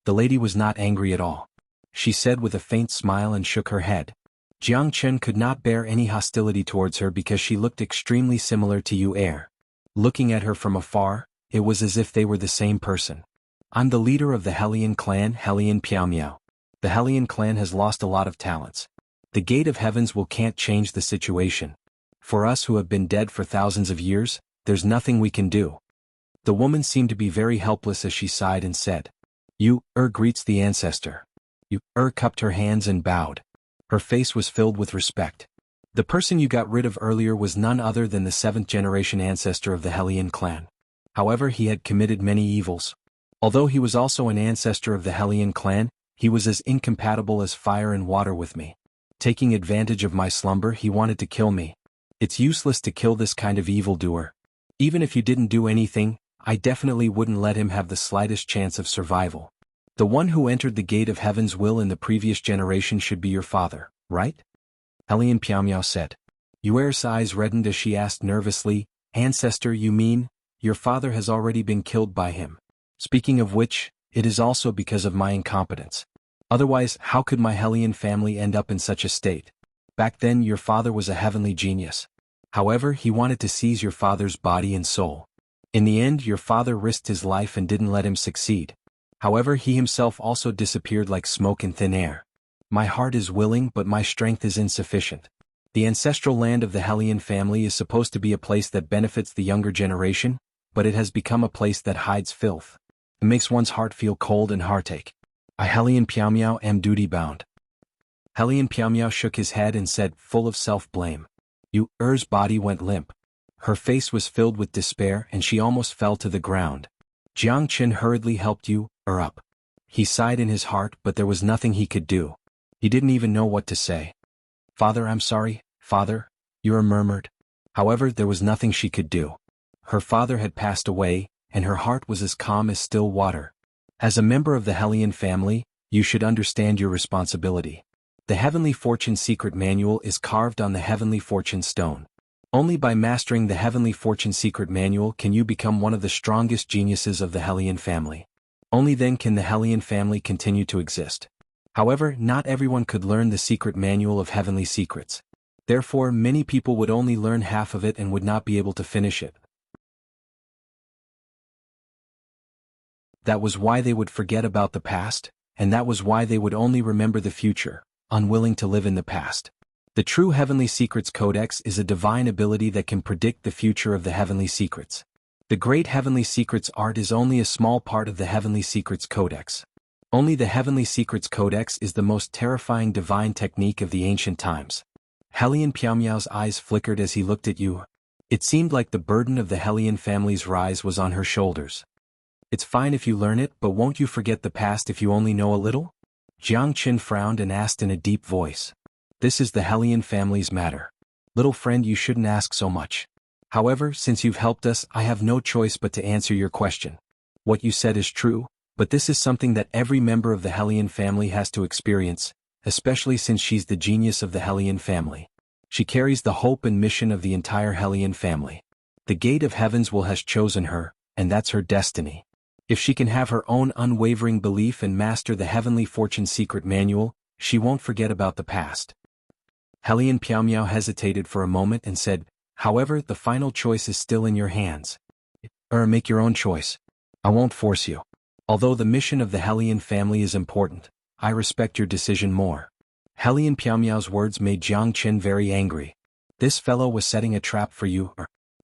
The lady was not angry at all. She said with a faint smile and shook her head. Jiangchen could not bear any hostility towards her because she looked extremely similar to Yu Er. Looking at her from afar, it was as if they were the same person. I'm the leader of the Hellion clan, Hellion Piao. The Hellion clan has lost a lot of talents. The gate of heavens can't change the situation. For us who have been dead for thousands of years, there's nothing we can do. The woman seemed to be very helpless as she sighed and said, Yu Er greets the ancestor. Yu Er cupped her hands and bowed. Her face was filled with respect. The person you got rid of earlier was none other than the 7th generation ancestor of the Hellion clan. However, he had committed many evils. Although he was also an ancestor of the Hellion clan, he was as incompatible as fire and water with me. Taking advantage of my slumber, he wanted to kill me. It's useless to kill this kind of evildoer. Even if you didn't do anything, I definitely wouldn't let him have the slightest chance of survival. The one who entered the gate of heaven's will in the previous generation should be your father, right? Hellion Piao said. Yuer's eyes reddened as she asked nervously, Ancestor, you mean, your father has already been killed by him? Speaking of which, it is also because of my incompetence. Otherwise, how could my Hellion family end up in such a state? Back then your father was a heavenly genius. However, he wanted to seize your father's body and soul. In the end, your father risked his life and didn't let him succeed. However, he himself also disappeared like smoke in thin air. My heart is willing, but my strength is insufficient. The ancestral land of the Hellion family is supposed to be a place that benefits the younger generation, but it has become a place that hides filth. It makes one's heart feel cold and heartache. I Hellion Piao am duty-bound. Hellion Piao shook his head and said, full of self-blame. Yu Er's body went limp. Her face was filled with despair and she almost fell to the ground. Jiang Qin hurriedly helped Yu Er up. He sighed in his heart, but there was nothing he could do. He didn't even know what to say. Father, I'm sorry, father, Yu Er murmured. However, there was nothing she could do. Her father had passed away, and her heart was as calm as still water. As a member of the Hellion family, you should understand your responsibility. The Heavenly Fortune Secret Manual is carved on the Heavenly Fortune Stone. Only by mastering the Heavenly Fortune Secret Manual can you become one of the strongest geniuses of the Hellion family. Only then can the Hellion family continue to exist. However, not everyone could learn the Secret Manual of Heavenly Secrets. Therefore, many people would only learn half of it and would not be able to finish it. That was why they would forget about the past, and that was why they would only remember the future, unwilling to live in the past. The true Heavenly Secrets Codex is a divine ability that can predict the future of the Heavenly Secrets. The Great Heavenly Secrets art is only a small part of the Heavenly Secrets Codex. Only the Heavenly Secrets Codex is the most terrifying divine technique of the ancient times. Hellion Piao's eyes flickered as he looked at Yu. It seemed like the burden of the Hellion family's rise was on her shoulders. It's fine if you learn it, but won't you forget the past if you only know a little? Jiang Qin frowned and asked in a deep voice. This is the Hellion family's matter. Little friend, you shouldn't ask so much. However, since you've helped us, I have no choice but to answer your question. What you said is true, but this is something that every member of the Hellion family has to experience, especially since she's the genius of the Hellion family. She carries the hope and mission of the entire Hellion family. The gate of heavens has chosen her, and that's her destiny. If she can have her own unwavering belief and master the Heavenly Fortune Secret Manual, she won't forget about the past. Hellion Piao hesitated for a moment and said, however, the final choice is still in your hands. Make your own choice. I won't force you. Although the mission of the Hellion family is important, I respect your decision more. Hellion Piao's words made Jiang Qin very angry. This fellow was setting a trap for you.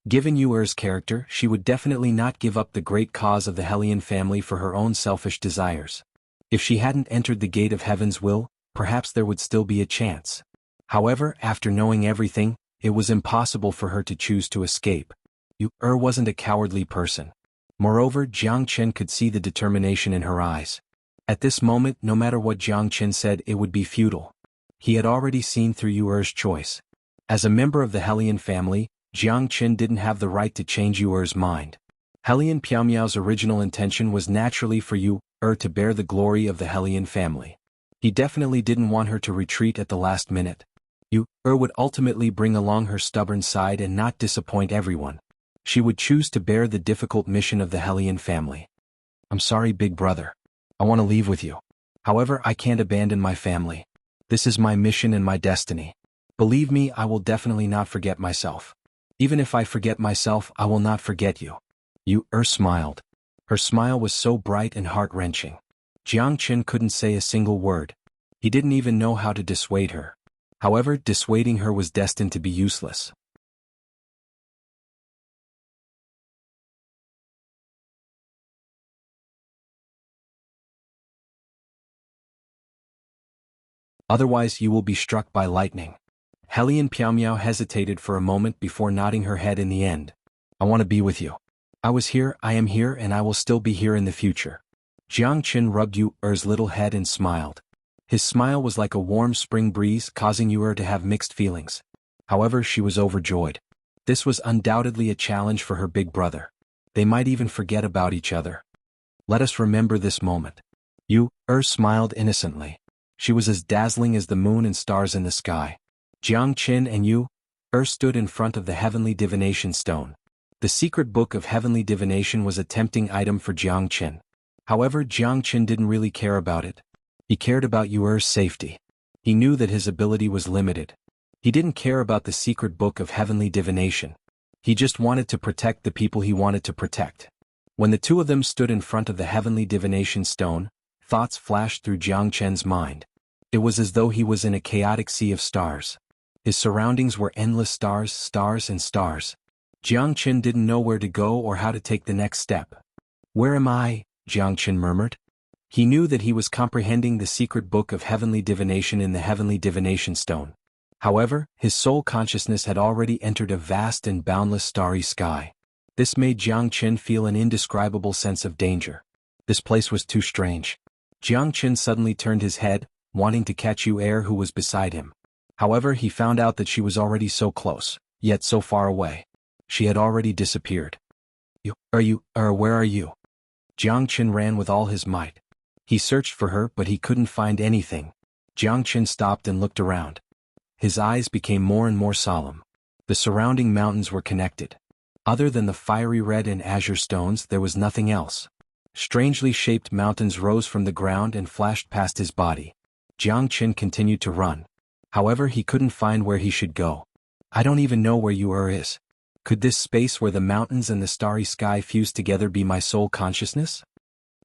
Given Yu Er's character, she would definitely not give up the great cause of the Hellion family for her own selfish desires. If she hadn't entered the gate of heaven's will, perhaps there would still be a chance. However, after knowing everything, it was impossible for her to choose to escape. Yu Er wasn't a cowardly person. Moreover, Jiang Qin could see the determination in her eyes. At this moment, no matter what Jiang Qin said, it would be futile. He had already seen through Yu Er's choice. As a member of the Hellion family, Jiang Qin didn't have the right to change Yu Er's mind. Hellion Piao's original intention was naturally for Yu Er to bear the glory of the Hellion family. He definitely didn't want her to retreat at the last minute. would ultimately bring along her stubborn side and not disappoint everyone. She would choose to bear the difficult mission of the Hellion family. I'm sorry, big brother. I want to leave with you. However, I can't abandon my family. This is my mission and my destiny. Believe me, I will definitely not forget myself. Even if I forget myself, I will not forget you. Smiled. Her smile was so bright and heart-wrenching. Jiangchen couldn't say a single word. He didn't even know how to dissuade her. However, dissuading her was destined to be useless. Otherwise you will be struck by lightning. Hellion Piao hesitated for a moment before nodding her head in the end. I want to be with you. I was here, I am here, and I will still be here in the future. Jiangchen rubbed Yu's little head and smiled. His smile was like a warm spring breeze, causing Yu to have mixed feelings. However, she was overjoyed. This was undoubtedly a challenge for her big brother. They might even forget about each other. Let us remember this moment. Yu smiled innocently. She was as dazzling as the moon and stars in the sky. Jiangchen and Yu stood in front of the heavenly divination stone. The secret book of heavenly divination was a tempting item for Jiangchen. However, Jiangchen didn't really care about it. He cared about Yu's safety. He knew that his ability was limited. He didn't care about the secret book of heavenly divination. He just wanted to protect the people he wanted to protect. When the two of them stood in front of the heavenly divination stone, thoughts flashed through Jiangchen's mind. It was as though he was in a chaotic sea of stars. His surroundings were endless stars, stars and stars. Jiangchen didn't know where to go or how to take the next step. Where am I? Jiangchen murmured. He knew that he was comprehending the secret book of heavenly divination in the heavenly divination stone. However, his soul consciousness had already entered a vast and boundless starry sky. This made Jiangchen feel an indescribable sense of danger. This place was too strange. Jiangchen suddenly turned his head, wanting to catch Yu, who was beside him. However, he found out that she was already so close, yet so far away. She had already disappeared. Where are you? Jiangchen ran with all his might. He searched for her, but he couldn't find anything. Jiangchen stopped and looked around. His eyes became more and more solemn. The surrounding mountains were connected. Other than the fiery red and azure stones, there was nothing else. Strangely shaped mountains rose from the ground and flashed past his body. Jiangchen continued to run. However, he couldn't find where he should go. I don't even know where Yu is. Could this space where the mountains and the starry sky fused together be my soul consciousness?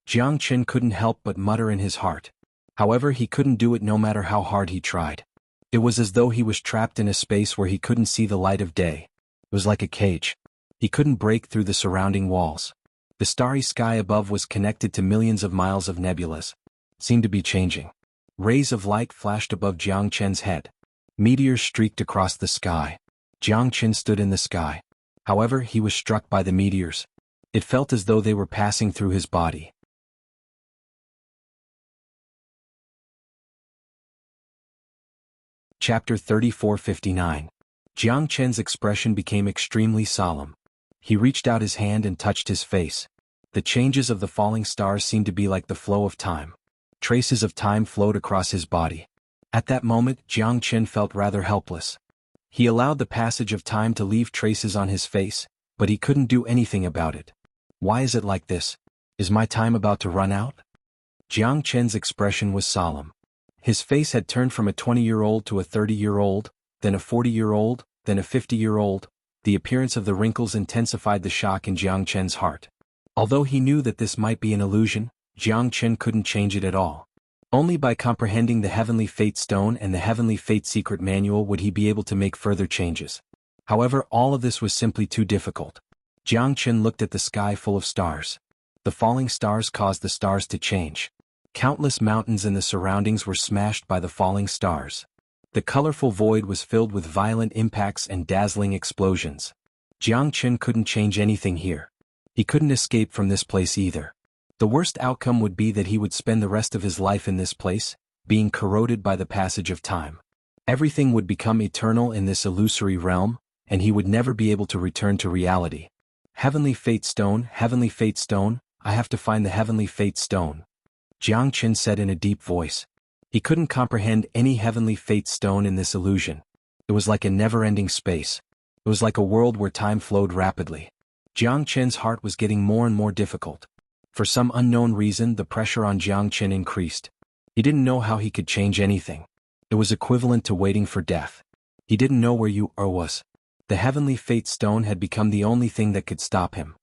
Jiangchen couldn't help but mutter in his heart. However, he couldn't do it no matter how hard he tried. It was as though he was trapped in a space where he couldn't see the light of day. It was like a cage. He couldn't break through the surrounding walls. The starry sky above was connected to millions of miles of nebulas. It seemed to be changing. Rays of light flashed above Jiangchen's head. Meteors streaked across the sky. Jiangchen stood in the sky. However, he was struck by the meteors. It felt as though they were passing through his body. Chapter 3459. Jiangchen's expression became extremely solemn. He reached out his hand and touched his face. The changes of the falling stars seemed to be like the flow of time. Traces of time flowed across his body. At that moment, Jiangchen felt rather helpless. He allowed the passage of time to leave traces on his face, but he couldn't do anything about it. Why is it like this? Is my time about to run out? Jiangchen's expression was solemn. His face had turned from a 20-year-old to a 30-year-old, then a 40-year-old, then a 50-year-old. The appearance of the wrinkles intensified the shock in Jiangchen's heart. Although he knew that this might be an illusion, Jiangchen couldn't change it at all. Only by comprehending the Heavenly Fate Stone and the Heavenly Fate Secret Manual would he be able to make further changes. However, all of this was simply too difficult. Jiangchen looked at the sky full of stars. The falling stars caused the stars to change. Countless mountains in the surroundings were smashed by the falling stars. The colorful void was filled with violent impacts and dazzling explosions. Jiangchen couldn't change anything here. He couldn't escape from this place either. The worst outcome would be that he would spend the rest of his life in this place, being corroded by the passage of time. Everything would become eternal in this illusory realm, and he would never be able to return to reality. Heavenly Fate Stone, I have to find the Heavenly Fate Stone. Jiangchen said in a deep voice. He couldn't comprehend any Heavenly Fate Stone in this illusion. It was like a never-ending space. It was like a world where time flowed rapidly. Jiang Qin's heart was getting more and more difficult. For some unknown reason, the pressure on Jiang Qin increased. He didn't know how he could change anything. It was equivalent to waiting for death. He didn't know where you was. The heavenly fate stone had become the only thing that could stop him.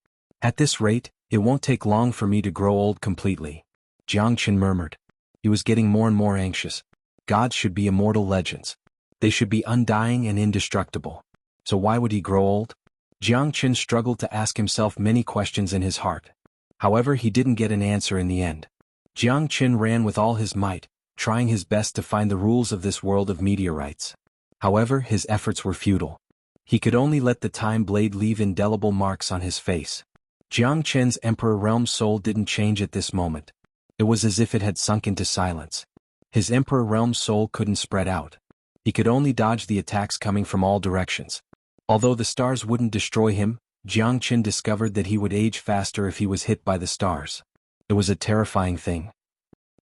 At this rate, it won't take long for me to grow old completely, Jiang Qin murmured. He was getting more and more anxious. Gods should be immortal legends. They should be undying and indestructible. So why would he grow old? Jiang Qin struggled to ask himself many questions in his heart. However, he didn't get an answer in the end. Jiang Qin ran with all his might, trying his best to find the rules of this world of meteorites. However, his efforts were futile. He could only let the time blade leave indelible marks on his face. Jiang Qin's Emperor Realm soul didn't change at this moment. It was as if it had sunk into silence. His Emperor Realm soul couldn't spread out. He could only dodge the attacks coming from all directions. Although the stars wouldn't destroy him, Jiang Qin discovered that he would age faster if he was hit by the stars. It was a terrifying thing.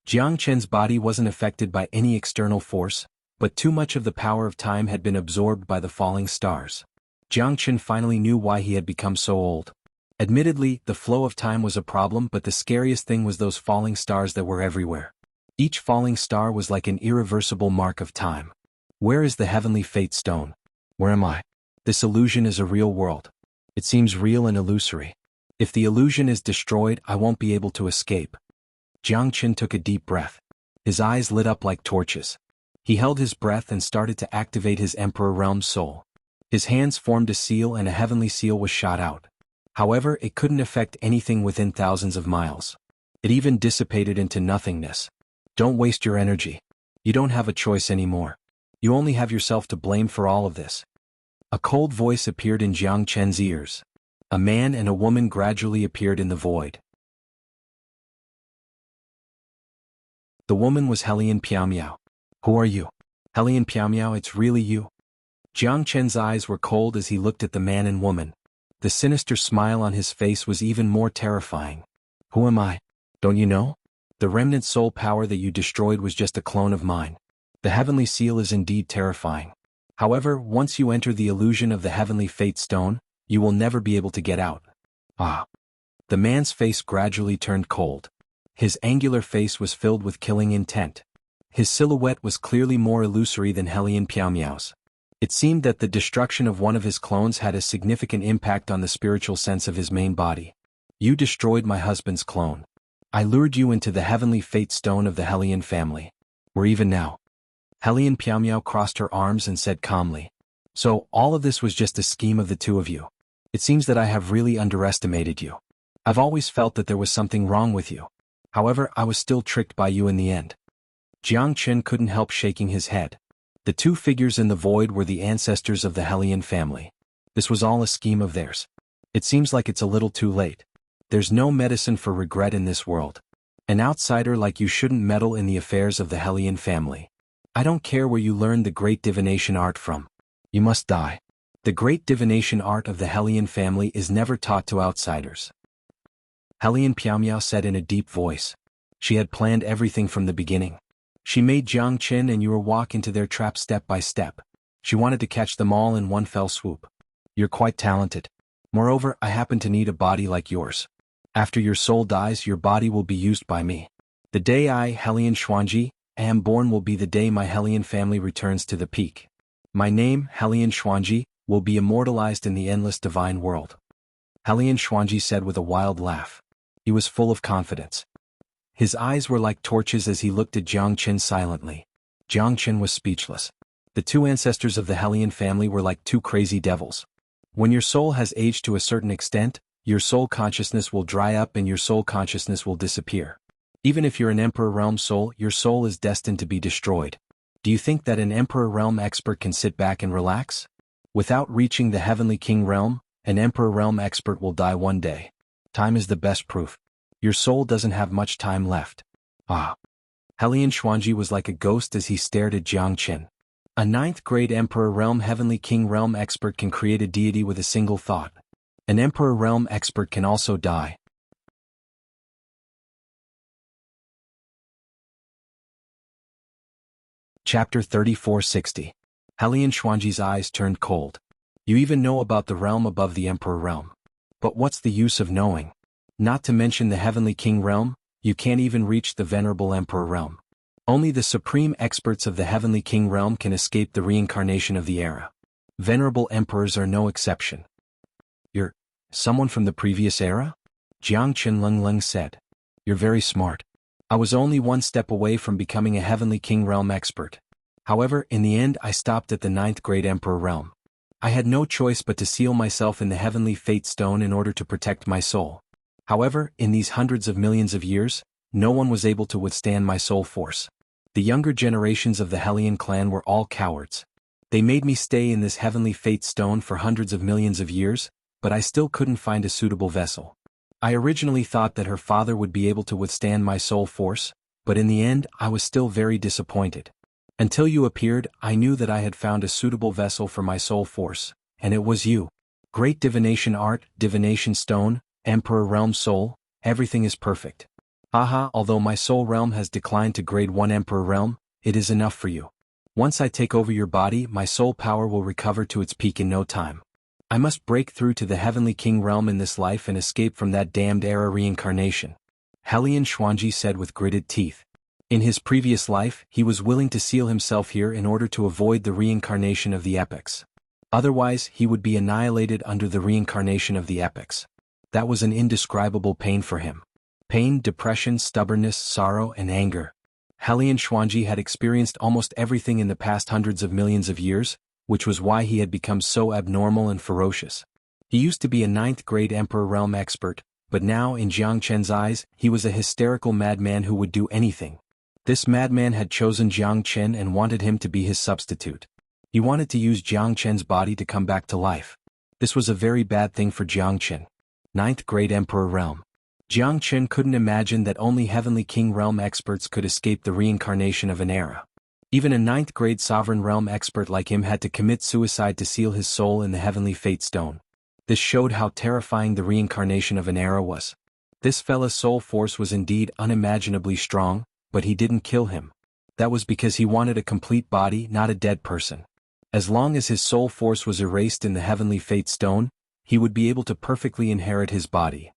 Jiang Qin's body wasn't affected by any external force, but too much of the power of time had been absorbed by the falling stars. Jiang Qin finally knew why he had become so old. Admittedly, the flow of time was a problem, but the scariest thing was those falling stars that were everywhere. Each falling star was like an irreversible mark of time. Where is the heavenly fate stone? Where am I? This illusion is a real world. It seems real and illusory. If the illusion is destroyed, I won't be able to escape. Jiang Qin took a deep breath. His eyes lit up like torches. He held his breath and started to activate his Emperor Realm soul. His hands formed a seal and a heavenly seal was shot out. However, it couldn't affect anything within thousands of miles. It even dissipated into nothingness. Don't waste your energy. You don't have a choice anymore. You only have yourself to blame for all of this. A cold voice appeared in Jiang Qin's ears. A man and a woman gradually appeared in the void. The woman was Helian Piamiao. Who are you? Helian Piamiao, it's really you? Jiang Qin's eyes were cold as he looked at the man and woman. The sinister smile on his face was even more terrifying. Who am I? Don't you know? The remnant soul power that you destroyed was just a clone of mine. The heavenly seal is indeed terrifying. However, once you enter the illusion of the heavenly fate stone, you will never be able to get out. Ah. The man's face gradually turned cold. His angular face was filled with killing intent. His silhouette was clearly more illusory than Helian Piamiao's. It seemed that the destruction of one of his clones had a significant impact on the spiritual sense of his main body. You destroyed my husband's clone. I lured you into the heavenly fate stone of the Helian family. We're even now. Helian Piamiao crossed her arms and said calmly. So, all of this was just a scheme of the two of you. It seems that I have really underestimated you. I've always felt that there was something wrong with you. However, I was still tricked by you in the end. Jiang Qin couldn't help shaking his head. The two figures in the void were the ancestors of the Helian family. This was all a scheme of theirs. It seems like it's a little too late. There's no medicine for regret in this world. An outsider like you shouldn't meddle in the affairs of the Helian family. I don't care where you learned the great divination art from. You must die. The great divination art of the Helian family is never taught to outsiders. Helian Piamiao said in a deep voice. She had planned everything from the beginning. She made Jiang Qin and Yu walk into their trap step by step. She wanted to catch them all in one fell swoop. You're quite talented. Moreover, I happen to need a body like yours. After your soul dies, your body will be used by me. The day I, Helian Xuanji, am born will be the day my Helian family returns to the peak. My name, Helian Xuanji, will be immortalized in the endless divine world. Helian Xuanji said with a wild laugh. He was full of confidence. His eyes were like torches as he looked at Jiang Qin silently. Jiang Qin was speechless. The two ancestors of the Helian family were like two crazy devils. When your soul has aged to a certain extent, your soul consciousness will dry up and your soul consciousness will disappear. Even if you're an Emperor Realm soul, your soul is destined to be destroyed. Do you think that an Emperor Realm expert can sit back and relax? Without reaching the Heavenly King Realm, an Emperor Realm expert will die one day. Time is the best proof. Your soul doesn't have much time left. Ah. Helian Xuanji was like a ghost as he stared at Jiang Qin. A ninth-grade Emperor Realm Heavenly King Realm expert can create a deity with a single thought. An Emperor Realm expert can also die. Chapter 3460. Helian Xuanji's eyes turned cold. You even know about the realm above the Emperor realm. But what's the use of knowing? Not to mention the Heavenly King realm, you can't even reach the Venerable Emperor realm. Only the supreme experts of the Heavenly King realm can escape the reincarnation of the era. Venerable emperors are no exception. You're someone from the previous era? Jiang Qinleng said. You're very smart. I was only one step away from becoming a Heavenly King realm expert. However, in the end I stopped at the 9th Great Emperor realm. I had no choice but to seal myself in the Heavenly Fate Stone in order to protect my soul. However, in these hundreds of millions of years, no one was able to withstand my soul force. The younger generations of the Helian clan were all cowards. They made me stay in this Heavenly Fate Stone for hundreds of millions of years, but I still couldn't find a suitable vessel. I originally thought that her father would be able to withstand my soul force, but in the end I was still very disappointed. Until you appeared, I knew that I had found a suitable vessel for my soul force, and it was you. Great divination art, divination stone, Emperor realm soul, everything is perfect. Haha, although my soul realm has declined to grade 1 Emperor realm, it is enough for you. Once I take over your body, my soul power will recover to its peak in no time. I must break through to the Heavenly King realm in this life and escape from that damned era reincarnation. Helian Xuanji said with gritted teeth. In his previous life, he was willing to seal himself here in order to avoid the reincarnation of the epics. Otherwise, he would be annihilated under the reincarnation of the epics. That was an indescribable pain for him. Pain, depression, stubbornness, sorrow, and anger. Helian Xuanji had experienced almost everything in the past hundreds of millions of years, which was why he had become so abnormal and ferocious. He used to be a 9th grade Emperor realm expert, but now in Jiang Chen's eyes, he was a hysterical madman who would do anything. This madman had chosen Jiang Chen and wanted him to be his substitute. He wanted to use Jiang Chen's body to come back to life. This was a very bad thing for Jiang Chen. 9th grade Emperor realm. Jiang Chen couldn't imagine that only Heavenly King realm experts could escape the reincarnation of an era. Even a 9th grade sovereign realm expert like him had to commit suicide to seal his soul in the Heavenly Fate Stone. This showed how terrifying the reincarnation of an era was. This fella's soul force was indeed unimaginably strong, but he didn't kill him. That was because he wanted a complete body, not a dead person. As long as his soul force was erased in the Heavenly Fate Stone, he would be able to perfectly inherit his body.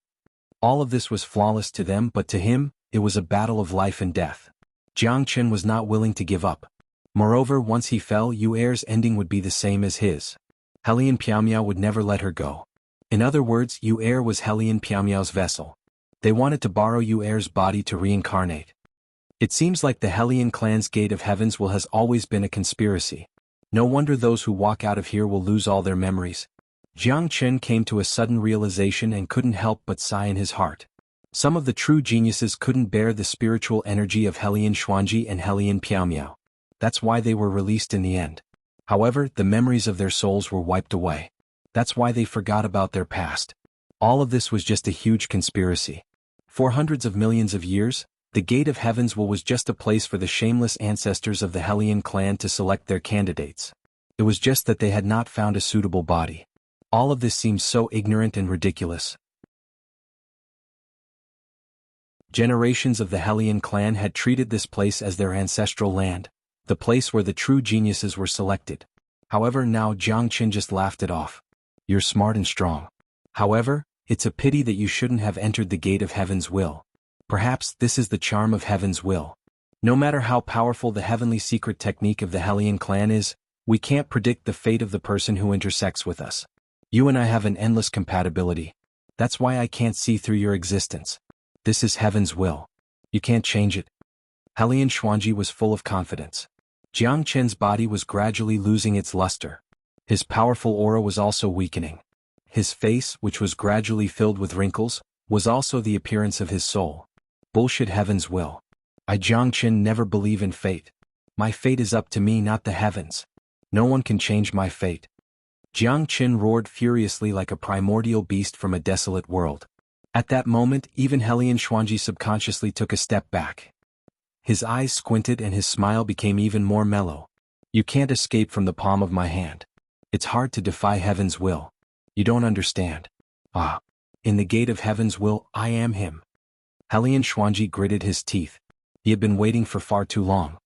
All of this was flawless to them, but to him, it was a battle of life and death. Jiang Chen was not willing to give up. Moreover, once he fell, Yu Er's ending would be the same as his. Helian Piaomiao would never let her go. In other words, Yu Er was Helian Piaomiao's vessel. They wanted to borrow Yu Er's body to reincarnate. It seems like the Helian clan's gate of heavens has always been a conspiracy. No wonder those who walk out of here will lose all their memories. Jiang Chen came to a sudden realization and couldn't help but sigh in his heart. Some of the true geniuses couldn't bear the spiritual energy of Helian Xuanji and Helian Piaomiao. That's why they were released in the end. However, the memories of their souls were wiped away. That's why they forgot about their past. All of this was just a huge conspiracy. For hundreds of millions of years, the Gate of Heavens was just a place for the shameless ancestors of the Helian clan to select their candidates. It was just that they had not found a suitable body. All of this seems so ignorant and ridiculous. Generations of the Helian clan had treated this place as their ancestral land, the place where the true geniuses were selected. However, now Jiang Chen just laughed it off. You're smart and strong. However, it's a pity that you shouldn't have entered the Gate of Heaven's will. Perhaps this is the charm of Heaven's will. No matter how powerful the heavenly secret technique of the Helian clan is, we can't predict the fate of the person who intersects with us. You and I have an endless compatibility. That's why I can't see through your existence. This is Heaven's will. You can't change it. Helian Xuanji was full of confidence. Jiang Chen's body was gradually losing its luster. His powerful aura was also weakening. His face, which was gradually filled with wrinkles, was also the appearance of his soul. Bullshit. Heaven's will. I Jiang Chen never believe in fate. My fate is up to me, not the heavens. No one can change my fate. Jiang Chen roared furiously like a primordial beast from a desolate world. At that moment, even Helian Xuanji subconsciously took a step back. His eyes squinted and his smile became even more mellow. You can't escape from the palm of my hand. It's hard to defy Heaven's will. You don't understand. Ah. In the Gate of Heaven's will, I am him. Helian Xuanji gritted his teeth. He had been waiting for far too long.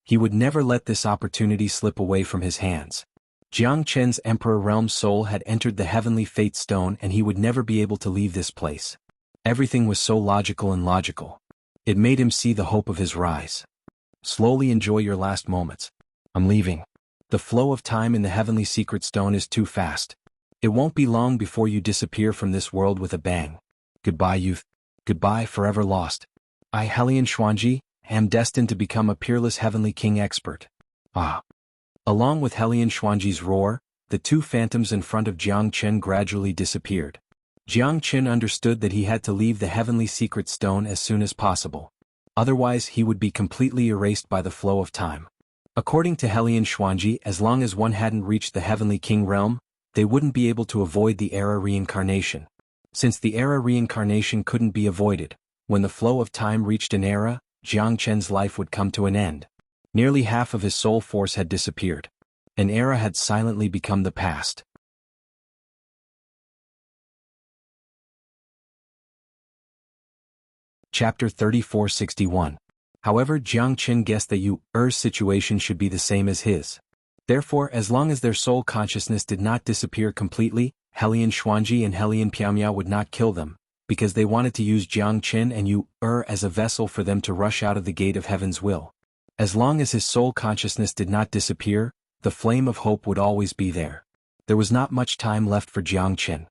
He would never let this opportunity slip away from his hands. Jiang Chen's Emperor Realm soul had entered the heavenly fate stone and he would never be able to leave this place. Everything was so logical and logical. It made him see the hope of his rise. Slowly enjoy your last moments. I'm leaving. The flow of time in the heavenly secret stone is too fast. It won't be long before you disappear from this world with a bang. Goodbye, youth. Goodbye, forever lost. I, Helian Xuanji, am destined to become a peerless heavenly king expert. Ah. Along with Helian Xuanji's roar, the two phantoms in front of Jiang Chen gradually disappeared. Jiang Chen understood that he had to leave the heavenly secret stone as soon as possible. Otherwise he would be completely erased by the flow of time. According to Helian Xuanji, as long as one hadn't reached the heavenly king realm, they wouldn't be able to avoid the era reincarnation. Since the era reincarnation couldn't be avoided, when the flow of time reached an era, Jiang Chen's life would come to an end. Nearly half of his soul force had disappeared. An era had silently become the past. Chapter 3461. However, Jiang Chen guessed that Yu's situation should be the same as his. Therefore, as long as their soul consciousness did not disappear completely, Helian Xuanji and Helian Piaomia would not kill them, because they wanted to use Jiang Chen and Yu as a vessel for them to rush out of the gate of heaven's will. As long as his soul consciousness did not disappear, the flame of hope would always be there. There was not much time left for Jiang Chen.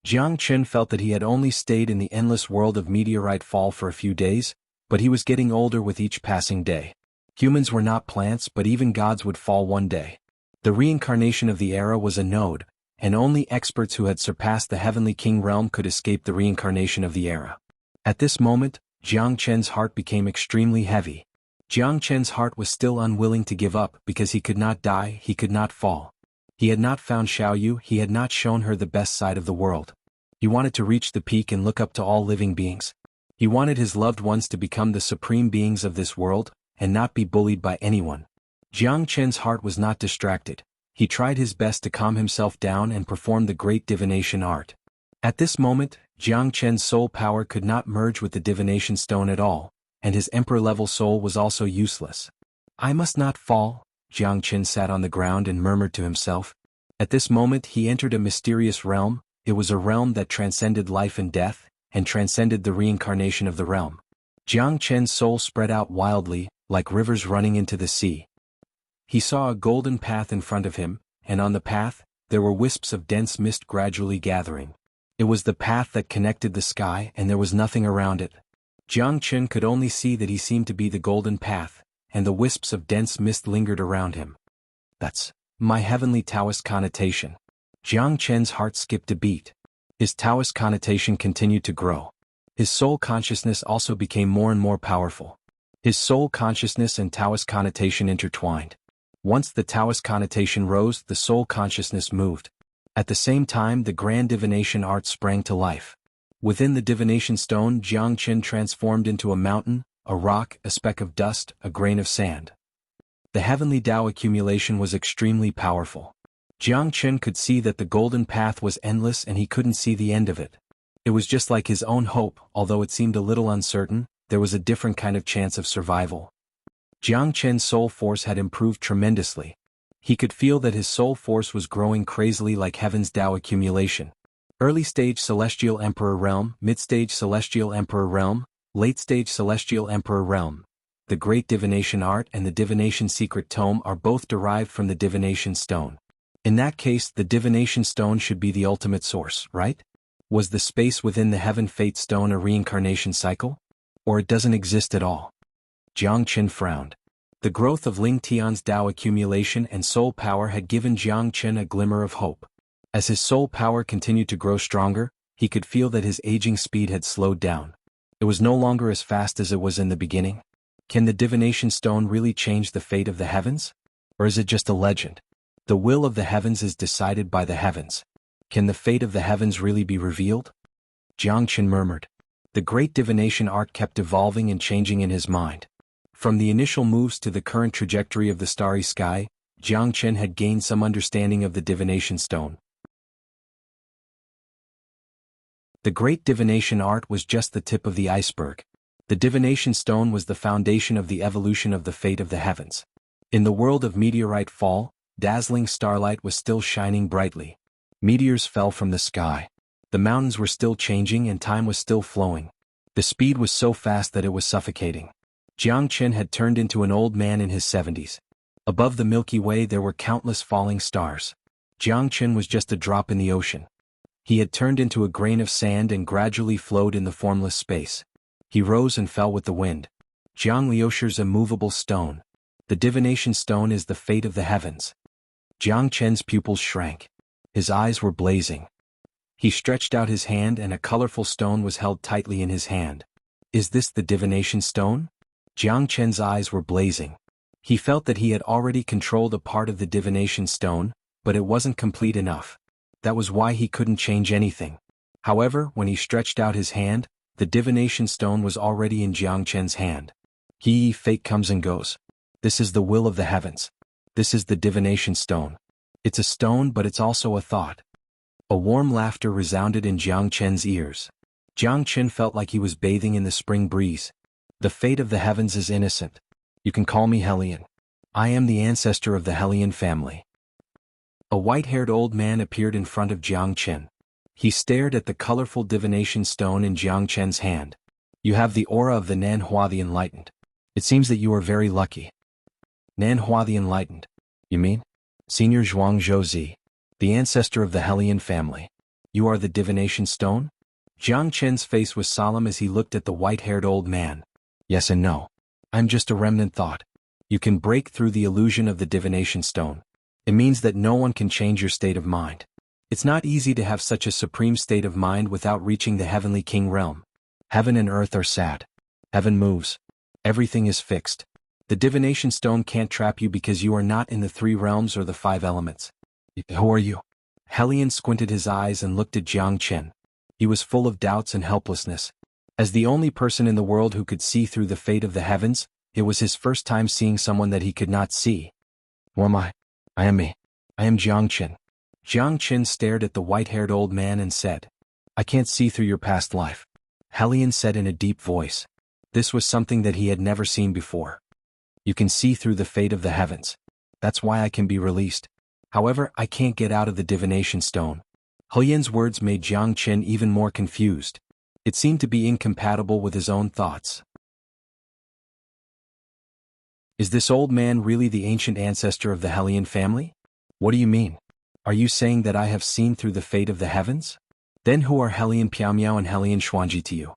Jiang Chen felt that he had only stayed in the endless world of meteorite fall for a few days, but he was getting older with each passing day. Humans were not plants, but even gods would fall one day. The reincarnation of the era was a node, and only experts who had surpassed the heavenly king realm could escape the reincarnation of the era. At this moment, Jiang Chen's heart became extremely heavy. Jiang Chen's heart was still unwilling to give up because he could not die, he could not fall. He had not found Xiaoyu, he had not shown her the best side of the world. He wanted to reach the peak and look up to all living beings. He wanted his loved ones to become the supreme beings of this world, and not be bullied by anyone. Jiang Chen's heart was not distracted. He tried his best to calm himself down and perform the great divination art. At this moment, Jiang Chen's soul power could not merge with the divination stone at all, and his emperor-level soul was also useless. I must not fall. Jiang Chen sat on the ground and murmured to himself. At this moment he entered a mysterious realm. It was a realm that transcended life and death, and transcended the reincarnation of the realm. Jiang Chen's soul spread out wildly, like rivers running into the sea. He saw a golden path in front of him, and on the path, there were wisps of dense mist gradually gathering. It was the path that connected the sky and there was nothing around it. Jiang Chen could only see that he seemed to be the golden path, and the wisps of dense mist lingered around him. That's my heavenly Taoist connotation. Jiang Chen's heart skipped a beat. His Taoist connotation continued to grow. His soul consciousness also became more and more powerful. His soul consciousness and Taoist connotation intertwined. Once the Taoist connotation rose, the soul consciousness moved. At the same time, the grand divination art sprang to life. Within the divination stone, Jiang Chen transformed into a mountain, a rock, a speck of dust, a grain of sand. The heavenly Tao accumulation was extremely powerful. Jiang Chen could see that the golden path was endless and he couldn't see the end of it. It was just like his own hope, although it seemed a little uncertain, there was a different kind of chance of survival. Jiang Chen's soul force had improved tremendously. He could feel that his soul force was growing crazily like heaven's Tao accumulation. Early stage Celestial Emperor Realm, mid-stage Celestial Emperor Realm, late-stage Celestial Emperor Realm. The Great Divination Art and the Divination Secret Tome are both derived from the Divination Stone. In that case, the Divination Stone should be the ultimate source, right? Was the space within the Heaven Fate Stone a reincarnation cycle? Or it doesn't exist at all? Jiang Chen frowned. The growth of Ling Tian's Tao accumulation and soul power had given Jiang Chen a glimmer of hope. As his soul power continued to grow stronger, he could feel that his aging speed had slowed down. It was no longer as fast as it was in the beginning. Can the Divination Stone really change the fate of the heavens? Or is it just a legend? The will of the heavens is decided by the heavens. Can the fate of the heavens really be revealed? Jiang Chen murmured. The great divination art kept evolving and changing in his mind. From the initial moves to the current trajectory of the starry sky, Jiang Chen had gained some understanding of the Divination Stone. The great divination art was just the tip of the iceberg. The Divination Stone was the foundation of the evolution of the fate of the heavens. In the world of meteorite fall, dazzling starlight was still shining brightly. Meteors fell from the sky. The mountains were still changing and time was still flowing. The speed was so fast that it was suffocating. Jiang Chen had turned into an old man in his 70s. Above the Milky Way there were countless falling stars. Jiang Chen was just a drop in the ocean. He had turned into a grain of sand and gradually flowed in the formless space. He rose and fell with the wind. Jiang Liushir's immovable stone. The divination stone is the fate of the heavens. Jiang Chen's pupils shrank. His eyes were blazing. He stretched out his hand and a colorful stone was held tightly in his hand. Is this the divination stone? Jiang Chen's eyes were blazing. He felt that he had already controlled a part of the divination stone, but it wasn't complete enough. That was why he couldn't change anything. However, when he stretched out his hand, the divination stone was already in Jiang Chen's hand. Fate comes and goes. This is the will of the heavens. This is the divination stone. It's a stone, but it's also a thought. A warm laughter resounded in Jiang Chen's ears. Jiang Chen felt like he was bathing in the spring breeze. The fate of the heavens is innocent. You can call me Helion. I am the ancestor of the Helion family. A white-haired old man appeared in front of Jiang Chen. He stared at the colorful divination stone in Jiang Chen's hand. You have the aura of the Nanhua the Enlightened. It seems that you are very lucky. Nanhua the Enlightened. You mean? Senior Zhuang Zhouzi, the ancestor of the Helion family. You are the divination stone? Jiang Chen's face was solemn as he looked at the white-haired old man. Yes and no. I'm just a remnant thought. You can break through the illusion of the divination stone. It means that no one can change your state of mind. It's not easy to have such a supreme state of mind without reaching the heavenly king realm. Heaven and earth are sad. Heaven moves. Everything is fixed. The divination stone can't trap you because you are not in the 3 realms or the 5 elements. Who are you? Helion squinted his eyes and looked at Jiang Chen. He was full of doubts and helplessness. As the only person in the world who could see through the fate of the heavens, it was his first time seeing someone that he could not see. Who am I? I am me. I am Jiang Chen. Jiang Chen stared at the white-haired old man and said, I can't see through your past life. Helion said in a deep voice. This was something that he had never seen before. You can see through the fate of the heavens. That's why I can be released. However, I can't get out of the divination stone. Helion's words made Jiang Chen even more confused. It seemed to be incompatible with his own thoughts. Is this old man really the ancient ancestor of the Helion family? What do you mean? Are you saying that I have seen through the fate of the heavens? Then who are Helion Piaomiao and Helion Xuanji to you?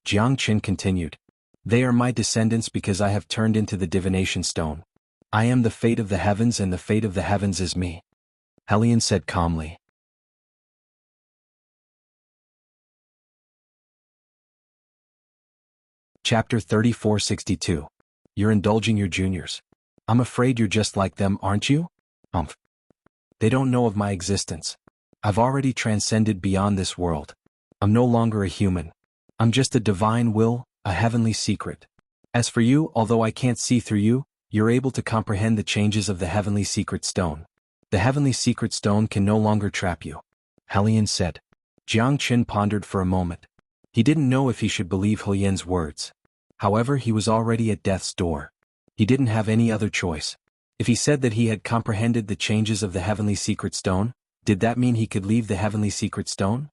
Jiang Chen continued. They are my descendants because I have turned into the divination stone. I am the fate of the heavens and the fate of the heavens is me. Helion said calmly. Chapter 3462. You're indulging your juniors. I'm afraid you're just like them, aren't you? They don't know of my existence. I've already transcended beyond this world. I'm no longer a human. I'm just a divine will, a heavenly secret. As for you, although I can't see through you, you're able to comprehend the changes of the heavenly secret stone. The heavenly secret stone can no longer trap you. Helion said. Jiang Chen pondered for a moment. He didn't know if he should believe Helion's words. However, he was already at death's door. He didn't have any other choice. If he said that he had comprehended the changes of the heavenly secret stone, did that mean he could leave the heavenly secret stone?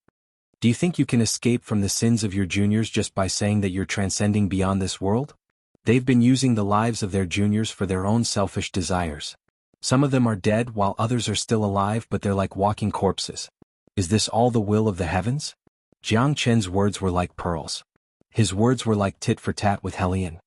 Do you think you can escape from the sins of your juniors just by saying that you're transcending beyond this world? They've been using the lives of their juniors for their own selfish desires. Some of them are dead while others are still alive, but they're like walking corpses. Is this all the will of the heavens? Jiang Chen's words were like pearls. His words were like tit for tat with Helion.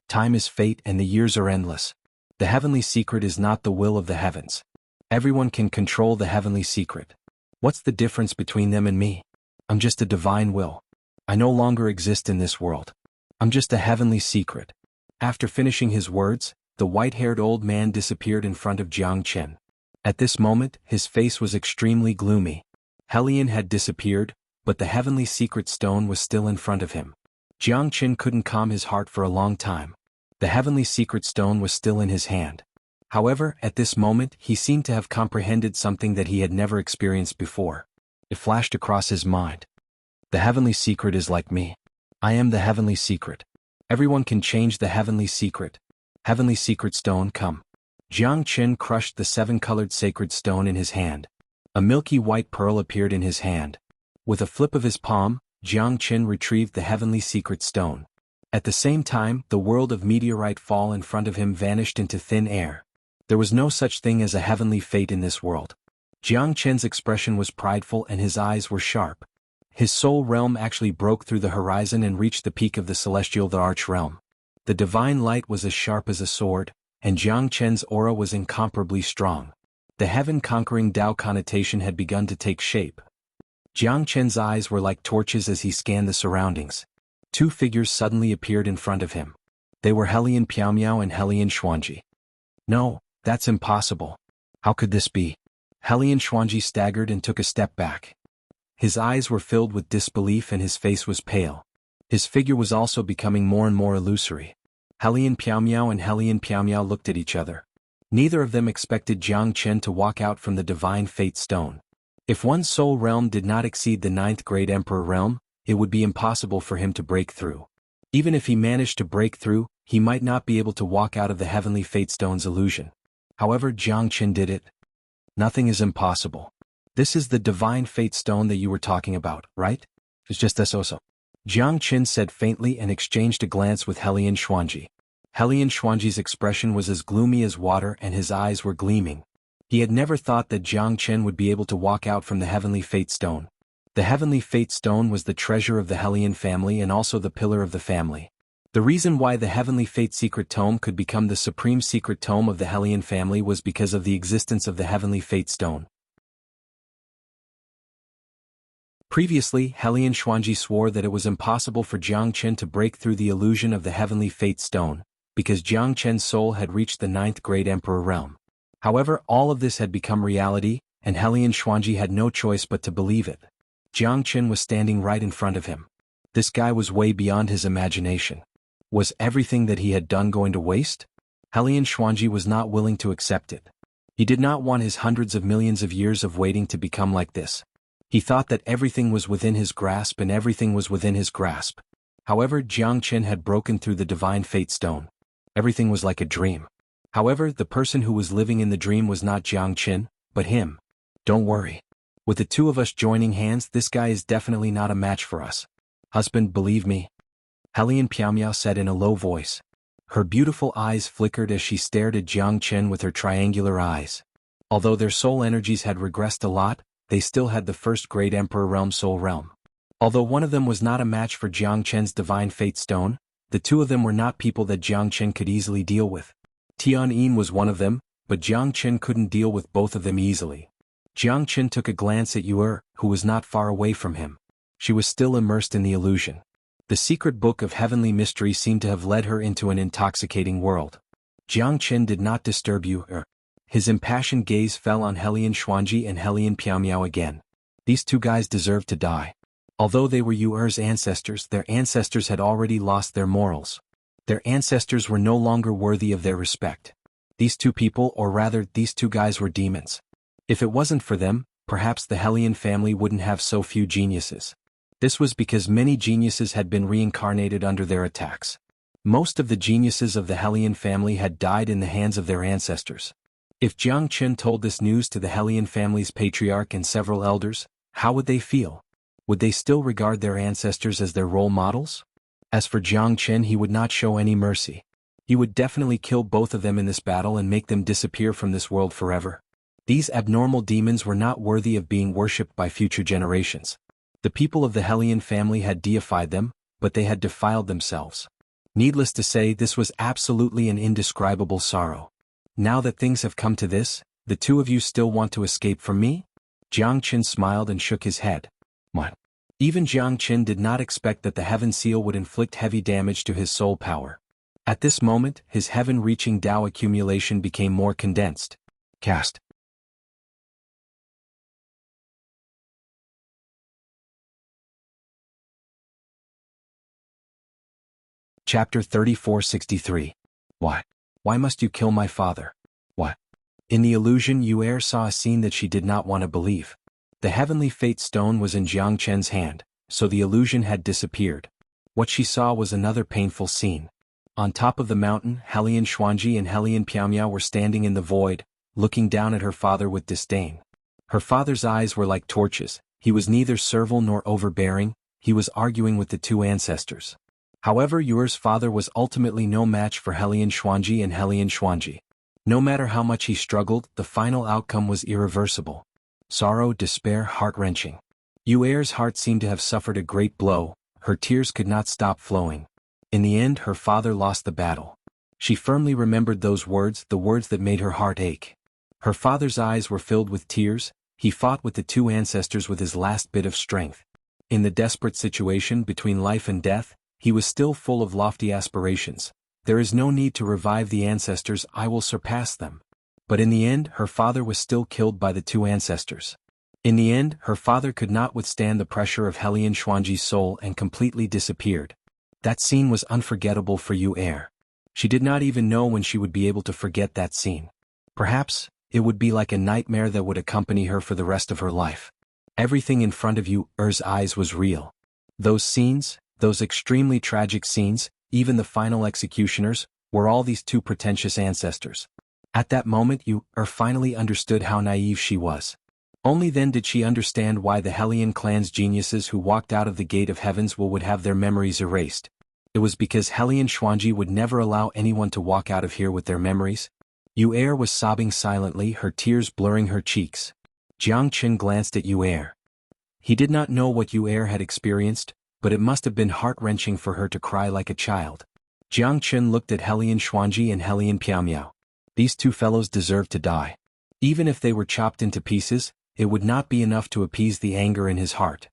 Time is fate and the years are endless. The heavenly secret is not the will of the heavens. Everyone can control the heavenly secret. What's the difference between them and me? I'm just a divine will. I no longer exist in this world. I'm just a heavenly secret. After finishing his words, the white-haired old man disappeared in front of Jiang Chen. At this moment, his face was extremely gloomy. Helion had disappeared, but the heavenly secret stone was still in front of him. Jiang Chen couldn't calm his heart for a long time. The heavenly secret stone was still in his hand. However, at this moment, he seemed to have comprehended something that he had never experienced before. It flashed across his mind. The heavenly secret is like me. I am the heavenly secret. Everyone can change the heavenly secret. Heavenly secret stone, come. Jiang Qin crushed the seven-colored sacred stone in his hand. A milky white pearl appeared in his hand. With a flip of his palm, Jiang Qin retrieved the heavenly secret stone. At the same time, the world of meteorite fall in front of him vanished into thin air. There was no such thing as a heavenly fate in this world. Jiang Qin's expression was prideful and his eyes were sharp. His soul realm actually broke through the horizon and reached the peak of the celestial the arch realm. The divine light was as sharp as a sword, and Jiang Qin's aura was incomparably strong. The heaven-conquering Tao connotation had begun to take shape. Jiang Qin's eyes were like torches as he scanned the surroundings. Two figures suddenly appeared in front of him. They were Helian Piaomiao and Helian Xuanji. No, that's impossible. How could this be? Helian Xuanji staggered and took a step back. His eyes were filled with disbelief and his face was pale. His figure was also becoming more and more illusory. Helian Piaomiao and Helian Piaomiao looked at each other. Neither of them expected Jiang Qin to walk out from the divine fate stone. If one's soul realm did not exceed the 9th grade emperor realm, it would be impossible for him to break through. Even if he managed to break through, he might not be able to walk out of the heavenly fate stone's illusion. However, Jiang Qin did it. Nothing is impossible. This is the divine fate stone that you were talking about, right? It's just this also. Jiang Qin said faintly and exchanged a glance with Helian Xuanji. Helian Xuanji's expression was as gloomy as water and his eyes were gleaming. He had never thought that Jiang Qin would be able to walk out from the heavenly fate stone. The heavenly fate stone was the treasure of the Helian family and also the pillar of the family. The reason why the heavenly fate secret tome could become the supreme secret tome of the Helian family was because of the existence of the heavenly fate stone. Previously, Helian Xuanji swore that it was impossible for Jiang Qin to break through the illusion of the heavenly fate stone, because Jiang Qin's soul had reached the 9th grade emperor realm. However, all of this had become reality, and Helian Xuanji had no choice but to believe it. Jiang Qin was standing right in front of him. This guy was way beyond his imagination. Was everything that he had done going to waste? Helian Xuanji was not willing to accept it. He did not want his hundreds of millions of years of waiting to become like this. He thought that everything was within his grasp and everything was within his grasp. However, Jiang Qin had broken through the divine fate stone. Everything was like a dream. However, the person who was living in the dream was not Jiang Qin, but him. Don't worry. With the two of us joining hands, this guy is definitely not a match for us. Husband, believe me. Helian Piaomiao said in a low voice. Her beautiful eyes flickered as she stared at Jiang Qin with her triangular eyes. Although their soul energies had regressed a lot, they still had the 1st grade emperor realm soul realm. Although one of them was not a match for Jiang Qin's divine fate stone, the two of them were not people that Jiang Qin could easily deal with. Tianyin was one of them, but Jiang Qin couldn't deal with both of them easily. Jiang Qin took a glance at Yu'er, who was not far away from him. She was still immersed in the illusion. The secret book of heavenly mystery seemed to have led her into an intoxicating world. Jiang Qin did not disturb Yu'er. His impassioned gaze fell on Helian Xuanji and Helian Piaomiao again. These two guys deserved to die. Although they were Yu'er's ancestors, their ancestors had already lost their morals. Their ancestors were no longer worthy of their respect. These two people, or rather, these two guys were demons. If it wasn't for them, perhaps the Helian family wouldn't have so few geniuses. This was because many geniuses had been reincarnated under their attacks. Most of the geniuses of the Helian family had died in the hands of their ancestors. If Jiang Qin told this news to the Helian family's patriarch and several elders, how would they feel? Would they still regard their ancestors as their role models? As for Jiang Qin, he would not show any mercy. He would definitely kill both of them in this battle and make them disappear from this world forever. These abnormal demons were not worthy of being worshipped by future generations. The people of the Helian family had deified them, but they had defiled themselves. Needless to say, this was absolutely an indescribable sorrow. Now that things have come to this, the two of you still want to escape from me? Jiang Qin smiled and shook his head. What? Even Jiang Qin did not expect that the heaven seal would inflict heavy damage to his soul power. At this moment, his heaven-reaching Tao accumulation became more condensed. Cast. Chapter 3463. Why? Why must you kill my father? What? In the illusion, Yu'er saw a scene that she did not want to believe. The heavenly fate stone was in Jiang Qin's hand, so the illusion had disappeared. What she saw was another painful scene. On top of the mountain, Helian Xuanji and Helian Piaomiao were standing in the void, looking down at her father with disdain. Her father's eyes were like torches. He was neither servile nor overbearing. He was arguing with the two ancestors. However, Yuer's father was ultimately no match for Helian Xuanji and Helian Xuanji. No matter how much he struggled, the final outcome was irreversible. Sorrow, despair, heart-wrenching. Yuer's heart seemed to have suffered a great blow. Her tears could not stop flowing. In the end, her father lost the battle. She firmly remembered those words, the words that made her heart ache. Her father's eyes were filled with tears. He fought with the two ancestors with his last bit of strength. In the desperate situation between life and death, he was still full of lofty aspirations. There is no need to revive the ancestors, I will surpass them. But in the end, her father was still killed by the two ancestors. In the end, her father could not withstand the pressure of Helian Xuanji's soul and completely disappeared. That scene was unforgettable for Yuer. She did not even know when she would be able to forget that scene. Perhaps, it would be like a nightmare that would accompany her for the rest of her life. Everything in front of Yuer's eyes was real. Those scenes, those extremely tragic scenes, even the final executioners, were all these two pretentious ancestors. At that moment Yuer finally understood how naive she was. Only then did she understand why the Helian clan's geniuses who walked out of the gate of heavens would have their memories erased. It was because Helian Xuanji would never allow anyone to walk out of here with their memories. Yuer was sobbing silently, her tears blurring her cheeks. Jiang Qin glanced at Yuer. He did not know what Yuer had experienced, but it must have been heart-wrenching for her to cry like a child. Jiang Qin looked at Helian Xuanji and Helian Piaomiao. These two fellows deserved to die. Even if they were chopped into pieces, it would not be enough to appease the anger in his heart.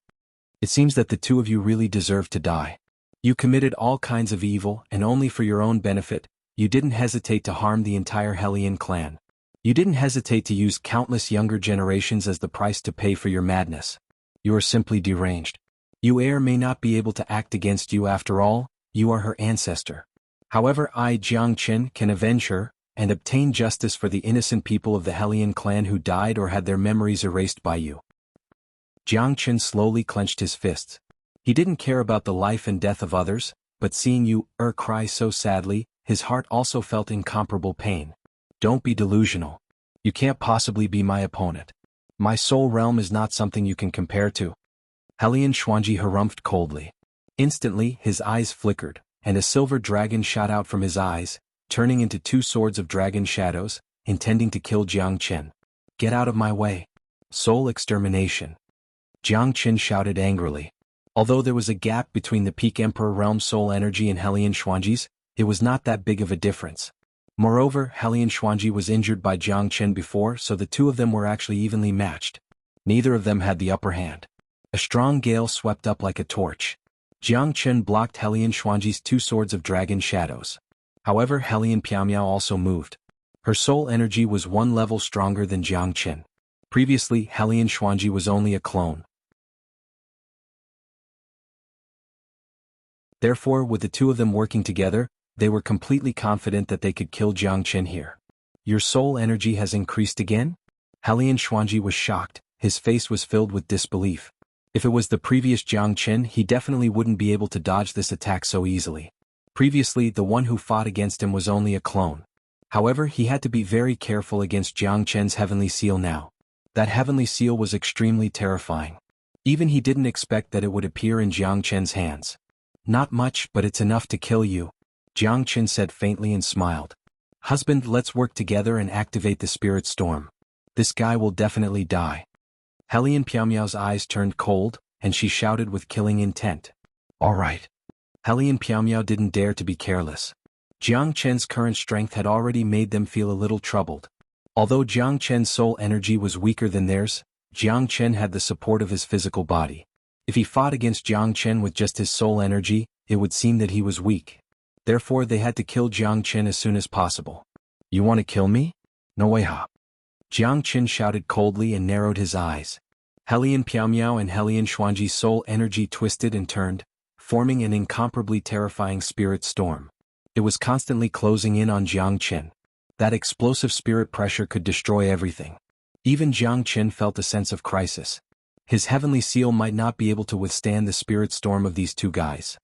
It seems that the two of you really deserve to die. You committed all kinds of evil, and only for your own benefit. You didn't hesitate to harm the entire Helian clan. You didn't hesitate to use countless younger generations as the price to pay for your madness. You are simply deranged. Yuer may not be able to act against you after all, you are her ancestor. However, I, Jiang Qin, can avenge her, and obtain justice for the innocent people of the Helian clan who died or had their memories erased by you. Jiang Qin slowly clenched his fists. He didn't care about the life and death of others, but seeing Yuer cry so sadly, his heart also felt incomparable pain. Don't be delusional. You can't possibly be my opponent. My soul realm is not something you can compare to. Helian Xuanji harumphed coldly. Instantly, his eyes flickered, and a silver dragon shot out from his eyes, turning into two swords of dragon shadows, intending to kill Jiang Qin. Get out of my way. Soul extermination. Jiang Qin shouted angrily. Although there was a gap between the peak Emperor realm soul energy and Helian Xuanji's, it was not that big of a difference. Moreover, Helian Xuanji was injured by Jiang Qin before, so the two of them were actually evenly matched. Neither of them had the upper hand. A strong gale swept up like a torch. Jiang Qin blocked Helian Xuanji's two swords of dragon shadows. However, Helian Piaomiao also moved. Her soul energy was one level stronger than Jiang Qin. Previously, Helian Xuanji was only a clone. Therefore, with the two of them working together, they were completely confident that they could kill Jiang Qin here. Your soul energy has increased again? Helian Xuanji was shocked, his face was filled with disbelief. If it was the previous Jiang Qin, he definitely wouldn't be able to dodge this attack so easily. Previously, the one who fought against him was only a clone. However, he had to be very careful against Jiang Qin's heavenly seal now. That heavenly seal was extremely terrifying. Even he didn't expect that it would appear in Jiang Qin's hands. Not much, but it's enough to kill you, Jiang Qin said faintly and smiled. Husband, let's work together and activate the spirit storm. This guy will definitely die. Helian Piaomiao's eyes turned cold, and she shouted with killing intent. All right. Helian Piaomiao didn't dare to be careless. Jiang Qin's current strength had already made them feel a little troubled. Although Jiang Qin's soul energy was weaker than theirs, Jiang Qin had the support of his physical body. If he fought against Jiang Qin with just his soul energy, it would seem that he was weak. Therefore, they had to kill Jiang Qin as soon as possible. You want to kill me? No way, ha. Jiang Qin shouted coldly and narrowed his eyes. Helian Piaomiao and Helian Xuanji's soul energy twisted and turned, forming an incomparably terrifying spirit storm. It was constantly closing in on Jiang Qin. That explosive spirit pressure could destroy everything. Even Jiang Qin felt a sense of crisis. His heavenly seal might not be able to withstand the spirit storm of these two guys.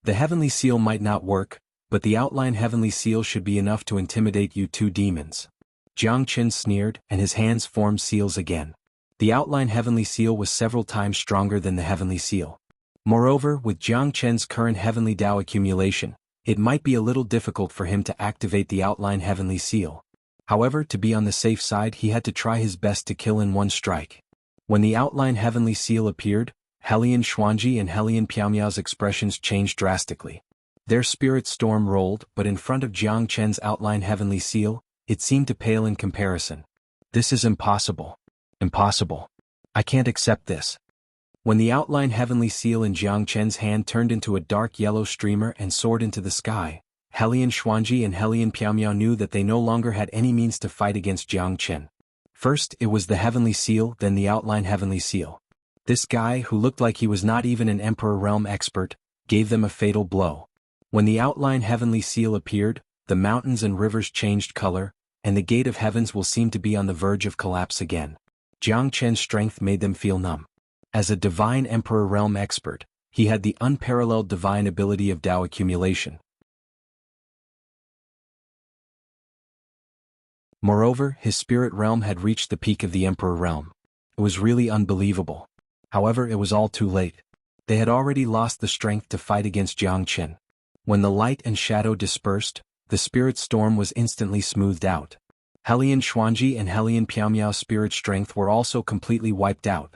The heavenly seal might not work, but the outline heavenly seal should be enough to intimidate you two demons. Jiang Qin sneered, and his hands formed seals again. The outline heavenly seal was several times stronger than the heavenly seal. Moreover, with Jiang Qin's current heavenly Dao accumulation, it might be a little difficult for him to activate the outline heavenly seal. However, to be on the safe side, he had to try his best to kill in one strike. When the outline heavenly seal appeared, Helian Xuanji and Helian Piaomiao's expressions changed drastically. Their spirit storm rolled, but in front of Jiang Qin's outline heavenly seal, it seemed to pale in comparison. This is impossible. Impossible. I can't accept this. When the outline heavenly seal in Jiang Qin's hand turned into a dark yellow streamer and soared into the sky, Helian Xuanji and Helian Piaomiao knew that they no longer had any means to fight against Jiang Qin. First, it was the heavenly seal, then the outline heavenly seal. This guy, who looked like he was not even an Emperor Realm expert, gave them a fatal blow. When the outline heavenly seal appeared, the mountains and rivers changed color, and the gate of heavens will seem to be on the verge of collapse again. Jiang Qin's strength made them feel numb. As a divine Emperor Realm expert, he had the unparalleled divine ability of Dao accumulation. Moreover, his spirit realm had reached the peak of the Emperor Realm. It was really unbelievable. However, it was all too late. They had already lost the strength to fight against Jiang Qin. When the light and shadow dispersed, the spirit storm was instantly smoothed out. Helian Xuanji and Helian Piaomiao's spirit strength were also completely wiped out.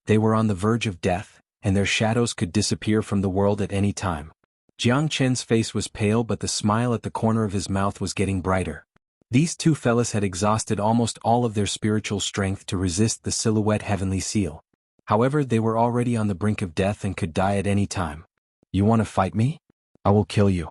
They were on the verge of death, and their shadows could disappear from the world at any time. Jiang Qin's face was pale, but the smile at the corner of his mouth was getting brighter. These two fellas had exhausted almost all of their spiritual strength to resist the silhouette heavenly seal. However, they were already on the brink of death and could die at any time. You want to fight me? I will kill you.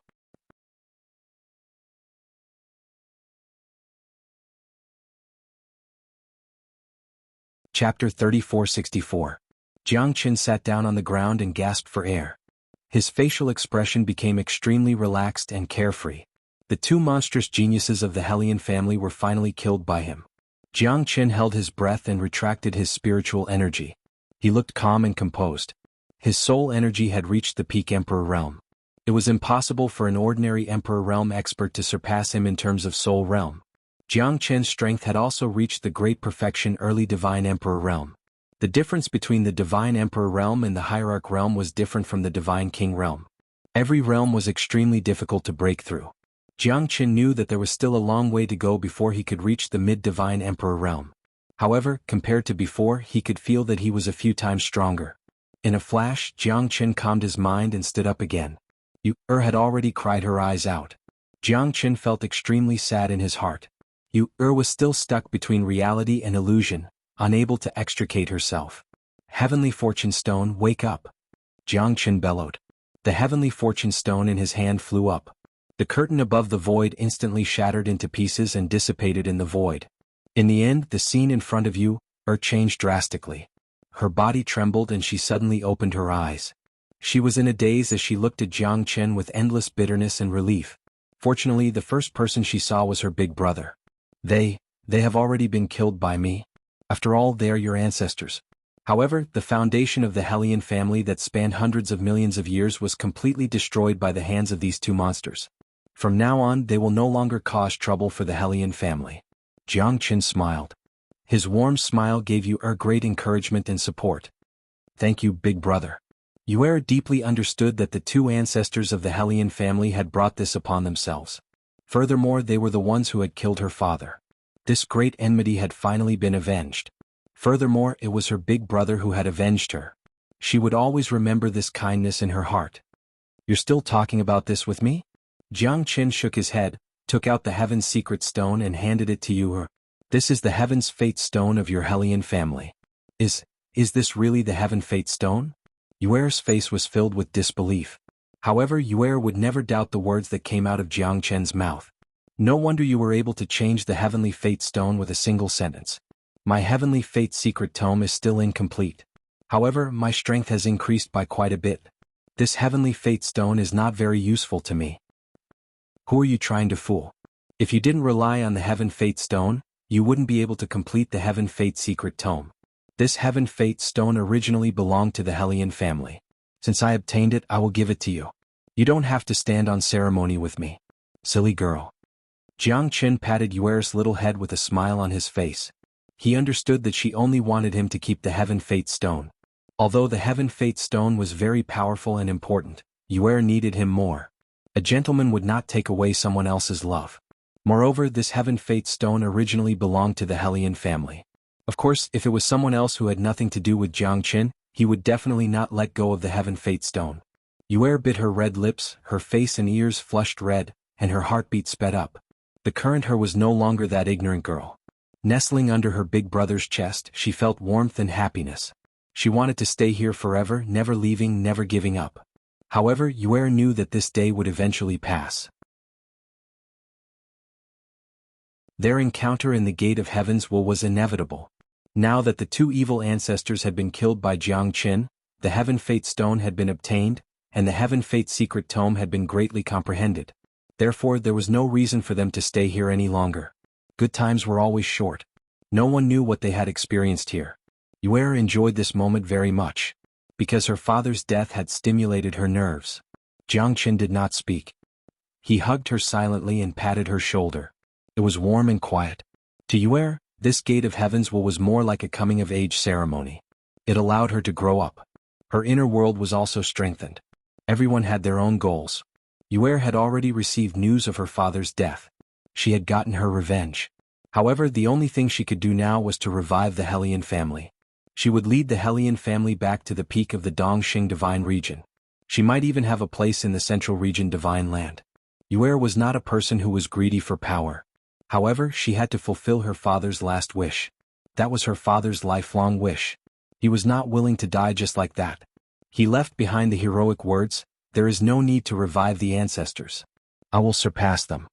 Chapter 3464. Jiang Qin sat down on the ground and gasped for air. His facial expression became extremely relaxed and carefree. The two monstrous geniuses of the Helian family were finally killed by him. Jiang Qin held his breath and retracted his spiritual energy. He looked calm and composed. His soul energy had reached the peak Emperor Realm. It was impossible for an ordinary Emperor Realm expert to surpass him in terms of soul realm. Jiang Qin's strength had also reached the great perfection early Divine Emperor Realm. The difference between the Divine Emperor Realm and the Hierarch Realm was different from the Divine King Realm. Every realm was extremely difficult to break through. Jiang Qin knew that there was still a long way to go before he could reach the mid-Divine Emperor Realm. However, compared to before, he could feel that he was a few times stronger. In a flash, Jiang Qin calmed his mind and stood up again. Had already cried her eyes out. Jiang Qin felt extremely sad in his heart. Was still stuck between reality and illusion, unable to extricate herself. Heavenly Fortune Stone, wake up! Jiang Qin bellowed. The Heavenly Fortune Stone in his hand flew up. The curtain above the void instantly shattered into pieces and dissipated in the void. In the end, the scene in front of changed drastically. Her body trembled and she suddenly opened her eyes. She was in a daze as she looked at Jiang Qin with endless bitterness and relief. Fortunately, the first person she saw was her big brother. They have already been killed by me. After all, they are your ancestors. However, the foundation of the Helian family that spanned hundreds of millions of years was completely destroyed by the hands of these two monsters. From now on, they will no longer cause trouble for the Helian family. Jiang Qin smiled. His warm smile gave great encouragement and support. Thank you, big brother. Deeply understood that the two ancestors of the Helian family had brought this upon themselves. Furthermore, they were the ones who had killed her father. This great enmity had finally been avenged. Furthermore, it was her big brother who had avenged her. She would always remember this kindness in her heart. You're still talking about this with me? Jiang Qin shook his head, took out the Heaven's Secret Stone and handed it to Yu. This is the Heaven's Fate Stone of your Helian family. Is this really the Heaven Fate Stone? Yuer's face was filled with disbelief. However, Yuer would never doubt the words that came out of Jiang Qin's mouth. No wonder you were able to change the Heavenly Fate Stone with a single sentence. My Heavenly Fate Secret Tome is still incomplete. However, my strength has increased by quite a bit. This Heavenly Fate Stone is not very useful to me. Who are you trying to fool? If you didn't rely on the Heaven Fate Stone, you wouldn't be able to complete the Heaven Fate Secret Tome. This Heaven Fate Stone originally belonged to the Helian family. Since I obtained it, I will give it to you. You don't have to stand on ceremony with me. Silly girl. Jiang Qin patted Yuer's little head with a smile on his face. He understood that she only wanted him to keep the Heaven Fate Stone. Although the Heaven Fate Stone was very powerful and important, Yuer needed him more. A gentleman would not take away someone else's love. Moreover, this Heaven Fate Stone originally belonged to the Hellion family. Of course, if it was someone else who had nothing to do with Jiang Qin, he would definitely not let go of the Heaven Fate Stone. Yuer bit her red lips, her face and ears flushed red, and her heartbeat sped up. The current her was no longer that ignorant girl. Nestling under her big brother's chest, she felt warmth and happiness. She wanted to stay here forever, never leaving, never giving up. However, Yuer knew that this day would eventually pass. Their encounter in the Gate of Heavens was inevitable. Now that the two evil ancestors had been killed by Jiang Qin, the Heaven Fate Stone had been obtained, and the Heaven Fate Secret Tome had been greatly comprehended. Therefore, there was no reason for them to stay here any longer. Good times were always short. No one knew what they had experienced here. Yuer enjoyed this moment very much. Because her father's death had stimulated her nerves. Jiang Qin did not speak. He hugged her silently and patted her shoulder. It was warm and quiet. To Yuer, this Gate of Heavens was more like a coming-of-age ceremony. It allowed her to grow up. Her inner world was also strengthened. Everyone had their own goals. Yuer had already received news of her father's death. She had gotten her revenge. However, the only thing she could do now was to revive the Hellion family. She would lead the Hellion family back to the peak of the Dongxing Divine Region. She might even have a place in the Central Region Divine Land. Yuer was not a person who was greedy for power. However, she had to fulfill her father's last wish. That was her father's lifelong wish. He was not willing to die just like that. He left behind the heroic words, "There is no need to revive the ancestors. I will surpass them."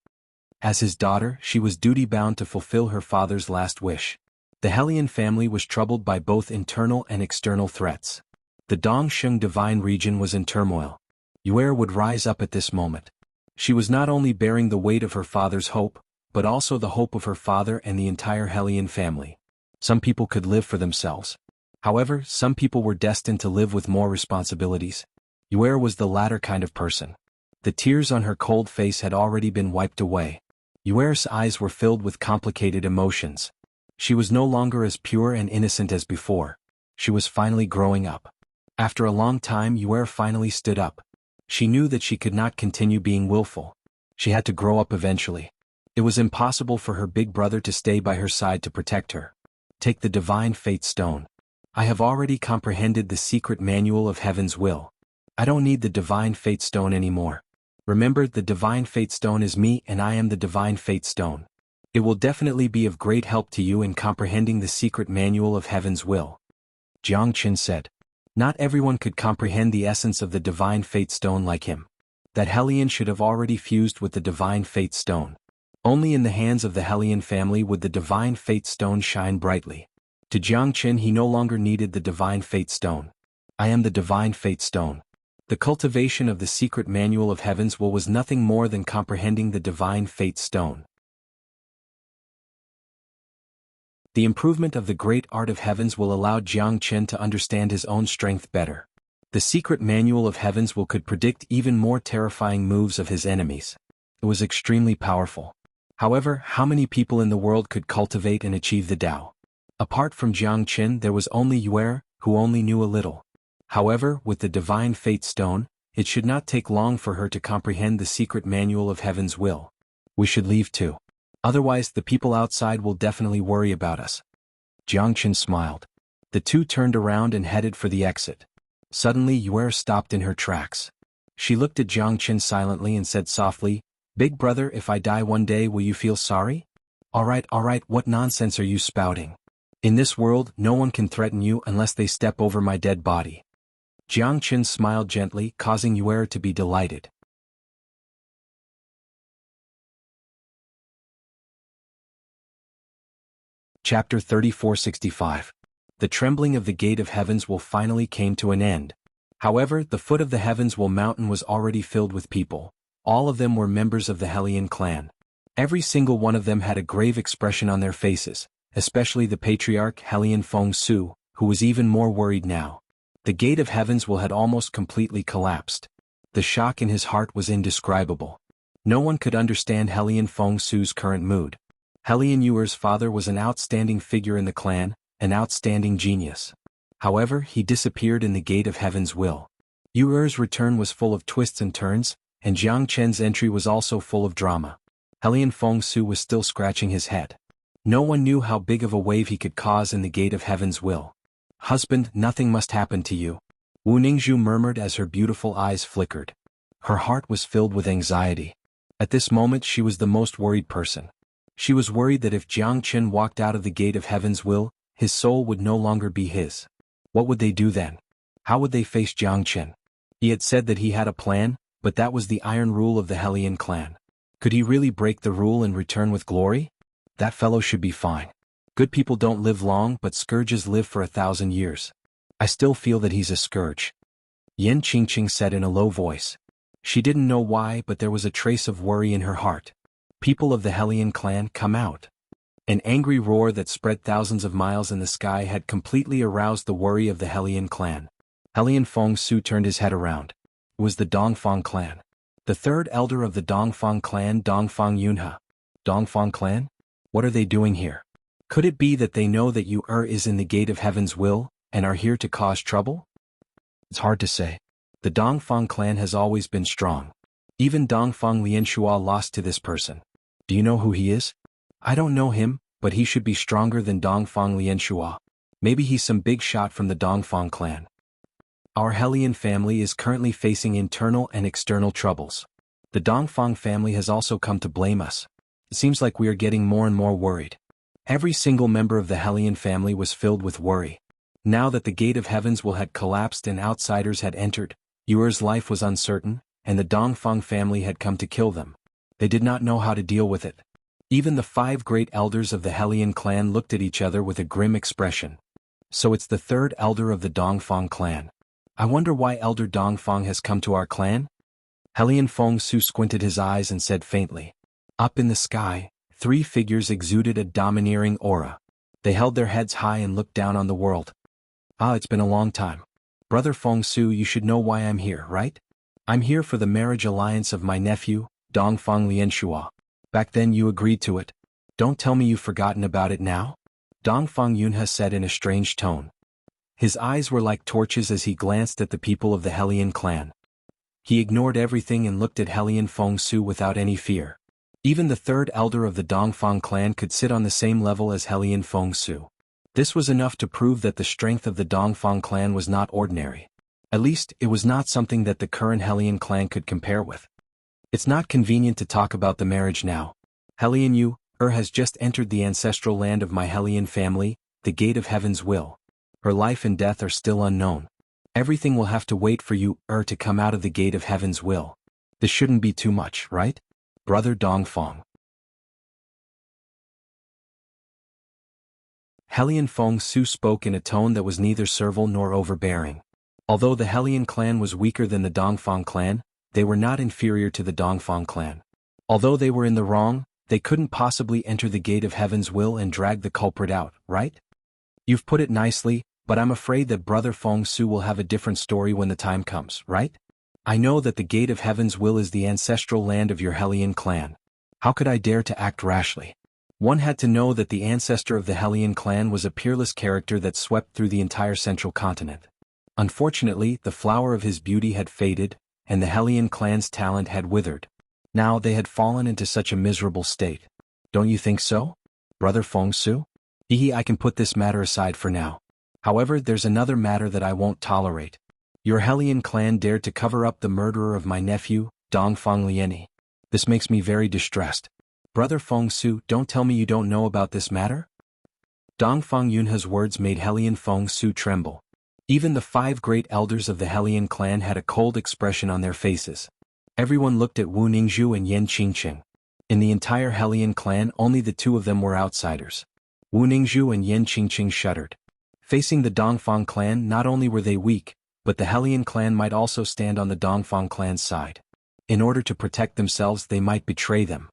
As his daughter, she was duty-bound to fulfill her father's last wish. The Hellion family was troubled by both internal and external threats. The Dongxing Divine Region was in turmoil. Yuer would rise up at this moment. She was not only bearing the weight of her father's hope, but also the hope of her father and the entire Hellion family. Some people could live for themselves. However, some people were destined to live with more responsibilities. Yuer was the latter kind of person. The tears on her cold face had already been wiped away. Yuer's eyes were filled with complicated emotions. She was no longer as pure and innocent as before. She was finally growing up. After a long time, Yuer finally stood up. She knew that she could not continue being willful. She had to grow up eventually. It was impossible for her big brother to stay by her side to protect her. Take the Divine Fate Stone. I have already comprehended the secret manual of Heaven's will. I don't need the Divine Fate Stone anymore. Remember, the Divine Fate Stone is me and I am the Divine Fate Stone. It will definitely be of great help to you in comprehending the secret manual of Heaven's will. Jiang Qin said. Not everyone could comprehend the essence of the Divine Fate Stone like him. That Hellion should have already fused with the Divine Fate Stone. Only in the hands of the Hellion family would the Divine Fate Stone shine brightly. To Jiang Qin he no longer needed the Divine Fate Stone. I am the Divine Fate Stone. The cultivation of the secret manual of Heaven's will was nothing more than comprehending the Divine Fate Stone. The improvement of the great art of Heavens will allow Jiang Qin to understand his own strength better. The secret manual of Heavens will could predict even more terrifying moves of his enemies. It was extremely powerful. However, how many people in the world could cultivate and achieve the Tao? Apart from Jiang Qin, there was only Yuer, who only knew a little. However, with the Divine Fate Stone, it should not take long for her to comprehend the secret manual of Heaven's will. We should leave too. Otherwise, the people outside will definitely worry about us. Jiang Qin smiled. The two turned around and headed for the exit. Suddenly, Yuer stopped in her tracks. She looked at Jiang Qin silently and said softly, "Big brother, if I die one day, will you feel sorry?" All right, what nonsense are you spouting? In this world, no one can threaten you unless they step over my dead body. Jiang Qin smiled gently, causing Yuer to be delighted. Chapter 3465. The trembling of the Gate of Heavens will finally came to an end. However, the foot of the Heavens will mountain was already filled with people. All of them were members of the Hellion clan. Every single one of them had a grave expression on their faces, especially the patriarch Hellion Feng Su, who was even more worried now. The Gate of Heavens will had almost completely collapsed. The shock in his heart was indescribable. No one could understand Helian Feng Su's current mood. Helian Yuer's father was an outstanding figure in the clan, an outstanding genius. However, he disappeared in the Gate of Heaven's will. Yuer's return was full of twists and turns, and Jiang Chen's entry was also full of drama. Helian Feng Su was still scratching his head. No one knew how big of a wave he could cause in the Gate of Heaven's will. "Husband, nothing must happen to you," Wu Ningzhu murmured as her beautiful eyes flickered. Her heart was filled with anxiety. At this moment she was the most worried person. She was worried that if Jiang Chen walked out of the Gate of Heaven's will, his soul would no longer be his. What would they do then? How would they face Jiang Chen? He had said that he had a plan, but that was the iron rule of the Helian clan. Could he really break the rule and return with glory? That fellow should be fine. Good people don't live long, but scourges live for 1,000 years. I still feel that he's a scourge, Yan Qingqing said in a low voice. She didn't know why, but there was a trace of worry in her heart. People of the Helian clan, come out. An angry roar that spread thousands of miles in the sky had completely aroused the worry of the Helian clan. Helian Feng Su turned his head around. It was the Dongfang clan. The third elder of the Dongfang clan, Dongfang Yunhe. Dongfang clan? What are they doing here? Could it be that they know that Yuer is in the Gate of Heaven's will, and are here to cause trouble? It's hard to say. The Dongfang clan has always been strong. Even Dongfang Lianshua lost to this person. Do you know who he is? I don't know him, but he should be stronger than Dongfang Lianshua. Maybe he's some big shot from the Dongfang clan. Our Helian family is currently facing internal and external troubles. The Dongfang family has also come to blame us. It seems like we are getting more and more worried. Every single member of the Helian family was filled with worry. Now that the Gate of Heavens will had collapsed and outsiders had entered, Yuer's life was uncertain, and the Dongfang family had come to kill them. They did not know how to deal with it. Even the 5 great elders of the Helian clan looked at each other with a grim expression. So it's the third elder of the Dongfang clan. I wonder why Elder Dongfang has come to our clan? Helian Feng Su squinted his eyes and said faintly. Up in the sky, 3 figures exuded a domineering aura. They held their heads high and looked down on the world. It's been a long time. Brother Feng Su, you should know why I'm here, right? I'm here for the marriage alliance of my nephew, Dongfang Lianshua. Back then you agreed to it. Don't tell me you've forgotten about it now? Dongfang Yunhe said in a strange tone. His eyes were like torches as he glanced at the people of the Helian clan. He ignored everything and looked at Helian Feng Su without any fear. Even the third elder of the Dongfang clan could sit on the same level as Helian Feng Su. This was enough to prove that the strength of the Dongfang clan was not ordinary. At least, it was not something that the current Helian clan could compare with. It's not convenient to talk about the marriage now. Helian Yuer has just entered the ancestral land of my Helian family, the Gate of Heaven's will. Her life and death are still unknown. Everything will have to wait for Yuer to come out of the Gate of Heaven's will. This shouldn't be too much, right? Brother Dongfang. Helian Feng Su spoke in a tone that was neither servile nor overbearing. Although the Helian clan was weaker than the Dongfang clan, they were not inferior to the Dongfang clan. Although they were in the wrong, they couldn't possibly enter the Gate of Heaven's will and drag the culprit out, right? You've put it nicely, but I'm afraid that Brother Feng Su will have a different story when the time comes, right? I know that the Gate of Heaven's will is the ancestral land of your Helian clan. How could I dare to act rashly? One had to know that the ancestor of the Helian clan was a peerless character that swept through the entire central continent. Unfortunately, the flower of his beauty had faded, and the Helian clan's talent had withered. Now they had fallen into such a miserable state. Don't you think so, Brother Feng Su? I can put this matter aside for now. However, there's another matter that I won't tolerate. Your Helian clan dared to cover up the murderer of my nephew, Dongfang Lianyi. This makes me very distressed. Brother Feng Su, don't tell me you don't know about this matter? Dongfang Yunhe's words made Helian Feng Su tremble. Even the 5 great elders of the Helian clan had a cold expression on their faces. Everyone looked at Wu Ningzhu and Yan Qingqing. In the entire Helian clan, only the 2 of them were outsiders. Wu Ningzhu and Yan Qingqing shuddered. Facing the Dongfang clan, not only were they weak, but the Helian clan might also stand on the Dongfang clan's side. In order to protect themselves, they might betray them.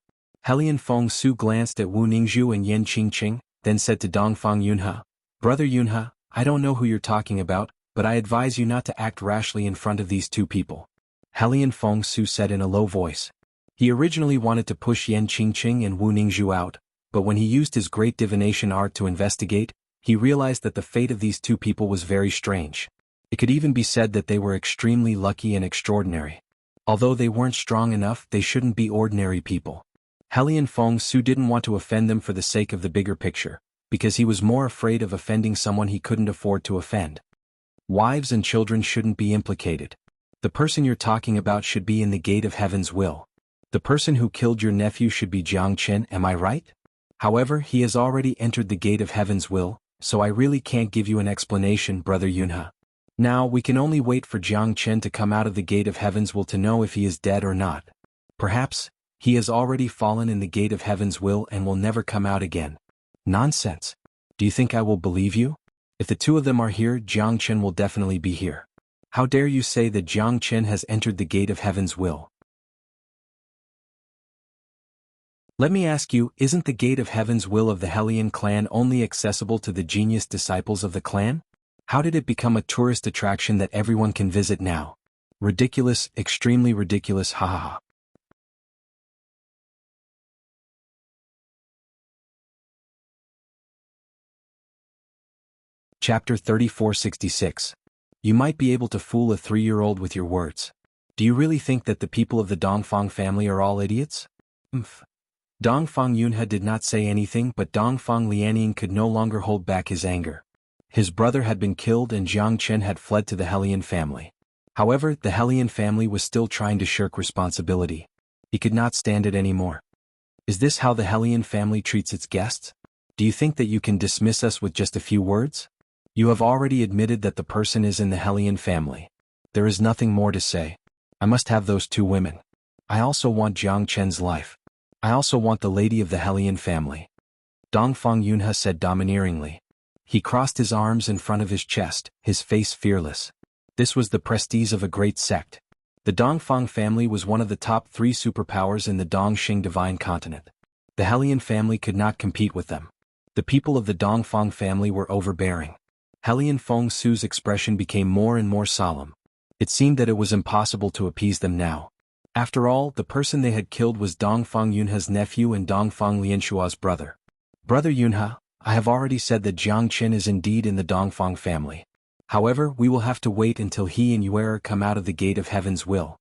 Helian Feng Su glanced at Wu Ningzhu and Yan Qingqing, then said to Dongfang Yunhe, Brother Yunhe, I don't know who you're talking about, but I advise you not to act rashly in front of these 2 people. Helian Feng Su said in a low voice. He originally wanted to push Yan Qingqing and Wu Ningzhu out, but when he used his great divination art to investigate, he realized that the fate of these two people was very strange. It could even be said that they were extremely lucky and extraordinary. Although they weren't strong enough, they shouldn't be ordinary people. Helian Feng Su didn't want to offend them for the sake of the bigger picture, because he was more afraid of offending someone he couldn't afford to offend. Wives and children shouldn't be implicated. The person you're talking about should be in the gate of heaven's will. The person who killed your nephew should be Jiang Chen, am I right? However, he has already entered the gate of heaven's will, so I really can't give you an explanation, Brother Yunhe. Now we can only wait for Jiang Chen to come out of the gate of heaven's will to know if he is dead or not. Perhaps he has already fallen in the gate of heaven's will and will never come out again. Nonsense. Do you think I will believe you? If the two of them are here, Jiang Chen will definitely be here. How dare you say that Jiang Chen has entered the gate of heaven's will? Let me ask you, isn't the gate of heaven's will of the Helian clan only accessible to the genius disciples of the clan? How did it become a tourist attraction that everyone can visit now? Ridiculous, extremely ridiculous, ha ha ha. Chapter 3466. You might be able to fool a 3-year-old with your words. Do you really think that the people of the Dongfang family are all idiots? Dongfang Yunhe did not say anything, but Dongfang Lianing could no longer hold back his anger. His brother had been killed and Jiang Chen had fled to the Helian family. However, the Helian family was still trying to shirk responsibility. He could not stand it anymore. Is this how the Helian family treats its guests? Do you think that you can dismiss us with just a few words? You have already admitted that the person is in the Helian family. There is nothing more to say. I must have those 2 women. I also want Jiang Chen's life. I also want the lady of the Helian family. Dongfang Yunhe said domineeringly. He crossed his arms in front of his chest, his face fearless. This was the prestige of a great sect. The Dongfang family was one of the top 3 superpowers in the Dongxing divine continent. The Helian family could not compete with them. The people of the Dongfang family were overbearing. Helian Feng Su's expression became more and more solemn. It seemed that it was impossible to appease them now. After all, the person they had killed was Dongfang Yunhe's nephew and Dongfang Lianshua's brother. Brother Yunhe, I have already said that Jiang Chen is indeed in the Dongfang family. However, we will have to wait until he and Yuer come out of the gate of heaven's will.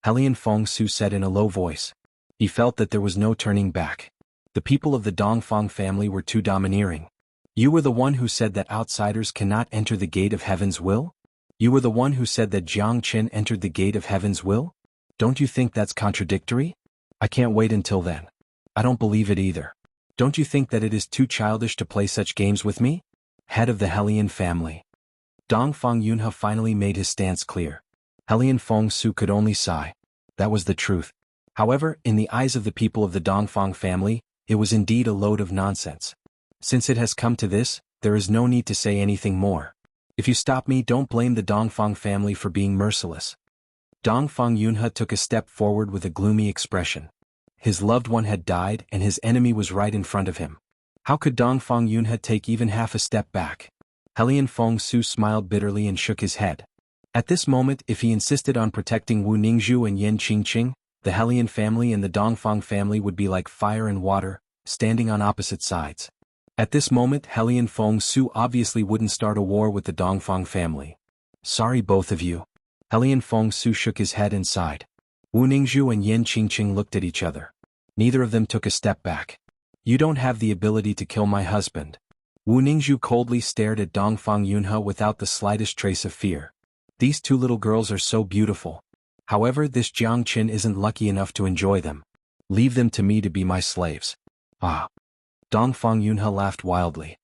Helian Feng Su said in a low voice. He felt that there was no turning back. The people of the Dongfang family were too domineering. You were the one who said that outsiders cannot enter the gate of heaven's will? You were the one who said that Jiang Chen entered the gate of heaven's will? Don't you think that's contradictory? I can't wait until then. I don't believe it either. Don't you think that it is too childish to play such games with me? Head of the Helian family. Dongfang Yunhe finally made his stance clear. Helian Feng Su could only sigh. That was the truth. However, in the eyes of the people of the Dongfang family, it was indeed a load of nonsense. Since it has come to this, there is no need to say anything more. If you stop me, don't blame the Dongfang family for being merciless. Dongfang Yunhe took a step forward with a gloomy expression. His loved one had died and his enemy was right in front of him. How could Dongfang Yunhe take even half a step back? Helian Feng Su smiled bitterly and shook his head. At this moment, if he insisted on protecting Wu Ningzhu and Yan Qingqing, the Helian family and the Dongfang family would be like fire and water, standing on opposite sides. At this moment, Helian Feng Su obviously wouldn't start a war with the Dongfang family. Sorry both of you. Helian Feng Su shook his head and sighed. Wu Ningzhu and Yan Qingqing looked at each other. Neither of them took a step back. You don't have the ability to kill my husband. Wu Ningzhu coldly stared at Dongfang Yunhe without the slightest trace of fear. These 2 little girls are so beautiful. However, this Jiang Chen isn't lucky enough to enjoy them. Leave them to me to be my slaves. Ah. Dongfang Yunhe laughed wildly.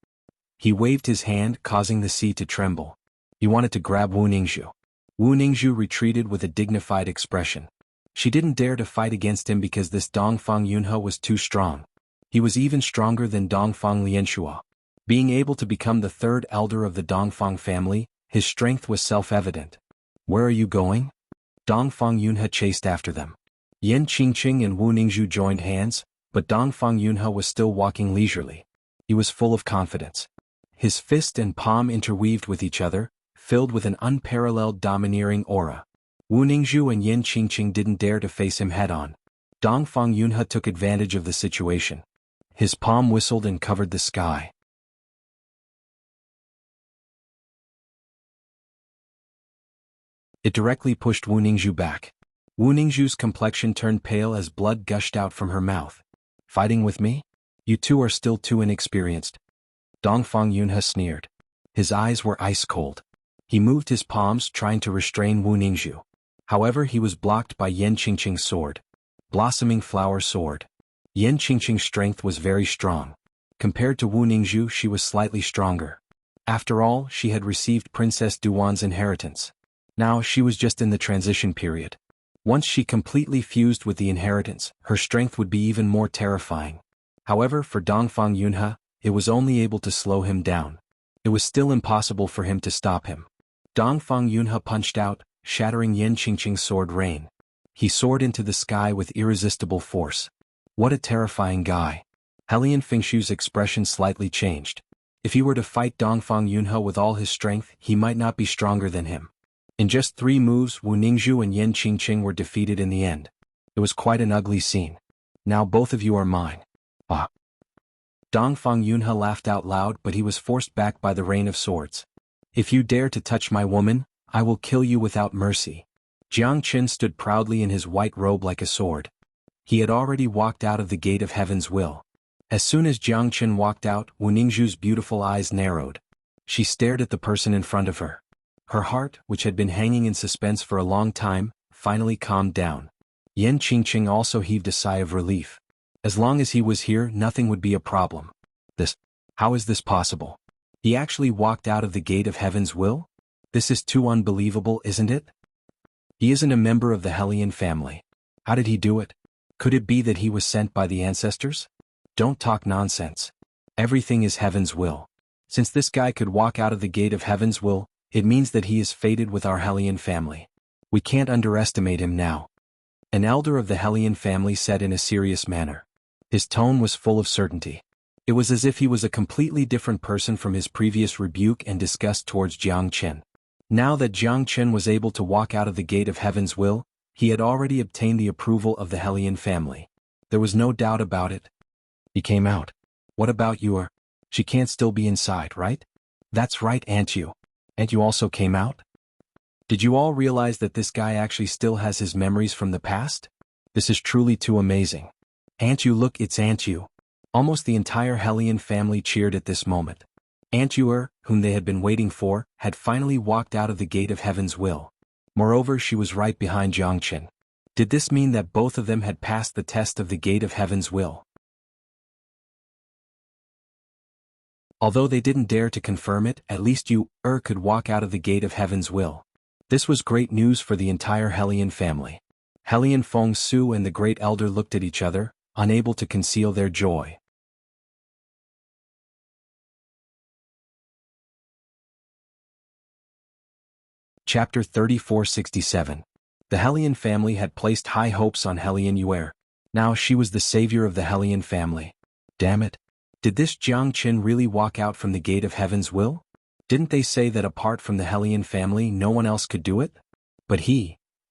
He waved his hand, causing the sea to tremble. He wanted to grab Wu Ningzhu. Wu Ningzhu retreated with a dignified expression. She didn't dare to fight against him because this Dongfang Yunhe was too strong. He was even stronger than Dongfang Lianshua. Being able to become the 3rd elder of the Dongfang family, his strength was self-evident. Where are you going? Dongfang Yunhe chased after them. Yan Qingqing and Wu Ningzhu joined hands, but Dongfang Yunhe was still walking leisurely. He was full of confidence. His fist and palm interweaved with each other, filled with an unparalleled domineering aura. Wu Ningzhu and Yin Qingqing didn't dare to face him head-on. Dongfang Yunhe took advantage of the situation. His palm whistled and covered the sky. It directly pushed Wu Ningzhu back. Wu Ningzhu's complexion turned pale as blood gushed out from her mouth. Fighting with me? You two are still too inexperienced. Dongfang Yunhe sneered. His eyes were ice-cold. He moved his palms trying to restrain Wu Ningzhu. However, he was blocked by Yin Qingqing's sword. Blossoming Flower Sword. Yin Qingqing's strength was very strong. Compared to Wu Ningzhu, she was slightly stronger. After all, she had received Princess Duan's inheritance. Now she was just in the transition period. Once she completely fused with the inheritance, her strength would be even more terrifying. However, for Dongfang Yunhe, it was only able to slow him down. It was still impossible for him to stop him. Dongfang Yunhe punched out, shattering Yin Qingqing's sword rain. He soared into the sky with irresistible force. What a terrifying guy. Hellion Fengshu's expression slightly changed. If he were to fight Dongfang Yunhe with all his strength, he might not be stronger than him. In just 3 moves, Wu Ningzhu and Yin Qingqing were defeated in the end. It was quite an ugly scene. Now both of you are mine. Ah. Dongfang Yunhe laughed out loud, but he was forced back by the rain of swords. If you dare to touch my woman, I will kill you without mercy. Jiang Qin stood proudly in his white robe like a sword. He had already walked out of the gate of heaven's will. As soon as Jiang Qin walked out, Wu Ningzhu's beautiful eyes narrowed. She stared at the person in front of her. Her heart, which had been hanging in suspense for a long time, finally calmed down. Yin Qingqing also heaved a sigh of relief. As long as he was here, nothing would be a problem. How is this possible? He actually walked out of the gate of heaven's will? This is too unbelievable, isn't it? He isn't a member of the Hellion family. How did he do it? Could it be that he was sent by the ancestors? Don't talk nonsense. Everything is heaven's will. Since this guy could walk out of the gate of heaven's will, it means that he is fated with our Hellion family. We can't underestimate him now. An elder of the Hellion family said in a serious manner. His tone was full of certainty. It was as if he was a completely different person from his previous rebuke and disgust towards Jiang Qin. Now that Jiang Qin was able to walk out of the gate of heaven's will, he had already obtained the approval of the Hellion family. There was no doubt about it. He came out. What about you? She can't still be inside, right? That's right, Aunt you. Aunt you also came out? Did you all realize that this guy actually still has his memories from the past? This is truly too amazing. Aunt you, look, it's Aunt you. Almost the entire Hellion family cheered at this moment. Aunt you, whom they had been waiting for, had finally walked out of the gate of heaven's will. Moreover, she was right behind Jiang Qin. Did this mean that both of them had passed the test of the gate of heaven's will? Although they didn't dare to confirm it, at least you, could walk out of the gate of heaven's will. This was great news for the entire Hellion family. Hellion Feng Su and the Great Elder looked at each other, unable to conceal their joy. Chapter 3467. The Hellion family had placed high hopes on Hellion Yuer. Now she was the savior of the Hellion family. Damn it. Did this Jiang Qin really walk out from the gate of heaven's will? Didn't they say that apart from the Hellion family no one else could do it? But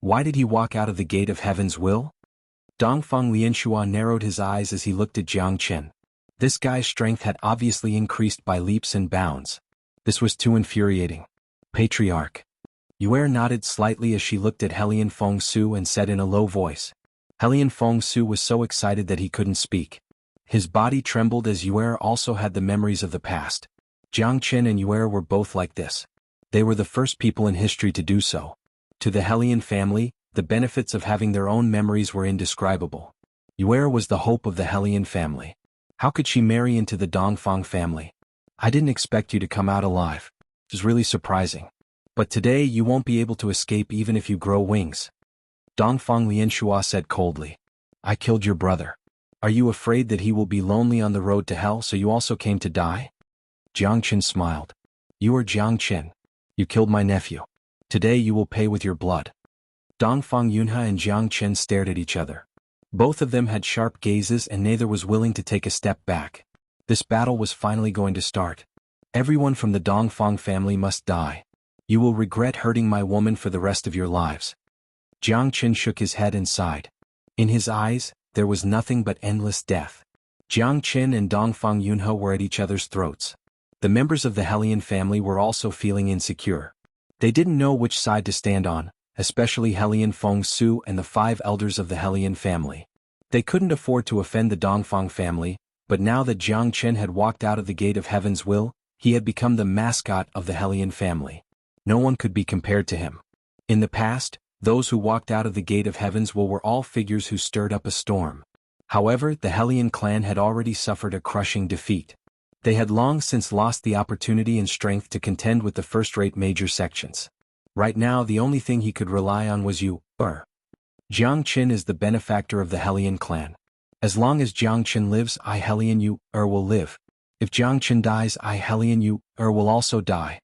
why did he walk out of the gate of heaven's will? Dongfang Lianxua narrowed his eyes as he looked at Jiang Qin. This guy's strength had obviously increased by leaps and bounds. This was too infuriating. Patriarch. Yuer nodded slightly as she looked at Hellion Feng Su and said in a low voice. Hellion Feng Su was so excited that he couldn't speak. His body trembled as Yuer also had the memories of the past. Jiang Qin and Yuer were both like this. They were the first people in history to do so. To the Hellion family, the benefits of having their own memories were indescribable. Yuer was the hope of the Hellion family. How could she marry into the Dongfang family? I didn't expect you to come out alive. It was really surprising. But today you won't be able to escape even if you grow wings. Dongfang Lianxua said coldly. I killed your brother. Are you afraid that he will be lonely on the road to hell, so you also came to die? Jiang Qin smiled. You are Jiang Qin. You killed my nephew. Today you will pay with your blood. Dongfang Yunhe and Jiang Qin stared at each other. Both of them had sharp gazes and neither was willing to take a step back. This battle was finally going to start. Everyone from the Dongfang family must die. You will regret hurting my woman for the rest of your lives. Jiang Qin shook his head and sighed. In his eyes, there was nothing but endless death. Jiang Qin and Dongfang Yunhe were at each other's throats. The members of the Hellion family were also feeling insecure. They didn't know which side to stand on, especially Hellion Feng Su and the 5 elders of the Hellion family. They couldn't afford to offend the Dongfang family, but now that Jiang Qin had walked out of the Gate of Heaven's Will, he had become the mascot of the Hellion family. No one could be compared to him. In the past, those who walked out of the Gate of Heaven's Will were all figures who stirred up a storm. However, the Hellion clan had already suffered a crushing defeat. They had long since lost the opportunity and strength to contend with the first-rate major sections. Right now the only thing he could rely on was Jiang Qin is the benefactor of the Hellion clan. As long as Jiang Qin lives, Hellion will live. If Jiang Qin dies, Hellion will also die.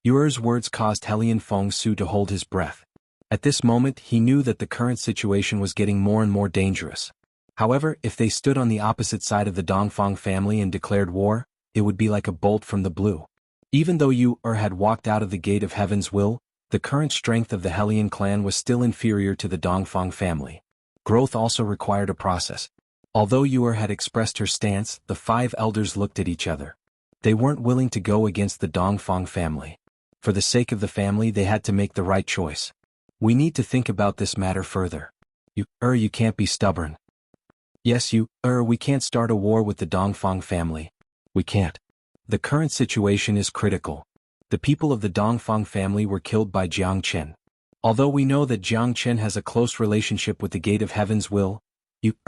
Yuer's words caused Hellion Feng Su to hold his breath. At this moment he knew that the current situation was getting more and more dangerous. However, if they stood on the opposite side of the Dongfang family and declared war, it would be like a bolt from the blue. Even though had walked out of the Gate of Heaven's Will, the current strength of the Hellion clan was still inferior to the Dongfang family. Growth also required a process. Although had expressed her stance, the 5 elders looked at each other. They weren't willing to go against the Dongfang family. For the sake of the family they had to make the right choice. We need to think about this matter further. You can't be stubborn. Yes, we can't start a war with the Dongfang family. We can't. The current situation is critical. The people of the Dongfang family were killed by Jiang Qin. Although we know that Jiang Qin has a close relationship with the Gate of Heaven's Will,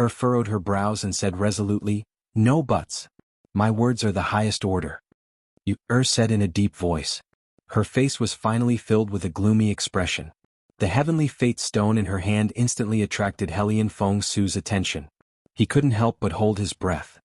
furrowed her brows and said resolutely, "No buts. My words are the highest order." Said in a deep voice. Her face was finally filled with a gloomy expression. The heavenly fate stone in her hand instantly attracted Hellion Feng Su's attention. He couldn't help but hold his breath.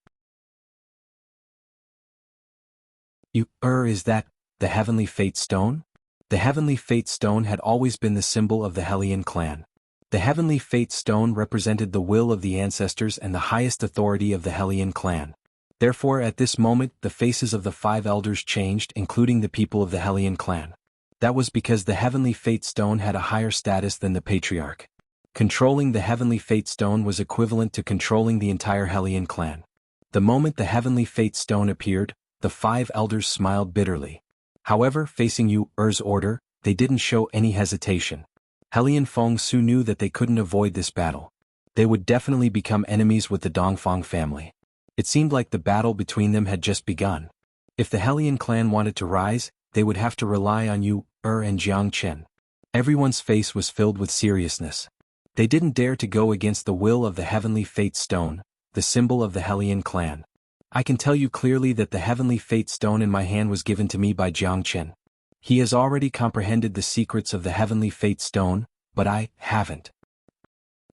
Is that the heavenly fate stone? The heavenly fate stone had always been the symbol of the Hellion clan. The heavenly fate stone represented the will of the ancestors and the highest authority of the Hellion clan. Therefore, at this moment, the faces of the 5 elders changed, including the people of the Hellion clan. That was because the heavenly fate stone had a higher status than the patriarch. Controlling the heavenly fate stone was equivalent to controlling the entire Hellion clan. The moment the heavenly fate stone appeared, the 5 elders smiled bitterly. However, facing Yuer's order, they didn't show any hesitation. Hellion Feng Su knew that they couldn't avoid this battle. They would definitely become enemies with the Dongfang family. It seemed like the battle between them had just begun. If the Hellion clan wanted to rise, they would have to rely on and Jiang Qin. Everyone's face was filled with seriousness. They didn't dare to go against the will of the heavenly fate stone, the symbol of the Hellion clan. I can tell you clearly that the heavenly fate stone in my hand was given to me by Jiang Qin. He has already comprehended the secrets of the heavenly fate stone, but I haven't.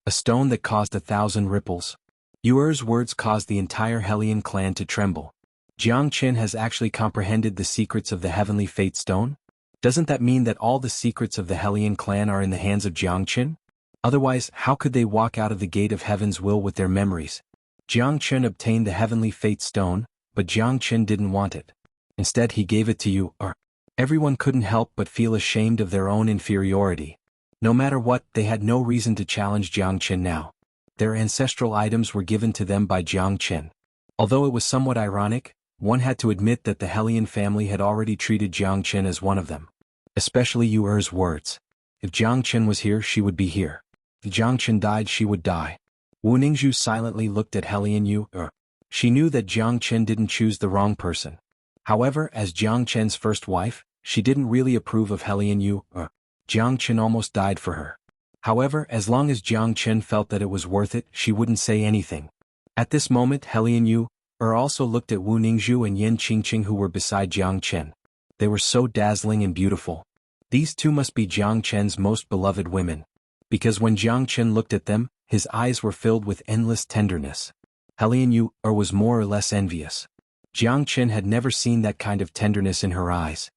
A stone that caused 1,000 ripples. Yuer's words caused the entire Hellion clan to tremble. Jiang Qin has actually comprehended the secrets of the heavenly fate stone? Doesn't that mean that all the secrets of the Hellion clan are in the hands of Jiang Qin? Otherwise, how could they walk out of the Gate of Heaven's Will with their memories? Jiang Qin obtained the heavenly fate stone, but Jiang Qin didn't want it. Instead he gave it to Yuer. Everyone couldn't help but feel ashamed of their own inferiority. No matter what, they had no reason to challenge Jiang Qin now. Their ancestral items were given to them by Jiang Qin. Although it was somewhat ironic, one had to admit that the Hellion family had already treated Jiang Qin as one of them. Especially Yuer's words. If Jiang Qin was here, she would be here. If Jiang Qin died, she would die. Wu Ningzhu silently looked at Hellion Yuer. She knew that Jiang Qin didn't choose the wrong person. However, as Jiang Qin's first wife, she didn't really approve of Hellion Yuer. Jiang Qin almost died for her. However, as long as Jiang Qin felt that it was worth it, she wouldn't say anything. At this moment, Hellion Yuer also looked at Wu Ningzhu and Yan Qingqing, who were beside Jiang Qin. They were so dazzling and beautiful. These two must be Jiang Qin's most beloved women. Because when Jiang Qin looked at them, his eyes were filled with endless tenderness. Hellion Yuer was more or less envious. Jiang Qin had never seen that kind of tenderness in her eyes.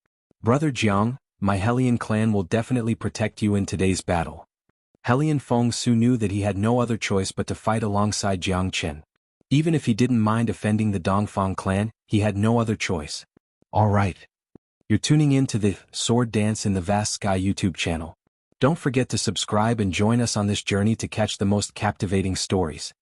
"Brother Jiang, my Hellion clan will definitely protect you in today's battle." Hellion Feng Su knew that he had no other choice but to fight alongside Jiang Qin. Even if he didn't mind offending the Dongfang clan, he had no other choice. Alright. You're tuning in to the Sword Dance in the Vast Sky YouTube channel. Don't forget to subscribe and join us on this journey to catch the most captivating stories.